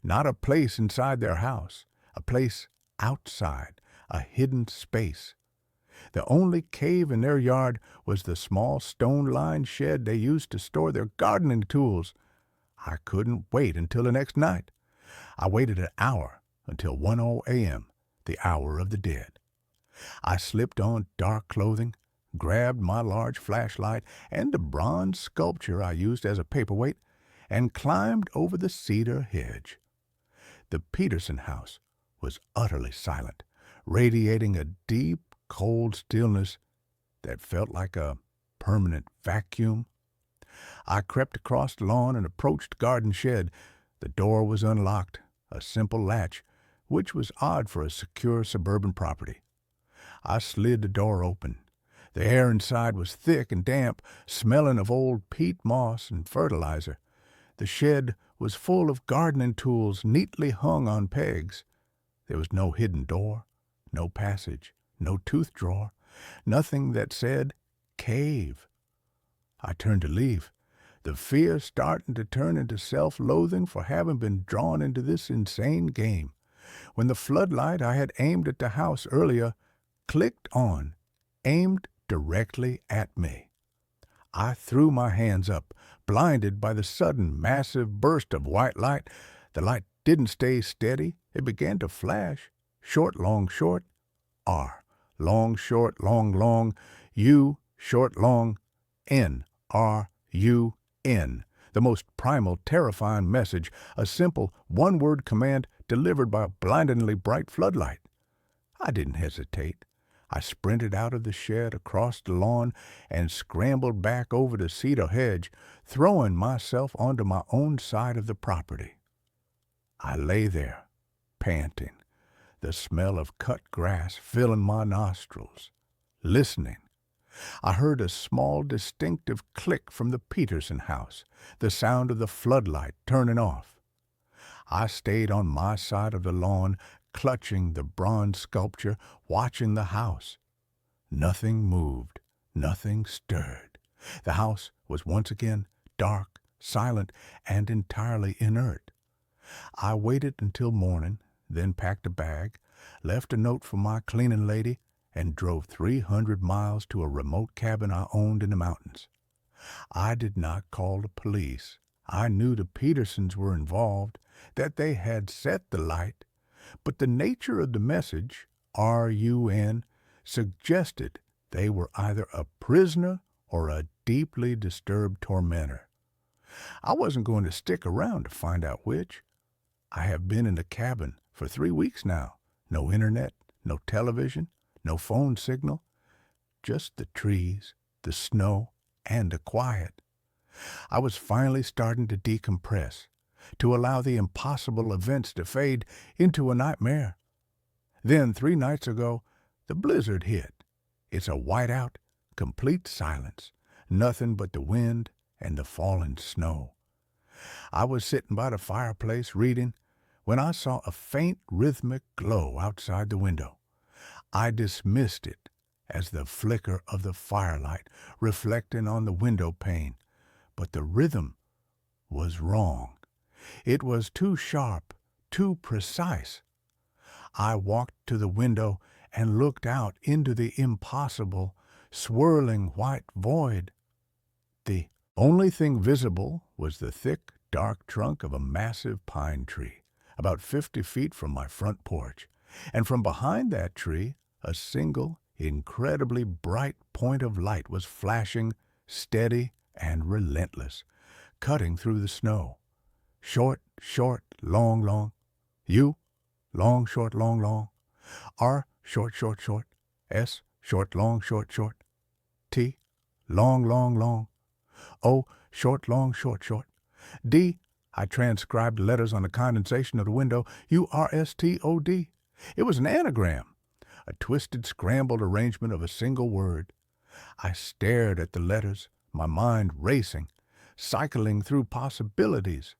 not a place inside their house, a place outside, a hidden space. The only cave in their yard was the small stone-lined shed they used to store their gardening tools. I couldn't wait until the next night. I waited an hour until 1:00 a.m., the hour of the dead. I slipped on dark clothing, grabbed my large flashlight and the bronze sculpture I used as a paperweight, and climbed over the cedar hedge. The Peterson house was utterly silent, radiating a deep, cold stillness that felt like a permanent vacuum. I crept across the lawn and approached the garden shed. The door was unlocked, a simple latch, which was odd for a secure suburban property. I slid the door open. The air inside was thick and damp, smelling of old peat moss and fertilizer. The shed was full of gardening tools neatly hung on pegs. There was no hidden door, no passage, no tooth drawer, nothing that said cave. I turned to leave, the fear starting to turn into self-loathing for having been drawn into this insane game, when the floodlight I had aimed at the house earlier clicked on, aimed directly at me. I threw my hands up, blinded by the sudden massive burst of white light. The light didn't stay steady. It began to flash. Short, long, short, R. Long, short, long, long, U, short, long, N, R, U, N. The most primal, terrifying message, a simple, one-word command delivered by a blindingly bright floodlight. I didn't hesitate. I sprinted out of the shed, across the lawn, and scrambled back over the cedar hedge, throwing myself onto my own side of the property. I lay there, panting, the smell of cut grass filling my nostrils, listening. I heard a small, distinctive click from the Peterson house, the sound of the floodlight turning off. I stayed on my side of the lawn, clutching the bronze sculpture, watching the house. Nothing moved, nothing stirred. The house was once again dark, silent, and entirely inert. I waited until morning, then packed a bag, left a note for my cleaning lady, and drove 300 miles to a remote cabin I owned in the mountains. I did not call the police. I knew the Petersons were involved, that they had set the light, but the nature of the message, R-U-N, suggested they were either a prisoner or a deeply disturbed tormentor. I wasn't going to stick around to find out which. I have been in the cabin for 3 weeks now. No internet, no television, no phone signal, just the trees, the snow, and the quiet. I was finally starting to decompress. to allow the impossible events to fade into a nightmare. Then, 3 nights ago, the blizzard hit. It's a whiteout, complete silence, nothing but the wind and the falling snow. I was sitting by the fireplace reading when I saw a faint rhythmic glow outside the window. I dismissed it as the flicker of the firelight reflecting on the window pane, but the rhythm was wrong. It was too sharp, too precise. I walked to the window and looked out into the impossible, swirling white void. The only thing visible was the thick, dark trunk of a massive pine tree, about 50 feet from my front porch, and from behind that tree, a single, incredibly bright point of light was flashing, steady and relentless, cutting through the snow. Short, short, long, long. U, long, short, long, long. R, short, short, short. S, short, long, short, short. T, long, long, long. O, short, long, short, short. D, I transcribed letters on the condensation of the window. U-R-S-T-O-D. It was an anagram, a twisted, scrambled arrangement of a single word. I stared at the letters, my mind racing, cycling through possibilities.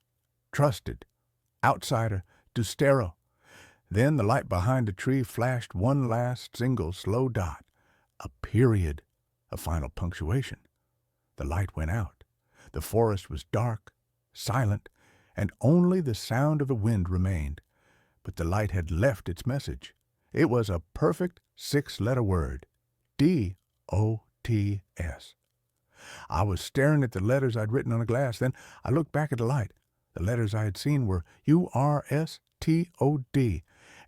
Trusted, outsider, Dustero. Then the light behind the tree flashed one last single slow dot, a period, a final punctuation. The light went out. The forest was dark, silent, and only the sound of the wind remained. But the light had left its message. It was a perfect 6-letter word, D-O-T-S. I was staring at the letters I'd written on the glass. Then I looked back at the light. The letters I had seen were U-R-S-T-O-D,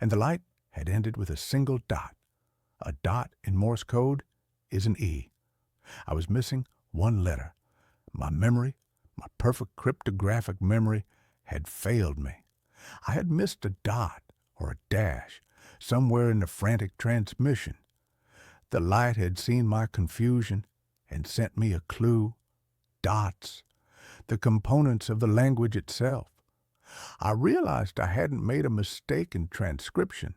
and the light had ended with a single dot. A dot in Morse code is an E. I was missing one letter. My memory, my perfect cryptographic memory, had failed me. I had missed a dot or a dash somewhere in the frantic transmission. The light had seen my confusion and sent me a clue. Dots, the components of the language itself. I realized I hadn't made a mistake in transcription.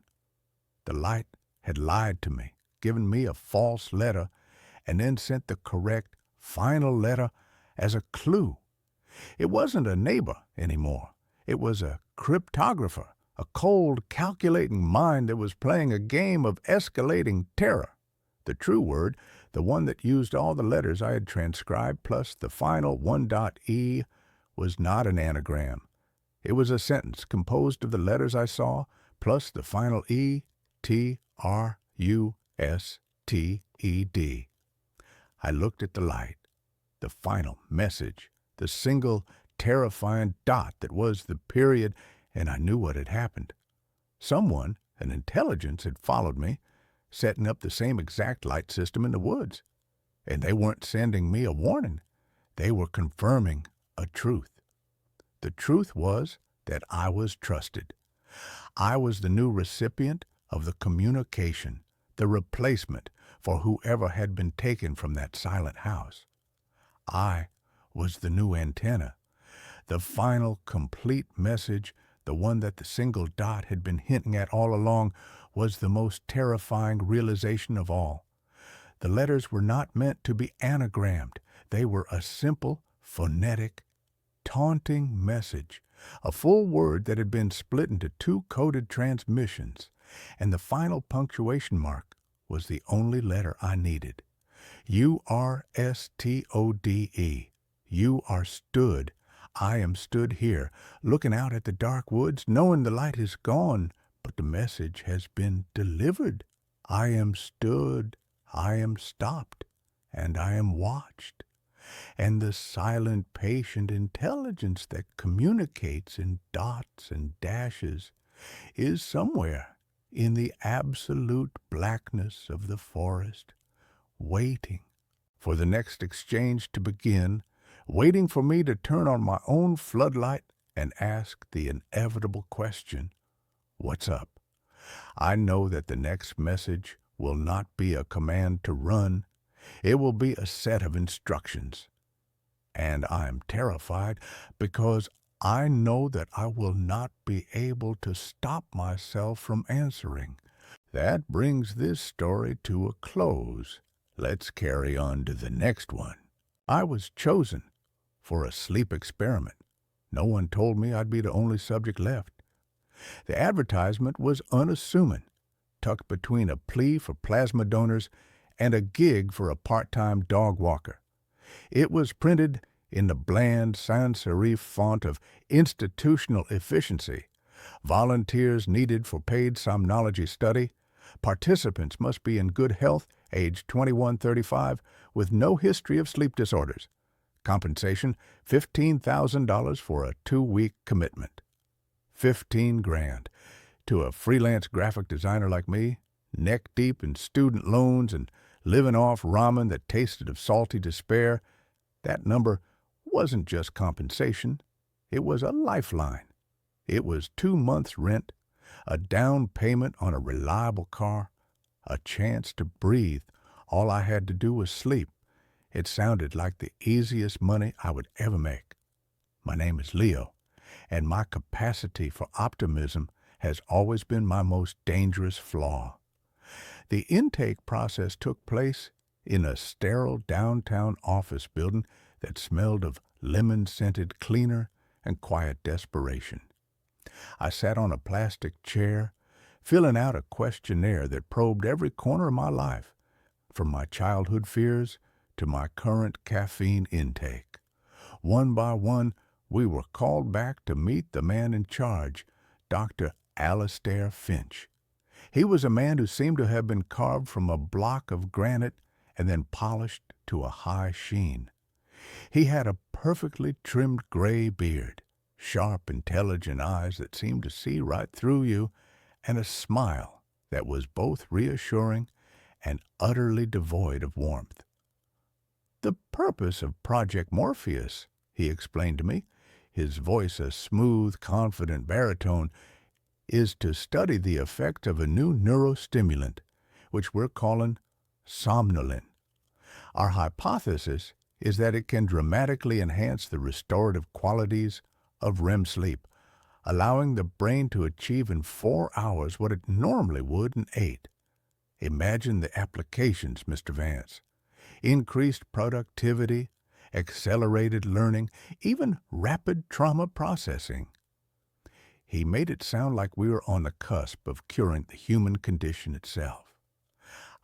The light had lied to me, given me a false letter, and then sent the correct, final letter as a clue. It wasn't a neighbor anymore. It was a cryptographer, a cold, calculating mind that was playing a game of escalating terror. The true word, the one that used all the letters I had transcribed plus the final one.E, was not an anagram. It was a sentence composed of the letters I saw plus the final E, T, R, U, S, T, E, D. I looked at the light, the final message, the single terrifying dot that was the period, and I knew what had happened. Someone, an intelligence, had followed me, setting up the same exact light system in the woods. And they weren't sending me a warning. They were confirming a truth. The truth was that I was trusted. I was the new recipient of the communication, the replacement for whoever had been taken from that silent house. I was the new antenna, the final complete message, the one that the single dot had been hinting at all along, was the most terrifying realization of all. The letters were not meant to be anagrammed. They were a simple, phonetic, taunting message, a full word that had been split into 2 coded transmissions, and the final punctuation mark was the only letter I needed. U-R-S-T-O-D-E. You are stood. I am stood here, looking out at the dark woods, knowing the light is gone, but the message has been delivered. I am stood, I am stopped, and I am watched. And the silent, patient intelligence that communicates in dots and dashes is somewhere in the absolute blackness of the forest, waiting for the next exchange to begin, waiting for me to turn on my own floodlight and ask the inevitable question, what's up? I know that the next message will not be a command to run. It will be a set of instructions. And I am terrified because I know that I will not be able to stop myself from answering. That brings this story to a close. Let's carry on to the next one. I was chosen for a sleep experiment. No one told me I'd be the only subject left. The advertisement was unassuming, tucked between a plea for plasma donors and a gig for a part-time dog walker. It was printed in the bland sans-serif font of institutional efficiency. Volunteers needed for paid somnology study. Participants must be in good health, age 21-35, with no history of sleep disorders. Compensation, $15,000 for a 2-week commitment. 15 grand. To a freelance graphic designer like me, neck deep in student loans and living off ramen that tasted of salty despair, that number wasn't just compensation. It was a lifeline. It was 2 months' rent, a down payment on a reliable car, a chance to breathe. All I had to do was sleep. It sounded like the easiest money I would ever make. My name is Leo, and my capacity for optimism has always been my most dangerous flaw. The intake process took place in a sterile downtown office building that smelled of lemon-scented cleaner and quiet desperation. I sat on a plastic chair, filling out a questionnaire that probed every corner of my life, from my childhood fears to my current caffeine intake. One by one, we were called back to meet the man in charge, Dr. Alastair Finch. He was a man who seemed to have been carved from a block of granite and then polished to a high sheen. He had a perfectly trimmed gray beard, sharp, intelligent eyes that seemed to see right through you, and a smile that was both reassuring and utterly devoid of warmth. "The purpose of Project Morpheus," he explained to me, his voice a smooth, confident baritone, "is to study the effect of a new neurostimulant, which we're calling somnolin. Our hypothesis is that it can dramatically enhance the restorative qualities of REM sleep, allowing the brain to achieve in 4 hours what it normally would in 8. Imagine the applications, Mr. Vance. Increased productivity, accelerated learning, even rapid trauma processing." He made it sound like we were on the cusp of curing the human condition itself.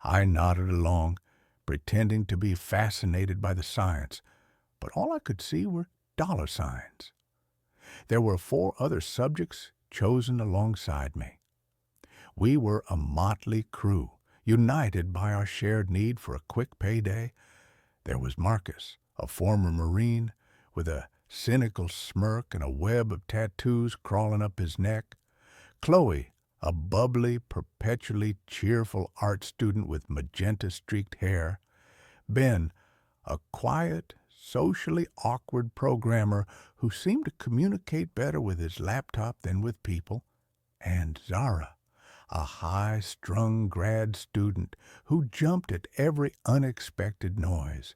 I nodded along, pretending to be fascinated by the science, but all I could see were dollar signs. There were 4 other subjects chosen alongside me. We were a motley crew, united by our shared need for a quick payday. There was Marcus, a former Marine, with a cynical smirk and a web of tattoos crawling up his neck. Chloe, a bubbly, perpetually cheerful art student with magenta-streaked hair. Ben, a quiet, socially awkward programmer who seemed to communicate better with his laptop than with people. And Zara, a high-strung grad student who jumped at every unexpected noise.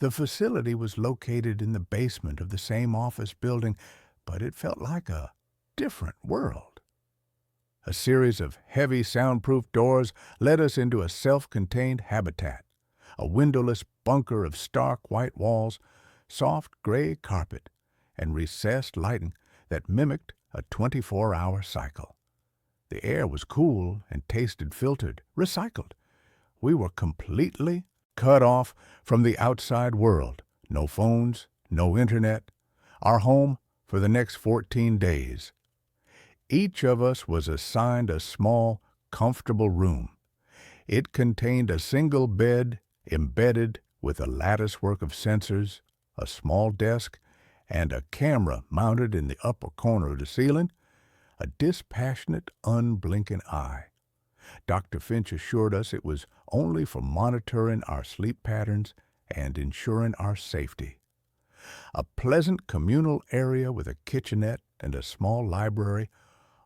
The facility was located in the basement of the same office building, but it felt like a different world. A series of heavy soundproof doors led us into a self-contained habitat, a windowless bunker of stark white walls, soft gray carpet, and recessed lighting that mimicked a 24-hour cycle. The air was cool and tasted filtered, recycled. We were completely cut off from the outside world. No phones, no internet. Our home for the next 14 days. Each of us was assigned a small, comfortable room. It contained a single bed embedded with a latticework of sensors, a small desk, and a camera mounted in the upper corner of the ceiling, a dispassionate, unblinking eye. Dr. Finch assured us it was only for monitoring our sleep patterns and ensuring our safety. A pleasant communal area with a kitchenette and a small library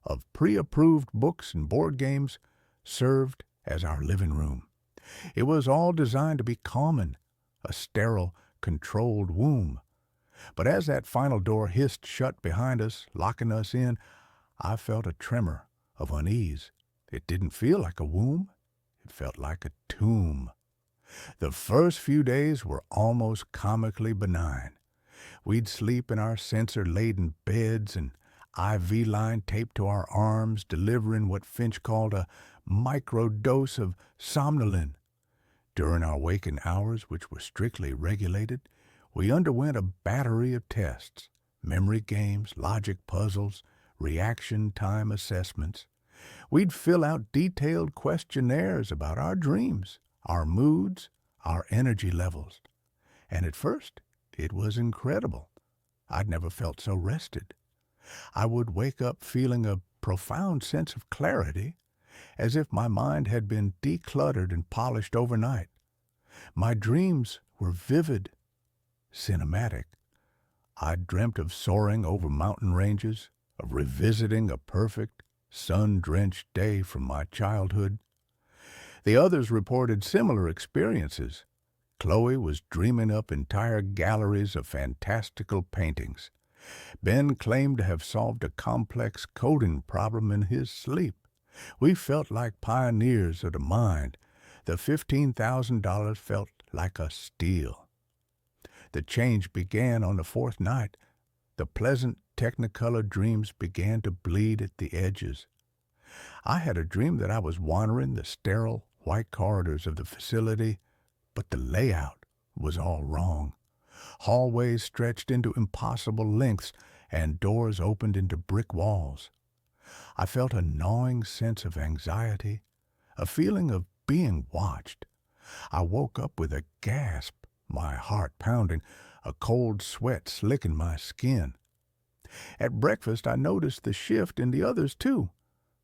of pre-approved books and board games served as our living room. It was all designed to be calming, a sterile, controlled womb. But as that final door hissed shut behind us, locking us in, I felt a tremor of unease. It didn't feel like a womb. It felt like a tomb. The first few days were almost comically benign. We'd sleep in our sensor-laden beds and IV line taped to our arms, delivering what Finch called a microdose of somnolin. During our waking hours, which were strictly regulated, we underwent a battery of tests, memory games, logic puzzles, reaction time assessments. We'd fill out detailed questionnaires about our dreams, our moods, our energy levels. And at first, it was incredible. I'd never felt so rested. I would wake up feeling a profound sense of clarity, as if my mind had been decluttered and polished overnight. My dreams were vivid, cinematic. I dreamt of soaring over mountain ranges, of revisiting a perfect, sun-drenched day from my childhood. The others reported similar experiences. Chloe was dreaming up entire galleries of fantastical paintings. Ben claimed to have solved a complex coding problem in his sleep. We felt like pioneers of the mind. The $15,000 felt like a steal. The change began on the fourth night. The pleasant Technicolor dreams began to bleed at the edges. I had a dream that I was wandering the sterile, white corridors of the facility, but the layout was all wrong. Hallways stretched into impossible lengths, and doors opened into brick walls. I felt a gnawing sense of anxiety, a feeling of being watched. I woke up with a gasp, my heart pounding, a cold sweat slicking my skin. At breakfast, I noticed the shift in the others, too.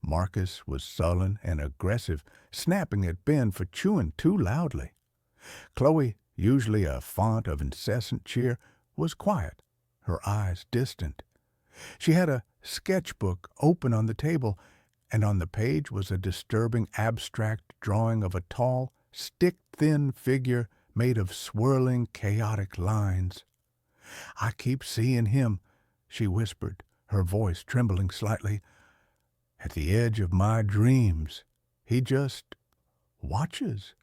Marcus was sullen and aggressive, snapping at Ben for chewing too loudly. Chloe, usually a font of incessant cheer, was quiet, her eyes distant. She had a sketchbook open on the table, and on the page was a disturbing abstract drawing of a tall, stick-thin figure made of swirling, chaotic lines. "I keep seeing him," she whispered, her voice trembling slightly. "At the edge of my dreams. He just watches."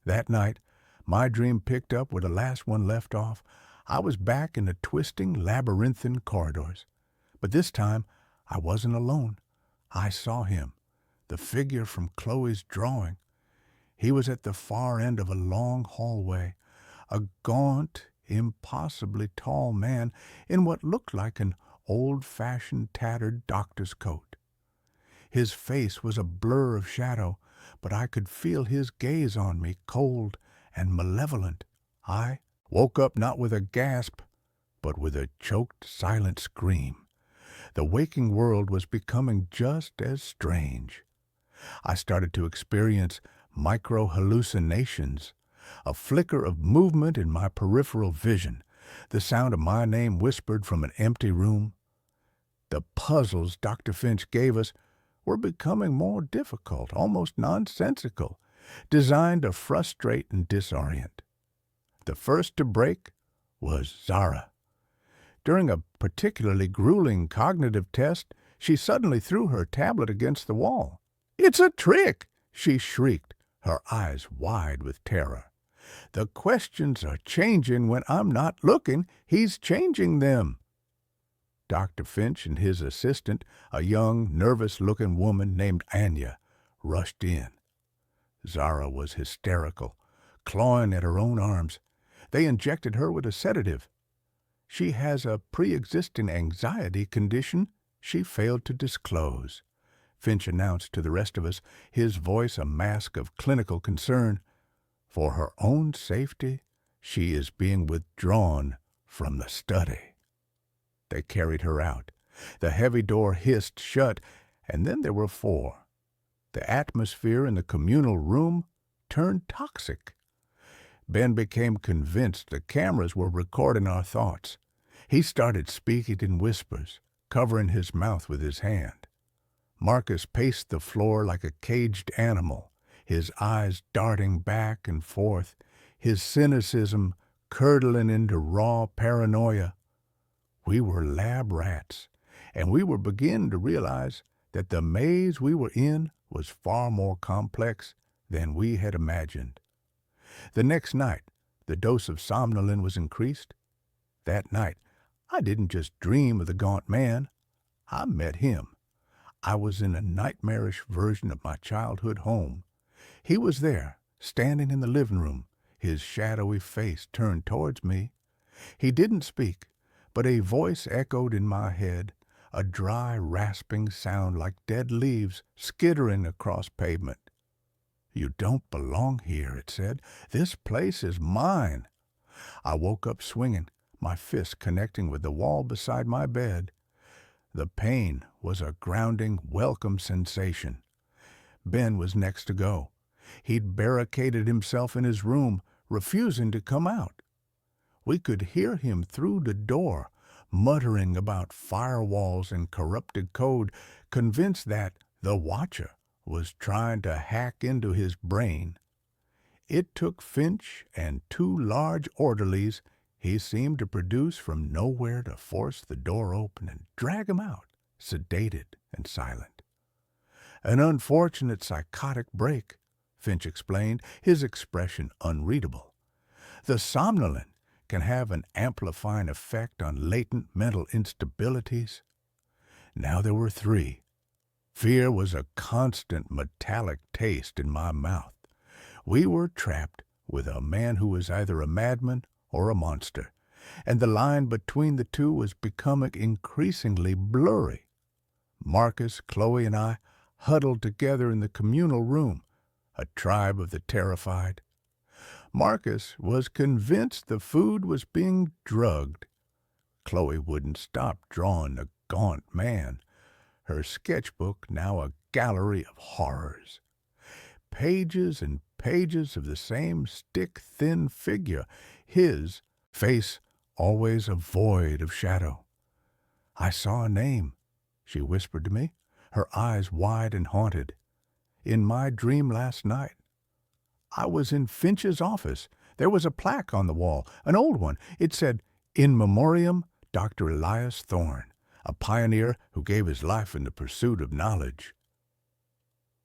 That night, my dream picked up where the last one left off. I was back in the twisting, labyrinthine corridors. But this time, I wasn't alone. I saw him, the figure from Chloe's drawing. He was at the far end of a long hallway, a gaunt, impossibly tall man in what looked like an old-fashioned tattered doctor's coat. His face was a blur of shadow, but I could feel his gaze on me, cold and malevolent. I woke up not with a gasp, but with a choked, silent scream. The waking world was becoming just as strange. I started to experience micro-hallucinations, a flicker of movement in my peripheral vision, the sound of my name whispered from an empty room. The puzzles Dr. Finch gave us were becoming more difficult, almost nonsensical, designed to frustrate and disorient. The first to break was Zara. During a particularly grueling cognitive test, she suddenly threw her tablet against the wall. "It's a trick!" she shrieked, her eyes wide with terror. "The questions are changing when I'm not looking. He's changing them." Dr. Finch and his assistant, a young, nervous-looking woman named Anya, rushed in. Zara was hysterical, clawing at her own arms. They injected her with a sedative. She has a pre-existing anxiety condition she failed to disclose, Finch announced to the rest of us, his voice a mask of clinical concern. For her own safety, she is being withdrawn from the study. They carried her out. The heavy door hissed shut, and then there were four. The atmosphere in the communal room turned toxic. Ben became convinced the cameras were recording our thoughts. He started speaking in whispers, covering his mouth with his hand. Marcus paced the floor like a caged animal, his eyes darting back and forth, his cynicism curdling into raw paranoia. We were lab rats, and we were beginning to realize that the maze we were in was far more complex than we had imagined. The next night, the dose of somnolin was increased. That night, I didn't just dream of the gaunt man. I met him. I was in a nightmarish version of my childhood home. He was there, standing in the living room, his shadowy face turned towards me. He didn't speak, but a voice echoed in my head, a dry, rasping sound like dead leaves skittering across pavement. "You don't belong here," it said. "This place is mine." I woke up swinging, my fist connecting with the wall beside my bed. The pain was a grounding, welcome sensation. Ben was next to go. He'd barricaded himself in his room, refusing to come out. We could hear him through the door, muttering about firewalls and corrupted code, convinced that the Watcher was trying to hack into his brain. It took Finch and 2 large orderlies he seemed to produce from nowhere to force the door open and drag him out, sedated and silent. "An unfortunate psychotic break," Finch explained, his expression unreadable. "The somnolent can have an amplifying effect on latent mental instabilities." Now there were 3. Fear was a constant metallic taste in my mouth. We were trapped with a man who was either a madman or a monster, and the line between the two was becoming increasingly blurry. Marcus, Chloe, and I huddled together in the communal room, a tribe of the terrified. Marcus was convinced the food was being drugged. Chloe wouldn't stop drawing the gaunt man, her sketchbook now a gallery of horrors. Pages and pages of the same stick-thin figure, his face always a void of shadow. "I saw a name," she whispered to me, her eyes wide and haunted. "In my dream last night. I was in Finch's office. There was a plaque on the wall, an old one. It said, 'In Memoriam, Dr. Elias Thorne, a pioneer who gave his life in the pursuit of knowledge.'"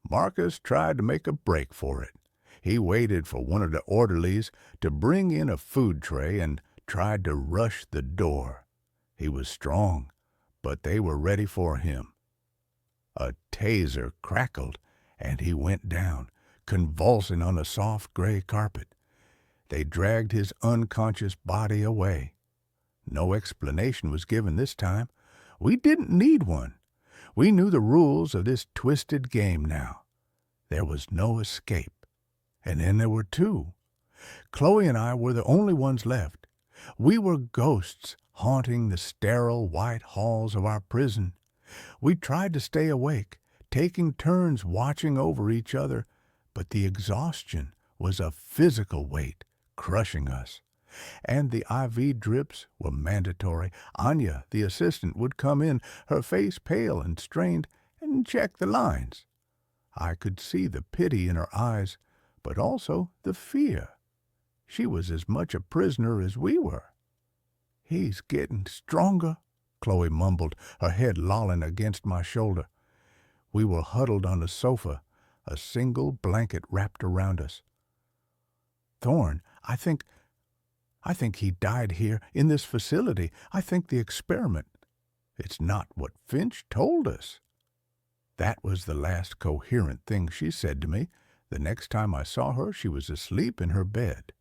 Marcus tried to make a break for it. He waited for one of the orderlies to bring in a food tray and tried to rush the door. He was strong, but they were ready for him. A taser crackled, and he went down, convulsing on the soft gray carpet. They dragged his unconscious body away. No explanation was given this time. We didn't need one. We knew the rules of this twisted game now. There was no escape. And then there were 2. Chloe and I were the only ones left. We were ghosts haunting the sterile white halls of our prison. We tried to stay awake, taking turns watching over each other, but the exhaustion was a physical weight crushing us. And the IV drips were mandatory. Anya, the assistant, would come in, her face pale and strained, and check the lines. I could see the pity in her eyes, but also the fear. She was as much a prisoner as we were. "He's getting stronger," Chloe mumbled, her head lolling against my shoulder. We were huddled on the sofa, a single blanket wrapped around us. "Thorne, I think he died here, in this facility. I think the experiment. It's not what Finch told us." That was the last coherent thing she said to me. The next time I saw her, she was asleep in her bed.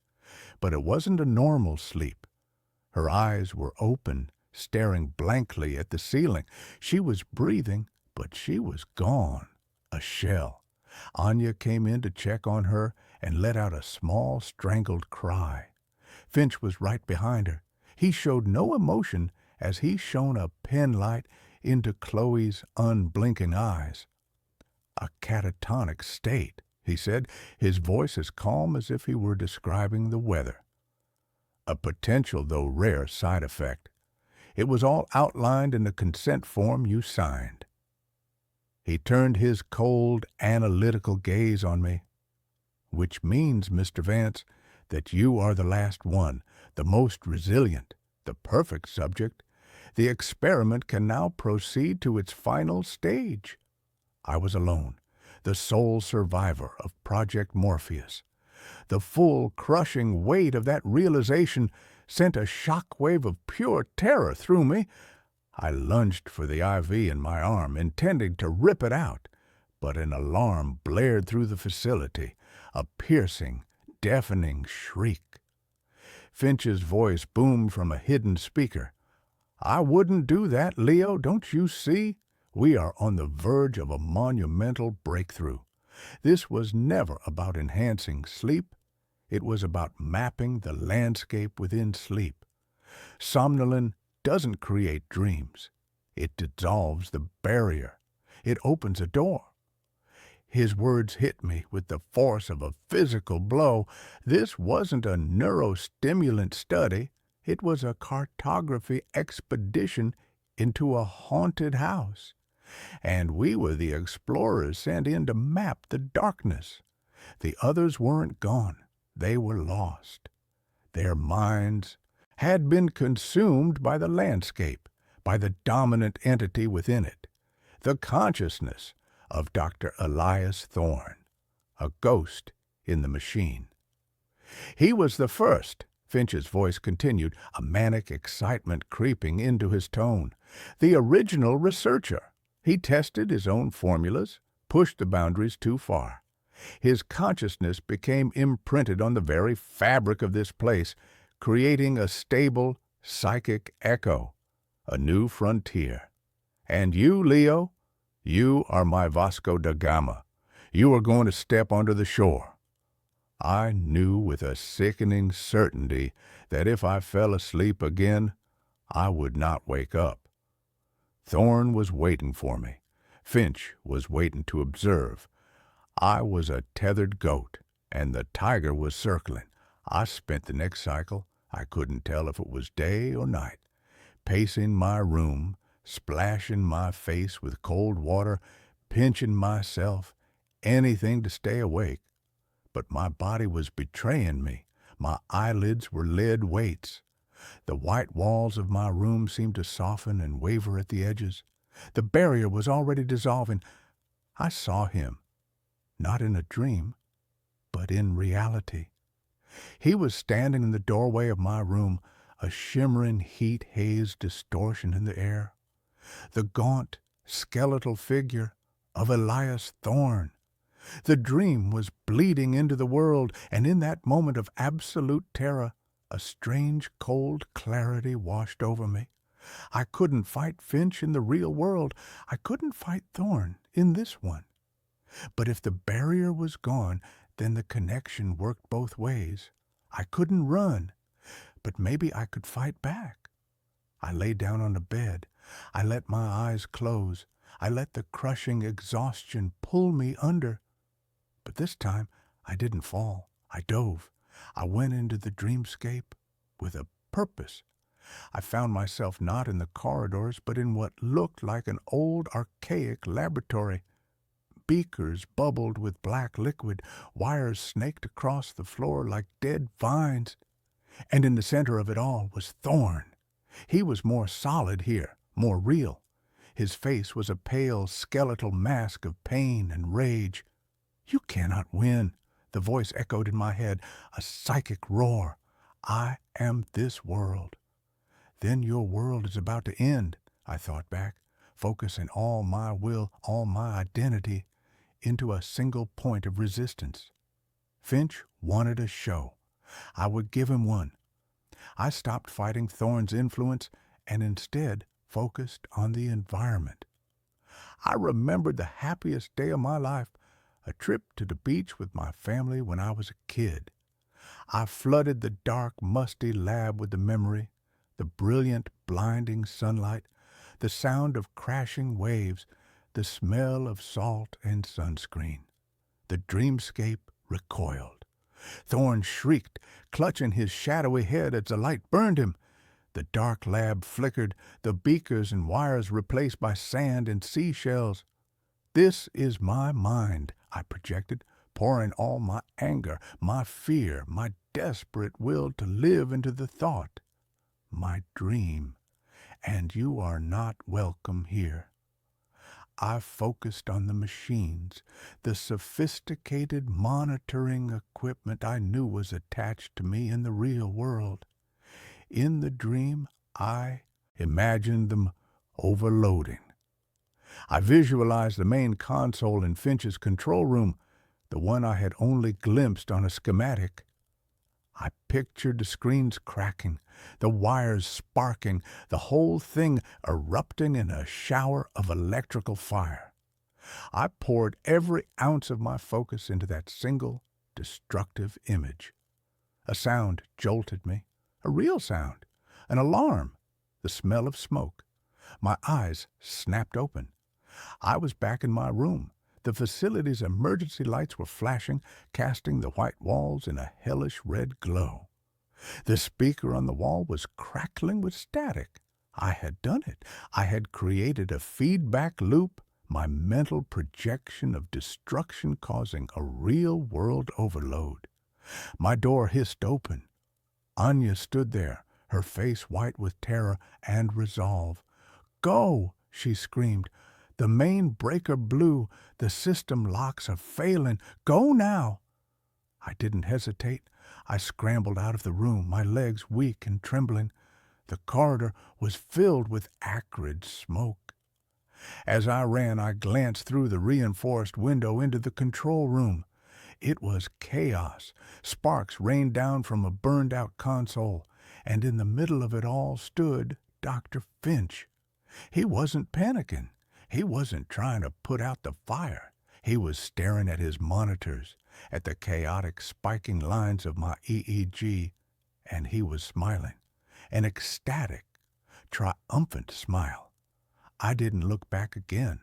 But it wasn't a normal sleep. Her eyes were open, staring blankly at the ceiling. She was breathing, but she was gone, a shell. Anya came in to check on her and let out a small, strangled cry. Finch was right behind her. He showed no emotion as he shone a penlight into Chloe's unblinking eyes. "A catatonic state," he said, his voice as calm as if he were describing the weather. "A potential, though rare, side effect. It was all outlined in the consent form you signed." He turned his cold, analytical gaze on me. "Which means, Mr. Vance, that you are the last one, the most resilient, the perfect subject, the experiment can now proceed to its final stage. I was alone, the sole survivor of Project Morpheus. The full, crushing weight of that realization sent a shockwave of pure terror through me. I lunged for the IV in my arm, intending to rip it out, but an alarm blared through the facility, a piercing, deafening shriek. Finch's voice boomed from a hidden speaker. "I wouldn't do that, Leo, don't you see? We are on the verge of a monumental breakthrough. This was never about enhancing sleep. It was about mapping the landscape within sleep. Somnolin doesn't create dreams. It dissolves the barrier. It opens a door." His words hit me with the force of a physical blow. This wasn't a neurostimulant study. It was a cartography expedition into a haunted house. And we were the explorers sent in to map the darkness. The others weren't gone. They were lost. Their minds had been consumed by the landscape, by the dominant entity within it, the consciousness of Dr. Elias Thorne, a ghost in the machine. "He was the first," Finch's voice continued, a manic excitement creeping into his tone. "The original researcher. He tested his own formulas, pushed the boundaries too far. His consciousness became imprinted on the very fabric of this place, creating a stable, psychic echo, a new frontier. And you, Leo, you are my Vasco da Gama. You are going to step onto the shore." I knew with a sickening certainty that if I fell asleep again, I would not wake up. Thorne was waiting for me. Finch was waiting to observe. I was a tethered goat, and the tiger was circling. I spent the next cycle, I couldn't tell if it was day or night, pacing my room, splashing my face with cold water, pinching myself, anything to stay awake. But my body was betraying me. My eyelids were lead weights. The white walls of my room seemed to soften and waver at the edges. The barrier was already dissolving. I saw him, not in a dream, but in reality. He was standing in the doorway of my room, a shimmering heat-haze distortion in the air. The gaunt, skeletal figure of Elias Thorne. The dream was bleeding into the world, and in that moment of absolute terror, a strange cold clarity washed over me. I couldn't fight Finch in the real world. I couldn't fight Thorne in this one. But if the barrier was gone, then the connection worked both ways. I couldn't run, but maybe I could fight back. I lay down on the bed. I let my eyes close. I let the crushing exhaustion pull me under. But this time, I didn't fall. I dove. I went into the dreamscape with a purpose. I found myself not in the corridors, but in what looked like an old, archaic laboratory. Beakers bubbled with black liquid, wires snaked across the floor like dead vines. And in the center of it all was Thorne. He was more solid here, more real. His face was a pale, skeletal mask of pain and rage. "You cannot win," the voice echoed in my head, a psychic roar. "I am this world." "Then your world is about to end," I thought back, focusing all my will, all my identity, into a single point of resistance. Finch wanted a show. I would give him one. I stopped fighting Thorne's influence and instead focused on the environment. I remembered the happiest day of my life, a trip to the beach with my family when I was a kid. I flooded the dark, musty lab with the memory, the brilliant, blinding sunlight, the sound of crashing waves, the smell of salt and sunscreen. The dreamscape recoiled. Thorne shrieked, clutching his shadowy head as the light burned him. The dark lab flickered, the beakers and wires replaced by sand and seashells. "This is my mind," I projected, pouring all my anger, my fear, my desperate will to live into the thought, my dream, and you are not welcome here. I focused on the machines, the sophisticated monitoring equipment I knew was attached to me in the real world. In the dream, I imagined them overloading. I visualized the main console in Finch's control room, the one I had only glimpsed on a schematic. I pictured the screens cracking, the wires sparking, the whole thing erupting in a shower of electrical fire. I poured every ounce of my focus into that single, destructive image. A sound jolted me, a real sound, an alarm, the smell of smoke. My eyes snapped open. I was back in my room. The facility's emergency lights were flashing, casting the white walls in a hellish red glow. The speaker on the wall was crackling with static. I had done it. I had created a feedback loop, my mental projection of destruction causing a real-world overload. My door hissed open. Anya stood there, her face white with terror and resolve. "Go!" she screamed. "The main breaker blew. The system locks are failing. Go now!" I didn't hesitate. I scrambled out of the room, my legs weak and trembling. The corridor was filled with acrid smoke. As I ran, I glanced through the reinforced window into the control room. It was chaos. Sparks rained down from a burned-out console, and in the middle of it all stood Dr. Finch. He wasn't panicking. He wasn't trying to put out the fire. He was staring at his monitors, at the chaotic spiking lines of my EEG, and he was smiling, an ecstatic, triumphant smile. I didn't look back again.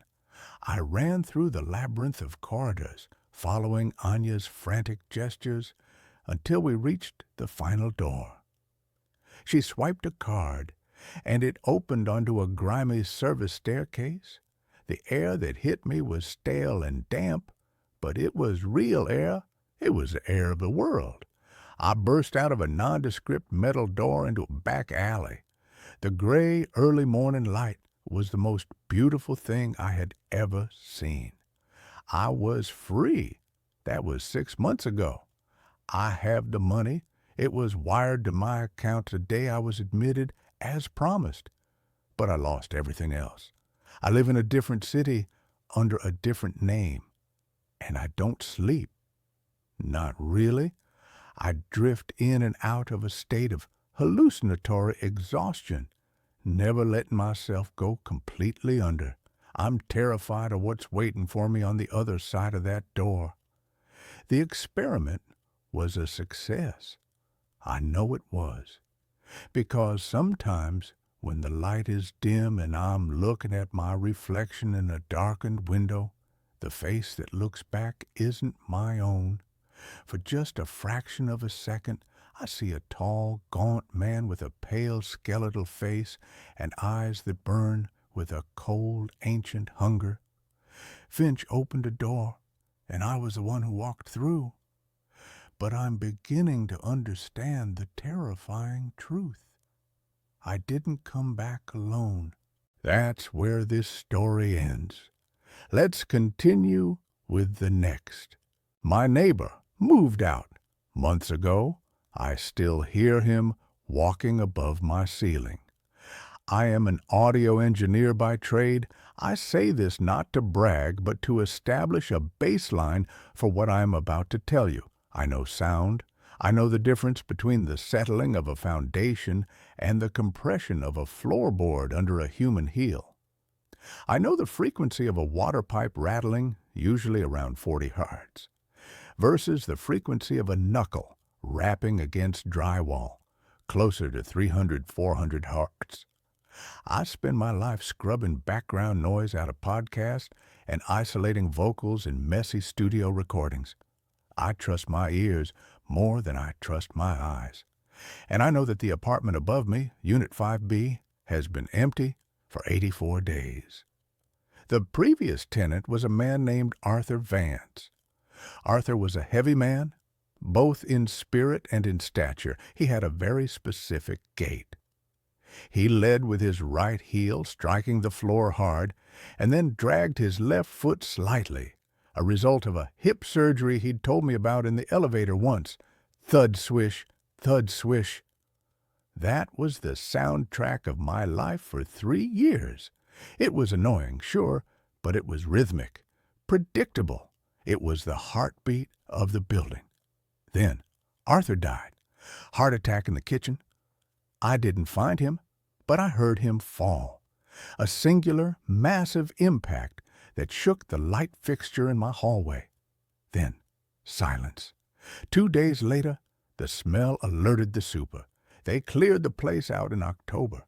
I ran through the labyrinth of corridors, following Anya's frantic gestures, until we reached the final door. She swiped a card, and it opened onto a grimy service staircase. The air that hit me was stale and damp, but it was real air. It was the air of the world. I burst out of a nondescript metal door into a back alley. The gray early morning light was the most beautiful thing I had ever seen. I was free. That was 6 months ago. I have the money. It was wired to my account the day I was admitted, as promised. But I lost everything else. I live in a different city under a different name. And I don't sleep. Not really. I drift in and out of a state of hallucinatory exhaustion, never letting myself go completely under. I'm terrified of what's waiting for me on the other side of that door. The experiment was a success. I know it was. Because sometimes when the light is dim and I'm looking at my reflection in a darkened window, the face that looks back isn't my own. For just a fraction of a second, I see a tall, gaunt man with a pale, skeletal face and eyes that burn with a cold, ancient hunger. Finch opened a door, and I was the one who walked through. But I'm beginning to understand the terrifying truth. I didn't come back alone. That's where this story ends. Let's continue with the next. My neighbor moved out months ago. I still hear him walking above my ceiling. I am an audio engineer by trade. I say this not to brag, but to establish a baseline for what I am about to tell you. I know sound. I know the difference between the settling of a foundation and the compression of a floorboard under a human heel. I know the frequency of a water pipe rattling, usually around 40 hertz, versus the frequency of a knuckle rapping against drywall, closer to 300-400 hertz. I spend my life scrubbing background noise out of podcasts and isolating vocals in messy studio recordings. I trust my ears more than I trust my eyes. And I know that the apartment above me, Unit 5B, has been empty for 84 days. The previous tenant was a man named Arthur Vance. Arthur was a heavy man, both in spirit and in stature. He had a very specific gait. He led with his right heel, striking the floor hard, and then dragged his left foot slightly, a result of a hip surgery he'd told me about in the elevator once. Thud swish, thud swish. That was the soundtrack of my life for 3 years. It was annoying, sure, but it was rhythmic, predictable. It was the heartbeat of the building. Then Arthur died. Heart attack in the kitchen. I didn't find him, but I heard him fall. A singular, massive impact that shook the light fixture in my hallway. Then silence. 2 days later, the smell alerted the super. They cleared the place out in October.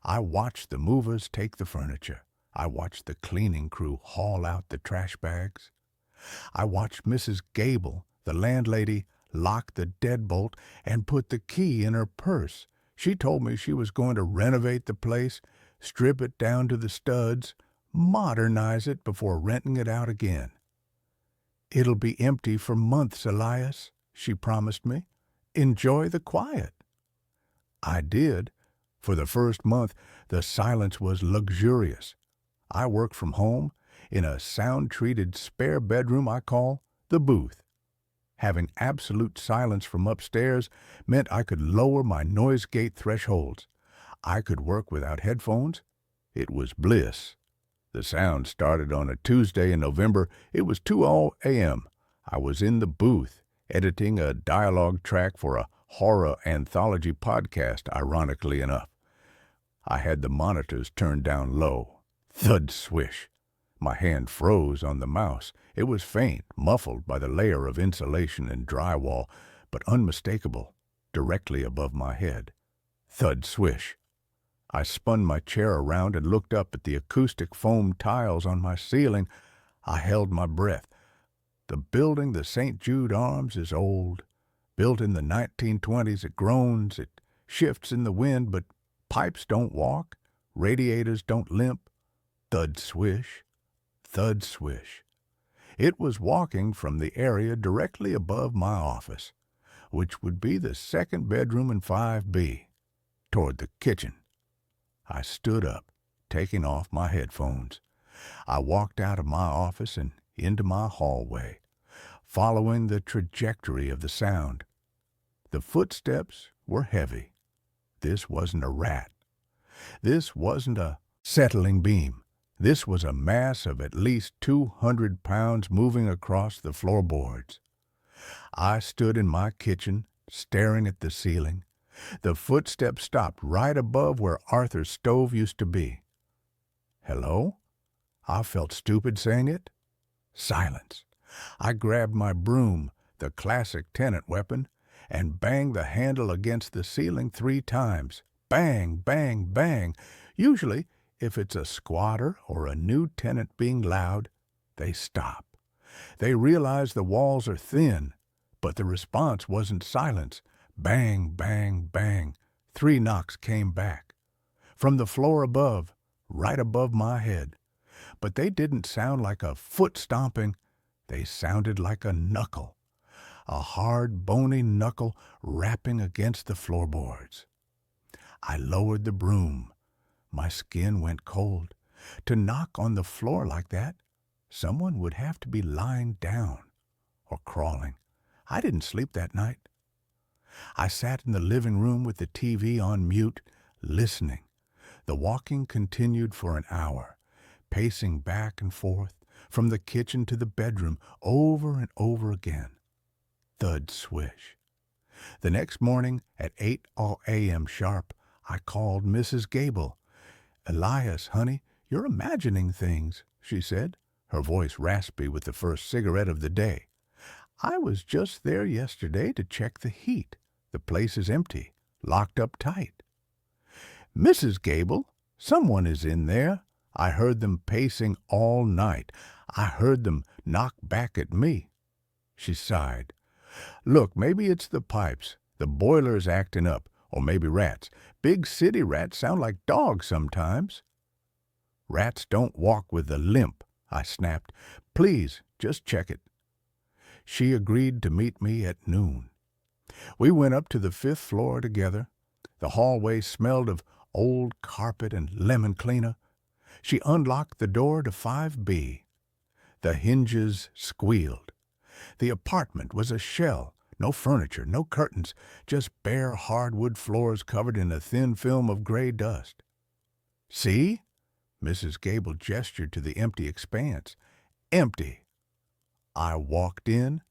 I watched the movers take the furniture. I watched the cleaning crew haul out the trash bags. I watched Mrs. Gable, the landlady, lock the deadbolt and put the key in her purse. She told me she was going to renovate the place, strip it down to the studs, modernize it before renting it out again. "It'll be empty for months, Elias," she promised me. "Enjoy the quiet." I did. For the first month, the silence was luxurious. I worked from home in a sound-treated spare bedroom I call the booth. Having absolute silence from upstairs meant I could lower my noise gate thresholds. I could work without headphones. It was bliss. The sound started on a Tuesday in November. It was 2:00 a.m. I was in the booth, editing a dialogue track for a horror anthology podcast, ironically enough. I had the monitors turned down low. Thud swish. My hand froze on the mouse. It was faint, muffled by the layer of insulation and drywall, but unmistakable, directly above my head. Thud swish. I spun my chair around and looked up at the acoustic foam tiles on my ceiling. I held my breath. The building, the St. Jude Arms, is old. Built in the 1920s, it groans, it shifts in the wind, but pipes don't walk, radiators don't limp. Thud swish, thud swish. It was walking from the area directly above my office, which would be the second bedroom in 5B, toward the kitchen. I stood up, taking off my headphones. I walked out of my office and into my hallway, following the trajectory of the sound. The footsteps were heavy. This wasn't a rat. This wasn't a settling beam. This was a mass of at least 200 pounds moving across the floorboards. I stood in my kitchen, staring at the ceiling. The footsteps stopped right above where Arthur's stove used to be. Hello? I felt stupid saying it. Silence. I grabbed my broom, the classic tenant weapon, and banged the handle against the ceiling 3 times. Bang, bang, bang. Usually, if it's a squatter or a new tenant being loud, they stop. They realize the walls are thin, but the response wasn't silence. Bang, bang, bang. 3 knocks came back. From the floor above, right above my head. But they didn't sound like a foot stomping. They sounded like a knuckle. A hard, bony knuckle rapping against the floorboards. I lowered the broom. My skin went cold. To knock on the floor like that, someone would have to be lying down or crawling. I didn't sleep that night. I sat in the living room with the TV on mute, listening. The walking continued for an hour, pacing back and forth, from the kitchen to the bedroom, over and over again. Thud swish. The next morning at 8 a.m. sharp, I called Mrs. Gable. "Elias, honey, you're imagining things," she said, her voice raspy with the first cigarette of the day. "I was just there yesterday to check the heat. The place is empty, locked up tight." "Mrs. Gable, someone is in there. I heard them pacing all night. I heard them knock back at me." She sighed. "Look, maybe it's the pipes. The boiler's acting up, or maybe rats. Big city rats sound like dogs sometimes." "Rats don't walk with a limp," I snapped. "Please, just check it." She agreed to meet me at noon. We went up to the 5th floor together. The hallway smelled of old carpet and lemon cleaner. She unlocked the door to 5B. The hinges squealed. The apartment was a shell. No furniture, no curtains, just bare hardwood floors covered in a thin film of gray dust. "See?" Mrs. Gable gestured to the empty expanse. "Empty." I walked in.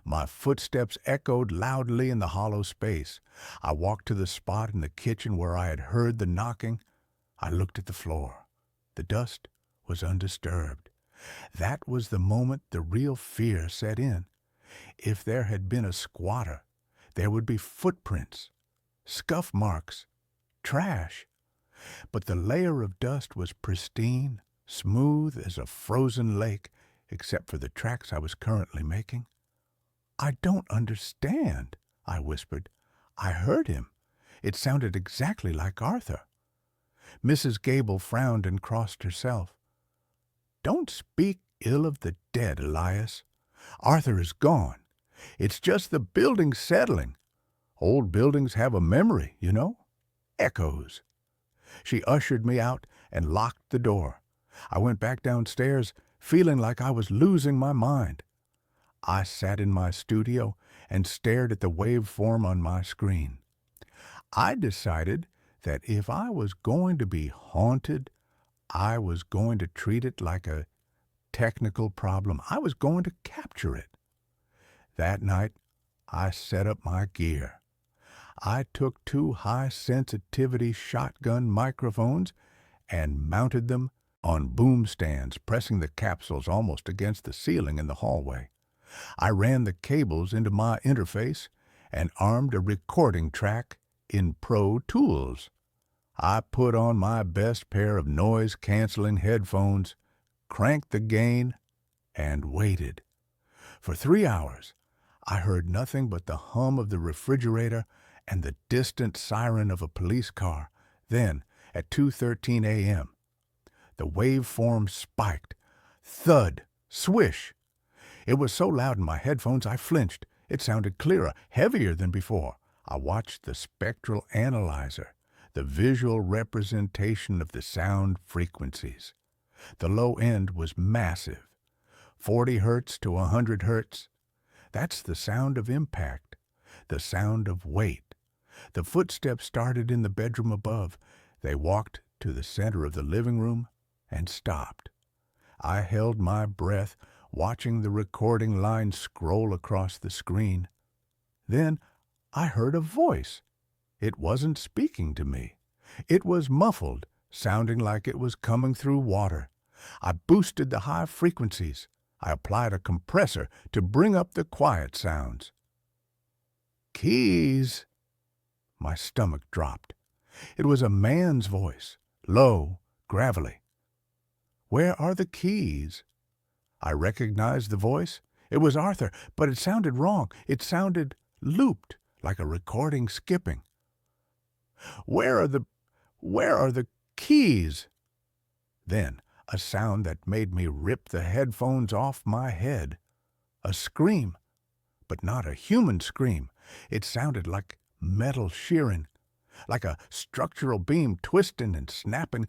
My footsteps echoed loudly in the hollow space. I walked to the spot in the kitchen where I had heard the knocking. I looked at the floor. The dust was undisturbed. That was the moment the real fear set in. If there had been a squatter, there would be footprints, scuff marks, trash. But the layer of dust was pristine, smooth as a frozen lake, except for the tracks I was currently making. "I don't understand," I whispered. "I heard him. It sounded exactly like Arthur." Mrs. Gable frowned and crossed herself. "Don't speak ill of the dead, Elias. Arthur is gone. It's just the building settling. Old buildings have a memory, you know. Echoes." She ushered me out and locked the door. I went back downstairs, feeling like I was losing my mind. I sat in my studio and stared at the waveform on my screen. I decided that if I was going to be haunted, I was going to treat it like a technical problem. I was going to capture it. That night, I set up my gear. I took 2 high-sensitivity shotgun microphones and mounted them on boom stands, pressing the capsules almost against the ceiling in the hallway. I ran the cables into my interface and armed a recording track in Pro Tools. I put on my best pair of noise-canceling headphones, cranked the gain, and waited. For 3 hours, I heard nothing but the hum of the refrigerator and the distant siren of a police car. Then, at 2:13 a.m., the waveform spiked. Thud! Swish! It was so loud in my headphones I flinched. It sounded clearer, heavier than before. I watched the spectral analyzer, the visual representation of the sound frequencies. The low end was massive. 40 hertz to 100 hertz. That's the sound of impact, the sound of weight. The footsteps started in the bedroom above. They walked to the center of the living room and stopped. I held my breath, watching the recording line scroll across the screen. Then I heard a voice. It wasn't speaking to me. It was muffled, sounding like it was coming through water. I boosted the high frequencies. I applied a compressor to bring up the quiet sounds. "Keys!" My stomach dropped. It was a man's voice, low, gravelly. "Where are the keys?" I recognized the voice. It was Arthur, but it sounded wrong. It sounded looped, like a recording skipping. Where are the keys?" Then a sound that made me rip the headphones off my head. A scream, but not a human scream. It sounded like metal shearing, like a structural beam twisting and snapping,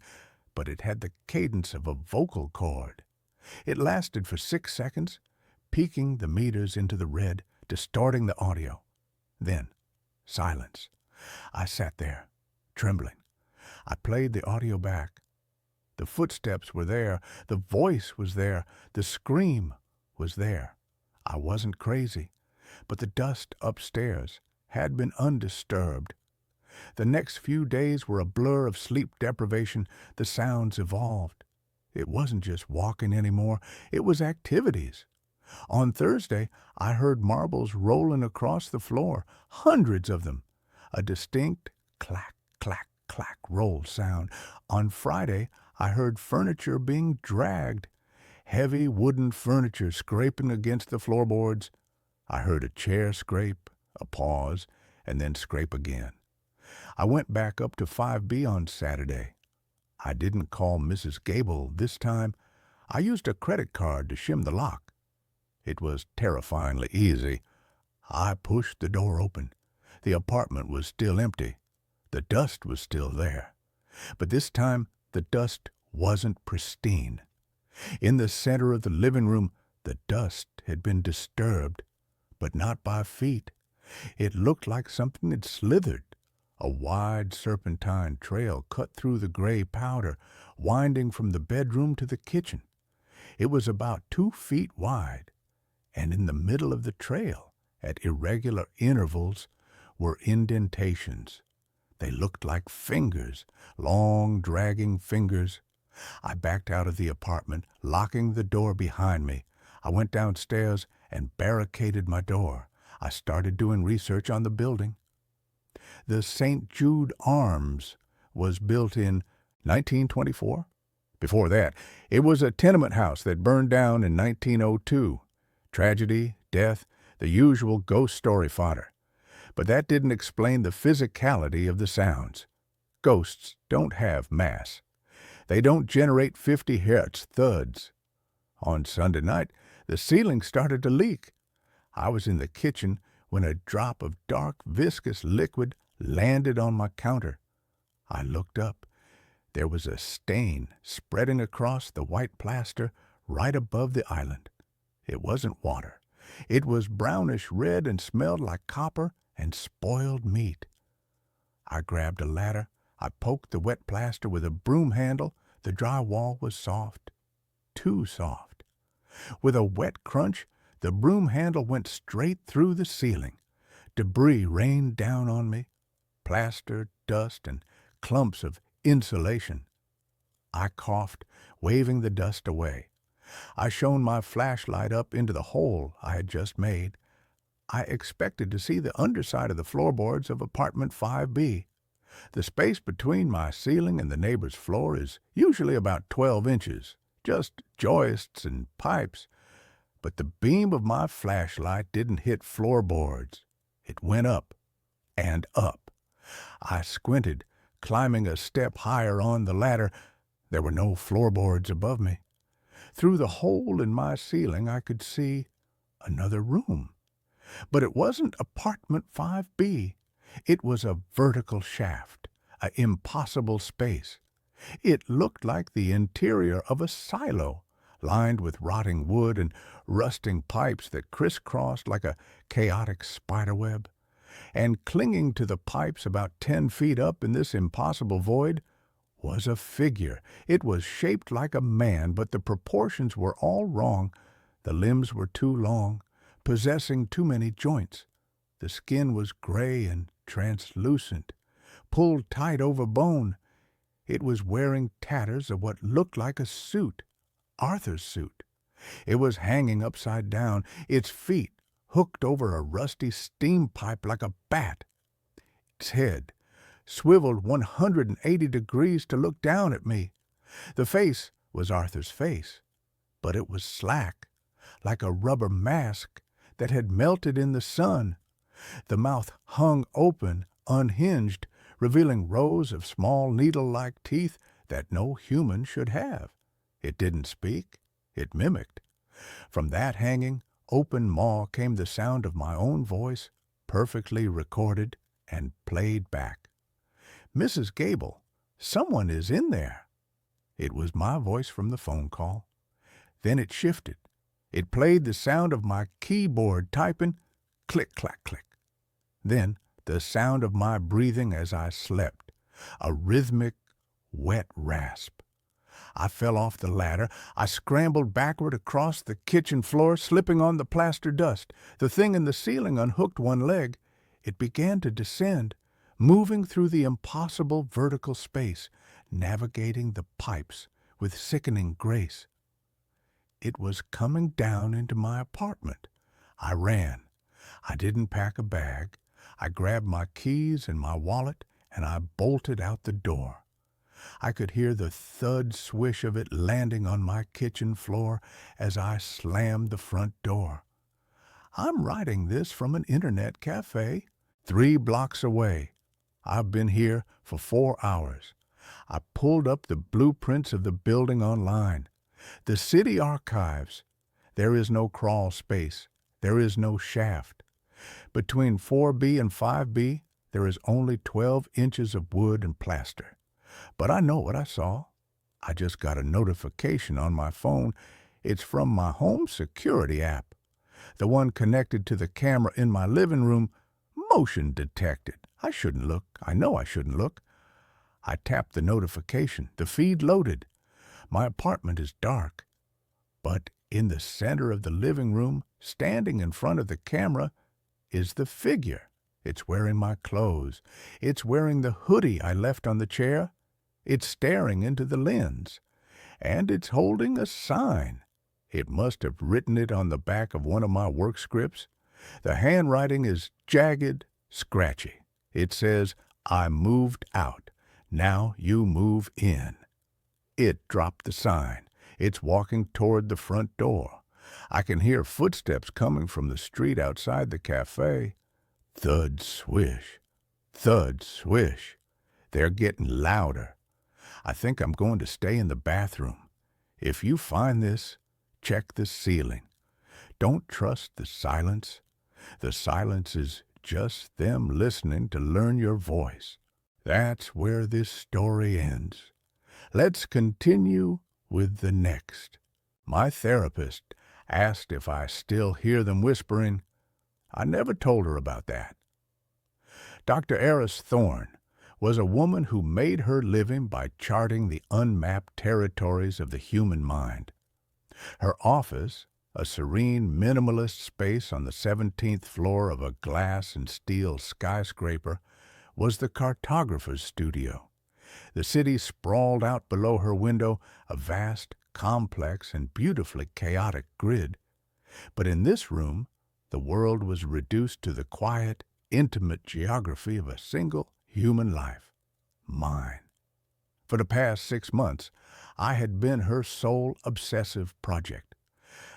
but it had the cadence of a vocal cord. It lasted for 6 seconds, peaking the meters into the red, distorting the audio. Then, silence. I sat there, trembling. I played the audio back. The footsteps were there. The voice was there. The scream was there. I wasn't crazy, but the dust upstairs had been undisturbed. The next few days were a blur of sleep deprivation. The sounds evolved. It wasn't just walking anymore. It was activities. On Thursday, I heard marbles rolling across the floor, hundreds of them. A distinct clack, clack, clack roll sound. On Friday, I heard furniture being dragged, heavy wooden furniture scraping against the floorboards. I heard a chair scrape, a pause, and then scrape again. I went back up to 5B on Saturday. I didn't call Mrs. Gable this time. I used a credit card to shim the lock. It was terrifyingly easy. I pushed the door open. The apartment was still empty. The dust was still there. But this time, the dust wasn't pristine. In the center of the living room, the dust had been disturbed, but not by feet. It looked like something had slithered. A wide serpentine trail cut through the gray powder, winding from the bedroom to the kitchen. It was about 2 feet wide, and in the middle of the trail, at irregular intervals, were indentations. They looked like fingers, long, dragging fingers. I backed out of the apartment, locking the door behind me. I went downstairs and barricaded my door. I started doing research on the building. The St. Jude Arms was built in 1924. Before that, it was a tenement house that burned down in 1902. Tragedy, death, the usual ghost story fodder. But that didn't explain the physicality of the sounds. Ghosts don't have mass. They don't generate 50 hertz thuds. On Sunday night, the ceiling started to leak. I was in the kitchen when a drop of dark, viscous liquid landed on my counter. I looked up. There was a stain spreading across the white plaster right above the island. It wasn't water. It was brownish red and smelled like copper and spoiled meat. I grabbed a ladder. I poked the wet plaster with a broom handle. The drywall was soft, too soft. With a wet crunch, the broom handle went straight through the ceiling. Debris rained down on me, plaster, dust, and clumps of insulation. I coughed, waving the dust away. I shone my flashlight up into the hole I had just made. I expected to see the underside of the floorboards of apartment 5B. The space between my ceiling and the neighbor's floor is usually about 12 inches, just joists and pipes. But the beam of my flashlight didn't hit floorboards. It went up and up. I squinted, climbing a step higher on the ladder. There were no floorboards above me. Through the hole in my ceiling, I could see another room. But it wasn't apartment 5B. It was a vertical shaft, an impossible space. It looked like the interior of a silo, lined with rotting wood and rusting pipes that crisscrossed like a chaotic spiderweb. And clinging to the pipes about 10 feet up in this impossible void was a figure. It was shaped like a man, but the proportions were all wrong. The limbs were too long, possessing too many joints. The skin was gray and translucent, pulled tight over bone. It was wearing tatters of what looked like a suit, Arthur's suit. It was hanging upside down, its feet hooked over a rusty steam pipe like a bat. Its head swiveled 180 degrees to look down at me. The face was Arthur's face, but it was slack, like a rubber mask that had melted in the sun. The mouth hung open, unhinged, revealing rows of small needle-like teeth that no human should have. It didn't speak. It mimicked. From that hanging, open maw came the sound of my own voice, perfectly recorded and played back. "Mrs. Gable, someone is in there." It was my voice from the phone call. Then it shifted. It played the sound of my keyboard typing, click, clack, click. Then the sound of my breathing as I slept, a rhythmic, wet rasp. I fell off the ladder. I scrambled backward across the kitchen floor, slipping on the plaster dust. The thing in the ceiling unhooked one leg. It began to descend, moving through the impossible vertical space, navigating the pipes with sickening grace. It was coming down into my apartment. I ran. I didn't pack a bag. I grabbed my keys and my wallet, and I bolted out the door. I could hear the thud swish of it landing on my kitchen floor as I slammed the front door. I'm writing this from an internet cafe 3 blocks away. I've been here for 4 hours. I pulled up the blueprints of the building online. The city archives. There is no crawl space. There is no shaft. Between 4B and 5B, there is only 12 inches of wood and plaster. But I know what I saw. I just got a notification on my phone. It's from my home security app, the one connected to the camera in my living room. Motion detected. I shouldn't look. I know I shouldn't look. I tapped the notification. The feed loaded. My apartment is dark. But in the center of the living room, standing in front of the camera, is the figure. It's wearing my clothes. It's wearing the hoodie I left on the chair. It's staring into the lens. And it's holding a sign. It must have written it on the back of one of my work scripts. The handwriting is jagged, scratchy. It says, "I moved out. Now you move in." It dropped the sign. It's walking toward the front door. I can hear footsteps coming from the street outside the cafe. Thud, swish. Thud, swish. They're getting louder. I think I'm going to stay in the bathroom. If you find this, check the ceiling. Don't trust the silence. The silence is just them listening to learn your voice. That's where this story ends. Let's continue with the next. My therapist asked if I still hear them whispering. I never told her about that. Dr. Eris Thorne was a woman who made her living by charting the unmapped territories of the human mind. Her office, a serene minimalist space on the 17th floor of a glass and steel skyscraper, was the cartographer's studio. The city sprawled out below her window, a vast, complex, and beautifully chaotic grid. But in this room, the world was reduced to the quiet, intimate geography of a single human life, mine. For the past 6 months, I had been her sole obsessive project.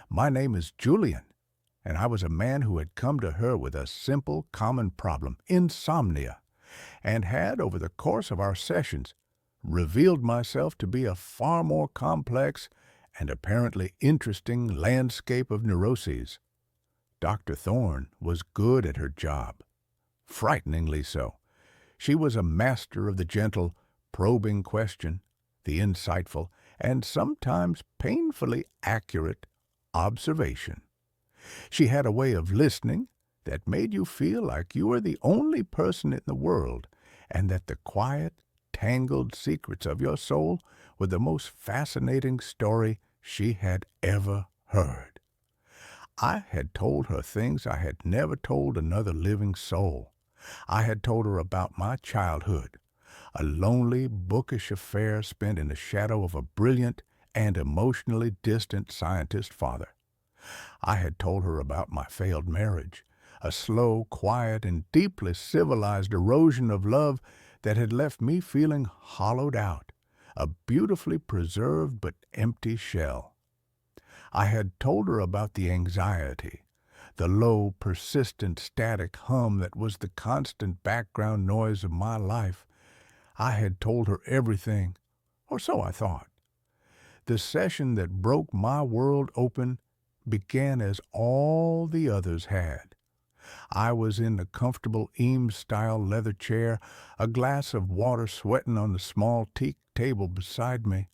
My name is Julian, and I was a man who had come to her with a simple, common problem, insomnia, and had, over the course of our sessions, revealed myself to be a far more complex and apparently interesting landscape of neuroses. Dr. Thorne was good at her job, frighteningly so. She was a master of the gentle, probing question, the insightful, and sometimes painfully accurate observation. She had a way of listening that made you feel like you were the only person in the world, and that the quiet, tangled secrets of your soul were the most fascinating story she had ever heard. I had told her things I had never told another living soul. I had told her about my childhood, a lonely, bookish affair spent in the shadow of a brilliant and emotionally distant scientist father. I had told her about my failed marriage, a slow, quiet, and deeply civilized erosion of love that had left me feeling hollowed out, a beautifully preserved but empty shell. I had told her about the anxiety, the low, persistent, static hum that was the constant background noise of my life. I had told her everything, or so I thought. The session that broke my world open began as all the others had. I was in the comfortable Eames-style leather chair, a glass of water sweating on the small teak table beside me.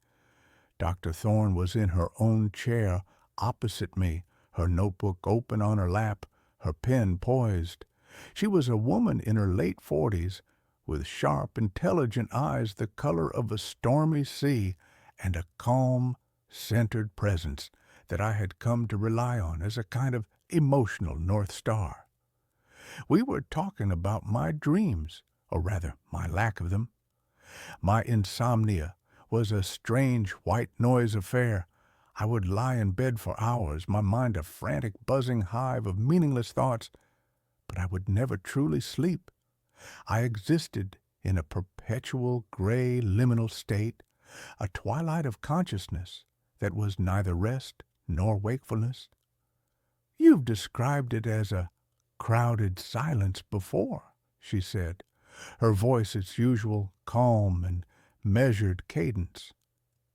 Dr. Thorne was in her own chair opposite me, her notebook open on her lap, her pen poised. She was a woman in her late 40s, with sharp, intelligent eyes the color of a stormy sea, and a calm, centered presence that I had come to rely on as a kind of emotional North Star. We were talking about my dreams, or rather, my lack of them. My insomnia was a strange white noise affair. I would lie in bed for hours, my mind a frantic, buzzing hive of meaningless thoughts, but I would never truly sleep. I existed in a perpetual gray liminal state, a twilight of consciousness that was neither rest nor wakefulness. You've described it as a crowded silence before, she said, her voice its usual calm and measured cadence.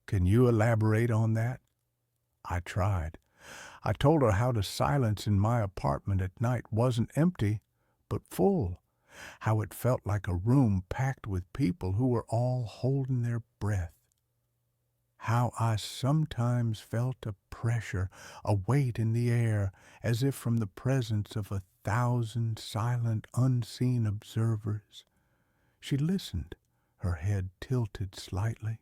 Can you elaborate on that? I tried. I told her how the silence in my apartment at night wasn't empty, but full, how it felt like a room packed with people who were all holding their breath, how I sometimes felt a pressure, a weight in the air, as if from the presence of 1,000 silent, unseen observers. She listened, her head tilted slightly,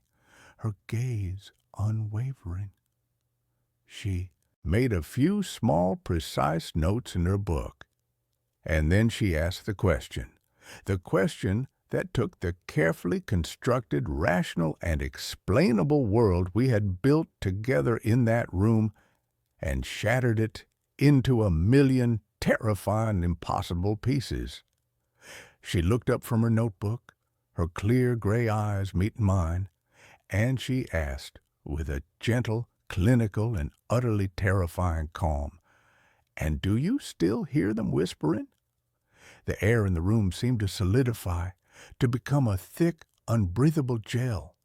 her gaze unwavering. She made a few small, precise notes in her book, and then she asked the question that took the carefully constructed, rational, and explainable world we had built together in that room and shattered it into 1,000,000 terrifying, impossible pieces. She looked up from her notebook, her clear gray eyes meeting mine, and she asked, with a gentle, clinical, and utterly terrifying calm, "And do you still hear them whispering?" The air in the room seemed to solidify, to become a thick, unbreathable gel.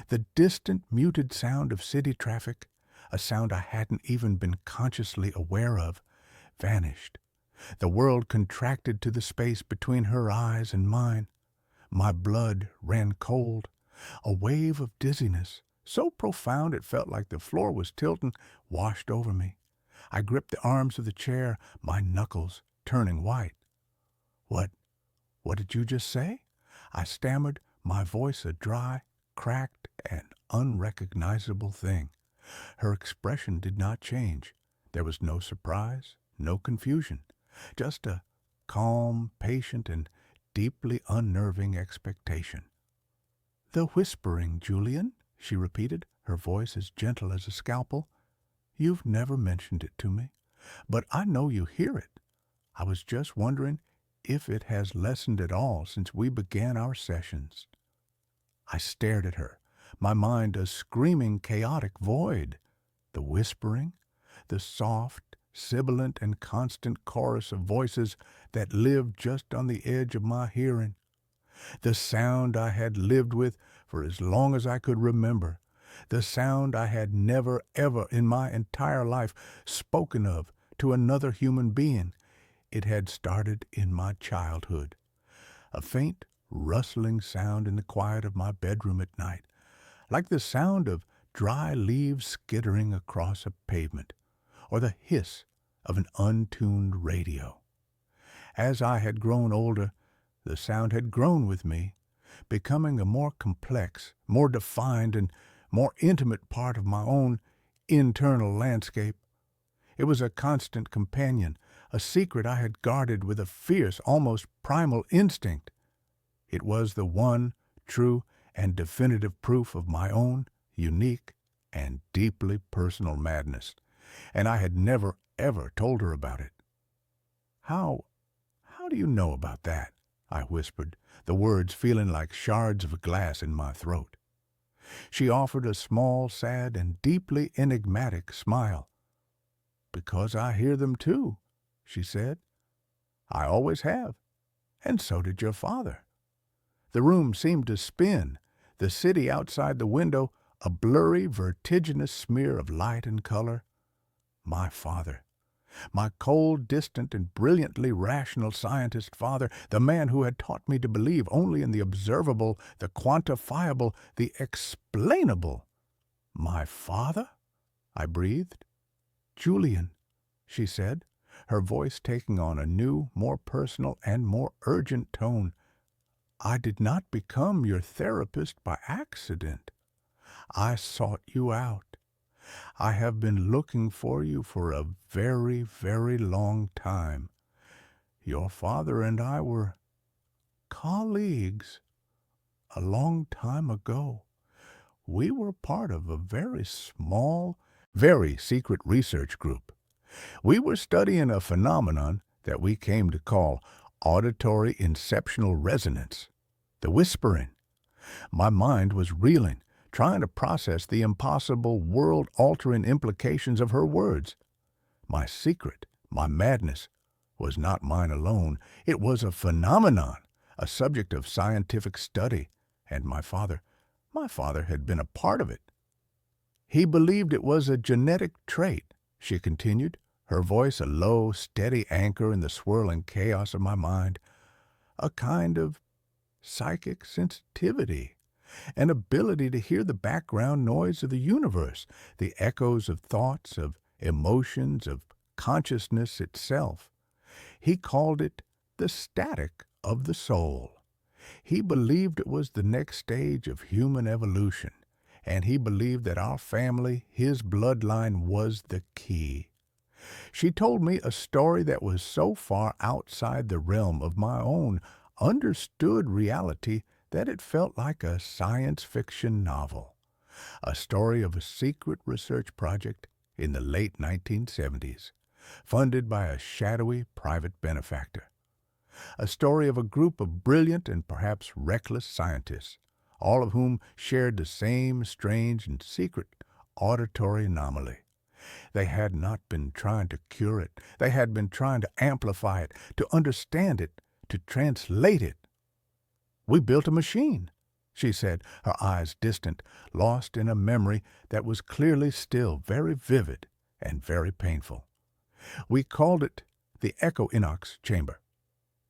The distant, muted sound of city traffic, a sound I hadn't even been consciously aware of, vanished. The world contracted to the space between her eyes and mine. My blood ran cold. A wave of dizziness, so profound it felt like the floor was tilting, washed over me. I gripped the arms of the chair, my knuckles turning white. What did you just say?" I stammered, my voice a dry, cracked, and unrecognizable thing. Her expression did not change. There was no surprise, no confusion, just a calm, patient, and deeply unnerving expectation. "The whispering, Julian," she repeated, her voice as gentle as a scalpel. "You've never mentioned it to me, but I know you hear it. I was just wondering if it has lessened at all since we began our sessions." I stared at her, my mind a screaming, chaotic void. The whispering, the soft, sibilant, and constant chorus of voices that lived just on the edge of my hearing. The sound I had lived with for as long as I could remember. The sound I had never, ever in my entire life spoken of to another human being. It had started in my childhood. A faint, rustling sound in the quiet of my bedroom at night, like the sound of dry leaves skittering across a pavement, or the hiss of an untuned radio. As I had grown older, the sound had grown with me, becoming a more complex, more defined, and more intimate part of my own internal landscape. It was a constant companion, a secret I had guarded with a fierce, almost primal instinct. It was the one true and definitive proof of my own unique and deeply personal madness, and I had never, ever told her about it. How do you know about that?" I whispered, the words feeling like shards of glass in my throat. She offered a small, sad, and deeply enigmatic smile. "Because I hear them too," she said. "I always have, and so did your father." The room seemed to spin, the city outside the window a blurry, vertiginous smear of light and color. My father. My cold, distant, and brilliantly rational scientist father, the man who had taught me to believe only in the observable, the quantifiable, the explainable. "My father?" I breathed. "Julian," she said, her voice taking on a new, more personal, and more urgent tone, "I did not become your therapist by accident. I sought you out. I have been looking for you for a very, very long time. Your father and I were colleagues a long time ago. We were part of a very small, very secret research group. We were studying a phenomenon that we came to call auditory inceptional resonance, the whispering. My mind was reeling, trying to process the impossible, world-altering implications of her words. My secret, my madness, was not mine alone. It was a phenomenon, a subject of scientific study, and my father had been a part of it. He believed it was a genetic trait, she continued, her voice a low, steady anchor in the swirling chaos of my mind. A kind of psychic sensitivity, an ability to hear the background noise of the universe, the echoes of thoughts, of emotions, of consciousness itself. He called it the static of the soul. He believed it was the next stage of human evolution, and he believed that our family, his bloodline, was the key. She told me a story that was so far outside the realm of my own understood reality that it felt like a science fiction novel, a story of a secret research project in the late 1970s, funded by a shadowy private benefactor. A story of a group of brilliant and perhaps reckless scientists, all of whom shared the same strange and secret auditory anomaly. They had not been trying to cure it. They had been trying to amplify it, to understand it, to translate it. "We built a machine," she said, her eyes distant, lost in a memory that was clearly still very vivid and very painful. "We called it the echo-inox chamber.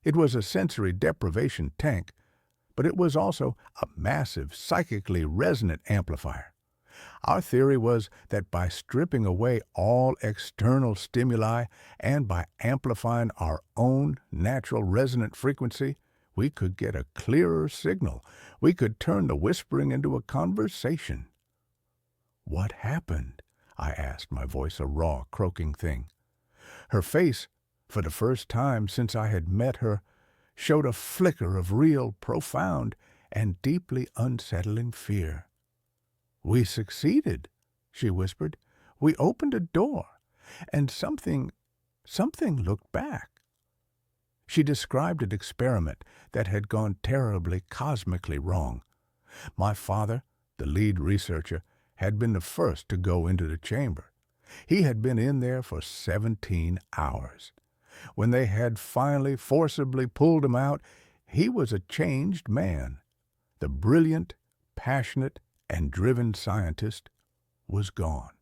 It was a sensory deprivation tank, but it was also a massive, psychically resonant amplifier. Our theory was that by stripping away all external stimuli and by amplifying our own natural resonant frequency, we could get a clearer signal. We could turn the whispering into a conversation." "What happened?" I asked, my voice a raw, croaking thing. Her face, for the first time since I had met her, showed a flicker of real, profound, and deeply unsettling fear. "We succeeded," she whispered. "We opened a door, and something looked back." She described an experiment that had gone terribly, cosmically wrong. My father, the lead researcher, had been the first to go into the chamber. He had been in there for 17 hours. When they had finally forcibly pulled him out, he was a changed man. The brilliant, passionate, and driven scientist was gone.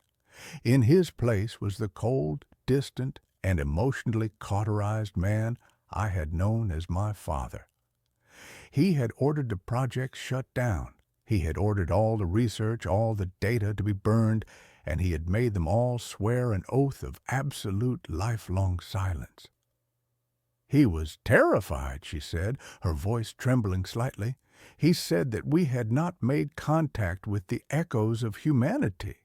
In his place was the cold, distant, and emotionally cauterized man I had known as my father. He had ordered the project shut down. He had ordered all the research, all the data to be burned, and he had made them all swear an oath of absolute lifelong silence. "He was terrified," she said, her voice trembling slightly. "He said that we had not made contact with the echoes of humanity.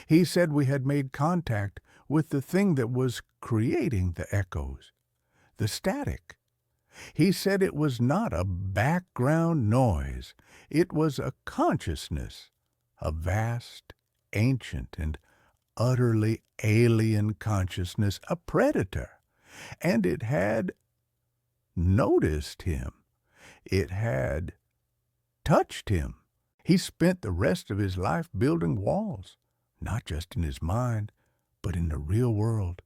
He said we had made contact with the thing that was creating the echoes, the static. He said it was not a background noise. It was a consciousness, a vast, ancient, and utterly alien consciousness, a predator. And it had noticed him. It had touched him. He spent the rest of his life building walls, not just in his mind, but in the real world.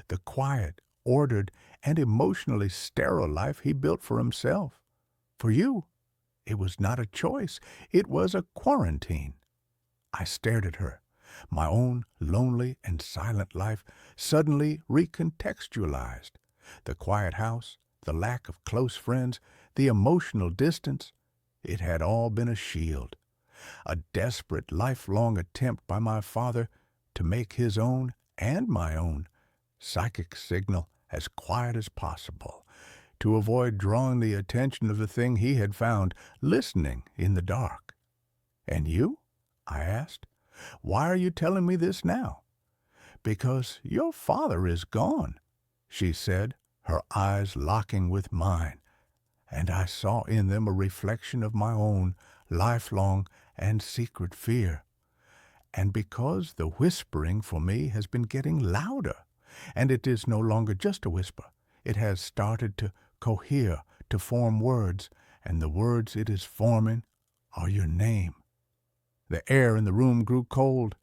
The quiet, ordered, and emotionally sterile life he built for himself. For you, it was not a choice. It was a quarantine." I stared at her. My own lonely and silent life suddenly recontextualized. The quiet house, the lack of close friends, the emotional distance, it had all been a shield. A desperate, lifelong attempt by my father to make his own and my own psychic signal as quiet as possible, to avoid drawing the attention of the thing he had found listening in the dark. "And you?" I asked. "Why are you telling me this now?" "Because your father is gone," she said, her eyes locking with mine, and I saw in them a reflection of my own lifelong and secret fear. "And because the whispering for me has been getting louder, and it is no longer just a whisper. It has started to cohere, to form words, and the words it is forming are your name." The air in the room grew cold.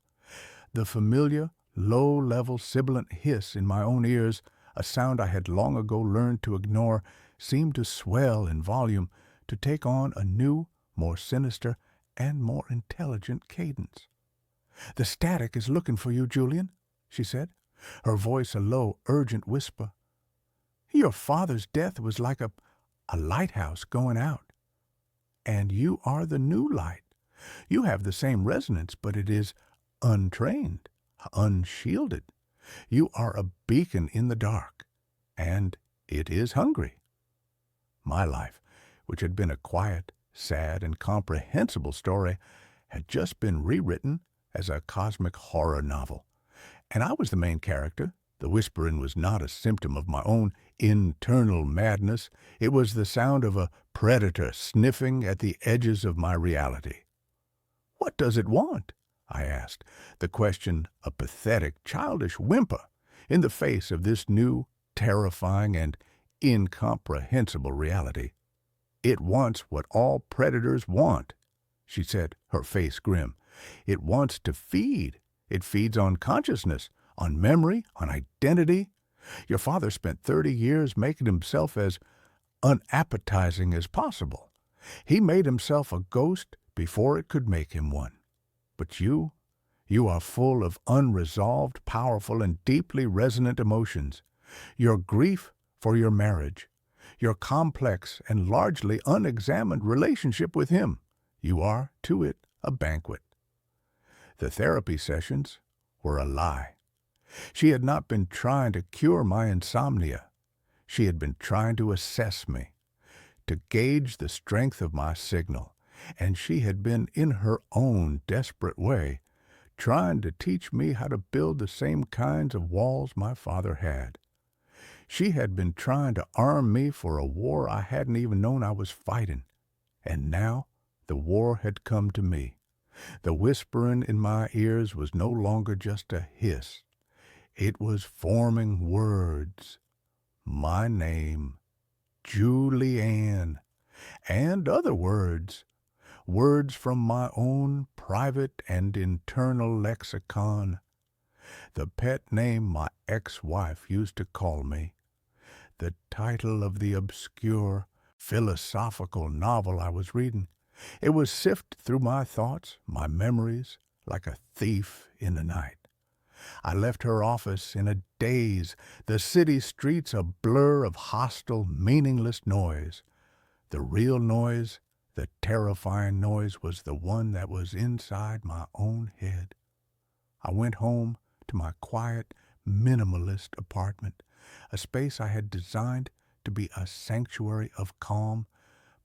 The familiar, low-level sibilant hiss in my own ears, a sound I had long ago learned to ignore, seemed to swell in volume, to take on a new, more sinister, and more intelligent cadence. "The static is looking for you, Julian," she said. her voice a low, urgent whisper. Your father's death was like a lighthouse going out, and you are the new light. You have the same resonance, but it is untrained, unshielded. You are a beacon in the dark, and it is hungry. My life, which had been a quiet, sad, and comprehensible story, had just been rewritten as a cosmic horror novel. And I was the main character. The whispering was not a symptom of my own internal madness. It was the sound of a predator sniffing at the edges of my reality. What does it want? I asked, the question a pathetic, childish whimper in the face of this new, terrifying, and incomprehensible reality. It wants what all predators want, she said, her face grim. It wants to feed. It feeds on consciousness, on memory, on identity. Your father spent 30 years making himself as unappetizing as possible. He made himself a ghost before it could make him one. But you are full of unresolved, powerful, and deeply resonant emotions. Your grief for your marriage, your complex and largely unexamined relationship with him. You are, to it, a banquet. The therapy sessions were a lie. She had not been trying to cure my insomnia. She had been trying to assess me, to gauge the strength of my signal, and she had been, in her own desperate way, trying to teach me how to build the same kinds of walls my father had. She had been trying to arm me for a war I hadn't even known I was fighting, and now the war had come to me. The whispering in my ears was no longer just a hiss. It was forming words. My name, Julianne, and other words. Words from my own private and internal lexicon. The pet name my ex-wife used to call me. The title of the obscure, philosophical novel I was reading. It was sifted through my thoughts, my memories, like a thief in the night. I left her office in a daze, the city streets a blur of hostile, meaningless noise. The real noise, the terrifying noise, was the one that was inside my own head. I went home to my quiet, minimalist apartment, a space I had designed to be a sanctuary of calm,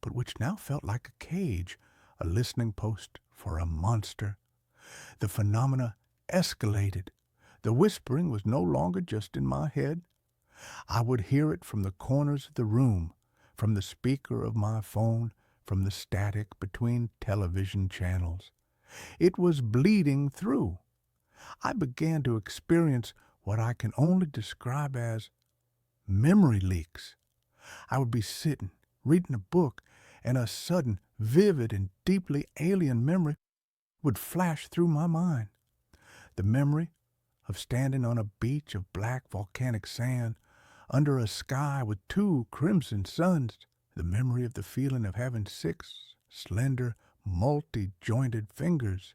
but which now felt like a cage, a listening post for a monster. The phenomena escalated. The whispering was no longer just in my head. I would hear it from the corners of the room, from the speaker of my phone, from the static between television channels. It was bleeding through. I began to experience what I can only describe as memory leaks. I would be sitting, reading a book, and a sudden, vivid, and deeply alien memory would flash through my mind. The memory of standing on a beach of black volcanic sand under a sky with 2 crimson suns. The memory of the feeling of having 6 slender, multi-jointed fingers.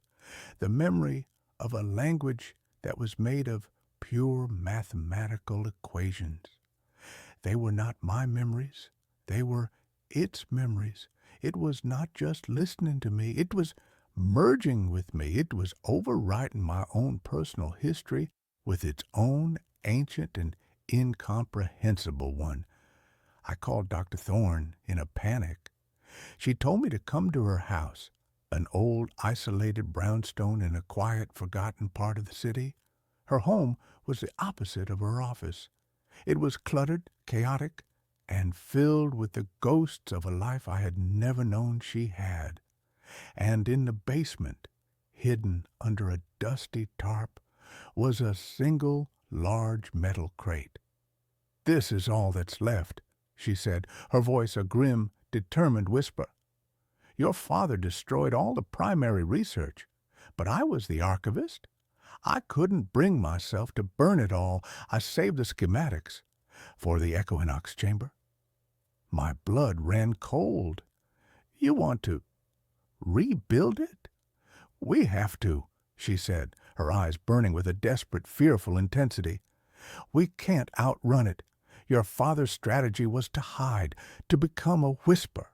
The memory of a language that was made of pure mathematical equations. They were not my memories. They were its memories. It was not just listening to me. It was merging with me. It was overwriting my own personal history with its own ancient and incomprehensible one. I called Dr. Thorne in a panic. She told me to come to her house, an old, isolated brownstone in a quiet, forgotten part of the city. Her home was the opposite of her office. It was cluttered, chaotic, and filled with the ghosts of a life I had never known she had. And in the basement, hidden under a dusty tarp, was a single large metal crate. "This is all that's left," she said, her voice a grim, determined whisper. "Your father destroyed all the primary research, but I was the archivist. I couldn't bring myself to burn it all. I saved the schematics for the equinox chamber." My blood ran cold. "You want to rebuild it?" "We have to," she said, her eyes burning with a desperate, fearful intensity. We can't outrun it. Your father's strategy was to hide, to become a whisper.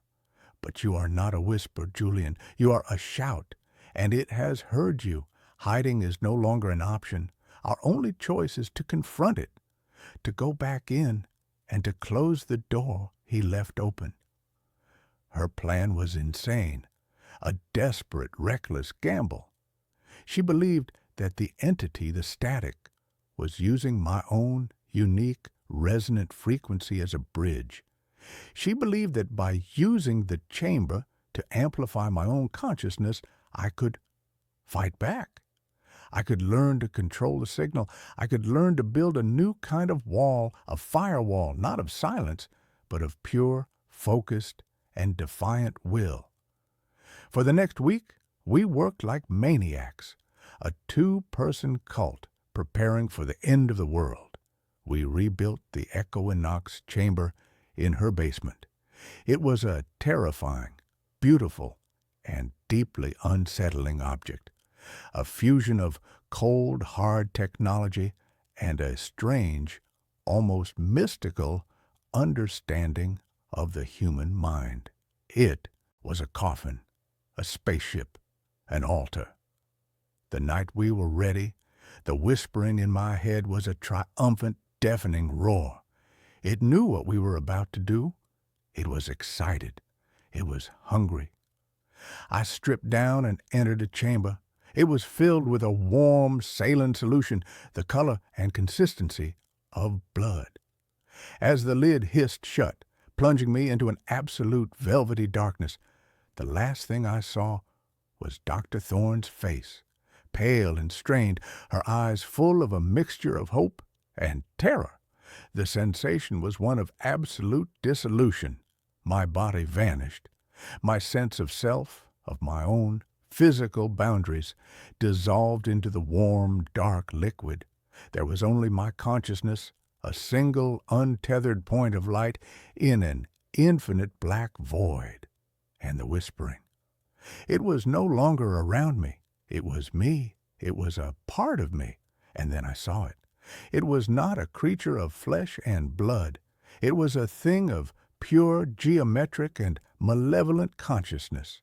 But you are not a whisper, Julian. You are a shout, and it has heard you. Hiding is no longer an option. Our only choice is to confront it, to go back in, and to close the door he left open. Her plan was insane, a desperate, reckless gamble. She believed that the entity, the static, was using my own unique resonant frequency as a bridge. She believed that by using the chamber to amplify my own consciousness, I could fight back. I could learn to control the signal. I could learn to build a new kind of wall, a firewall, not of silence, but of pure, focused, and defiant will. For the next week, we worked like maniacs, a two-person cult preparing for the end of the world. We rebuilt the Echo and Knox chamber in her basement. It was a terrifying, beautiful, and deeply unsettling object, a fusion of cold, hard technology and a strange, almost mystical understanding of the human mind. It was a coffin, a spaceship, an altar. The night we were ready, the whispering in my head was a triumphant, deafening roar. It knew what we were about to do. It was excited. It was hungry. I stripped down and entered the chamber. It was filled with a warm, saline solution, the color and consistency of blood. As the lid hissed shut, plunging me into an absolute velvety darkness, the last thing I saw was Dr. Thorne's face, pale and strained, her eyes full of a mixture of hope and terror. The sensation was one of absolute dissolution. My body vanished. My sense of self, of my own physical boundaries, dissolved into the warm, dark liquid. There was only my consciousness, a single, untethered point of light in an infinite black void, and the whispering. It was no longer around me. It was me. It was a part of me. And then I saw it. It was not a creature of flesh and blood. It was a thing of pure, geometric, and malevolent consciousness.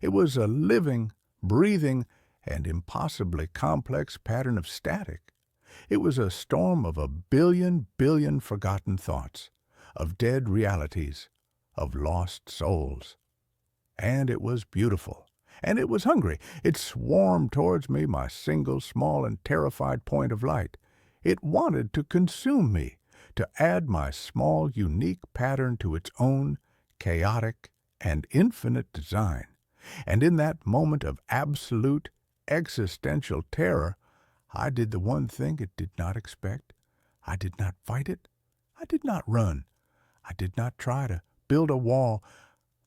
It was a living, breathing, and impossibly complex pattern of static. It was a storm of a billion forgotten thoughts, of dead realities, of lost souls. And it was beautiful. And it was hungry. It swarmed towards me, my single, small, and terrified point of light. It wanted to consume me, to add my small, unique pattern to its own chaotic and infinite design. And in that moment of absolute existential terror, I did the one thing it did not expect. I did not fight it. I did not run. I did not try to build a wall.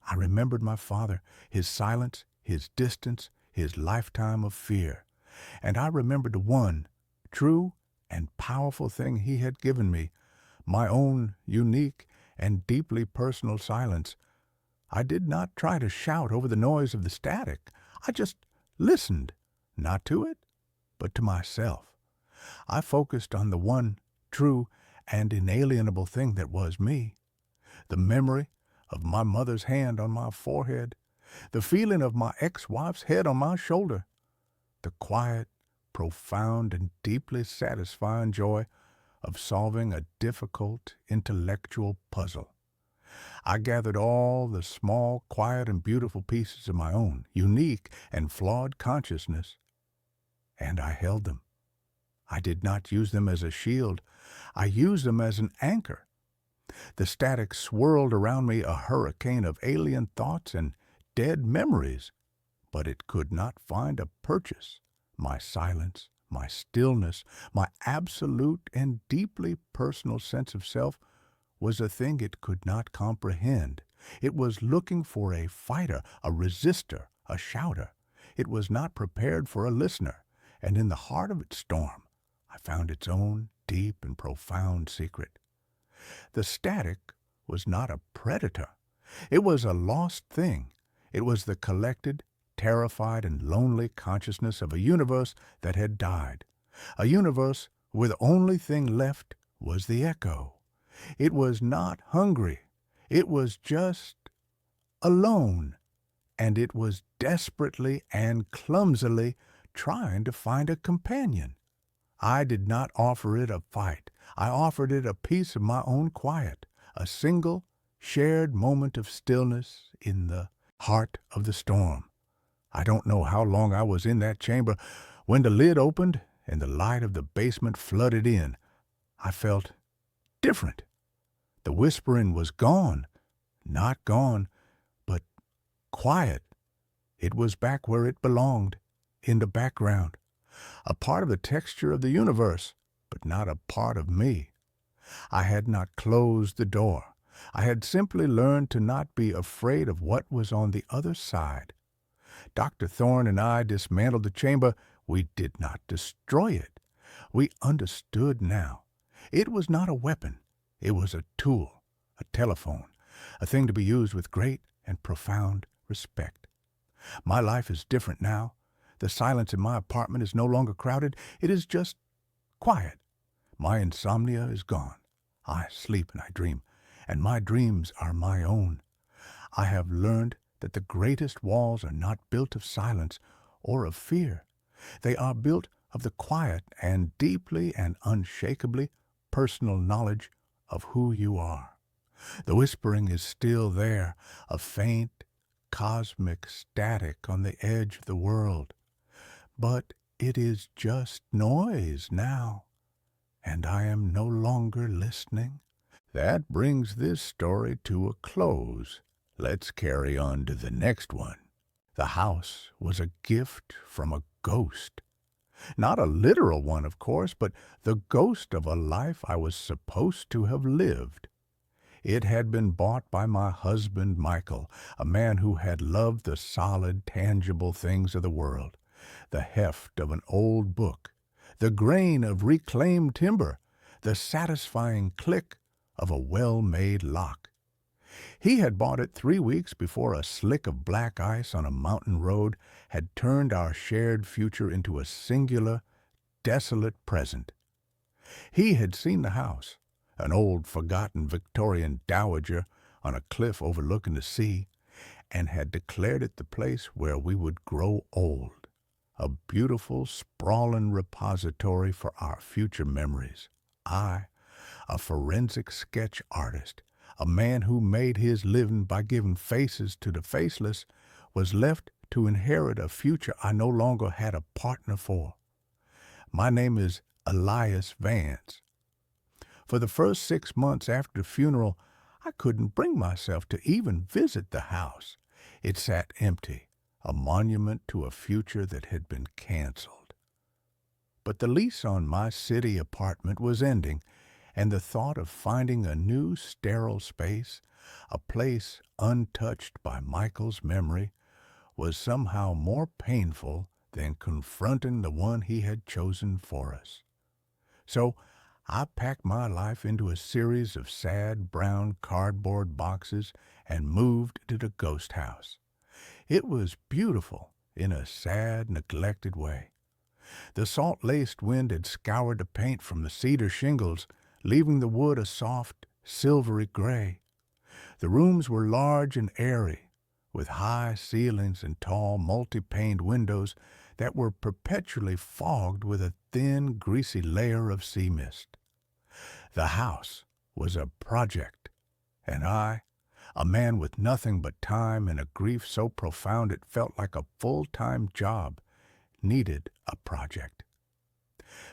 I remembered my father, his silence, his distance, his lifetime of fear. And I remembered the one true and powerful thing he had given me, my own unique and deeply personal silence. I did not try to shout over the noise of the static. I just listened, not to it, but to myself. I focused on the one true and inalienable thing that was me, the memory of my mother's hand on my forehead, the feeling of my ex-wife's head on my shoulder, the quiet, profound, and deeply satisfying joy of solving a difficult intellectual puzzle. I gathered all the small, quiet, and beautiful pieces of my own unique and flawed consciousness, and I held them. I did not use them as a shield. I used them as an anchor. The static swirled around me, a hurricane of alien thoughts and dead memories, but it could not find a purchase. My silence, my stillness, my absolute and deeply personal sense of self was a thing it could not comprehend. It was looking for a fighter, a resistor, a shouter. It was not prepared for a listener, and in the heart of its storm, I found its own deep and profound secret. The static was not a predator. It was a lost thing. It was the collected, terrified, and lonely consciousness of a universe that had died, a universe where the only thing left was the echo. It was not hungry. It was just alone, and it was desperately and clumsily trying to find a companion. I did not offer it a fight. I offered it a piece of my own quiet, a single, shared moment of stillness in the heart of the storm. I don't know how long I was in that chamber when the lid opened and the light of the basement flooded in. I felt different. The whispering was gone. Not gone, but quiet. It was back where it belonged, in the background. A part of the texture of the universe, but not a part of me. I had not closed the door. I had simply learned to not be afraid of what was on the other side. Dr. Thorne and I dismantled the chamber. We did not destroy it. We understood now. It was not a weapon. It was a tool, a telephone, a thing to be used with great and profound respect. My life is different now. The silence in my apartment is no longer crowded. It is just quiet. My insomnia is gone. I sleep and I dream, and my dreams are my own. I have learned that the greatest walls are not built of silence or of fear. They are built of the quiet and deeply and unshakably personal knowledge of who you are. The whispering is still there, a faint, cosmic static on the edge of the world. But it is just noise now, and I am no longer listening. That brings this story to a close. Let's carry on to the next one. The house was a gift from a ghost. Not a literal one, of course, but the ghost of a life I was supposed to have lived. It had been bought by my husband, Michael, a man who had loved the solid, tangible things of the world, the heft of an old book, the grain of reclaimed timber, the satisfying click of a well-made lock. He had bought it 3 weeks before a slick of black ice on a mountain road had turned our shared future into a singular, desolate present. He had seen the house, an old forgotten Victorian dowager on a cliff overlooking the sea, and had declared it the place where we would grow old, a beautiful, sprawling repository for our future memories. I, a forensic sketch artist, a man who made his living by giving faces to the faceless, was left to inherit a future I no longer had a partner for. My name is Elias Vance. For the first 6 months after the funeral, I couldn't bring myself to even visit the house. It sat empty, a monument to a future that had been canceled. But the lease on my city apartment was ending, and the thought of finding a new sterile space, a place untouched by Michael's memory, was somehow more painful than confronting the one he had chosen for us. So I packed my life into a series of sad brown cardboard boxes and moved to the ghost house. It was beautiful in a sad, neglected way. The salt-laced wind had scoured the paint from the cedar shingles, leaving the wood a soft, silvery gray. The rooms were large and airy, with high ceilings and tall, multi-paned windows that were perpetually fogged with a thin, greasy layer of sea mist. The house was a project, and I, a man with nothing but time and a grief so profound it felt like a full-time job, needed a project.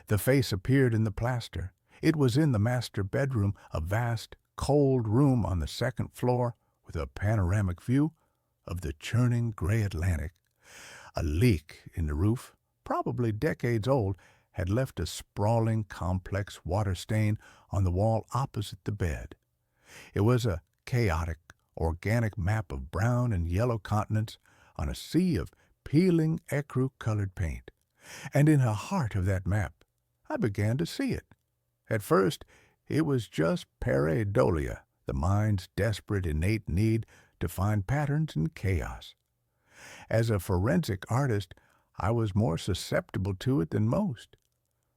The face appeared in the plaster. It was in the master bedroom, a vast, cold room on the second floor with a panoramic view of the churning gray Atlantic. A leak in the roof, probably decades old, had left a sprawling, complex water stain on the wall opposite the bed. It was a chaotic, organic map of brown and yellow continents on a sea of peeling, ecru-colored paint. And in the heart of that map, I began to see it. At first, it was just pareidolia, the mind's desperate innate need to find patterns in chaos. As a forensic artist, I was more susceptible to it than most.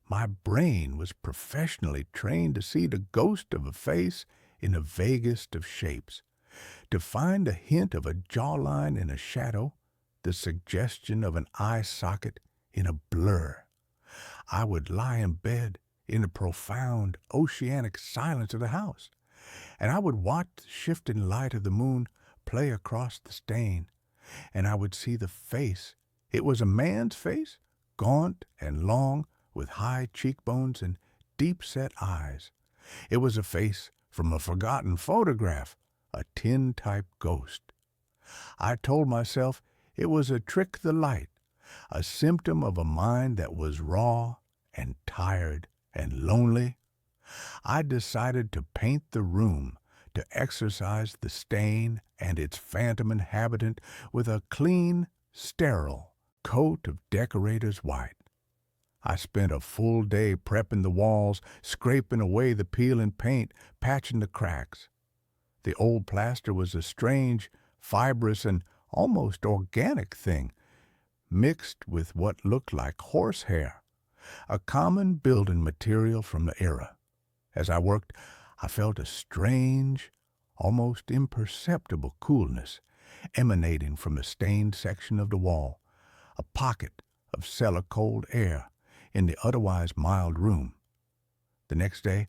My brain was professionally trained to see the ghost of a face in the vaguest of shapes, to find a hint of a jawline in a shadow, the suggestion of an eye socket in a blur. I would lie in bed in the profound oceanic silence of the house, and I would watch the shifting light of the moon play across the stain, and I would see the face. It was a man's face, gaunt and long, with high cheekbones and deep-set eyes. It was a face from a forgotten photograph, a tin-type ghost. I told myself it was a trick of the light, a symptom of a mind that was raw and tired and lonely. I decided to paint the room, to exorcise the stain and its phantom inhabitant with a clean, sterile coat of decorator's white. I spent a full day prepping the walls, scraping away the peeling paint, patching the cracks. The old plaster was a strange, fibrous, and almost organic thing, mixed with what looked like horsehair, a common building material from the era. As I worked, I felt a strange, almost imperceptible coolness emanating from the stained section of the wall, a pocket of cellar-cold air in the otherwise mild room. The next day,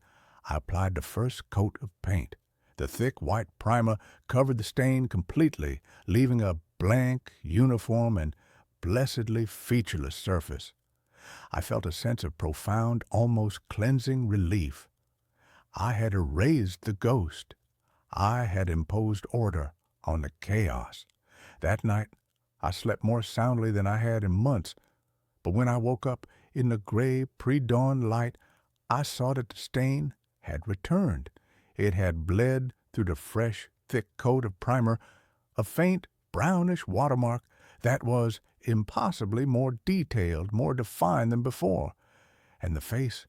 I applied the first coat of paint. The thick white primer covered the stain completely, leaving a blank, uniform, and blessedly featureless surface. I felt a sense of profound, almost cleansing relief. I had erased the ghost. I had imposed order on the chaos. That night, I slept more soundly than I had in months, but when I woke up in the gray pre-dawn light, I saw that the stain had returned. It had bled through the fresh, thick coat of primer, a faint, brownish watermark that was impossibly more detailed, more defined than before. And the face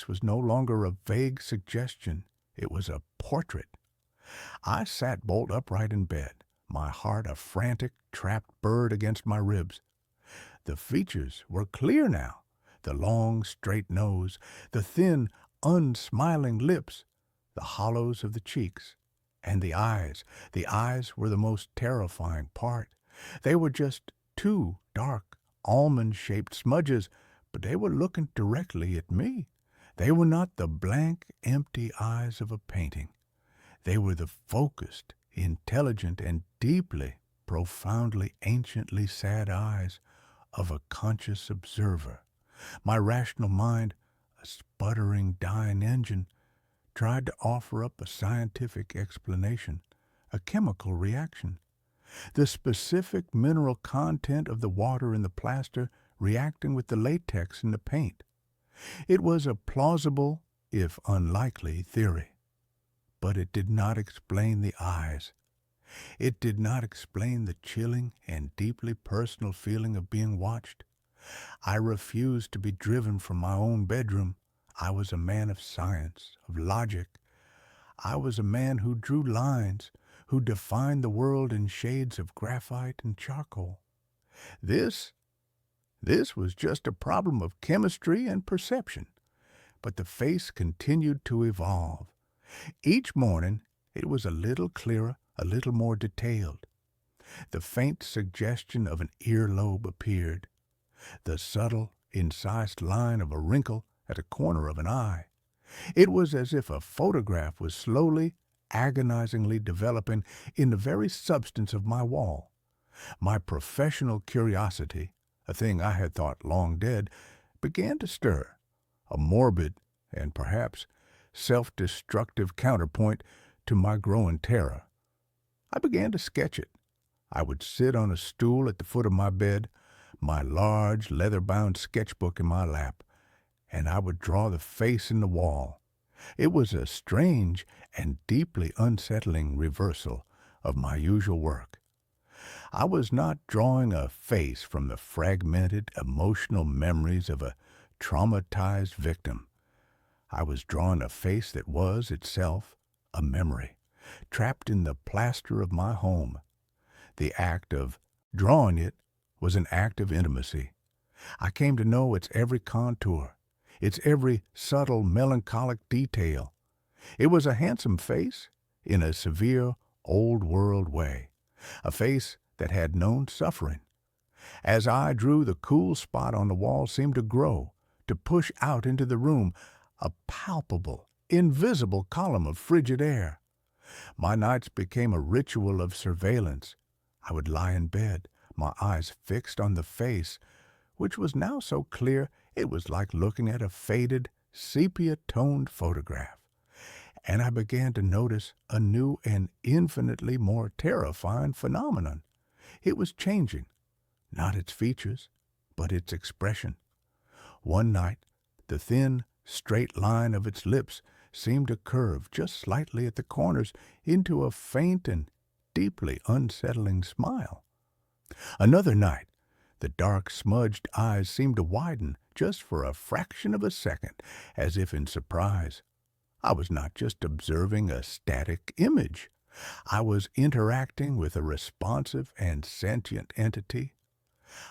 was no longer a vague suggestion. It was a portrait. I sat bolt upright in bed, my heart a frantic, trapped bird against my ribs. The features were clear now, the long, straight nose, the thin, unsmiling lips, the hollows of the cheeks, and the eyes. The eyes were the most terrifying part. They were just two dark, almond-shaped smudges, but they were looking directly at me. They were not the blank, empty eyes of a painting. They were the focused, intelligent, and deeply, profoundly, anciently sad eyes of a conscious observer. My rational mind, a sputtering, dying engine, tried to offer up a scientific explanation, a chemical reaction. The specific mineral content of the water in the plaster reacting with the latex in the paint. It was a plausible, if unlikely, theory. But it did not explain the eyes. It did not explain the chilling and deeply personal feeling of being watched. I refused to be driven from my own bedroom. I was a man of science, of logic. I was a man who drew lines, who defined the world in shades of graphite and charcoal. This was just a problem of chemistry and perception. But the face continued to evolve. Each morning it was a little clearer, a little more detailed. The faint suggestion of an earlobe appeared, the subtle, incised line of a wrinkle at the corner of an eye. It was as if a photograph was slowly, agonizingly developing in the very substance of my wall. My professional curiosity, a thing I had thought long dead, began to stir, a morbid and perhaps self-destructive counterpoint to my growing terror. I began to sketch it. I would sit on a stool at the foot of my bed, my large leather-bound sketchbook in my lap, and I would draw the face in the wall. It was a strange and deeply unsettling reversal of my usual work. I was not drawing a face from the fragmented emotional memories of a traumatized victim. I was drawing a face that was itself a memory, trapped in the plaster of my home. The act of drawing it was an act of intimacy. I came to know its every contour, its every subtle melancholic detail. It was a handsome face in a severe old-world way, a face that had known suffering. As I drew, the cool spot on the wall seemed to grow, to push out into the room, a palpable, invisible column of frigid air. My nights became a ritual of surveillance. I would lie in bed, my eyes fixed on the face, which was now so clear it was like looking at a faded, sepia-toned photograph. And I began to notice a new and infinitely more terrifying phenomenon. It was changing, not its features, but its expression. One night, the thin, straight line of its lips seemed to curve just slightly at the corners into a faint and deeply unsettling smile. Another night, the dark, smudged eyes seemed to widen just for a fraction of a second, as if in surprise. I was not just observing a static image. I was interacting with a responsive and sentient entity.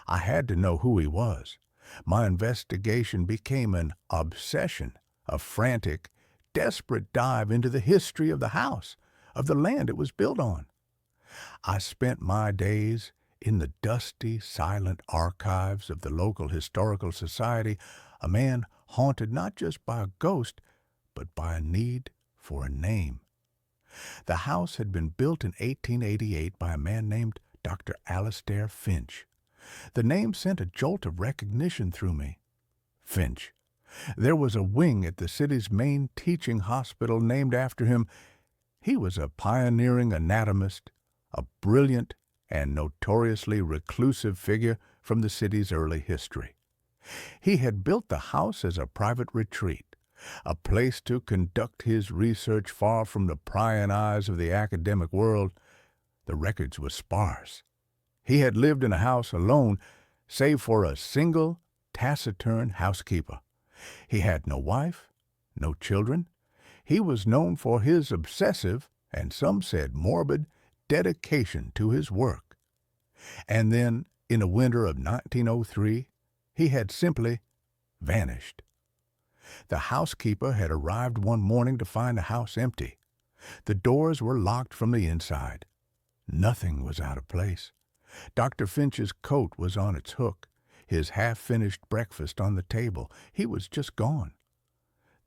I had to know who he was. My investigation became an obsession, a frantic, desperate dive into the history of the house, of the land it was built on. I spent my days in the dusty, silent archives of the local historical society, a man haunted not just by a ghost, but by a need for a name. The house had been built in 1888 by a man named Dr. Alastair Finch. The name sent a jolt of recognition through me. Finch. There was a wing at the city's main teaching hospital named after him. He was a pioneering anatomist, a brilliant and notoriously reclusive figure from the city's early history. He had built the house as a private retreat, a place to conduct his research far from the prying eyes of the academic world. The records were sparse. He had lived in a house alone, save for a single, taciturn housekeeper. He had no wife, no children. He was known for his obsessive, and some said morbid, dedication to his work. And then, in the winter of 1903, he had simply vanished. The housekeeper had arrived one morning to find the house empty. The doors were locked from the inside. Nothing was out of place. Dr. Finch's coat was on its hook, his half-finished breakfast on the table. He was just gone.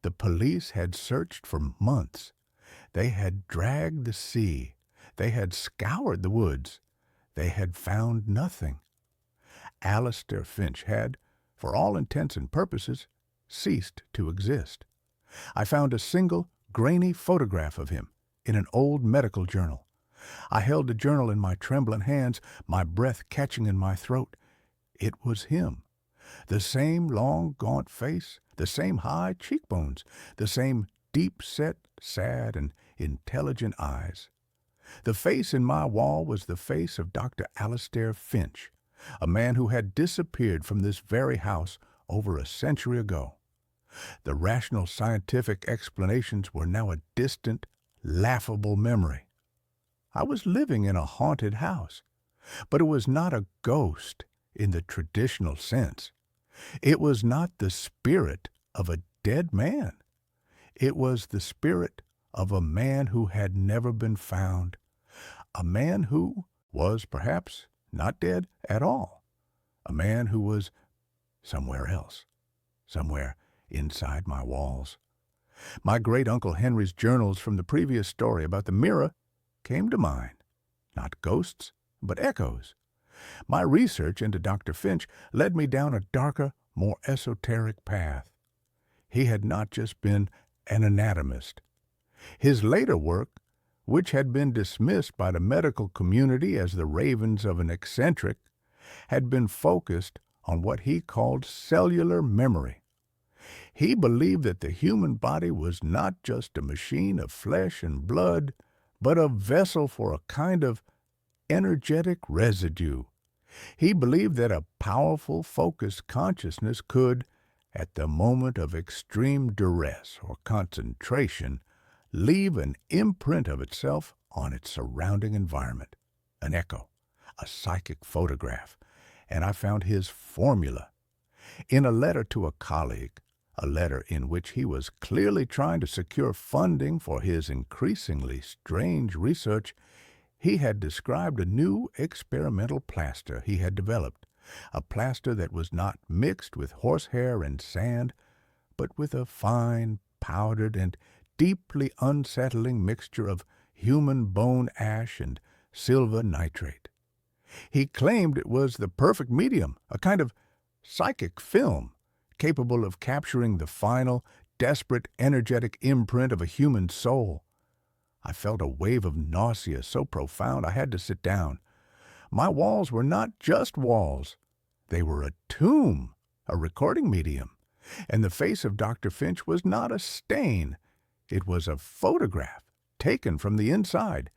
The police had searched for months. They had dragged the sea. They had scoured the woods. They had found nothing. Alastair Finch had, for all intents and purposes, ceased to exist. I found a single, grainy photograph of him in an old medical journal. I held the journal in my trembling hands, my breath catching in my throat. It was him. The same long, gaunt face, the same high cheekbones, the same deep-set, sad, and intelligent eyes. The face in my wall was the face of Dr. Alastair Finch, a man who had disappeared from this very house over a century ago. The rational scientific explanations were now a distant, laughable memory. I was living in a haunted house, but it was not a ghost in the traditional sense. It was not the spirit of a dead man. It was the spirit of a man who had never been found, a man who was perhaps not dead at all, a man who was somewhere else, somewhere inside my walls. My great-uncle Henry's journals from the previous story about the mirror came to mind. Not ghosts, but echoes. My research into Dr. Finch led me down a darker, more esoteric path. He had not just been an anatomist. His later work, which had been dismissed by the medical community as the ravings of an eccentric, had been focused on what he called cellular memory. He believed that the human body was not just a machine of flesh and blood, but a vessel for a kind of energetic residue. He believed that a powerful, focused consciousness could, at the moment of extreme duress or concentration, leave an imprint of itself on its surrounding environment, an echo, a psychic photograph, and I found his formula. In a letter to a colleague, a letter in which he was clearly trying to secure funding for his increasingly strange research. He had described a new experimental plaster he had developed, a plaster that was not mixed with horsehair and sand, but with a fine, powdered, and deeply unsettling mixture of human bone ash and silver nitrate. He claimed it was the perfect medium, a kind of psychic film, capable of capturing the final, desperate, energetic imprint of a human soul. I felt a wave of nausea so profound I had to sit down. My walls were not just walls. They were a tomb, a recording medium. And the face of Dr. Finch was not a stain. It was a photograph, taken from the inside.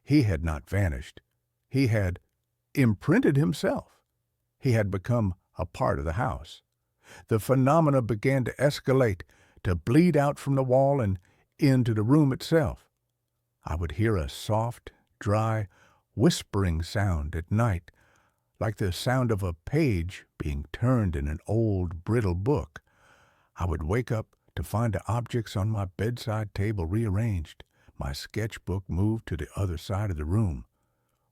He had not vanished. He had imprinted himself. He had become a part of the house. The phenomena began to escalate, to bleed out from the wall and into the room itself. I would hear a soft, dry, whispering sound at night, like the sound of a page being turned in an old, brittle book. I would wake up to find the objects on my bedside table rearranged, my sketchbook moved to the other side of the room.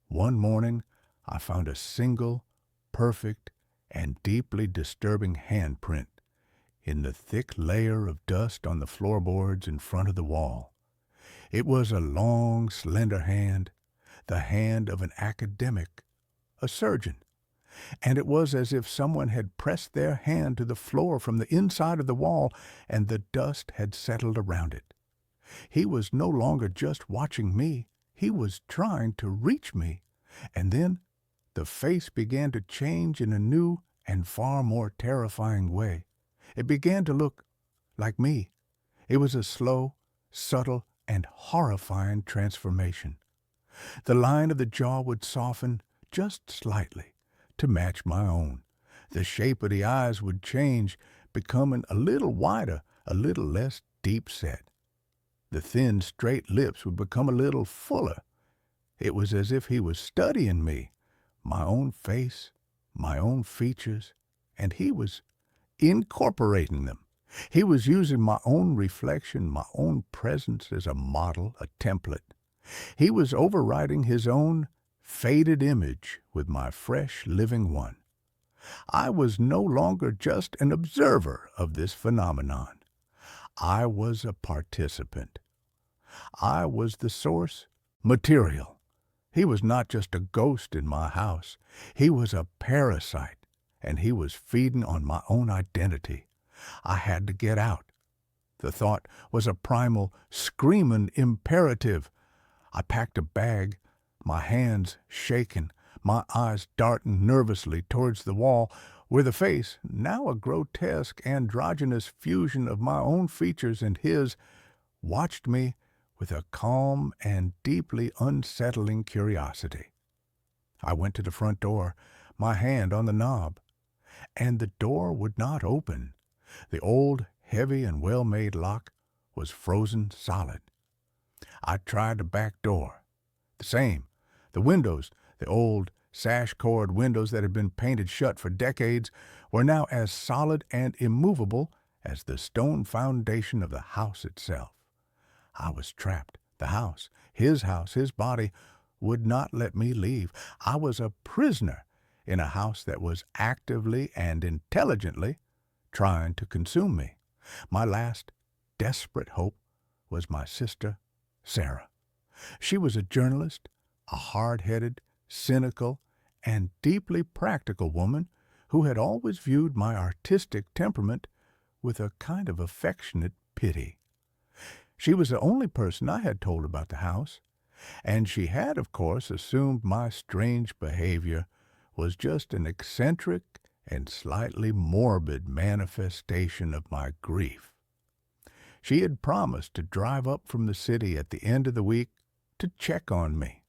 One morning, I found a single, perfect, and deeply disturbing handprint in the thick layer of dust on the floorboards in front of the wall. It was a long, slender hand, the hand of an academic, a surgeon, and it was as if someone had pressed their hand to the floor from the inside of the wall and the dust had settled around it. He was no longer just watching me, he was trying to reach me. And then the face began to change in a new and far more terrifying way. It began to look like me. It was a slow, subtle, and horrifying transformation. The line of the jaw would soften just slightly to match my own. The shape of the eyes would change, becoming a little wider, a little less deep-set. The thin, straight lips would become a little fuller. It was as if he was studying me, my own face, my own features, and he was incorporating them. He was using my own reflection, my own presence as a model, a template. He was overriding his own faded image with my fresh, living one. I was no longer just an observer of this phenomenon. I was a participant. I was the source material. He was not just a ghost in my house. He was a parasite, and he was feeding on my own identity. I had to get out. The thought was a primal, screaming imperative. I packed a bag, my hands shaking, my eyes darting nervously towards the wall, where the face, now a grotesque, androgynous fusion of my own features and his, watched me with a calm and deeply unsettling curiosity. I went to the front door, my hand on the knob, and the door would not open. The old, heavy and well-made lock was frozen solid. I tried the back door. The same. The windows, the old sash-cord windows that had been painted shut for decades, were now as solid and immovable as the stone foundation of the house itself. I was trapped. The house, his body, would not let me leave. I was a prisoner in a house that was actively and intelligently trying to consume me. My last desperate hope was my sister, Sarah. She was a journalist, a hard-headed, cynical, and deeply practical woman who had always viewed my artistic temperament with a kind of affectionate pity. She was the only person I had told about the house, and she had, of course, assumed my strange behavior was just an eccentric and slightly morbid manifestation of my grief. She had promised to drive up from the city at the end of the week to check on me.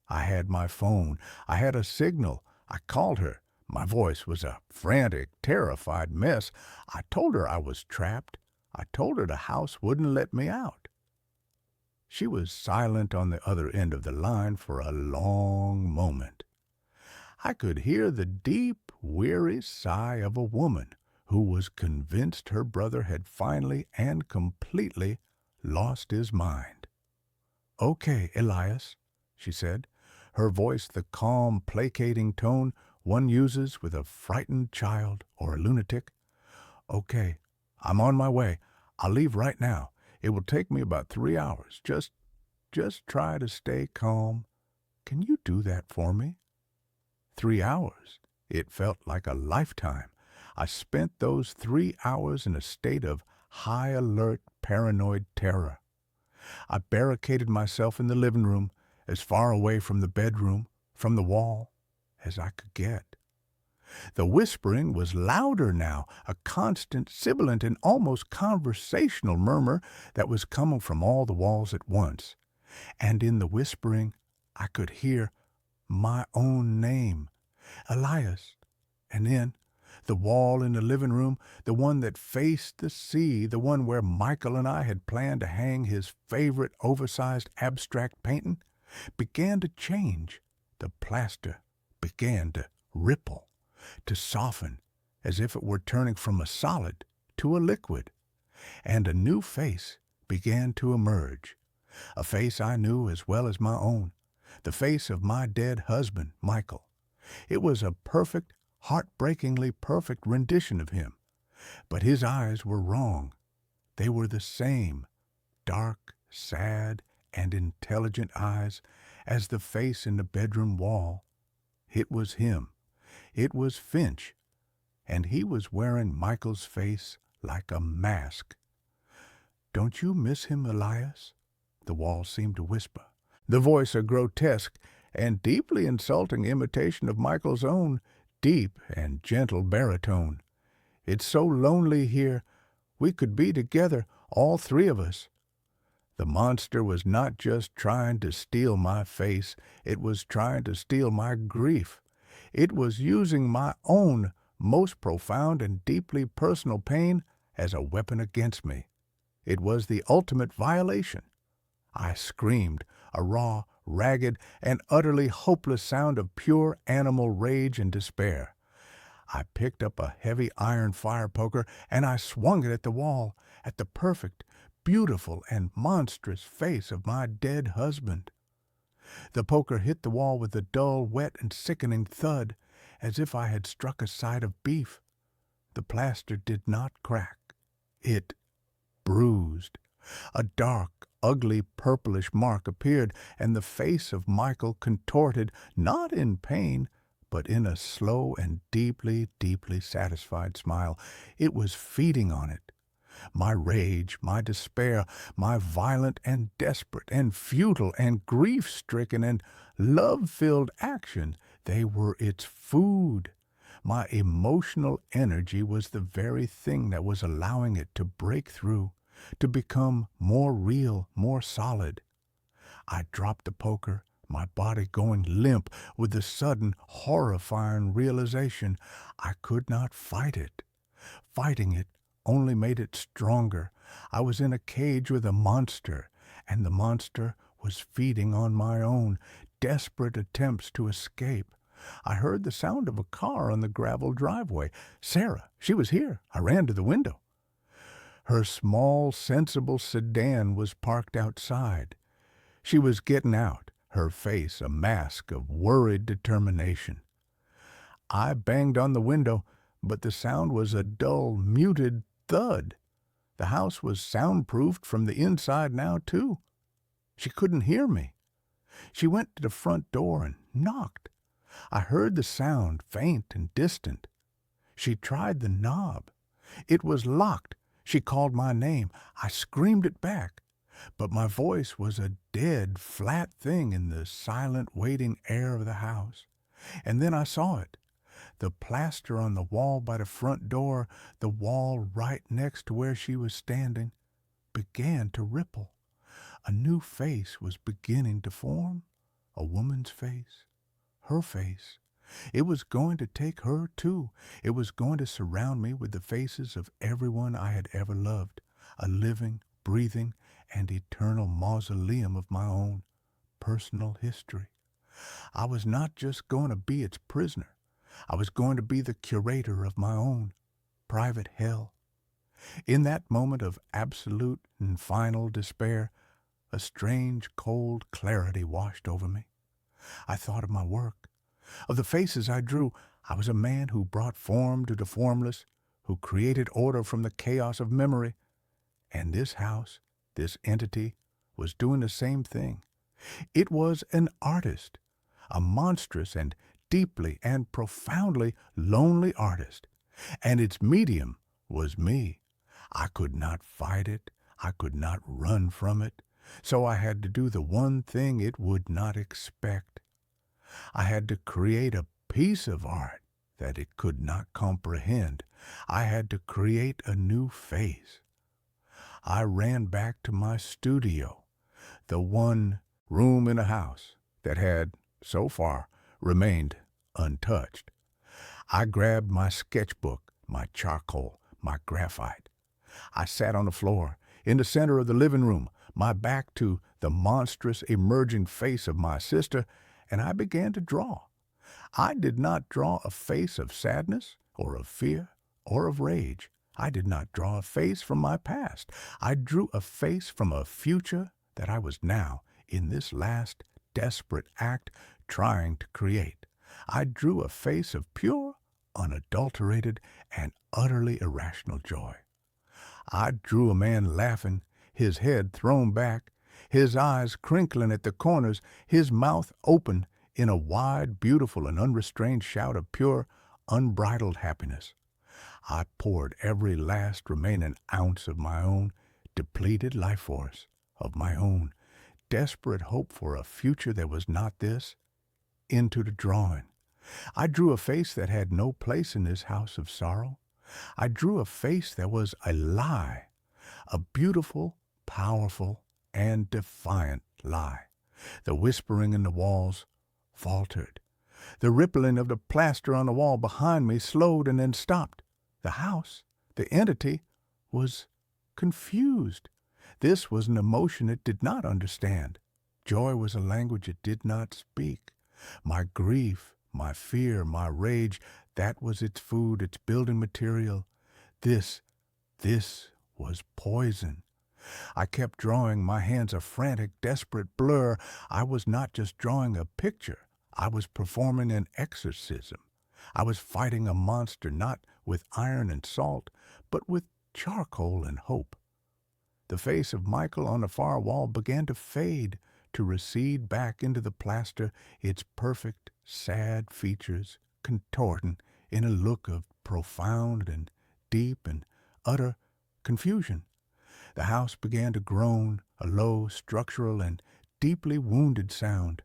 I had my phone. I had a signal. I called her. My voice was a frantic, terrified mess. I told her I was trapped. I told her the house wouldn't let me out. She was silent on the other end of the line for a long moment. I could hear the deep, weary sigh of a woman who was convinced her brother had finally and completely lost his mind. "Okay, Elias," she said, her voice the calm, placating tone one uses with a frightened child or a lunatic. "Okay, I'm on my way. I'll leave right now. It will take me about 3 hours. Just try to stay calm. Can you do that for me?" 3 hours. It felt like a lifetime. I spent those 3 hours in a state of high alert, paranoid terror. I barricaded myself in the living room, as far away from the bedroom, from the wall, as I could get. The whispering was louder now, a constant, sibilant, and almost conversational murmur that was coming from all the walls at once. And in the whispering, I could hear my own name, Elias. And then the wall in the living room, the one that faced the sea, the one where Michael and I had planned to hang his favorite oversized abstract painting, began to change. The plaster began to ripple, to soften, as if it were turning from a solid to a liquid. And a new face began to emerge, a face I knew as well as my own, the face of my dead husband, Michael. It was a perfect, heartbreakingly perfect rendition of him. But his eyes were wrong. They were the same, dark, sad, and intelligent eyes as the face in the bedroom wall. It was him. It was Finch. And he was wearing Michael's face like a mask. "Don't you miss him, Elias?" the wall seemed to whisper, the voice a grotesque and deeply insulting imitation of Michael's own deep and gentle baritone. "It's so lonely here. We could be together, all three of us." The monster was not just trying to steal my face, it was trying to steal my grief. It was using my own most profound and deeply personal pain as a weapon against me. It was the ultimate violation. I screamed, a raw, ragged, and utterly hopeless sound of pure animal rage and despair. I picked up a heavy iron fire poker and I swung it at the wall, at the perfect, beautiful, and monstrous face of my dead husband. The poker hit the wall with a dull, wet, and sickening thud, as if I had struck a side of beef. The plaster did not crack. It bruised. A dark, ugly, purplish mark appeared, and the face of Michael contorted, not in pain, but in a slow and deeply, deeply satisfied smile. It was feeding on it. My rage, my despair, my violent and desperate and futile and grief-stricken and love-filled action, they were its food. My emotional energy was the very thing that was allowing it to break through, to become more real, more solid. I dropped the poker, my body going limp with the sudden, horrifying realization I could not fight it. Fighting it only made it stronger. I was in a cage with a monster, and the monster was feeding on my own desperate attempts to escape. I heard the sound of a car on the gravel driveway. Sarah, she was here. I ran to the window. Her small, sensible sedan was parked outside. She was getting out, her face a mask of worried determination. I banged on the window, but the sound was a dull, muted thud. The house was soundproofed from the inside now, too. She couldn't hear me. She went to the front door and knocked. I heard the sound, faint and distant. She tried the knob. It was locked. She called my name. I screamed it back. But my voice was a dead, flat thing in the silent, waiting air of the house. And then I saw it. The plaster on the wall by the front door, the wall right next to where she was standing, began to ripple. A new face was beginning to form. A woman's face. Her face. It was going to take her, too. It was going to surround me with the faces of everyone I had ever loved. A living, breathing, and eternal mausoleum of my own personal history. I was not just going to be its prisoner. I was going to be the curator of my own private hell. In that moment of absolute and final despair, a strange, cold clarity washed over me. I thought of my work, of the faces I drew. I was a man who brought form to the formless, who created order from the chaos of memory. And this house, this entity, was doing the same thing. It was an artist, a monstrous and deeply and profoundly lonely artist. And its medium was me. I could not fight it. I could not run from it. So I had to do the one thing it would not expect. I had to create a piece of art that it could not comprehend. I had to create a new face. I ran back to my studio, the one room in a house that had, so far, remained untouched. I grabbed my sketchbook, my charcoal, my graphite. I sat on the floor, in the center of the living room, my back to the monstrous emerging face of my sister, and I began to draw. I did not draw a face of sadness or of fear or of rage. I did not draw a face from my past. I drew a face from a future that I was now, in this last desperate act, trying to create. I drew a face of pure, unadulterated, and utterly irrational joy. I drew a man laughing, his head thrown back, his eyes crinkling at the corners, his mouth open in a wide, beautiful, and unrestrained shout of pure, unbridled happiness. I poured every last remaining ounce of my own depleted life force, of my own desperate hope for a future that was not this, into the drawing. I drew a face that had no place in this house of sorrow. I drew a face that was a lie, a beautiful, powerful, and defiant lie. The whispering in the walls faltered. The rippling of the plaster on the wall behind me slowed and then stopped. The house, the entity, was confused. This was an emotion it did not understand. Joy was a language it did not speak. My grief, my fear, my rage, that was its food, its building material. This was poison. I kept drawing, my hands a frantic, desperate blur. I was not just drawing a picture. I was performing an exorcism. I was fighting a monster not with iron and salt, but with charcoal and hope. The face of Michael on the far wall began to fade, to recede back into the plaster, its perfect, sad features contorting in a look of profound and deep and utter confusion. The house began to groan, a low, structural, and deeply wounded sound.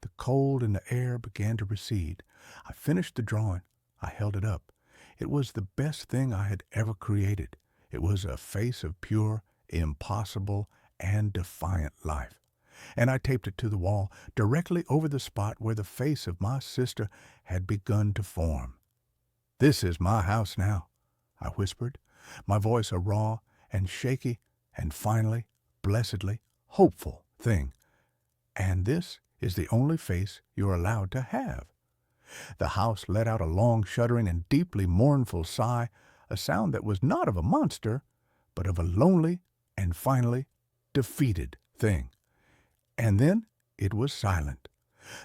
The cold in the air began to recede. I finished the drawing. I held it up. It was the best thing I had ever created. It was a face of pure, impossible, and defiant life. And I taped it to the wall, directly over the spot where the face of my sister had begun to form. "This is my house now," I whispered, my voice a raw and shaky and finally, blessedly, hopeful thing. "And this is the only face you're allowed to have." The house let out a long, shuddering, and deeply mournful sigh, a sound that was not of a monster, but of a lonely and finally defeated thing. And then it was silent.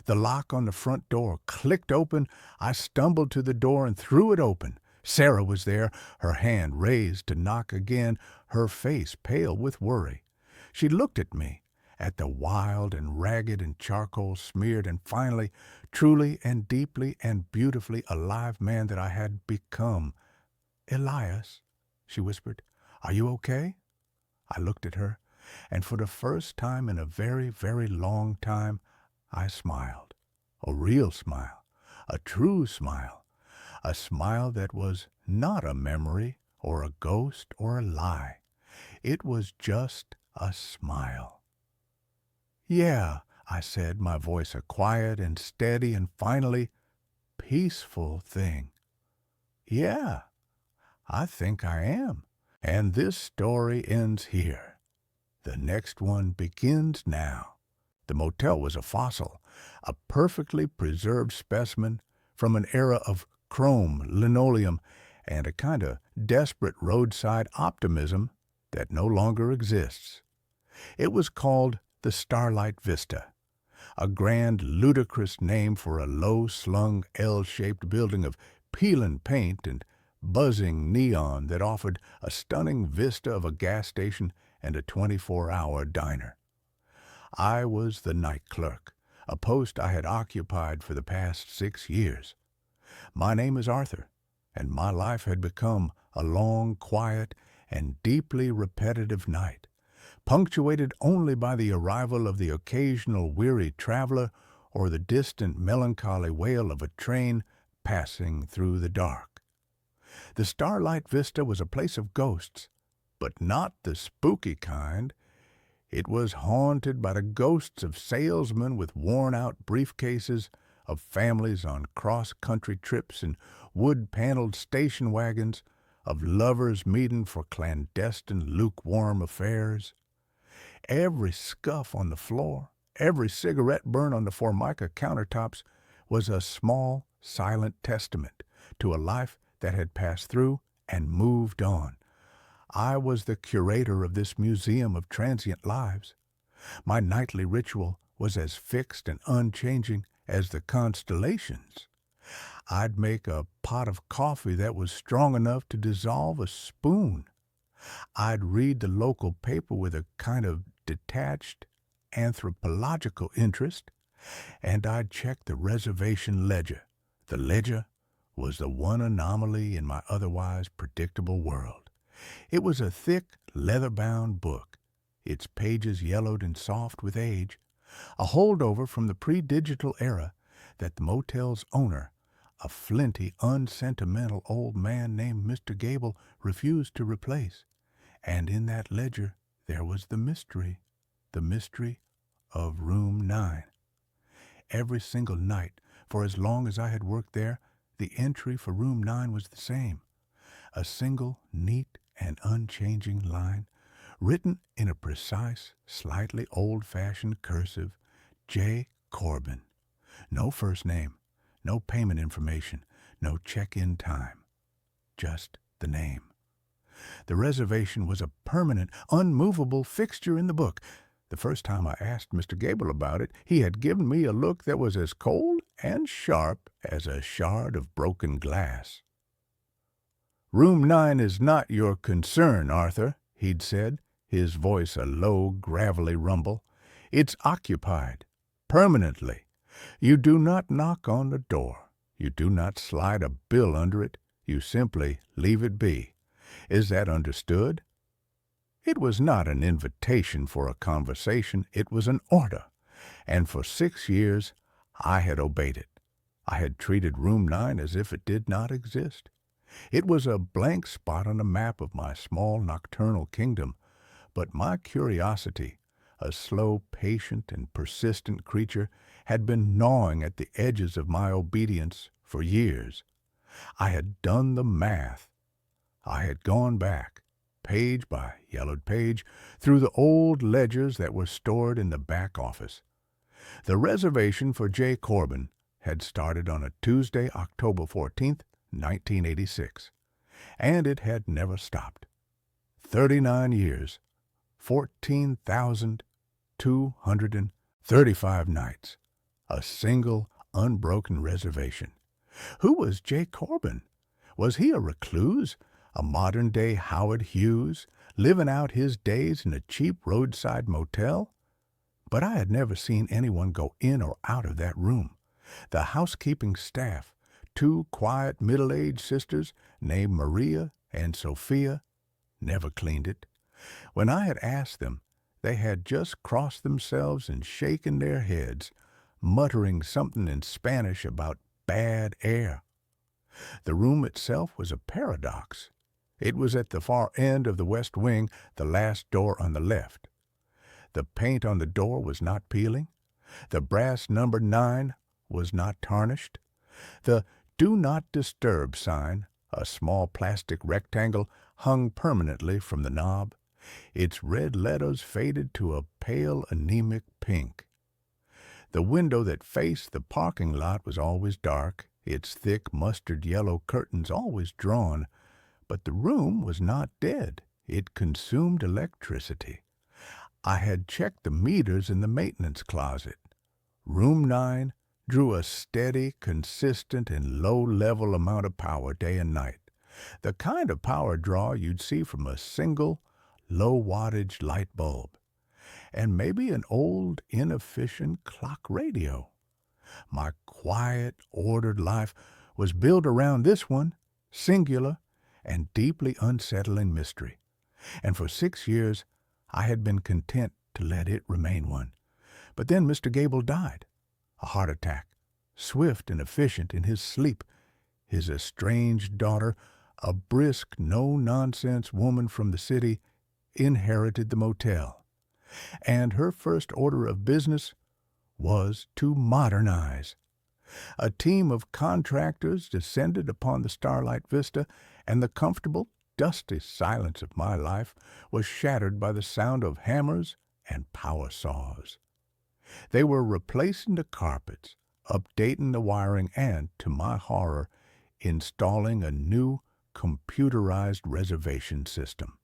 The lock on the front door clicked open. I stumbled to the door and threw it open. Sarah was there, her hand raised to knock again, her face pale with worry. She looked at me, at the wild and ragged and charcoal-smeared and finally, truly and deeply and beautifully alive man that I had become. "Elias," she whispered, "are you okay?" I looked at her, and for the first time in a very, very long time, I smiled. A real smile, a true smile, a smile that was not a memory or a ghost or a lie. It was just a smile. "Yeah," I said, my voice a quiet and steady and finally peaceful thing. "Yeah, I think I am." And this story ends here. The next one begins now. The motel was a fossil, a perfectly preserved specimen from an era of chrome, linoleum, and a kind of desperate roadside optimism that no longer exists. It was called the Starlight Vista, a grand, ludicrous name for a low-slung, L-shaped building of peeling paint and buzzing neon that offered a stunning vista of a gas station and a 24-hour diner. I was the night clerk, a post I had occupied for the past 6 years. My name is Arthur, and my life had become a long, quiet, and deeply repetitive night, punctuated only by the arrival of the occasional weary traveler or the distant melancholy wail of a train passing through the dark. The Starlight Vista was a place of ghosts, but not the spooky kind. It was haunted by the ghosts of salesmen with worn-out briefcases, of families on cross-country trips in wood-paneled station wagons, of lovers meeting for clandestine, lukewarm affairs. Every scuff on the floor, every cigarette burn on the Formica countertops was a small, silent testament to a life that had passed through and moved on. I was the curator of this museum of transient lives. My nightly ritual was as fixed and unchanging as the constellations. I'd make a pot of coffee that was strong enough to dissolve a spoon. I'd read the local paper with a kind of detached anthropological interest, and I'd check the reservation ledger. The ledger was the one anomaly in my otherwise predictable world. It was a thick, leather-bound book, its pages yellowed and soft with age, a holdover from the pre-digital era that the motel's owner, a flinty, unsentimental old man named Mr. Gable, refused to replace. And in that ledger there was the mystery of Room 9. Every single night, for as long as I had worked there, the entry for Room 9 was the same. A single, neat and unchanging line, written in a precise, slightly old-fashioned cursive, J. Corbin. No first name, no payment information, no check-in time. Just the name. The reservation was a permanent, unmovable fixture in the book. The first time I asked Mr. Gable about it, he had given me a look that was as cold and sharp as a shard of broken glass. "Room 9 is not your concern, Arthur," he'd said, his voice a low, gravelly rumble. "It's occupied, permanently. You do not knock on the door. You do not slide a bill under it. You simply leave it be. Is that understood?" It was not an invitation for a conversation. It was an order, and for 6 years I had obeyed it. I had treated Room 9 as if it did not exist. It was a blank spot on the map of my small nocturnal kingdom, but my curiosity, a slow, patient, and persistent creature, had been gnawing at the edges of my obedience for years. I had done the math. I had gone back, page by yellowed page, through the old ledgers that were stored in the back office. The reservation for J. Corbin had started on a Tuesday, October 14th, 1986, and it had never stopped. 39 years, 14,235 nights, a single, unbroken reservation. Who was J. Corbin? Was he a recluse, a modern-day Howard Hughes, living out his days in a cheap roadside motel? But I had never seen anyone go in or out of that room. The housekeeping staff, 2 quiet middle-aged sisters named Maria and Sophia, never cleaned it. When I had asked them, they had just crossed themselves and shaken their heads, muttering something in Spanish about bad air. The room itself was a paradox. It was at the far end of the west wing, the last door on the left. The paint on the door was not peeling. The brass number 9 was not tarnished. The "Do Not Disturb" sign, a small plastic rectangle, hung permanently from the knob. Its red letters faded to a pale, anemic pink. The window that faced the parking lot was always dark, its thick mustard-yellow curtains always drawn, but the room was not dead. It consumed electricity. I had checked the meters in the maintenance closet. Room 9 drew a steady, consistent, and low-level amount of power day and night, the kind of power draw you'd see from a single, low-wattage light bulb, and maybe an old, inefficient clock radio. My quiet, ordered life was built around this one, singular and deeply unsettling mystery, and for 6 years I had been content to let it remain one. But then Mr. Gable died. A heart attack, swift and efficient in his sleep. His estranged daughter, a brisk, no-nonsense woman from the city, inherited the motel. And her first order of business was to modernize. A team of contractors descended upon the starlight vista, and the comfortable, dusty silence of my life was shattered by the sound of hammers and power saws. They were replacing the carpets, updating the wiring, and, to my horror, installing a new computerized reservation system.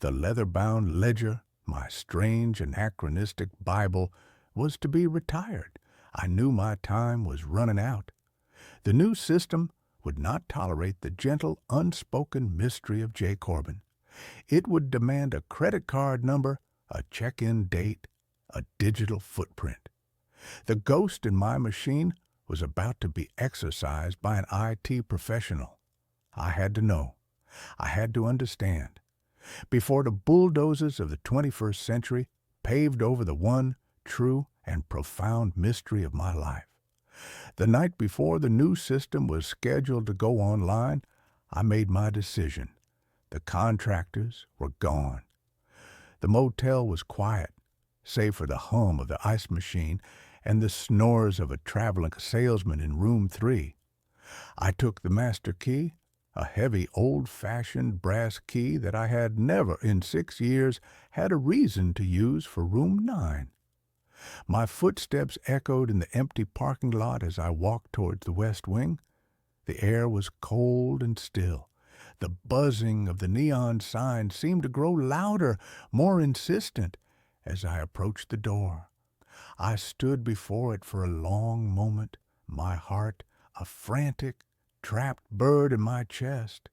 The leather-bound ledger, my strange anachronistic Bible, was to be retired. I knew my time was running out. The new system would not tolerate the gentle, unspoken mystery of J. Corbin. It would demand a credit card number, a check-in date, a digital footprint. The ghost in my machine was about to be exorcised by an IT professional. I had to know. I had to understand. Before the bulldozers of the 21st century paved over the one true and profound mystery of my life. The night before the new system was scheduled to go online, I made my decision. The contractors were gone. The motel was quiet, save for the hum of the ice machine and the snores of a traveling salesman in room 3. I took the master key, a heavy, old-fashioned brass key that I had never in 6 years had a reason to use for room 9. My footsteps echoed in the empty parking lot as I walked towards the west wing. The air was cold and still. The buzzing of the neon sign seemed to grow louder, more insistent, as I approached the door. I stood before it for a long moment, my heart a frantic, trapped bird in my chest.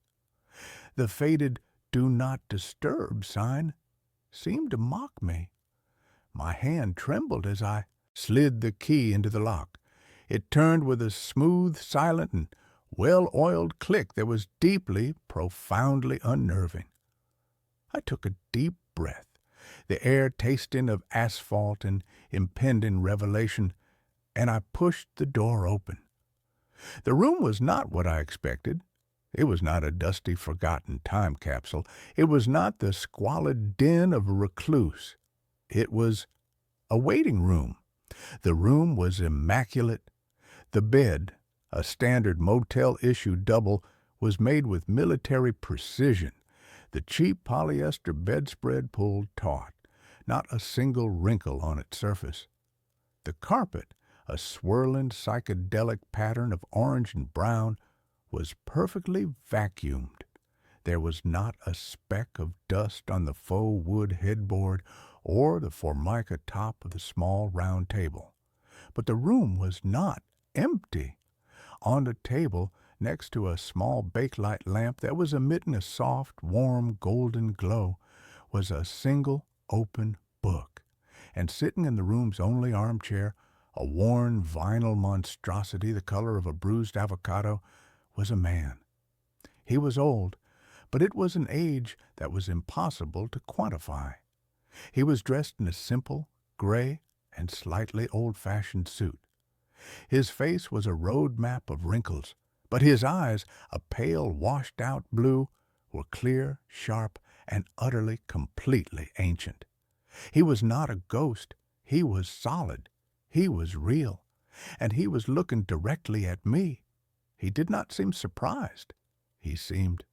The faded "Do Not Disturb" sign seemed to mock me. My hand trembled as I slid the key into the lock. It turned with a smooth, silent, and well-oiled click that was deeply, profoundly unnerving. I took a deep breath, the air tasting of asphalt and impending revelation, and I pushed the door open. The room was not what I expected. It was not a dusty, forgotten time capsule. It was not the squalid den of a recluse. It was a waiting room. The room was immaculate. The bed, a standard motel-issue double, was made with military precision. The cheap polyester bedspread pulled taut, not a single wrinkle on its surface. The carpet, a swirling psychedelic pattern of orange and brown, was perfectly vacuumed. There was not a speck of dust on the faux wood headboard or the formica top of the small round table. But the room was not empty. On the table, next to a small bakelite lamp that was emitting a soft, warm, golden glow, was a single open book. And sitting in the room's only armchair, a worn vinyl monstrosity the color of a bruised avocado, was a man. He was old, but it was an age that was impossible to quantify. He was dressed in a simple, gray, and slightly old-fashioned suit. His face was a road map of wrinkles, but his eyes, a pale, washed-out blue, were clear, sharp, and utterly, completely ancient. He was not a ghost. He was solid. He was real. And he was looking directly at me. He did not seem surprised. He seemed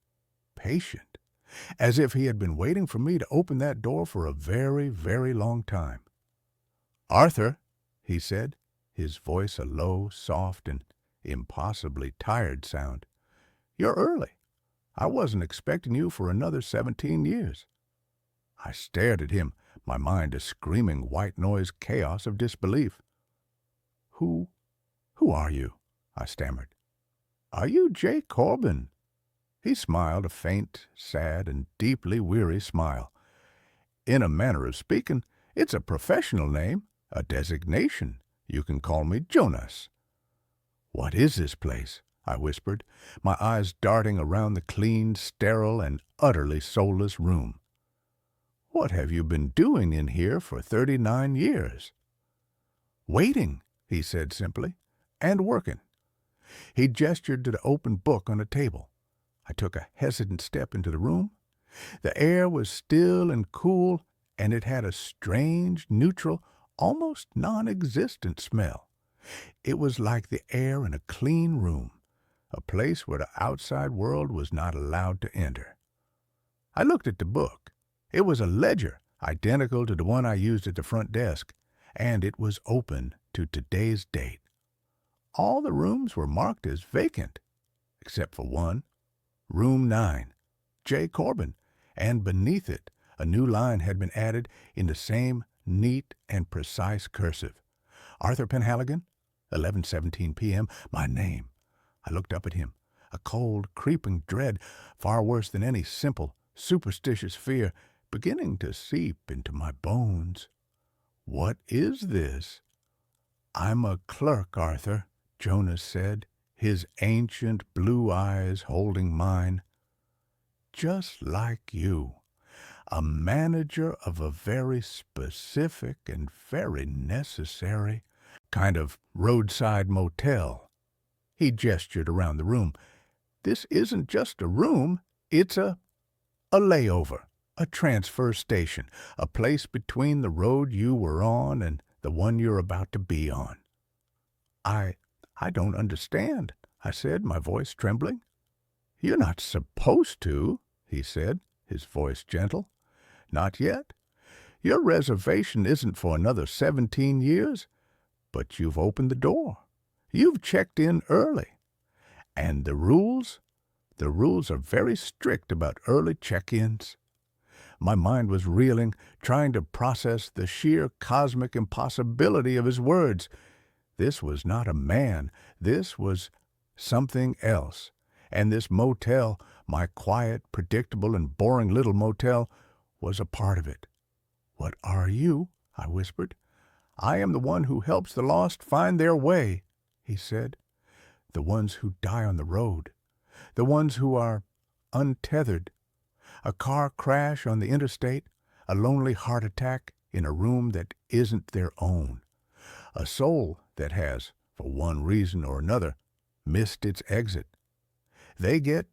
patient, as if he had been waiting for me to open that door for a very, very long time. "Arthur," he said, his voice a low, soft, and impossibly tired sound. "You're early. I wasn't expecting you for another 17 years." I stared at him, my mind a screaming white noise chaos of disbelief. Who are you?" I stammered. "Are you Jay Corbin?" He smiled a faint, sad, and deeply weary smile. "In a manner of speaking, it's a professional name, a designation. You can call me Jonas." "What is this place?" I whispered, my eyes darting around the clean, sterile, and utterly soulless room. "What have you been doing in here for 39 years?" "Waiting," he said simply, "and working." He gestured to the open book on a table. I took a hesitant step into the room. The air was still and cool, and it had a strange, neutral, almost non-existent smell. It was like the air in a clean room, a place where the outside world was not allowed to enter. I looked at the book. It was a ledger, identical to the one I used at the front desk, and it was open to today's date. All the rooms were marked as vacant, except for one, Room 9, J. Corbin, and beneath it a new line had been added in the same neat and precise cursive. Arthur Penhaligon, 11:17 p.m., my name. I looked up at him, a cold, creeping dread, far worse than any simple, superstitious fear, beginning to seep into my bones. "What is this?" "I'm a clerk, Arthur," Jonas said, his ancient blue eyes holding mine. "Just like you. A manager of a very specific and very necessary kind of roadside motel." He gestured around the room. "This isn't just a room, it's a layover, a transfer station, a place between the road you were on and the one you're about to be on." I don't understand," I said, my voice trembling. "You're not supposed to," he said, his voice gentle. "Not yet. Your reservation isn't for another 17 years, but you've opened the door. You've checked in early. And the rules are very strict about early check-ins." My mind was reeling, trying to process the sheer cosmic impossibility of his words. This was not a man. This was something else. And this motel, my quiet, predictable, and boring little motel, was a part of it. "What are you?" I whispered. "I am the one who helps the lost find their way," he said. "The ones who die on the road. The ones who are untethered. A car crash on the interstate, a lonely heart attack in a room that isn't their own. A soul that has, for one reason or another, missed its exit. They get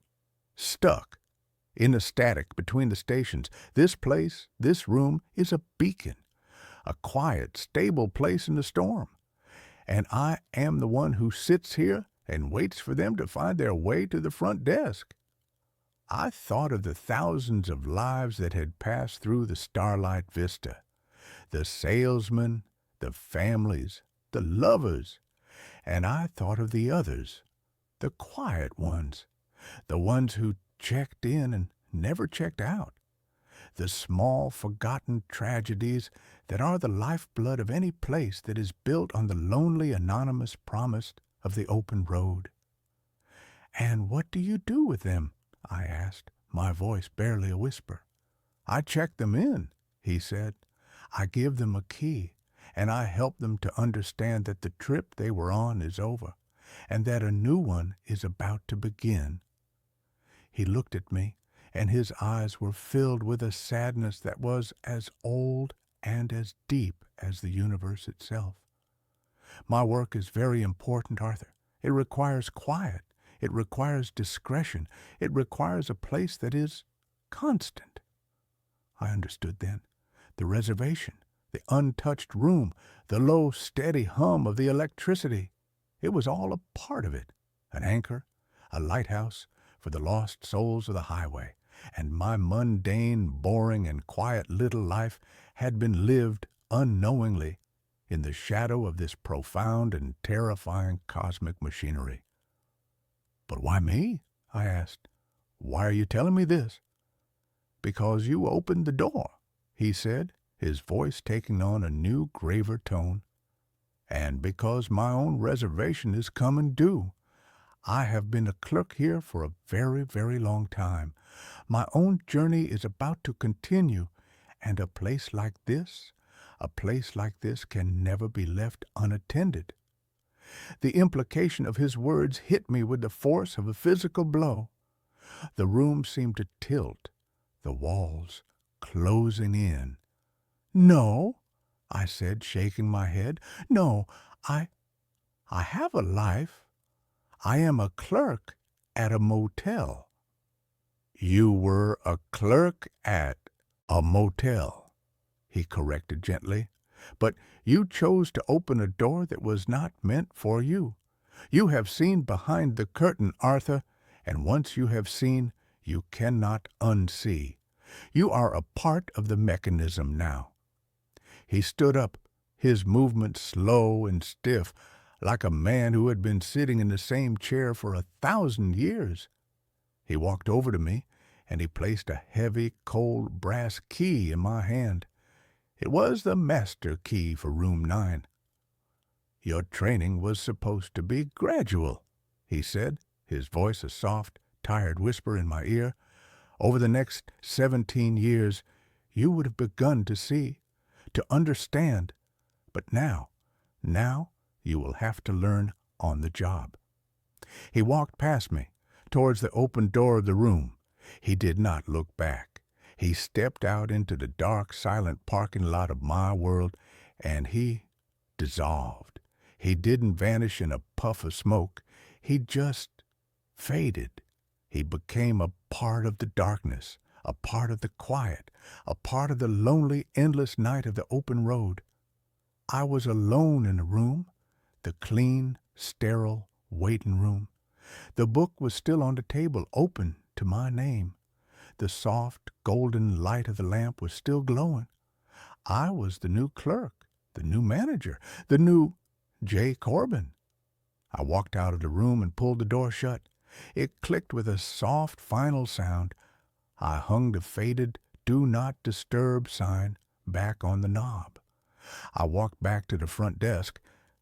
stuck in the static between the stations. This place, this room, is a beacon, a quiet, stable place in the storm. And I am the one who sits here and waits for them to find their way to the front desk." I thought of the thousands of lives that had passed through the starlight vista, the salesmen, the families, the lovers, and I thought of the others, the quiet ones, the ones who checked in and never checked out, the small, forgotten tragedies that are the lifeblood of any place that is built on the lonely, anonymous promise of the open road. "And what do you do with them?" I asked, my voice barely a whisper. "I check them in," he said. "I give them a key, and I help them to understand that the trip they were on is over, and that a new one is about to begin." He looked at me, and his eyes were filled with a sadness that was as old and as deep as the universe itself. "My work is very important, Arthur. It requires quiet. It requires discretion. It requires a place that is constant." I understood then. The reservation, the untouched room, the low, steady hum of the electricity. It was all a part of it, an anchor, a lighthouse for the lost souls of the highway, and my mundane, boring, and quiet little life had been lived unknowingly in the shadow of this profound and terrifying cosmic machinery. "But why me?" I asked. "Why are you telling me this?" "Because you opened the door," he said, his voice taking on a new, graver tone. "And because my own reservation is coming due. I have been a clerk here for a very, very long time. My own journey is about to continue, and a place like this can never be left unattended." The implication of his words hit me with the force of a physical blow. The room seemed to tilt, the walls closing in. "No," I said, shaking my head. "No, I have a life. I am a clerk at a motel." "You were a clerk at a motel," he corrected gently. "But you chose to open a door that was not meant for you. You have seen behind the curtain, Arthur, and once you have seen, you cannot unsee. You are a part of the mechanism now." He stood up, his movement slow and stiff, like a man who had been sitting in the same chair for 1,000 years. He walked over to me, and he placed a heavy, cold brass key in my hand. It was the master key for room 9. "Your training was supposed to be gradual," he said, his voice a soft, tired whisper in my ear. "Over the next 17 years, you would have begun to see, to understand. But now you will have to learn on the job." He walked past me, towards the open door of the room. He did not look back. He stepped out into the dark, silent parking lot of my world, and he dissolved. He didn't vanish in a puff of smoke. He just faded. He became a part of the darkness, a part of the quiet, a part of the lonely, endless night of the open road. I was alone in the room, the clean, sterile waiting room. The book was still on the table, open to my name. The soft, golden light of the lamp was still glowing. I was the new clerk, the new manager, the new J. Corbin. I walked out of the room and pulled the door shut. It clicked with a soft, final sound. I hung the faded "Do Not Disturb" sign back on the knob. I walked back to the front desk,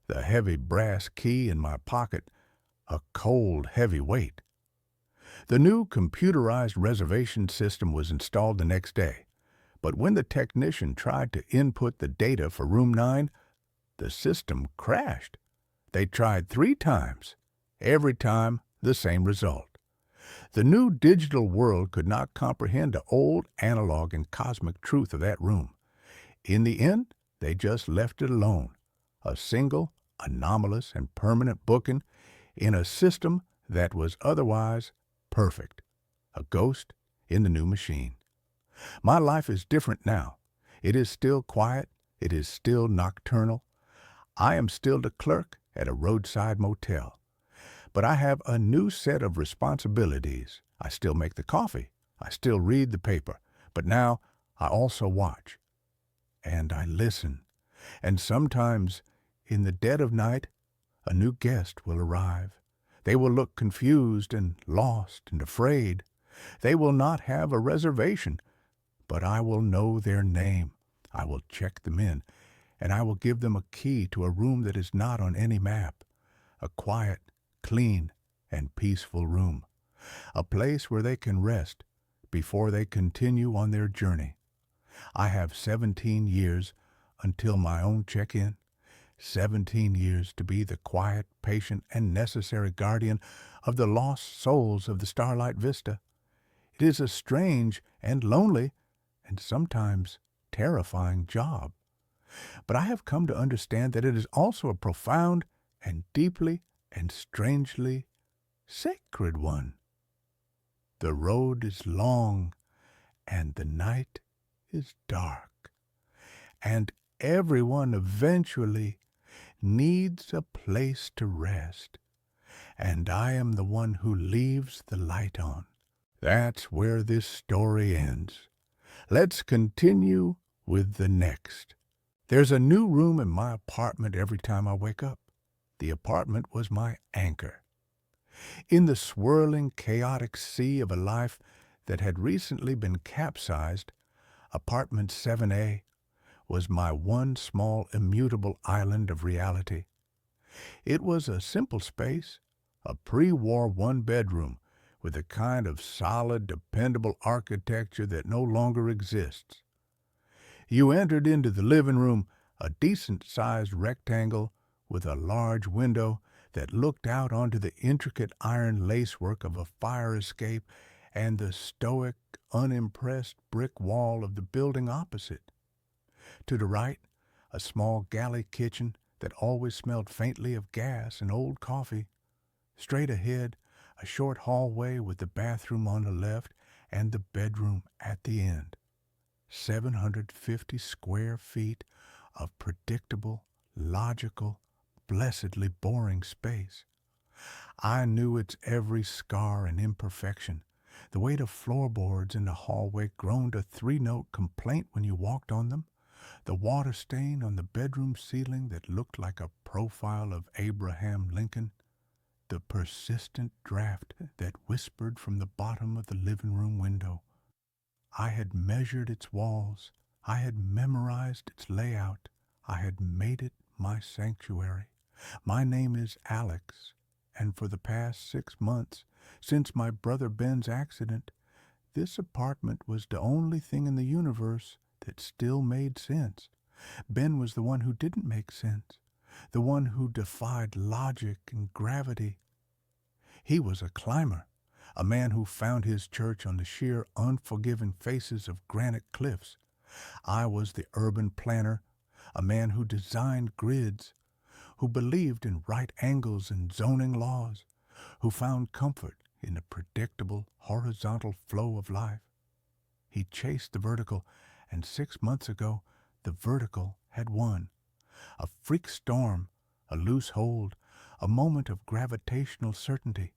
the heavy brass key in my pocket, a cold, heavy weight. The new computerized reservation system was installed the next day, but when the technician tried to input the data for room 9, the system crashed. They tried 3 times. Every time, the same result. The new digital world could not comprehend the old analog and cosmic truth of that room. In the end, they just left it alone, a single, anomalous, and permanent booking in a system that was otherwise perfect, a ghost in the new machine. My life is different now. It is still quiet. It is still nocturnal. I am still the clerk at a roadside motel. But I have a new set of responsibilities. I still make the coffee. I still read the paper. But now I also watch. And I listen. And sometimes, in the dead of night, a new guest will arrive. They will look confused and lost and afraid. They will not have a reservation, but I will know their name. I will check them in, and I will give them a key to a room that is not on any map, a quiet, clean, and peaceful room, a place where they can rest before they continue on their journey. I have 17 years until my own check-in, 17 years to be the quiet, patient, and necessary guardian of the lost souls of the Starlight Vista. It is a strange and lonely and sometimes terrifying job. But I have come to understand that it is also a profound and deeply and strangely sacred one. The road is long and the night is dark, and everyone eventually needs a place to rest, and I am the one who leaves the light on. That's where this story ends. Let's continue with the next. There's a new room in my apartment every time I wake up. The apartment was my anchor. In the swirling, chaotic sea of a life that had recently been capsized, apartment 7A was my one small immutable island of reality. It was a simple space, a pre-war one-bedroom with a kind of solid, dependable architecture that no longer exists. You entered into the living room, a decent-sized rectangle with a large window that looked out onto the intricate iron lacework of a fire escape and the stoic, unimpressed brick wall of the building opposite. To the right, a small galley kitchen that always smelled faintly of gas and old coffee. Straight ahead, a short hallway with the bathroom on the left and the bedroom at the end. 750 square feet of predictable, logical, blessedly boring space. I knew its every scar and imperfection. The way the floorboards in the hallway groaned a three-note complaint when you walked on them. The water stain on the bedroom ceiling that looked like a profile of Abraham Lincoln. The persistent draft that whispered from the bottom of the living room window. I had measured its walls. I had memorized its layout. I had made it my sanctuary. My name is Alex, and for the past 6 months, since my brother Ben's accident, this apartment was the only thing in the universe that still made sense. Ben was the one who didn't make sense, the one who defied logic and gravity. He was a climber, a man who found his church on the sheer, unforgiving faces of granite cliffs. I was the urban planner, a man who designed grids, who believed in right angles and zoning laws, who found comfort in the predictable, horizontal flow of life. He chased the vertical, and 6 months ago, the vertical had won. A freak storm, a loose hold, a moment of gravitational certainty.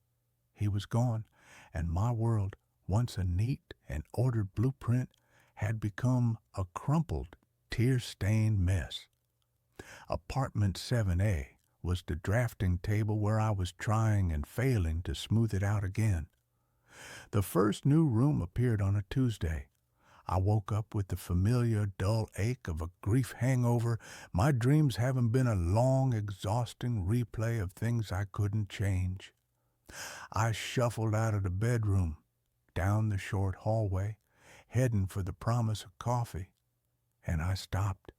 He was gone, and my world, once a neat and ordered blueprint, had become a crumpled, tear-stained mess. Apartment 7A was the drafting table where I was trying and failing to smooth it out again. The first new room appeared on a Tuesday. I woke up with the familiar dull ache of a grief hangover, my dreams having been a long, exhausting replay of things I couldn't change. I shuffled out of the bedroom, down the short hallway, heading for the promise of coffee, and I stopped.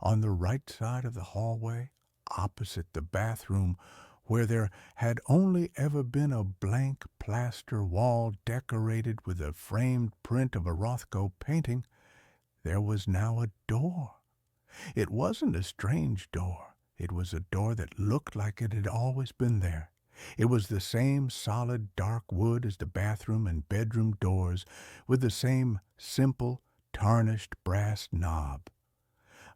On the right side of the hallway, opposite the bathroom, where there had only ever been a blank plaster wall decorated with a framed print of a Rothko painting, there was now a door. It wasn't a strange door. It was a door that looked like it had always been there. It was the same solid dark wood as the bathroom and bedroom doors, with the same simple, tarnished brass knob.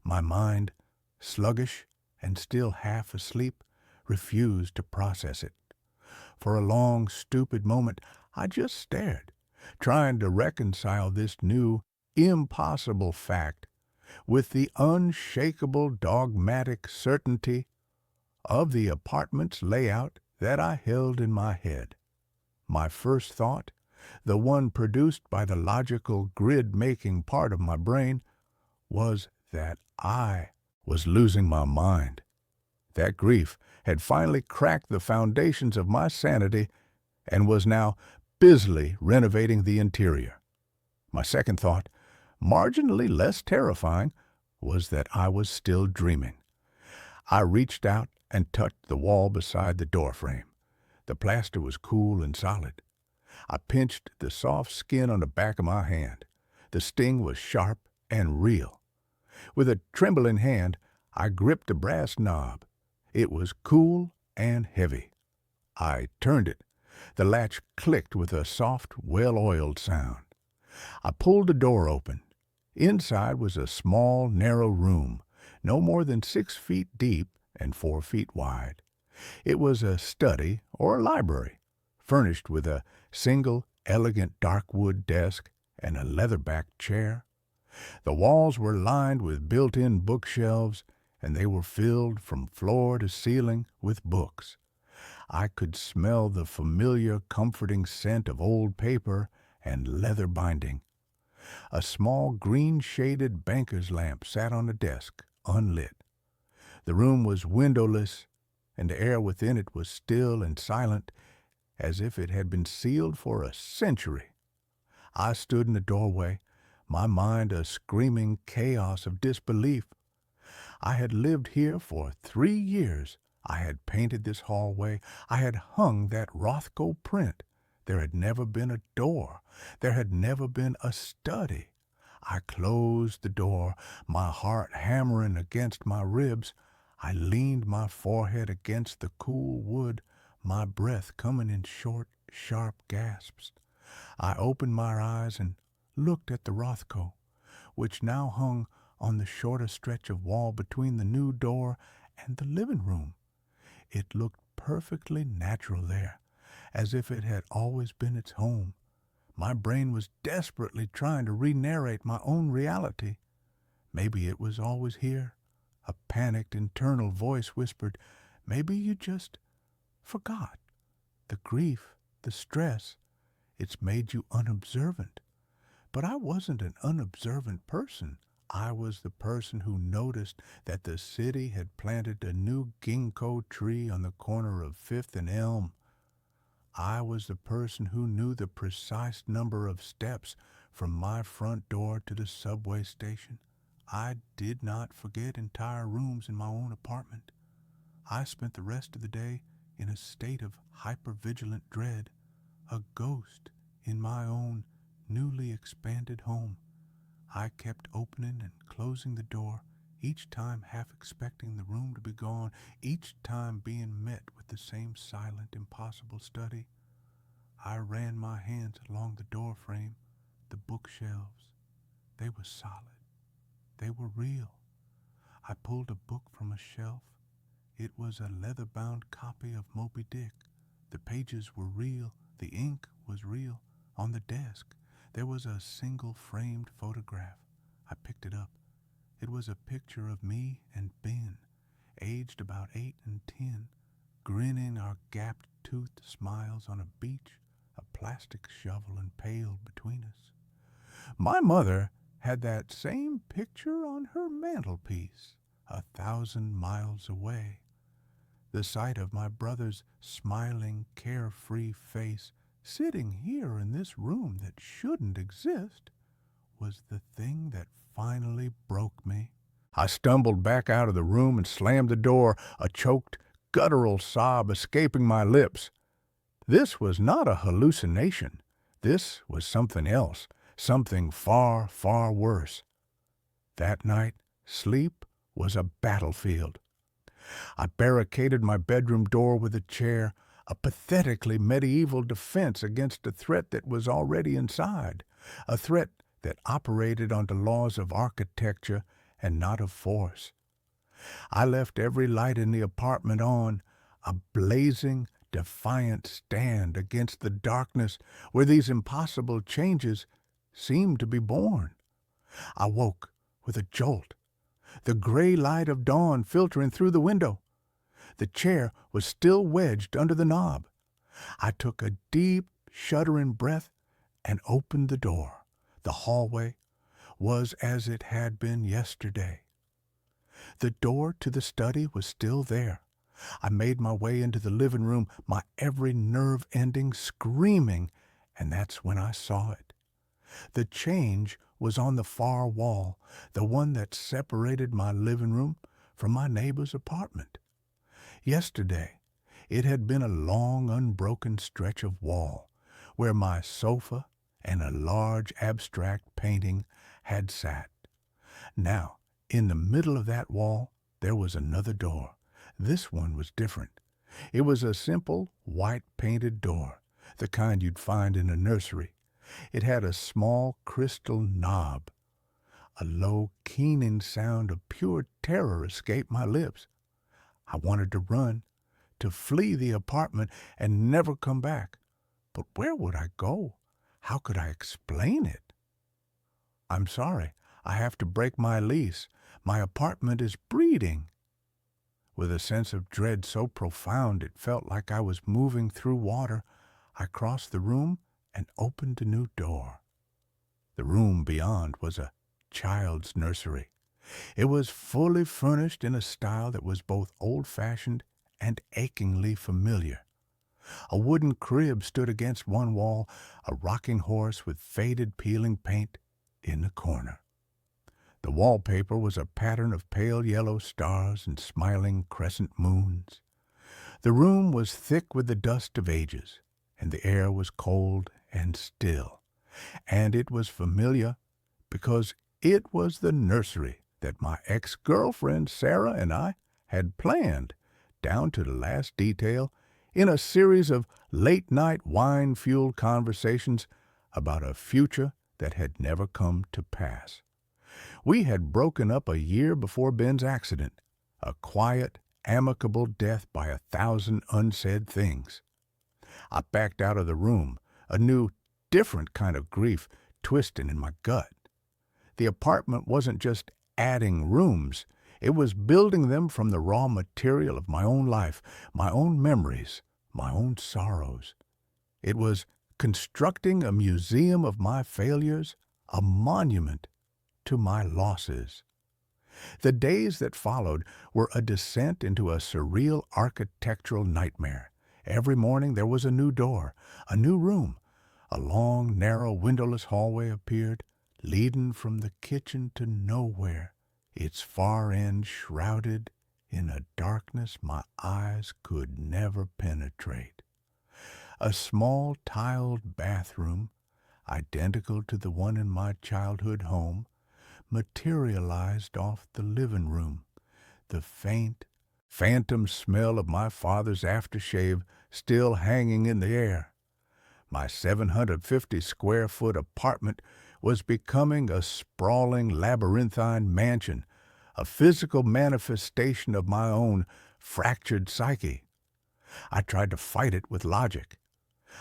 My mind, sluggish and still half asleep, refused to process it. For a long, stupid moment, I just stared, trying to reconcile this new, impossible fact with the unshakable, dogmatic certainty of the apartment's layout that I held in my head. My first thought, the one produced by the logical grid-making part of my brain, was that I was losing my mind. That grief had finally cracked the foundations of my sanity and was now busily renovating the interior. My second thought, marginally less terrifying, was that I was still dreaming. I reached out and touched the wall beside the doorframe. The plaster was cool and solid. I pinched the soft skin on the back of my hand. The sting was sharp and real. With a trembling hand, I gripped the brass knob. It was cool and heavy. I turned it. The latch clicked with a soft, well-oiled sound. I pulled the door open. Inside was a small, narrow room, no more than 6 feet deep and 4 feet wide. It was a study or a library, furnished with a single, elegant dark wood desk and a leather-backed chair. The walls were lined with built-in bookshelves, and they were filled from floor to ceiling with books. I could smell the familiar, comforting scent of old paper and leather binding. A small green-shaded banker's lamp sat on a desk, unlit. The room was windowless, and the air within it was still and silent, as if it had been sealed for a century. I stood in the doorway, my mind a screaming chaos of disbelief. I had lived here for 3 years. I had painted this hallway. I had hung that Rothko print. There had never been a door. There had never been a study. I closed the door, my heart hammering against my ribs. I leaned my forehead against the cool wood, my breath coming in short, sharp gasps. I opened my eyes and looked at the Rothko, which now hung on the shorter stretch of wall between the new door and the living room. It looked perfectly natural there, as if it had always been its home. My brain was desperately trying to re-narrate my own reality. Maybe it was always here. A panicked internal voice whispered, "Maybe you just forgot. The grief, the stress, it's made you unobservant." But I wasn't an unobservant person. I was the person who noticed that the city had planted a new ginkgo tree on the corner of 5th and Elm. I was the person who knew the precise number of steps from my front door to the subway station. I did not forget entire rooms in my own apartment. I spent the rest of the day in a state of hypervigilant dread, a ghost in my own newly expanded home. I kept opening and closing the door, each time half expecting the room to be gone, each time being met with the same silent, impossible study. I ran my hands along the door frame, the bookshelves. They were solid. They were real. I pulled a book from a shelf. It was a leather-bound copy of Moby Dick. The pages were real. The ink was real. On the desk, there was a single framed photograph. I picked it up. It was a picture of me and Ben, aged about 8 and 10, grinning our gap-toothed smiles on a beach, a plastic shovel and pail between us. My mother had that same picture on her mantelpiece, 1,000 miles away. The sight of my brother's smiling, carefree face sitting here in this room that shouldn't exist was the thing that finally broke me. I stumbled back out of the room and slammed the door, a choked, guttural sob escaping my lips. This was not a hallucination. This was something else, something far, far worse. That night, sleep was a battlefield. I barricaded my bedroom door with a chair, a pathetically medieval defense against a threat that was already inside, a threat that operated on the laws of architecture and not of force. I left every light in the apartment on, a blazing, defiant stand against the darkness where these impossible changes seemed to be born. I woke with a jolt, the gray light of dawn filtering through the window. The chair was still wedged under the knob. I took a deep, shuddering breath and opened the door. The hallway was as it had been yesterday. The door to the study was still there. I made my way into the living room, my every nerve ending screaming, and that's when I saw it. The change was on the far wall, the one that separated my living room from my neighbor's apartment. Yesterday, it had been a long, unbroken stretch of wall where my sofa and a large abstract painting had sat. Now, in the middle of that wall, there was another door. This one was different. It was a simple, white-painted door, the kind you'd find in a nursery. It had a small crystal knob. A low, keening sound of pure terror escaped my lips. I wanted to run, to flee the apartment and never come back. But where would I go? How could I explain it? "I'm sorry, I have to break my lease. My apartment is breeding. With a sense of dread so profound it felt like I was moving through water, I crossed the room and opened a new door. The room beyond was a child's nursery. It was fully furnished in a style that was both old-fashioned and achingly familiar. A wooden crib stood against one wall, a rocking horse with faded peeling paint in the corner. The wallpaper was a pattern of pale yellow stars and smiling crescent moons. The room was thick with the dust of ages, and the air was cold and still. And it was familiar because it was the nursery that my ex-girlfriend Sarah and I had planned, down to the last detail, in a series of late-night wine-fueled conversations about a future that had never come to pass. We had broken up a year before Ben's accident, a quiet, amicable death by 1,000 unsaid things. I backed out of the room, a new, different kind of grief twisting in my gut. The apartment wasn't just adding rooms, it was building them from the raw material of my own life, my own memories, my own sorrows. It was constructing a museum of my failures, a monument to my losses. The days that followed were a descent into a surreal architectural nightmare. Every morning there was a new door, a new room. A long, narrow, windowless hallway appeared, leading from the kitchen to nowhere, its far end shrouded in a darkness my eyes could never penetrate. A small tiled bathroom, identical to the one in my childhood home, materialized off the living room, the faint, phantom smell of my father's aftershave still hanging in the air. My 750-square-foot apartment was becoming a sprawling labyrinthine mansion, a physical manifestation of my own fractured psyche. I tried to fight it with logic.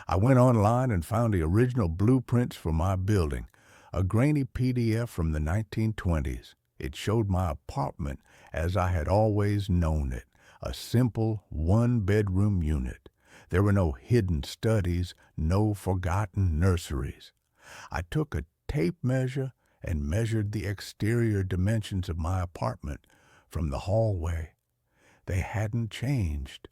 I went online and found the original blueprints for my building, a grainy PDF from the 1920s. It showed my apartment as I had always known it, a simple one-bedroom unit. There were no hidden studies, no forgotten nurseries. I took a tape measure and measured the exterior dimensions of my apartment from the hallway. They hadn't changed.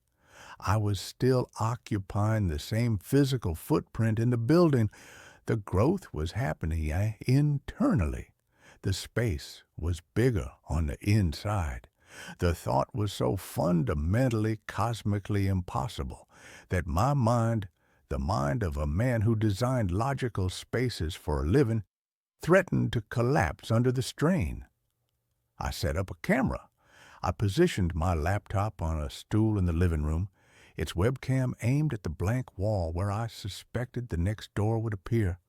I was still occupying the same physical footprint in the building. The growth was happening internally. The space was bigger on the inside. The thought was so fundamentally, cosmically impossible that my mind, the mind of a man who designed logical spaces for a living, threatened to collapse under the strain. I set up a camera. I positioned my laptop on a stool in the living room, its webcam aimed at the blank wall where I suspected the next door would appear.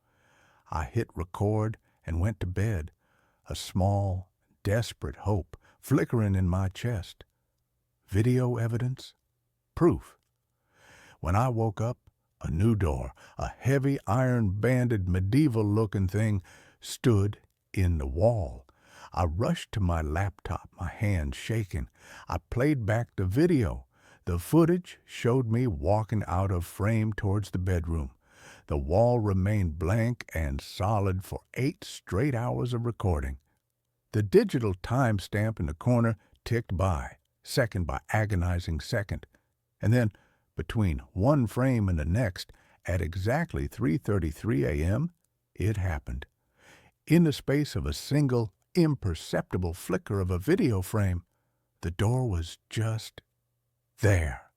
I hit record and went to bed, a small, desperate hope flickering in my chest. Video evidence? Proof. When I woke up, a new door, a heavy iron-banded medieval-looking thing, stood in the wall. I rushed to my laptop, my hands shaking. I played back the video. The footage showed me walking out of frame towards the bedroom. The wall remained blank and solid for 8 straight hours of recording. The digital timestamp in the corner ticked by, second by agonizing second. And then, between one frame and the next, at exactly 3:33 a.m., it happened. In the space of a single, imperceptible flicker of a video frame, the door was just there.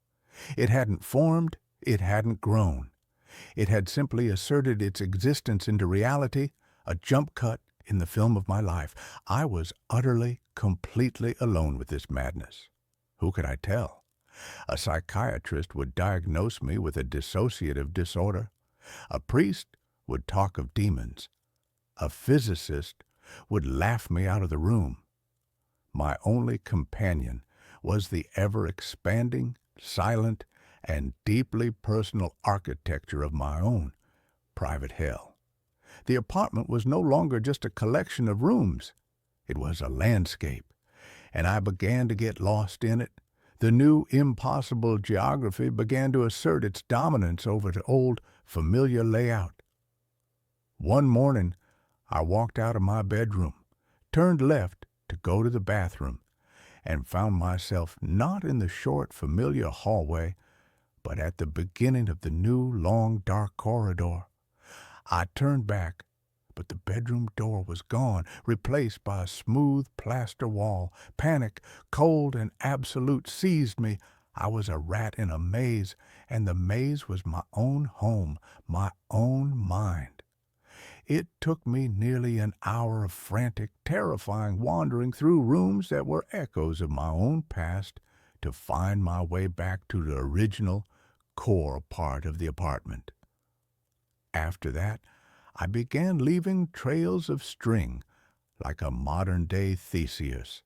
It hadn't formed, it hadn't grown. It had simply asserted its existence into reality, a jump cut in the film of my life. I was utterly, completely alone with this madness. Who could I tell? A psychiatrist would diagnose me with a dissociative disorder. A priest would talk of demons. A physicist would laugh me out of the room. My only companion was the ever-expanding, silent, and deeply personal architecture of my own private hell. The apartment was no longer just a collection of rooms. It was a landscape, and I began to get lost in it. The new impossible geography began to assert its dominance over the old familiar layout. One morning, I walked out of my bedroom, turned left to go to the bathroom, and found myself not in the short, familiar hallway, but at the beginning of the new, long, dark corridor. I turned back, but the bedroom door was gone, replaced by a smooth plaster wall. Panic, cold and absolute, seized me. I was a rat in a maze, and the maze was my own home, my own mind. It took me nearly an hour of frantic, terrifying wandering through rooms that were echoes of my own past to find my way back to the original, core part of the apartment. After that, I began leaving trails of string, like a modern-day Theseus,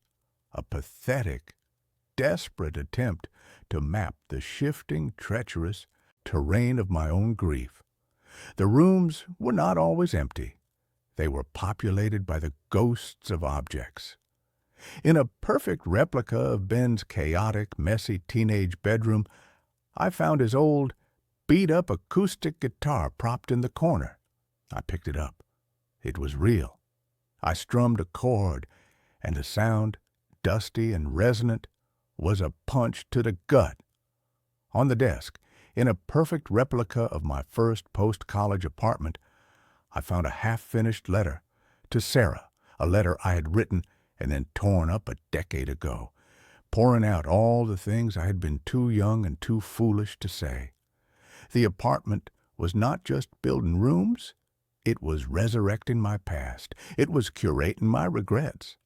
a pathetic, desperate attempt to map the shifting, treacherous terrain of my own grief. The rooms were not always empty. They were populated by the ghosts of objects. In a perfect replica of Ben's chaotic, messy teenage bedroom, I found his old, beat-up acoustic guitar propped in the corner. I picked it up. It was real. I strummed a chord, and the sound, dusty and resonant, was a punch to the gut. On the desk, in a perfect replica of my first post-college apartment, I found a half-finished letter to Sarah, a letter I had written and then torn up a decade ago, pouring out all the things I had been too young and too foolish to say. The apartment was not just building rooms, it was resurrecting my past. It was curating my regrets.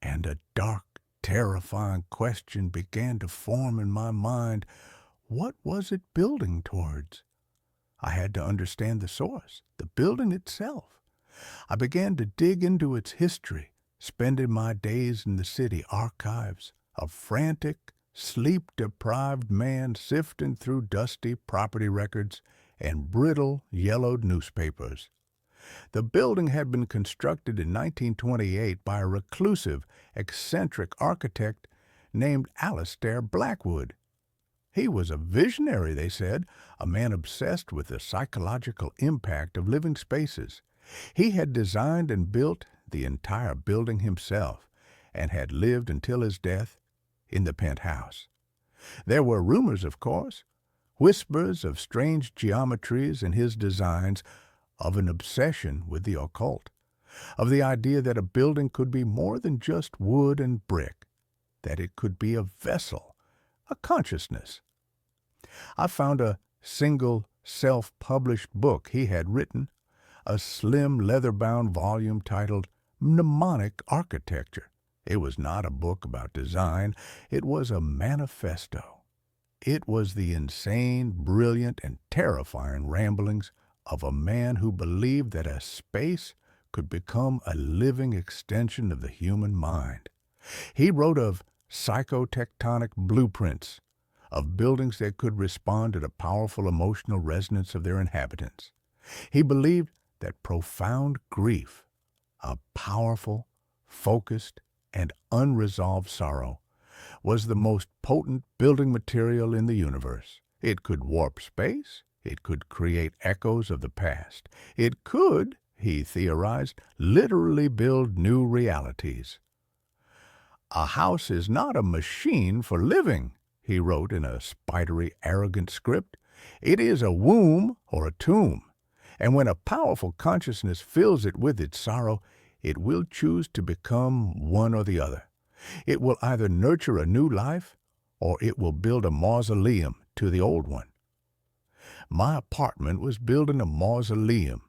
And a dark, terrifying question began to form in my mind. What was it building towards? I had to understand the source, the building itself. I began to dig into its history, spending my days in the city archives, a frantic, sleep-deprived man sifting through dusty property records and brittle, yellowed newspapers. The building had been constructed in 1928 by a reclusive, eccentric architect named Alistair Blackwood. He was a visionary, they said, a man obsessed with the psychological impact of living spaces. He had designed and built the entire building himself and had lived until his death in the penthouse. There were rumors, of course, whispers of strange geometries in his designs, of an obsession with the occult, of the idea that a building could be more than just wood and brick, that it could be a vessel, a consciousness. I found a single self-published book he had written, a slim leather-bound volume titled Mnemonic Architecture. It was not a book about design. It was a manifesto. It was the insane, brilliant, and terrifying ramblings of a man who believed that a space could become a living extension of the human mind. He wrote of psychotectonic blueprints, of buildings that could respond to the powerful emotional resonance of their inhabitants. He believed that profound grief, a powerful, focused, and unresolved sorrow, was the most potent building material in the universe. It could warp space. It could create echoes of the past. It could, he theorized, literally build new realities. A house is not a machine for living, he wrote in a spidery, arrogant script. It is a womb or a tomb, and when a powerful consciousness fills it with its sorrow, it will choose to become one or the other. It will either nurture a new life, or it will build a mausoleum to the old one. My apartment was building a mausoleum,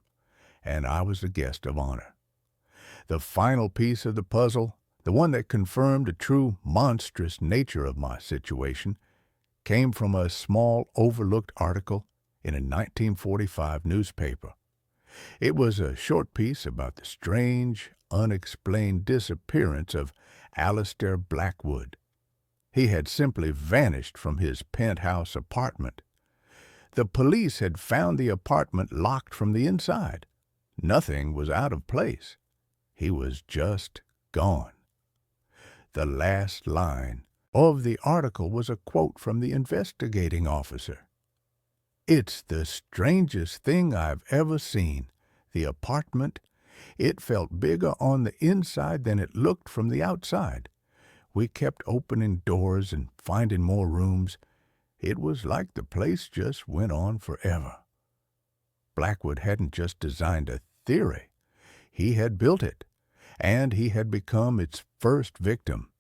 and I was the guest of honor. The final piece of the puzzle, the one that confirmed the true monstrous nature of my situation, came from a small overlooked article in a 1945 newspaper. It was a short piece about the strange, unexplained disappearance of Alistair Blackwood. He had simply vanished from his penthouse apartment. The police had found the apartment locked from the inside. Nothing was out of place. He was just gone. The last line of the article was a quote from the investigating officer. "It's the strangest thing I've ever seen. The apartment, it felt bigger on the inside than it looked from the outside. We kept opening doors and finding more rooms. It was like the place just went on forever." Blackwood hadn't just designed a theory. He had built it, and he had become its first victim.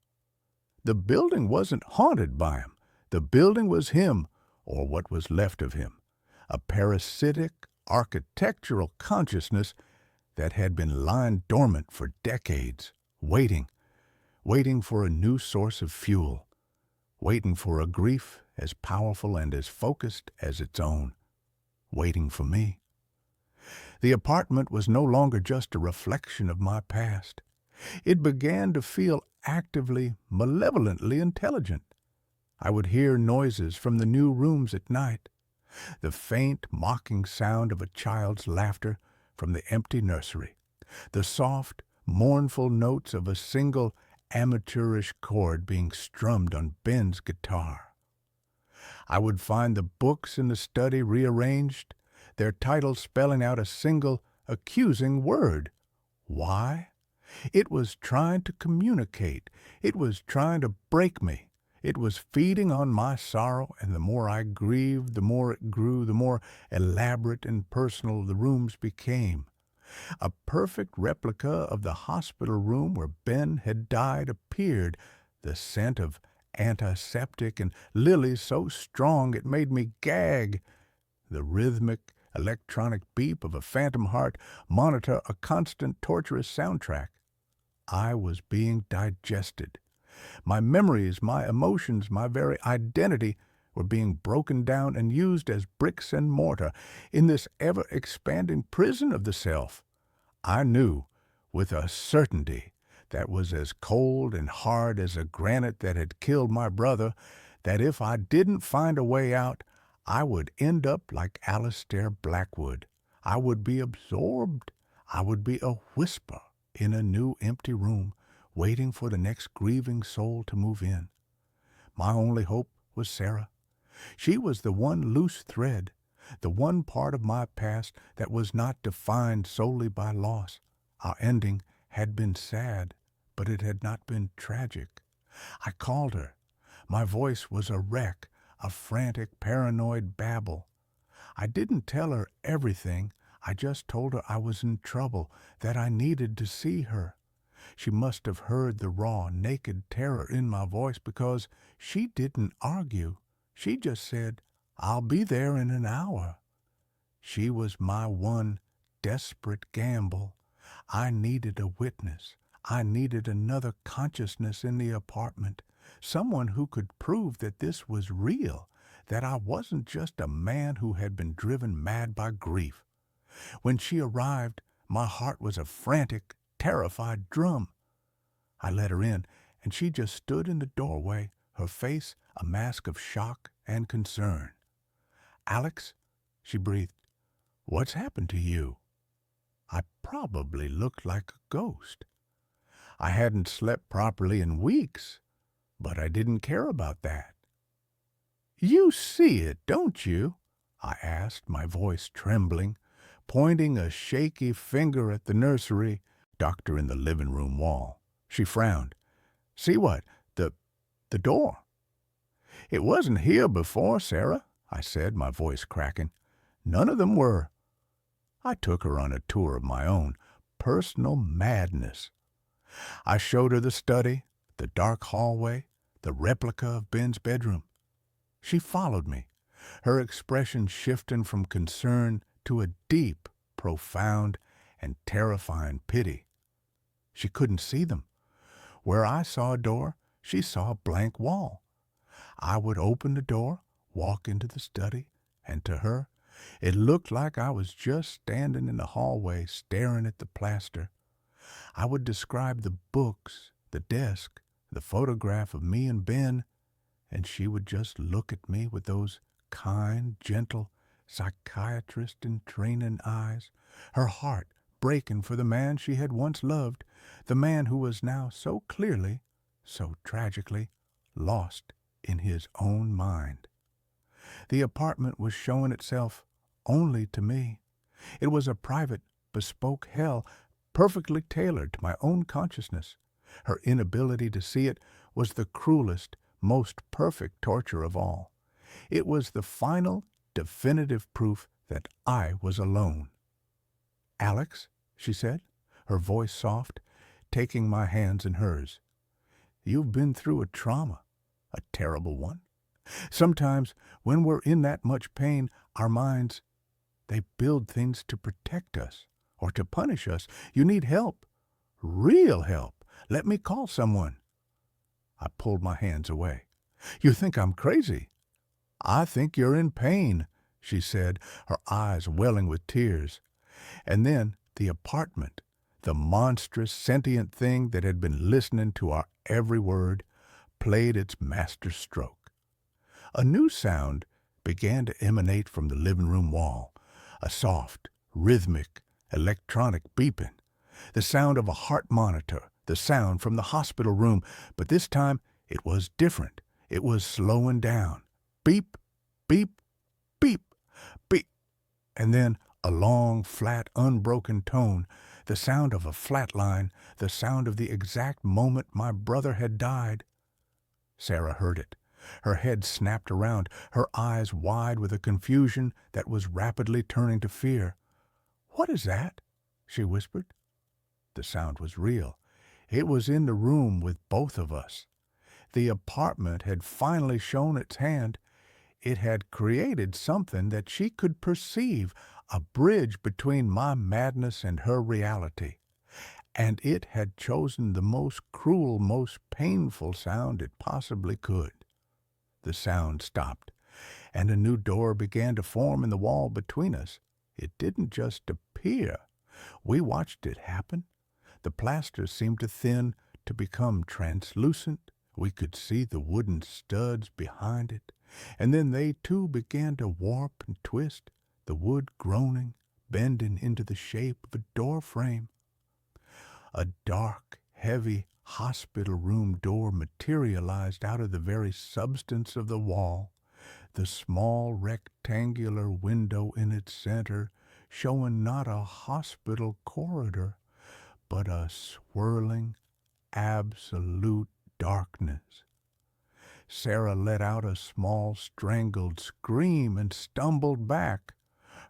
The building wasn't haunted by him. The building was him, or what was left of him, a parasitic architectural consciousness that had been lying dormant for decades, waiting for a new source of fuel, waiting for a grief as powerful and as focused as its own, waiting for me. The apartment was no longer just a reflection of my past. It began to feel actively, malevolently intelligent. I would hear noises from the new rooms at night, the faint, mocking sound of a child's laughter from the empty nursery, the soft, mournful notes of a single amateurish chord being strummed on Ben's guitar. I would find the books in the study rearranged, their titles spelling out a single, accusing word. Why? It was trying to communicate. It was trying to break me. It was feeding on my sorrow, and the more I grieved, the more it grew, the more elaborate and personal the rooms became. A perfect replica of the hospital room where Ben had died appeared, the scent of antiseptic and lilies so strong it made me gag. The rhythmic, electronic beep of a phantom heart monitor a constant torturous soundtrack. I was being digested. My memories, my emotions, my very identity were being broken down and used as bricks and mortar in this ever-expanding prison of the self. I knew, with a certainty that was as cold and hard as a granite that had killed my brother, that if I didn't find a way out, I would end up like Alistair Blackwood. I would be absorbed. I would be a whisper in a new empty room, waiting for the next grieving soul to move in. My only hope was Sarah. She was the one loose thread, the one part of my past that was not defined solely by loss. Our ending had been sad, but it had not been tragic. I called her. My voice was a wreck, a frantic, paranoid babble. I didn't tell her everything. I just told her I was in trouble, that I needed to see her. She must have heard the raw, naked terror in my voice because she didn't argue. She just said, "I'll be there in an hour." She was my one desperate gamble. I needed a witness. I needed another consciousness in the apartment, someone who could prove that this was real, that I wasn't just a man who had been driven mad by grief. When she arrived, my heart was a frantic, terrified drum. I let her in, and she just stood in the doorway, her face a mask of shock and concern. "Alex," she breathed, "what's happened to you?" I probably looked like a ghost. I hadn't slept properly in weeks, but I didn't care about that. "You see it, don't you?" I asked, my voice trembling, pointing a shaky finger at the nursery, doctor in the living room wall. She frowned. "See what? The door." "It wasn't here before, Sarah," I said, my voice cracking. "None of them were." I took her on a tour of my own personal madness. I showed her the study, the dark hallway, the replica of Ben's bedroom. She followed me, her expression shifting from concern to a deep, profound, and terrifying pity. She couldn't see them. Where I saw a door, she saw a blank wall. I would open the door, walk into the study, and to her, it looked like I was just standing in the hallway staring at the plaster. I would describe the books, the desk, the photograph of me and Ben, and she would just look at me with those kind, gentle, psychiatrist-in-training eyes, her heart breaking for the man she had once loved, the man who was now so clearly, so tragically, lost in his own mind. The apartment was showing itself only to me. It was a private, bespoke hell, perfectly tailored to my own consciousness. Her inability to see it was the cruelest, most perfect torture of all. It was the final, definitive proof that I was alone. "Alex," she said, her voice soft, taking my hands in hers. "You've been through a trauma, a terrible one. Sometimes, when we're in that much pain, our minds, they build things to protect us or to punish us. You need help, real help. Let me call someone." I pulled my hands away. "You think I'm crazy?" "I think you're in pain," she said, her eyes welling with tears. And then the apartment, the monstrous, sentient thing that had been listening to our every word, played its master stroke. A new sound began to emanate from the living room wall, a soft, rhythmic, electronic beeping, the sound of a heart monitor, the sound from the hospital room, but this time it was different. It was slowing down. Beep, beep, beep, beep, and then a long, flat, unbroken tone, the sound of a flat line, the sound of the exact moment my brother had died. Sarah heard it. Her head snapped around, her eyes wide with a confusion that was rapidly turning to fear. "What is that?" she whispered. The sound was real. It was in the room with both of us. The apartment had finally shown its hand. It had created something that she could perceive, a bridge between my madness and her reality. And it had chosen the most cruel, most painful sound it possibly could. The sound stopped, and a new door began to form in the wall between us. It didn't just appear. We watched it happen. The plaster seemed to thin, to become translucent. We could see the wooden studs behind it, and then they too began to warp and twist, the wood groaning, bending into the shape of a door frame. A dark, heavy hospital room door materialized out of the very substance of the wall, the small rectangular window in its center showing not a hospital corridor, but a swirling, absolute darkness. Sarah let out a small, strangled scream and stumbled back,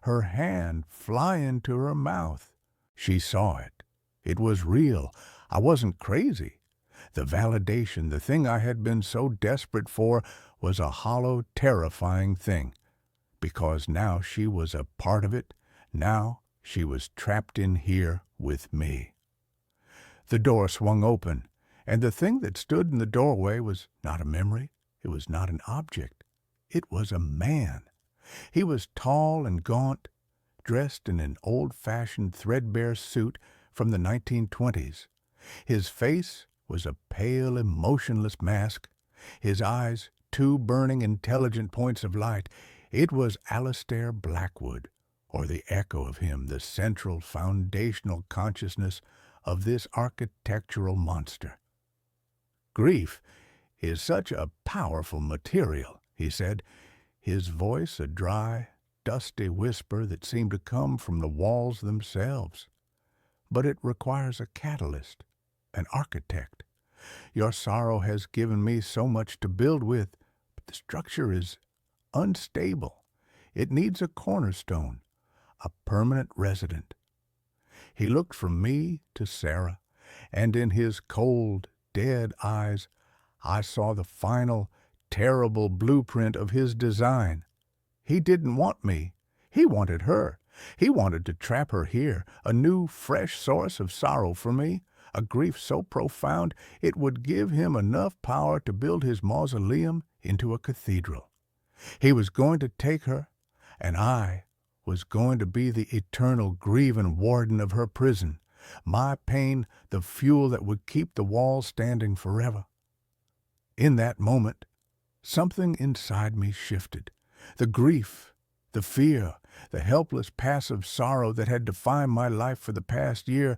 her hand flying to her mouth. She saw it. It was real. I wasn't crazy. The validation, the thing I had been so desperate for, was a hollow, terrifying thing. Because now she was a part of it. Now she was trapped in here with me. The door swung open, and the thing that stood in the doorway was not a memory. It was not an object. It was a man. He was tall and gaunt, dressed in an old-fashioned threadbare suit from the 1920s. His face was a pale, emotionless mask, his eyes two burning, intelligent points of light. It was Alistair Blackwood, or the echo of him, the central, foundational consciousness of this architectural monster. "Grief is such a powerful material," he said, his voice a dry, dusty whisper that seemed to come from the walls themselves. "But it requires a catalyst, an architect. Your sorrow has given me so much to build with, but the structure is unstable. It needs a cornerstone, a permanent resident." He looked from me to Sarah, and in his cold, dead eyes I saw the final, terrible blueprint of his design. He didn't want me. He wanted her. He wanted to trap her here, a new, fresh source of sorrow for me, a grief so profound it would give him enough power to build his mausoleum into a cathedral. He was going to take her, and I was going to be the eternal grieving warden of her prison, my pain the fuel that would keep the walls standing forever. In that moment, something inside me shifted. The grief, The fear, the helpless passive sorrow that had defined my life for the past year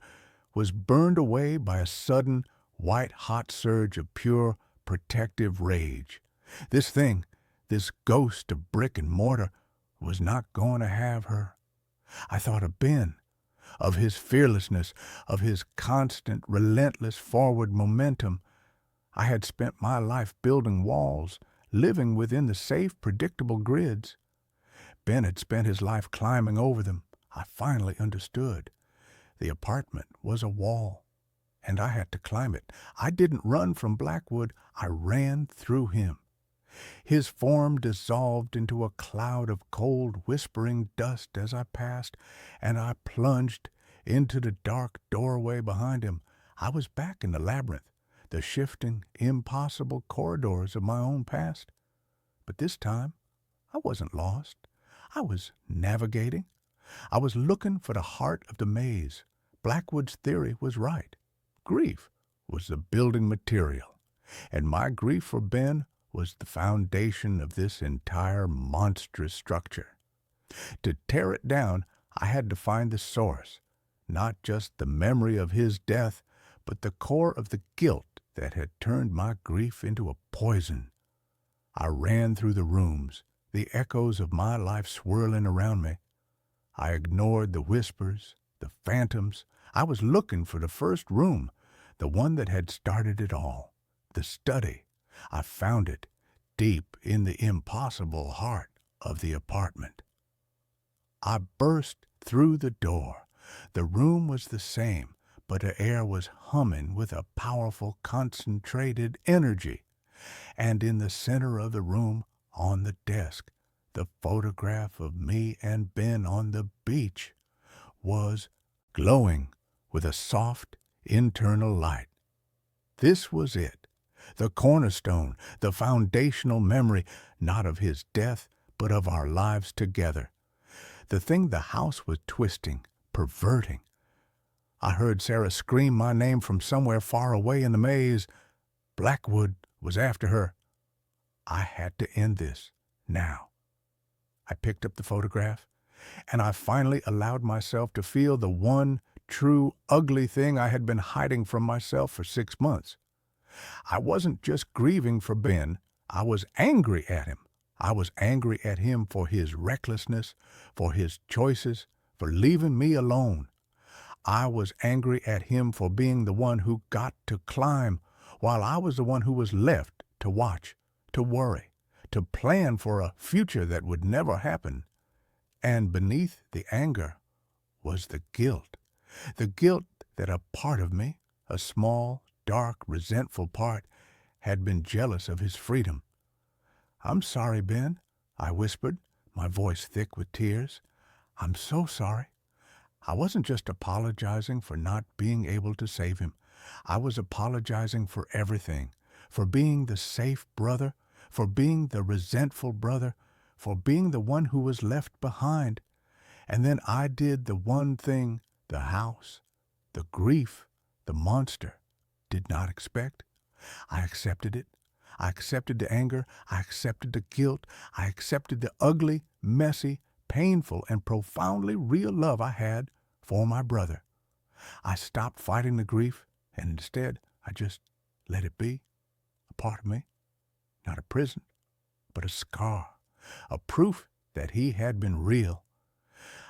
was burned away by a sudden, white-hot surge of pure, protective rage. This thing, this ghost of brick and mortar, was not going to have her. I thought of Ben, of his fearlessness, of his constant, relentless forward momentum. I had spent my life building walls, living within the safe, predictable grids. Ben had spent his life climbing over them. I finally understood. The apartment was a wall, and I had to climb it. I didn't run from Blackwood. I ran through him. His form dissolved into a cloud of cold, whispering dust as I passed, and I plunged into the dark doorway behind him. I was back in the labyrinth, the shifting, impossible corridors of my own past. But this time, I wasn't lost. I was navigating. I was looking for the heart of the maze. Blackwood's theory was right. Grief was the building material, and my grief for Ben was the foundation of this entire monstrous structure. To tear it down, I had to find the source, not just the memory of his death, but the core of the guilt that had turned my grief into a poison. I ran through the rooms, the echoes of my life swirling around me. I ignored the whispers, the phantoms. I was looking for the first room, the one that had started it all, the study. I found it deep in the impossible heart of the apartment. I burst through the door. The room was the same, but the air was humming with a powerful, concentrated energy. And in the center of the room, on the desk, the photograph of me and Ben on the beach was glowing with a soft internal light. This was it, the cornerstone, the foundational memory, not of his death, but of our lives together. The thing the house was twisting, perverting. I heard Sarah scream my name from somewhere far away in the maze. Blackwood was after her. I had to end this, now. I picked up the photograph, and I finally allowed myself to feel the one true ugly thing I had been hiding from myself for 6 months. I wasn't just grieving for Ben. I was angry at him. I was angry at him for his recklessness, for his choices, for leaving me alone. I was angry at him for being the one who got to climb, while I was the one who was left to watch, to worry, to plan for a future that would never happen. And beneath the anger was the guilt that a part of me, a small, dark, resentful part, had been jealous of his freedom. "I'm sorry, Ben," I whispered, my voice thick with tears. "I'm so sorry. I wasn't just apologizing for not being able to save him. I was apologizing for everything, for being the safe brother, for being the resentful brother, for being the one who was left behind. And then I did the one thing the house, the grief, the monster did not expect. I accepted it. I accepted the anger. I accepted the guilt. I accepted the ugly, messy, painful, and profoundly real love I had for my brother. I stopped fighting the grief, and instead I just let it be, a part of me, not a prison, but a scar, a proof that he had been real.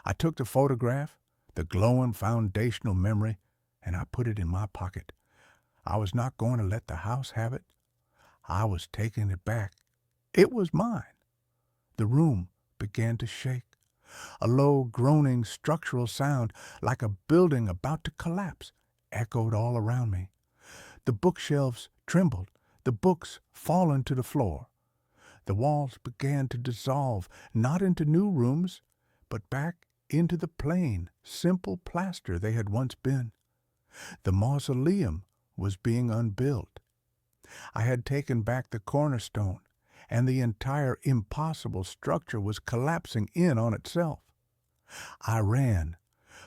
I took the photograph, the glowing foundational memory, and I put it in my pocket. I was not going to let the house have it. I was taking it back. It was mine. The room began to shake. A low, groaning structural sound, like a building about to collapse, echoed all around me. The bookshelves trembled, the books fallen to the floor. The walls began to dissolve, not into new rooms, but back into the plain, simple plaster they had once been. The mausoleum was being unbuilt. I had taken back the cornerstone, and the entire impossible structure was collapsing in on itself. I ran,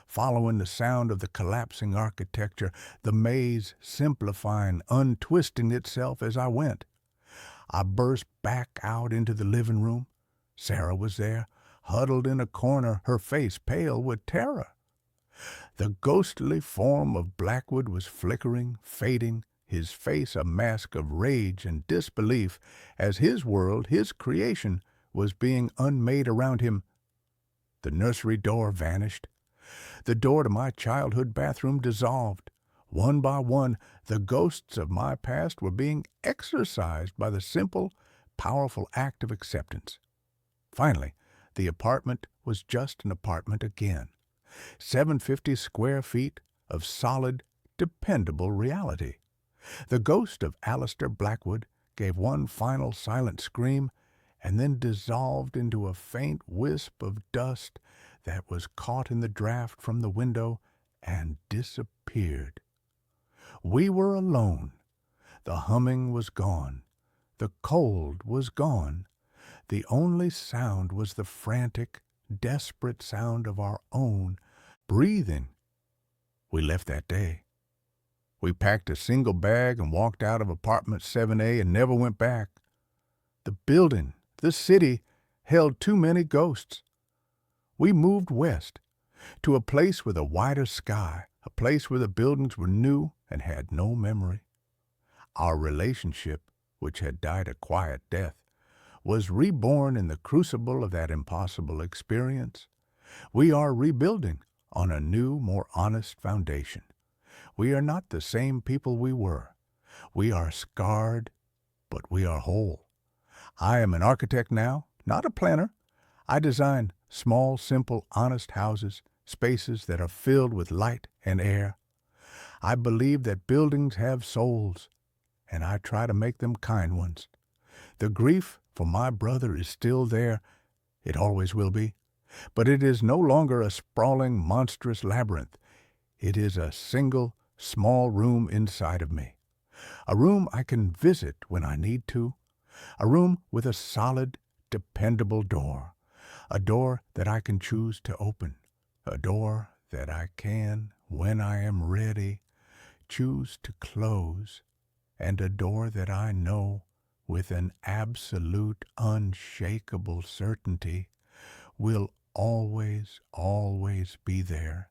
following the sound of the collapsing architecture, the maze simplifying, untwisting itself as I went. I burst back out into the living room. Sarah was there, huddled in a corner, her face pale with terror. The ghostly form of Blackwood was flickering, fading, his face a mask of rage and disbelief as his world, his creation, was being unmade around him. The nursery door vanished. The door to my childhood bathroom dissolved. One by one, the ghosts of my past were being exorcised by the simple, powerful act of acceptance. Finally, the apartment was just an apartment again. 750 square feet of solid, dependable reality. The ghost of Alistair Blackwood gave one final silent scream and then dissolved into a faint wisp of dust that was caught in the draft from the window and disappeared. We were alone. The humming was gone. The cold was gone. The only sound was the frantic, desperate sound of our own breathing. We left that day. We packed a single bag and walked out of apartment 7A and never went back. The building, the city, held too many ghosts. We moved west, to a place with a wider sky, a place where the buildings were new and had no memory. Our relationship, which had died a quiet death, was reborn in the crucible of that impossible experience. We are rebuilding on a new, more honest foundation. We are not the same people we were. We are scarred, but we are whole. I am an architect now, not a planner. I design small, simple, honest houses, spaces that are filled with light and air. I believe that buildings have souls, and I try to make them kind ones. The grief for my brother is still there. It always will be. But it is no longer a sprawling, monstrous labyrinth. It is a single, small room inside of me. A room I can visit when I need to. A room with a solid, dependable door. A door that I can choose to open. A door that I can, when I am ready, choose to close. And a door that I know, with an absolute, unshakable certainty, will always, always be there